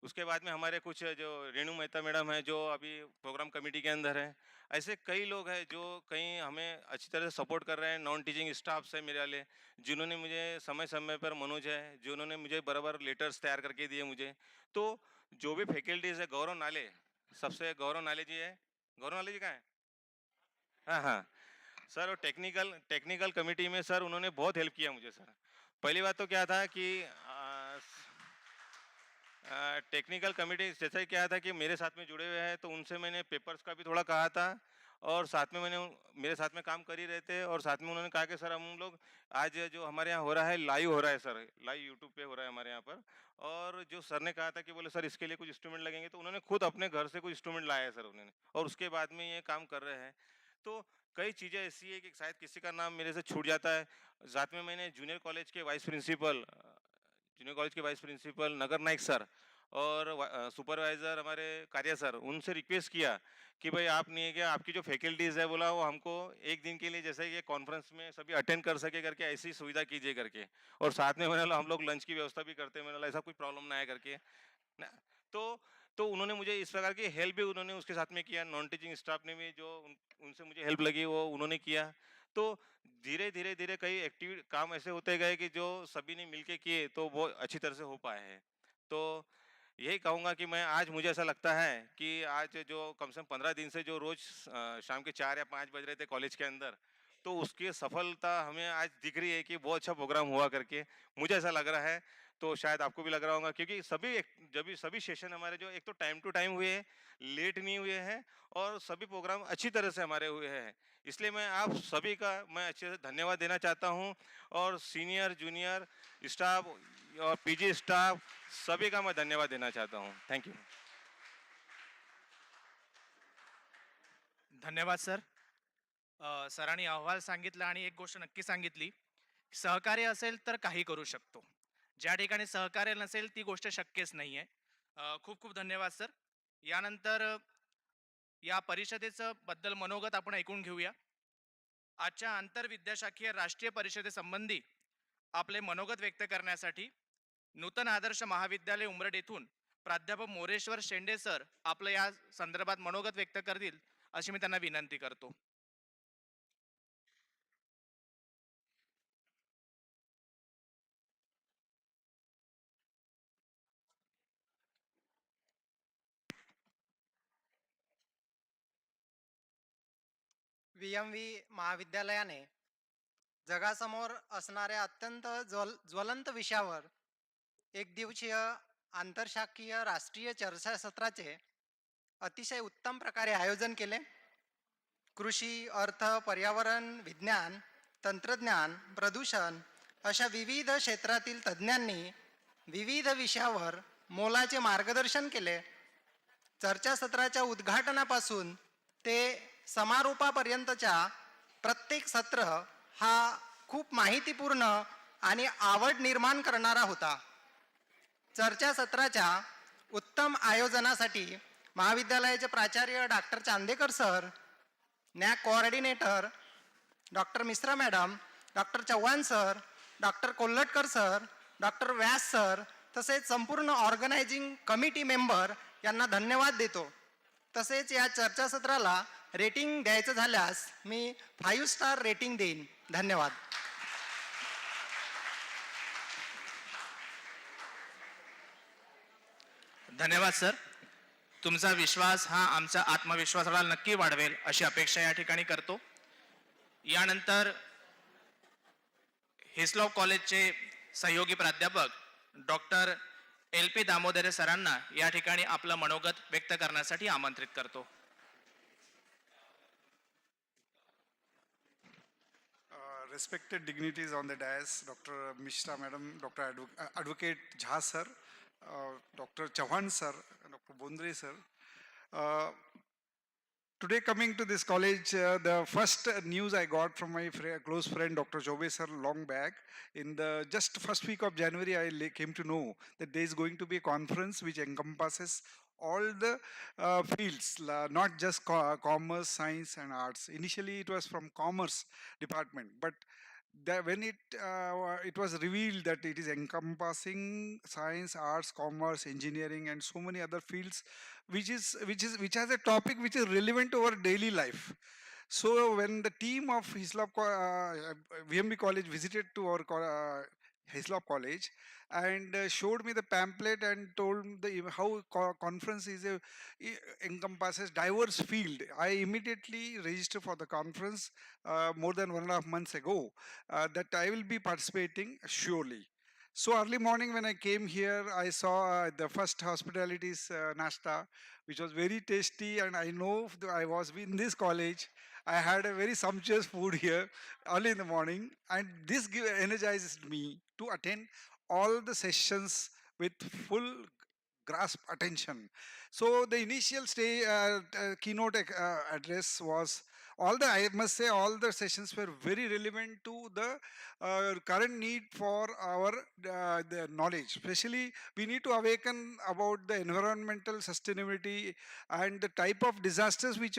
उसके बाद में हमारे कुछ जो रेणु मेहता मैडम है जो अभी प्रोग्राम कमेटी के अंदर है, ऐसे कई लोग हैं जो कहीं हमें अच्छी तरह से सपोर्ट कर रहे हैं। नॉन टीचिंग स्टाफ्स है मेरे वाले, जिन्होंने मुझे समय समय पर, मनोज है जिन्होंने मुझे बराबर लेटर्स तैयार करके दिए मुझे। तो जो भी फैकल्टीज है, गौरव नाले, सबसे गौरव नाले जी है, गौरव नाले जी कहाँ है? हाँ हाँ सर, टेक्निकल कमेटी में सर उन्होंने बहुत हेल्प किया मुझे सर। पहली बात तो क्या था कि टेक्निकल कमेटी जैसा ही क्या था कि मेरे साथ में जुड़े हुए हैं, तो उनसे मैंने पेपर्स का भी थोड़ा कहा था और साथ में मेरे साथ में काम कर ही रहे थे। और साथ में उन्होंने कहा कि सर हम लोग आज जो हमारे यहाँ हो रहा है लाइव हो रहा है सर, लाइव यूट्यूब पे हो रहा है हमारे यहाँ पर। और जो सर ने कहा था कि बोले सर इसके लिए कुछ इंस्ट्रूमेंट लगेंगे, तो उन्होंने खुद अपने घर से कुछ इंस्ट्रूमेंट लाया है सर उन्होंने, और उसके बाद में ये काम कर रहे हैं। तो कई चीज़ें ऐसी है कि शायद किसी का नाम मेरे से छूट जाता है। साथ में मैंने जूनियर कॉलेज के वाइस प्रिंसिपल नगर नाइक सर और सुपरवाइजर हमारे कार्य सर, उनसे रिक्वेस्ट किया कि भाई आप नहीं है क्या, आपकी जो फैकल्टीज़ है बोला वो हमको एक दिन के लिए जैसे कि कॉन्फ्रेंस में सभी अटेंड कर सके करके ऐसी सुविधा कीजिए करके, और साथ में मैंने बोला हम लोग लंच की व्यवस्था भी करते हैं, मैंने बोला ऐसा कोई प्रॉब्लम ना है करके ना। तो उन्होंने मुझे इस प्रकार की हेल्प भी उन्होंने उसके साथ में किया। नॉन टीचिंग स्टाफ ने भी जो उनसे मुझे हेल्प लगी वो उन्होंने किया। तो धीरे धीरे कई एक्टिव काम ऐसे होते गए कि जो सभी ने मिलके किए तो वो अच्छी तरह से हो पाए हैं। तो यही कहूँगा कि मैं आज मुझे ऐसा लगता है कि आज जो कम से कम 15 दिन से जो रोज शाम के 4 या 5 बज रहे थे कॉलेज के अंदर, तो उसकी सफलता हमें आज दिख रही है कि बहुत अच्छा प्रोग्राम हुआ करके मुझे ऐसा लग रहा है। तो शायद आपको भी लग रहा होगा, क्योंकि सभी सेशन हमारे जो एक तो टाइम टू टाइम हुए हैं, लेट नहीं हुए हैं, और सभी प्रोग्राम अच्छी तरह से हमारे हुए हैं। इसलिए मैं आप सभी का मैं अच्छे से धन्यवाद देना चाहता हूं, और सीनियर जूनियर स्टाफ और पीजी स्टाफ सभी का मैं धन्यवाद देना चाहता हूं। Thank you. धन्यवाद सर. सरांनी अहवाल सांगितला आणि एक गोष्ट नक्की सांगितली, सहकार्य असेल तर काही करू शकतो, ज्या ठिकाणी सहकार्य नसेल ती गोष्ट शक्यच नाहीये. खूप खूप धन्यवाद सर. यानंतर या परिषदेचं बद्दल मनोगत आपण ऐकून घेऊया. आजच्या आंतरविद्याशाखीय राष्ट्रीय परिषदेसंबंधी आपले मनोगत व्यक्त करण्यासाठी नूतन आदर्श महाविद्यालय उमरड येथून प्राध्यापक मोरेश्वर शेंडे सर आपलं या संदर्भात मनोगत व्यक्त करतील अशी मी त्यांना विनंती करतो. VMV महाविद्यालयाने जगासमोर असणाऱ्या अत्यंत ज्वलंत विषयावर एक दिवसीय आंतरशाखीय राष्ट्रीय चर्चासत्राचे अतिशय उत्तम प्रकारे आयोजन केले. कृषी, अर्थ, पर्यावरण, विज्ञान, तंत्रज्ञान, प्रदूषण अशा विविध क्षेत्रातील तज्ज्ञांनी विविध विषयावर मोलाचे मार्गदर्शन केले. चर्चासत्राच्या उद्घाटनापासून ते समारोपापर्यंतच्या प्रत्येक सत्र हा खूप माहितीपूर्ण आणि आवड निर्माण करणारा होता. चर्चासत्राच्या उत्तम आयोजनासाठी महाविद्यालयाचे प्राचार्य doctor Chandekar sir, NAAC coordinator doctor Mishra madam, doctor Chavan sir, doctor Kolhatkar sir, doctor Vyas sir तसेच संपूर्ण ऑर्गनायझिंग कमिटी मेंबर यांना धन्यवाद देतो. तसेच या चर्चासत्राला रेटिंग द्यायचं झाल्यास मी 5 स्टार रेटिंग देईन. धन्यवाद. धन्यवाद सर. तुमचा विश्वास हा आमचा आत्मविश्वासाला नक्की वाढवेल अशी अपेक्षा या ठिकाणी करतो. यानंतर हिस्लॉप कॉलेजचे सहयोगी प्राध्यापक डॉक्टर LP दामोदरे सरांना या ठिकाणी आपलं मनोगत व्यक्त करण्यासाठी आमंत्रित करतो. Respected dignities on the dais, Dr. Mishra Madam, Dr. Advocate Jha Sir, Dr. Chauhan Sir, Dr. Bondre Sir. Today coming to this college, the first news I got from my close friend Dr. Jobe Sir long back, in the just first week of January I came to know that there is going to be a conference which encompasses all the fields, not just commerce, science and arts. Initially it was from commerce department, but when it was revealed that it is encompassing science, arts, commerce, engineering and so many other fields which has a topic which is relevant to our daily life. So when the team of Hislop VMB college visited to our Hislop college and showed me the pamphlet and told how conference encompasses diverse field, I immediately registered for the conference more than 1.5 months ago, that I will be participating surely. So early morning when I came here, I saw the first hospitalities nashta, which was very tasty, and I know I was in this college. I had a very sumptuous food here early in the morning, and this energized me to attend all the sessions with full grasp attention. So the initial keynote address was I must say all the sessions were very relevant to the current need for our the knowledge. Especially we need to awaken about the environmental sustainability and the type of disasters which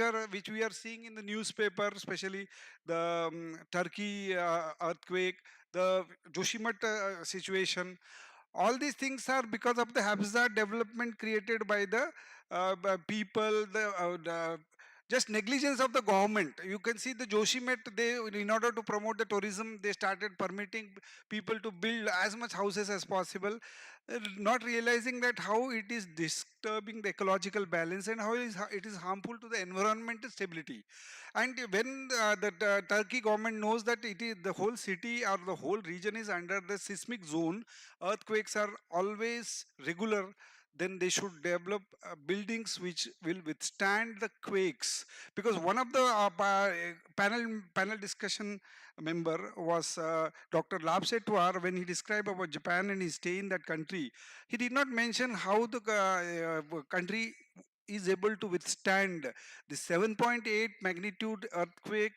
we are seeing in the newspaper, especially the Turkey earthquake, the Joshimat situation. All these things are because of the haphazard development created by the people, the just negligence of the government. You can see the Joshimet, in order to promote the tourism, they started permitting people to build as much houses as possible, not realizing that how it is disturbing the ecological balance and how it is harmful to the environmental stability. And when the Turkey government knows that it is the whole city or the whole region is under the seismic zone, earthquakes are always regular, then they should develop buildings which will withstand the quakes. Because one of the panel discussion member was Dr. Labsetwar. When he described about Japan and his stay in that country, he did not mention how the country is able to withstand the 7.8 magnitude earthquake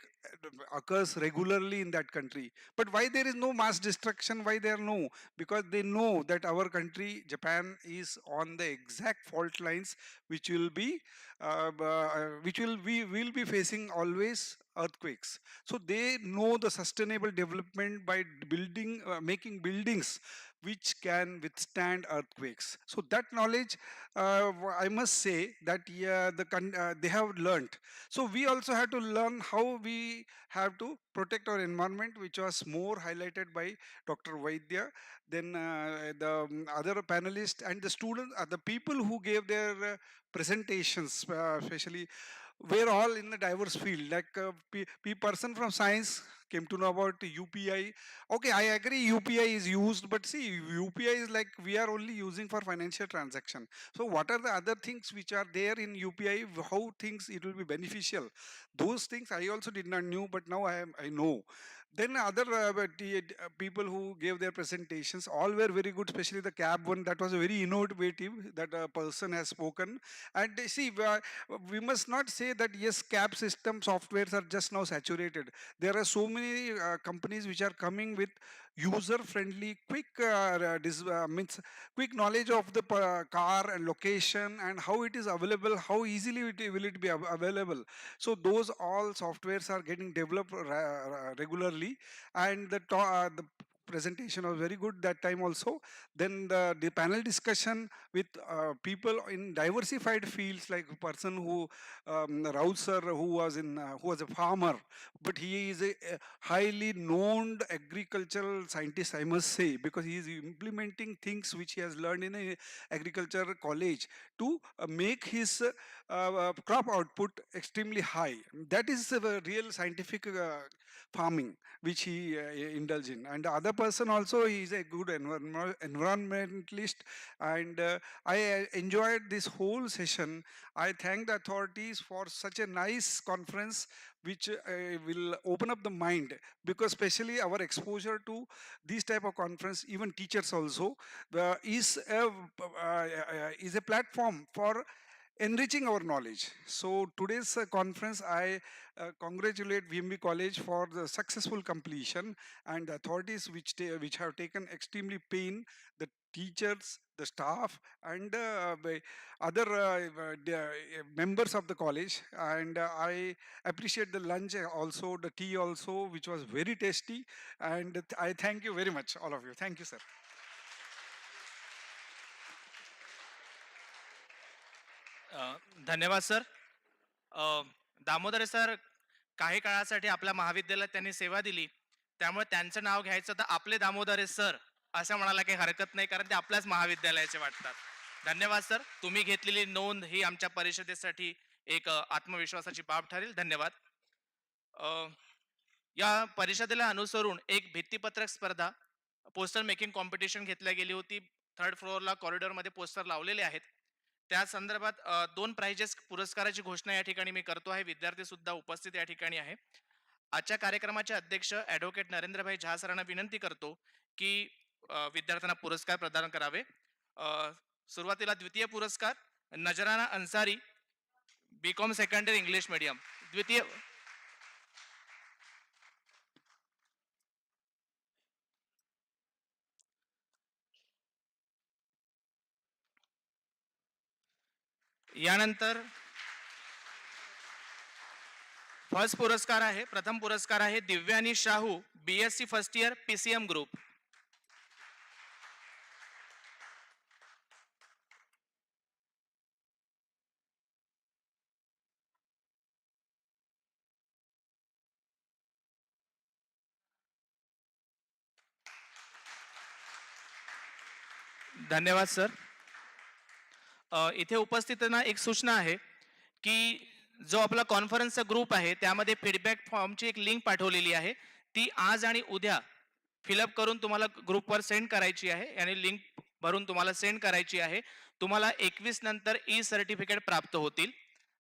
occurs regularly in that country. But why there is no mass destruction? Why there no? Because they know that our country, Japan, is on the exact fault lines which will be we will be facing always earthquakes. So they know the sustainable development by building, making buildings which can withstand earthquakes. So that knowledge, I must say that they have learned. So we also have to learn how we have to protect our environment, which was more highlighted by Dr. Vaidya. Then the other panelists and the students, the people who gave their presentations, especially, we're all in a diverse field. Like person from science came to know about UPI. Okay, I agree UPI is used, but see, UPI is like we are only using for financial transaction. So what are the other things which are there in UPI? How things it will be beneficial? Those things I also did not knew, but now I know. Then other people who gave their presentations, all were very good, especially the cab one. That was very innovative that a person has spoken. And see, we must not say that yes, cab system softwares are just now saturated. There are so many companies which are coming with user-friendly, quick means quick knowledge of the car and location and how it is available, how easily will it be available. So those all softwares are getting developed regularly, and the presentation was very good that time also. Then the panel discussion with people in diversified fields, like a person who, Raul sir, who was a farmer, but he is a highly known agricultural scientist, I must say, because he is implementing things which he has learned in a agriculture college to make his crop output extremely high. That is real scientific farming which he indulge in. And the other person also, he is a good environmentalist, and I enjoyed this whole session. I thank the authorities for such a nice conference which will open up the mind, because especially our exposure to this type of conference, even teachers also, is a platform for enriching our knowledge. So today's conference, I congratulate VMV College for the successful completion, and the authorities which have taken extremely pain, the teachers, the staff, and other members of the college. And I appreciate the lunch also, the tea also, which was very tasty. And I thank you very much, all of you. Thank you, sir. धन्यवाद sir. Damodar sir काही काळासाठी आपल्या महाविद्यालयात त्यांनी सेवा दिली, त्यामुळे त्यांचं नाव घ्यायचं तर आपले दामोदर सर असं म्हणायला काही हरकत नाही, कारण ते आपल्याच महाविद्यालयाचे वाटतात. धन्यवाद सर. तुम्ही घेतलेली नोंद ही आमच्या परिषदेसाठी एक आत्मविश्वासाची बाब ठरेल. धन्यवाद. या परिषदेला अनुसरून एक भित्तीपत्रक स्पर्धा, पोस्टर मेकिंग कॉम्पिटिशन घेतल्या गेली होती. 3rd फ्लोअरला कॉरिडॉरमध्ये पोस्टर लावलेले आहेत. त्या संदर्भात 2 प्राइजेस पुरस्काराची घोषणा या ठिकाणी मी करतो आहे. विद्यार्थी सुद्धा उपस्थित या ठिकाणी आहे. आजच्या कार्यक्रमाचे अध्यक्ष ॲडव्होकेट नरेंद्रभाई झा सरांना विनंती करतो की विद्यार्थ्यांना पुरस्कार प्रदान करावे. सुरुवातीला द्वितीय पुरस्कार Nazrana Ansari, BCom second year English medium. द्वितीय यानंतर फर्स्ट पुरस्कार आहे, प्रथम पुरस्कार आहे Divyani Shahu, BSc first year PCM group. धन्यवाद सर. इथे उपस्थितांना एक सूचना आहे की जो आपला कॉन्फरन्सचा ग्रुप आहे त्यामध्ये फीडबॅक फॉर्मची एक लिंक पाठवलेली आहे. ती आज आणि उद्या फिलअप करून तुम्हाला ग्रुपवर सेंड करायची आहे, आणि लिंक भरून तुम्हाला सेंड करायची आहे. तुम्हाला 21 नंतर सर्टिफिकेट प्राप्त होतील.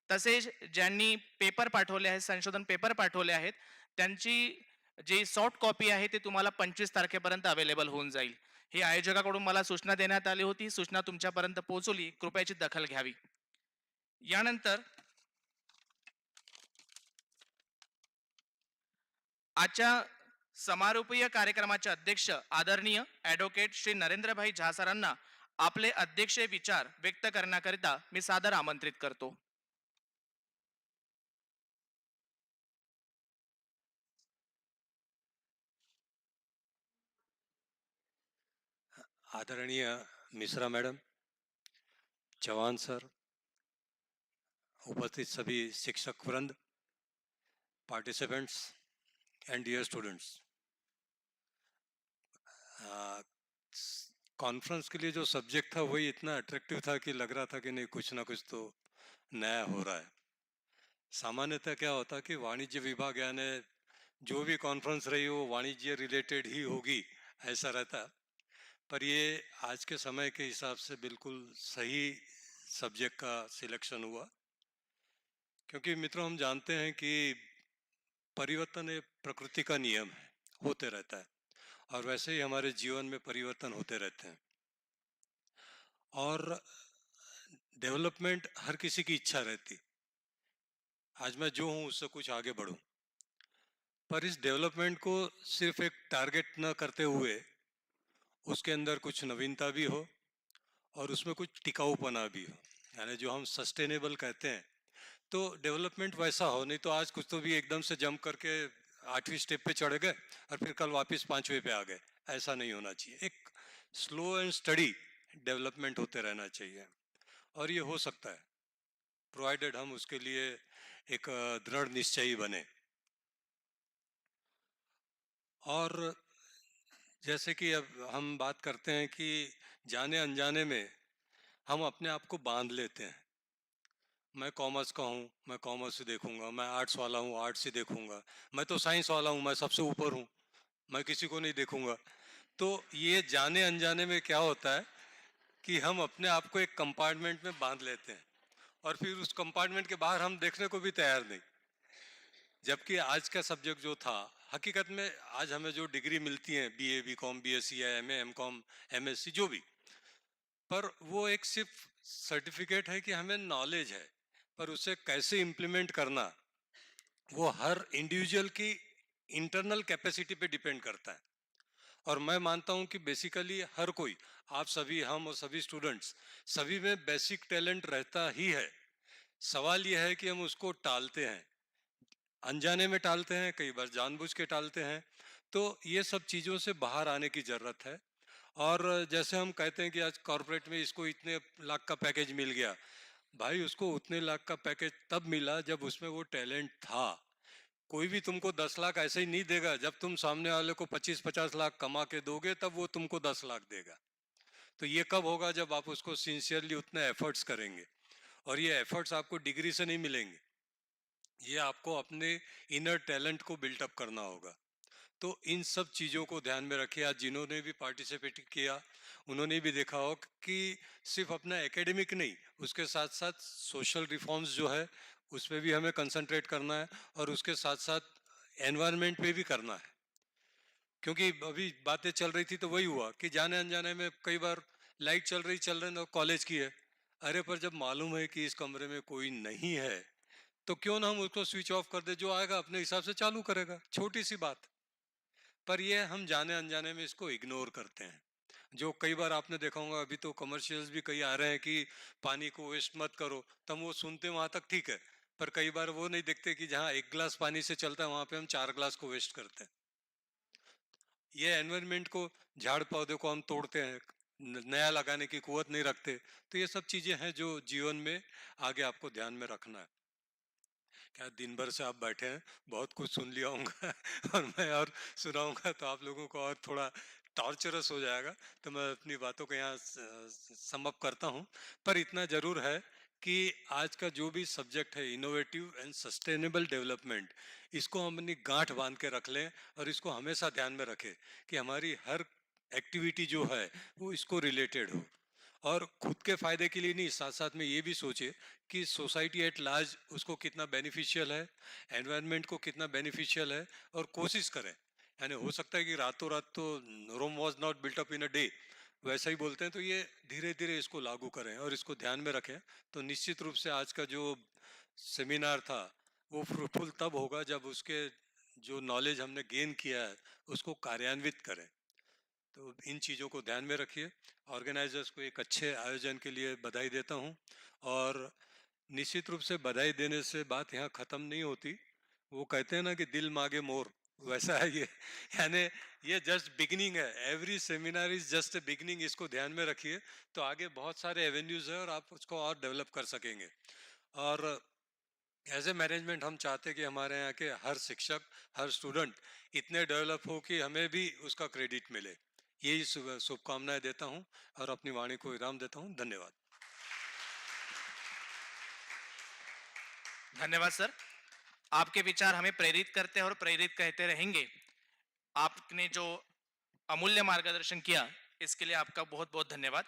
तसेच ज्यांनी पेपर पाठवले आहेत, संशोधन पेपर पाठवले आहेत, त्यांची जी सॉफ्ट कॉपी आहे ते तुम्हाला 25 तारखेपर्यंत अवेलेबल होऊन जाईल. ही आयोजकाकडून मला सूचना देण्यात आली होती. सूचना तुमच्यापर्यंत पोहोचवली, कृपयाची दखल घ्यावी. यानंतर आजच्या समारोपीय कार्यक्रमाचे अध्यक्ष आदरणीय ॲडव्होकेट श्री नरेंद्रभाई झा सरांना आपले अध्यक्षीय विचार व्यक्त करण्याकरिता मी सादर आमंत्रित करतो. आदरणीय मिश्रा मैडम, चौहान सर, उपस्थित सभी शिक्षक वृंद, participants and dear students, conference के लिए जो सब्जेक्ट था वही इतना अट्रैक्टिव था कि लग रहा था कि नहीं कुछ ना कुछ तो नया हो रहा है. सामान्यतः क्या होता कि वाणिज्य विभाग यानी जो भी कॉन्फ्रेंस रही हो वाणिज्य रिलेटेड ही होगी, ऐसा रहता. पर ये आज के समय के हिसाब से बिल्कुल सही सब्जेक्ट का सिलेक्शन हुआ, क्योंकि मित्रों हम जानते हैं कि परिवर्तन एक प्रकृति का नियम है, होते रहता है, और वैसे ही हमारे जीवन में परिवर्तन होते रहते हैं. और डेवलपमेंट हर किसी की इच्छा रहती, आज मैं जो हूँ उससे कुछ आगे बढ़ूं, पर इस डेवलपमेंट को सिर्फ एक टारगेट न करते हुए उसके अंदर कुछ नवीनता भी हो और उसमें कुछ टिकाऊपना भी हो, यानी जो हम सस्टेनेबल कहते हैं. तो डेवलपमेंट वैसा हो, नहीं तो आज कुछ तो भी एकदम से जंप करके 8वीं स्टेप पे चढ़ गए और फिर कल वापस 5वें पे आ गए, ऐसा नहीं होना चाहिए। एक स्लो एंड स्टडी डेवलपमेंट होते रहना चाहिए, और ये हो सकता है प्रोवाइडेड हम उसके लिए एक दृढ़ निश्चयी बने। और जैसे कि अब हम बात करते हैं कि जाने अनजाने में हम अपने आप को बांध लेते हैं। मैं कॉमर्स का हूँ, मैं कॉमर्स से देखूंगा, मैं आर्ट्स वाला हूँ, आर्ट्स से देखूंगा, मैं तो साइंस वाला हूँ, मैं सबसे ऊपर हूँ, मैं किसी को नहीं देखूंगा। तो ये जाने अनजाने में क्या होता है कि हम अपने आप को एक कंपार्टमेंट में बांध लेते हैं, और फिर उस कंपार्टमेंट के बाहर हम देखने को भी तैयार नहीं। जबकि आज का सब्जेक्ट जो था, हकीकत में आज हमें जो डिग्री मिलती है, बीए, बीकॉम, बीएससी या एमए, एमकॉम, एमएससी, जो भी, पर वो एक सिर्फ सर्टिफिकेट है कि हमें नॉलेज है, पर उसे कैसे इम्प्लीमेंट करना वो हर इंडिविजुअल की इंटरनल कैपेसिटी पे डिपेंड करता है। और मैं मानता हूं कि बेसिकली हर कोई, आप सभी, हम और सभी स्टूडेंट्स, सभी में बेसिक टैलेंट रहता ही है। सवाल यह है कि हम उसको टालते हैं, अनजाने में टालते हैं, कई बार जानबूझ के टालते हैं। तो ये सब चीज़ों से बाहर आने की ज़रूरत है। और जैसे हम कहते हैं कि आज कॉर्पोरेट में इसको इतने लाख का पैकेज मिल गया, भाई उसको उतने लाख का पैकेज तब मिला जब उसमें वो टैलेंट था। कोई भी तुमको 10 लाख ऐसे ही नहीं देगा, जब तुम सामने वाले को 25-50 लाख कमा के दोगे तब वो तुमको 10 लाख देगा। तो ये कब होगा? जब आप उसको सिंसियरली उतने एफर्ट्स करेंगे, और ये एफर्ट्स आपको डिग्री से नहीं मिलेंगे, ये आपको अपने इनर टैलेंट को बिल्टअप करना होगा। तो इन सब चीज़ों को ध्यान में रखिए। आज जिन्होंने भी पार्टिसिपेट किया उन्होंने भी देखा हो कि सिर्फ अपना एकेडमिक नहीं, उसके साथ साथ सोशल रिफॉर्म्स जो है उस पर भी हमें कंसंट्रेट करना है, और उसके साथ साथ एनवायरनमेंट पे भी करना है। क्योंकि अभी बातें चल रही थी तो वही हुआ कि जाने अनजाने में कई बार लाइट चल रही तो कॉलेज की है, अरे पर जब मालूम है कि इस कमरे में कोई नहीं है तो क्यों ना हम उसको स्विच ऑफ कर दे, जो आएगा अपने हिसाब से चालू करेगा, छोटी सी बात। पर ये हम जाने अनजाने में इसको इग्नोर करते हैं। जो कई बार आपने देखा होगा, अभी तो कमर्शियल्स भी कई आ रहे हैं कि पानी को वेस्ट मत करो, तो हम वो सुनते हैं वहां तक ठीक है, पर कई बार वो नहीं देखते कि जहाँ 1 गिलास पानी से चलता है वहां पे हम 4 गिलास को वेस्ट करते हैं। ये एनवायरनमेंट को, झाड़ पौधे को हम तोड़ते हैं, नया लगाने की कुवत नहीं रखते। तो ये सब चीजें हैं जो जीवन में आगे आपको ध्यान में रखना है। क्या दिन भर से आप बैठे हैं, बहुत कुछ सुन लिया होगा और मैं और सुनाऊंगा तो आप लोगों को और थोड़ा टॉर्चरस हो जाएगा, तो मैं अपनी बातों को यहाँ समअप करता हूँ। पर इतना जरूर है कि आज का जो भी सब्जेक्ट है, इनोवेटिव एंड सस्टेनेबल डेवलपमेंट, इसको हम अपनी गांठ बांध के रख लें और इसको हमेशा ध्यान में रखें कि हमारी हर एक्टिविटी जो है वो इसको रिलेटेड हो, और खुद के फायदे के लिए नहीं, साथ साथ में ये भी सोचे कि सोसाइटी एट लार्ज उसको कितना बेनिफिशियल है, एनवायरनमेंट को कितना बेनिफिशियल है, और कोशिश करें। यानी हो सकता है कि रातों रात तो Rome was not built up in a day, वैसा ही बोलते हैं, तो ये धीरे धीरे इसको लागू करें और इसको ध्यान में रखें। तो निश्चित रूप से आज का जो सेमिनार था वो फ्रूटफुल तब होगा जब उसके जो नॉलेज हमने गेन किया है उसको कार्यान्वित करें। तो इन चीज़ों को ध्यान में रखिए। ऑर्गेनाइजर्स को एक अच्छे आयोजन के लिए बधाई देता हूँ, और निश्चित रूप से बधाई देने से बात यहाँ ख़त्म नहीं होती। वो कहते हैं ना कि दिल मांगे मोर, वैसा है ये। यानी ये जस्ट बिगिनिंग है, every seminar is just a beginning. इसको ध्यान में रखिए, तो आगे बहुत सारे एवेन्यूज है और आप उसको और डेवलप कर सकेंगे। और एज ए मैनेजमेंट हम चाहते हैं कि हमारे यहाँ के हर शिक्षक, हर स्टूडेंट इतने डेवलप हो कि हमें भी उसका क्रेडिट मिले। यही शुभकामनाएं देता हूँ और अपनी वाणी को विराम देता हूँ। धन्यवाद। धन्यवाद सर, आपके विचार हमें प्रेरित करते हैं और प्रेरित कहते रहेंगे। आपने जो अमूल्य मार्गदर्शन किया इसके लिए आपका बहुत बहुत धन्यवाद।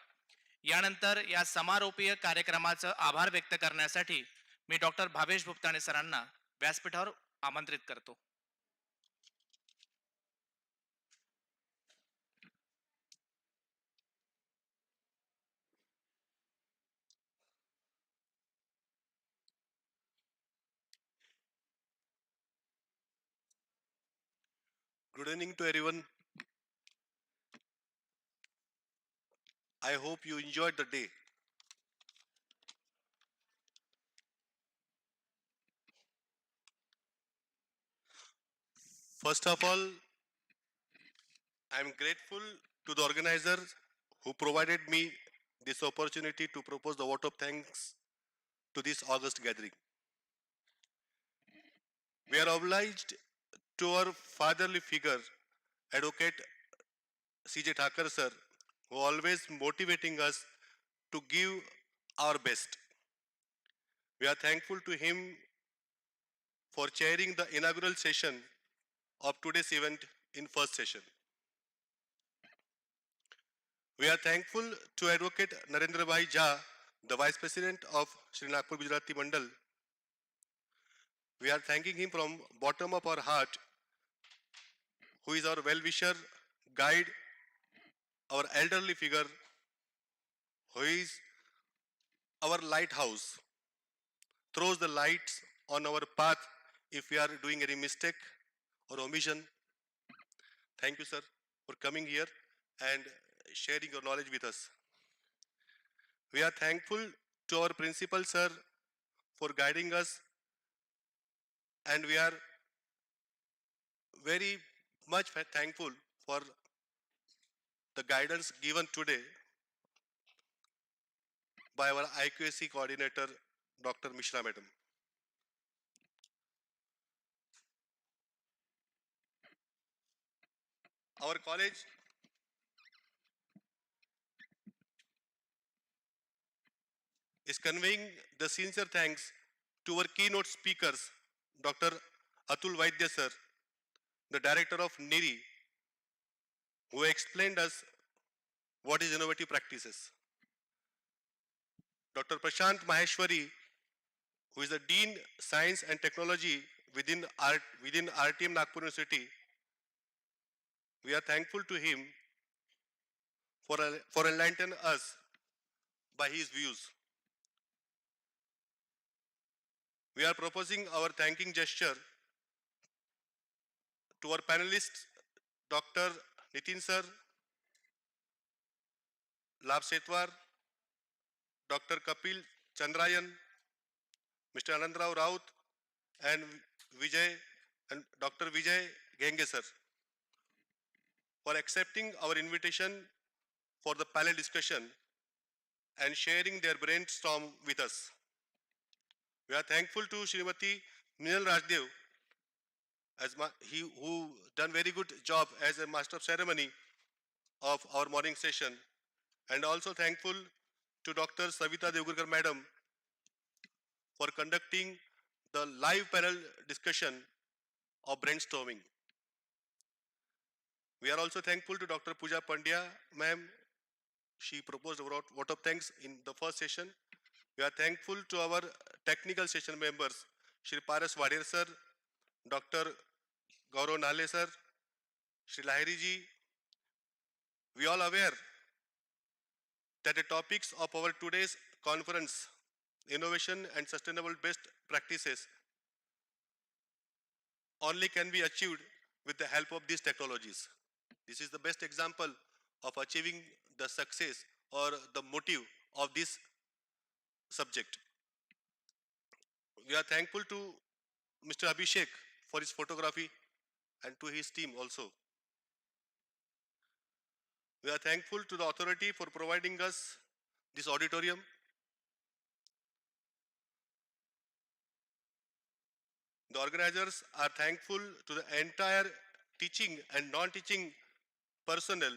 यानंतर या समारोपीय कार्यक्रमाचा आभार व्यक्त करण्यासाठी मी डॉक्टर भावेश भुप्ताणे सरांना व्यासपीठावर आमंत्रित करतो। Good evening to everyone. I hope you enjoyed the day. First of all, I am grateful to the organizers who provided me this opportunity to propose the vote of thanks to this August gathering. We are obliged to our fatherly figure, Advocate C.J. Thakur sir, who always motivating us to give our best. We are thankful to him for chairing the inaugural session of today's event in first session. We are thankful to Advocate Narendra Bhai Jha, the Vice President of Sri Nagpur Gujarati Mandal. We are thanking him from bottom of our heart, who is our well-wisher, guide, our elderly figure, who is our lighthouse, throws the lights on our path if we are doing any mistake or omission. Thank you, sir, for coming here and sharing your knowledge with us. We are thankful to our principal, sir, for guiding us, and we are very much thankful for the guidance given today by our IQAC coordinator, Dr. Mishra Madam. Our college is conveying the sincere thanks to our keynote speakers, Dr. Atul Vaidya sir, the director of NIRI, who explained us what is innovative practices. Dr. Prashant Maheshwari, who is the Dean Science and Technology within RTM Nagpur University. We are thankful to him for enlightening us by his views. We are proposing our thanking gesture to our panelists, Dr. Nitin sir, Labh Setwar, Dr. Kapil Chandrayan, Mr. Anandrao Raut, and Dr. Vijay Genge sir, for accepting our invitation for the panel discussion and sharing their brainstorm with us. We are thankful to Srimati Minal Rajdev, who done very good job as a master of ceremony of our morning session, and also thankful to Dr. Savita Devgurkar Madam for conducting the live panel discussion of brainstorming. We are also thankful to Dr. Pooja Pandya ma'am. She proposed a vote of thanks in the first session. We are thankful to our technical session members, Shri Paras Wadir sir, Dr. Gaurav Nale sir, Shri Lahiri ji. We all aware that the topics of our today's conference, innovation and sustainable best practices, only can be achieved with the help of these technologies. This is the best example of achieving the success or the motive of this subject. We are thankful to Mr. Abhishek for his photography and to his team also. We are thankful to the authority for providing us this auditorium. The organizers are thankful to the entire teaching and non-teaching personnel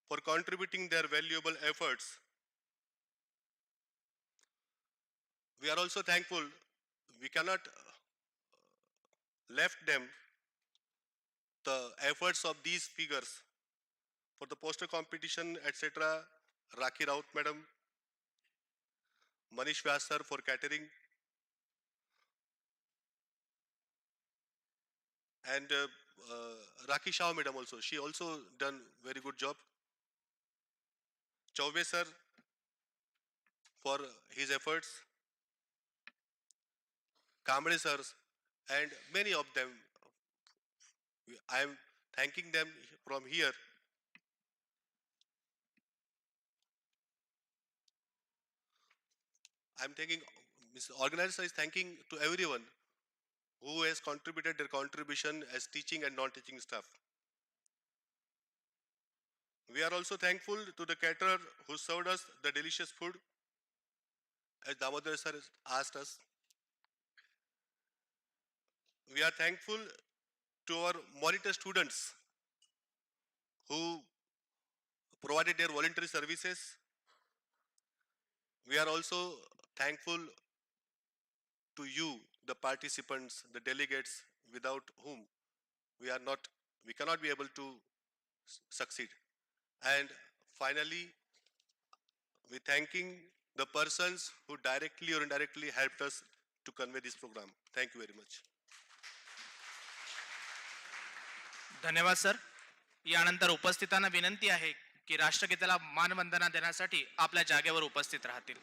for contributing their valuable efforts. We are also thankful, we cannot left them the efforts of these figures for the poster competition, etc. Rakhi Raut madam, Manish Vyas sir for catering, and Rakhi Shah madam also. She also done very good job. Chaube sir for his efforts. Kamble sirs and many of them. I am thanking them from here. I am thanking, organizer is thanking to everyone who has contributed their contribution as teaching and non-teaching staff. We are also thankful to the caterer who served us the delicious food, as Damodar sir has asked us. We are thankful to our monitor students who provided their voluntary services. We are also thankful to you, the participants, the delegates, without whom we cannot be able to succeed. And finally, we thanking the persons who directly or indirectly helped us to convey this program. Thank you very much. धन्यवाद sir. यानंतर उपस्थितांना विनंती आहे की राष्ट्रगीताला मानवंदना देण्यासाठी आपल्या जागेवर उपस्थित राहतील.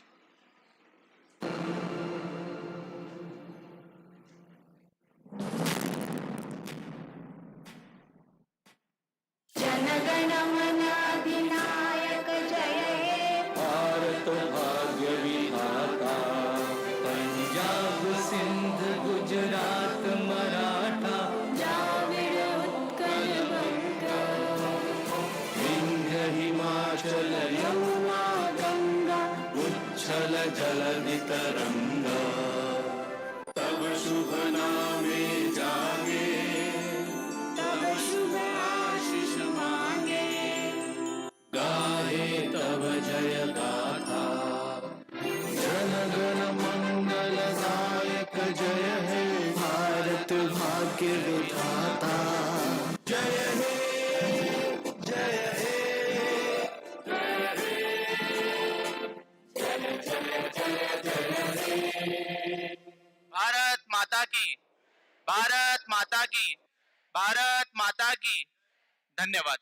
जनगणमनाधिनायक जय हे भारत भाग्य विधाता पंजाब सिंध गुजरात मराठा द्राविड उत्कल बंग विंध्य हिमाचल यमुना गंगा उच्छल जलधि तरंगा तब शुभ नामे जागे तब शुभ आशीष मांगे गाहे तब जय गाथा जनगण मंगल दायक जय हे भारत भाग्य विधाता जय हे जय हे जय जय जय जय हे. भारत माता की, भारत माता की, भारत माता की. धन्यवाद.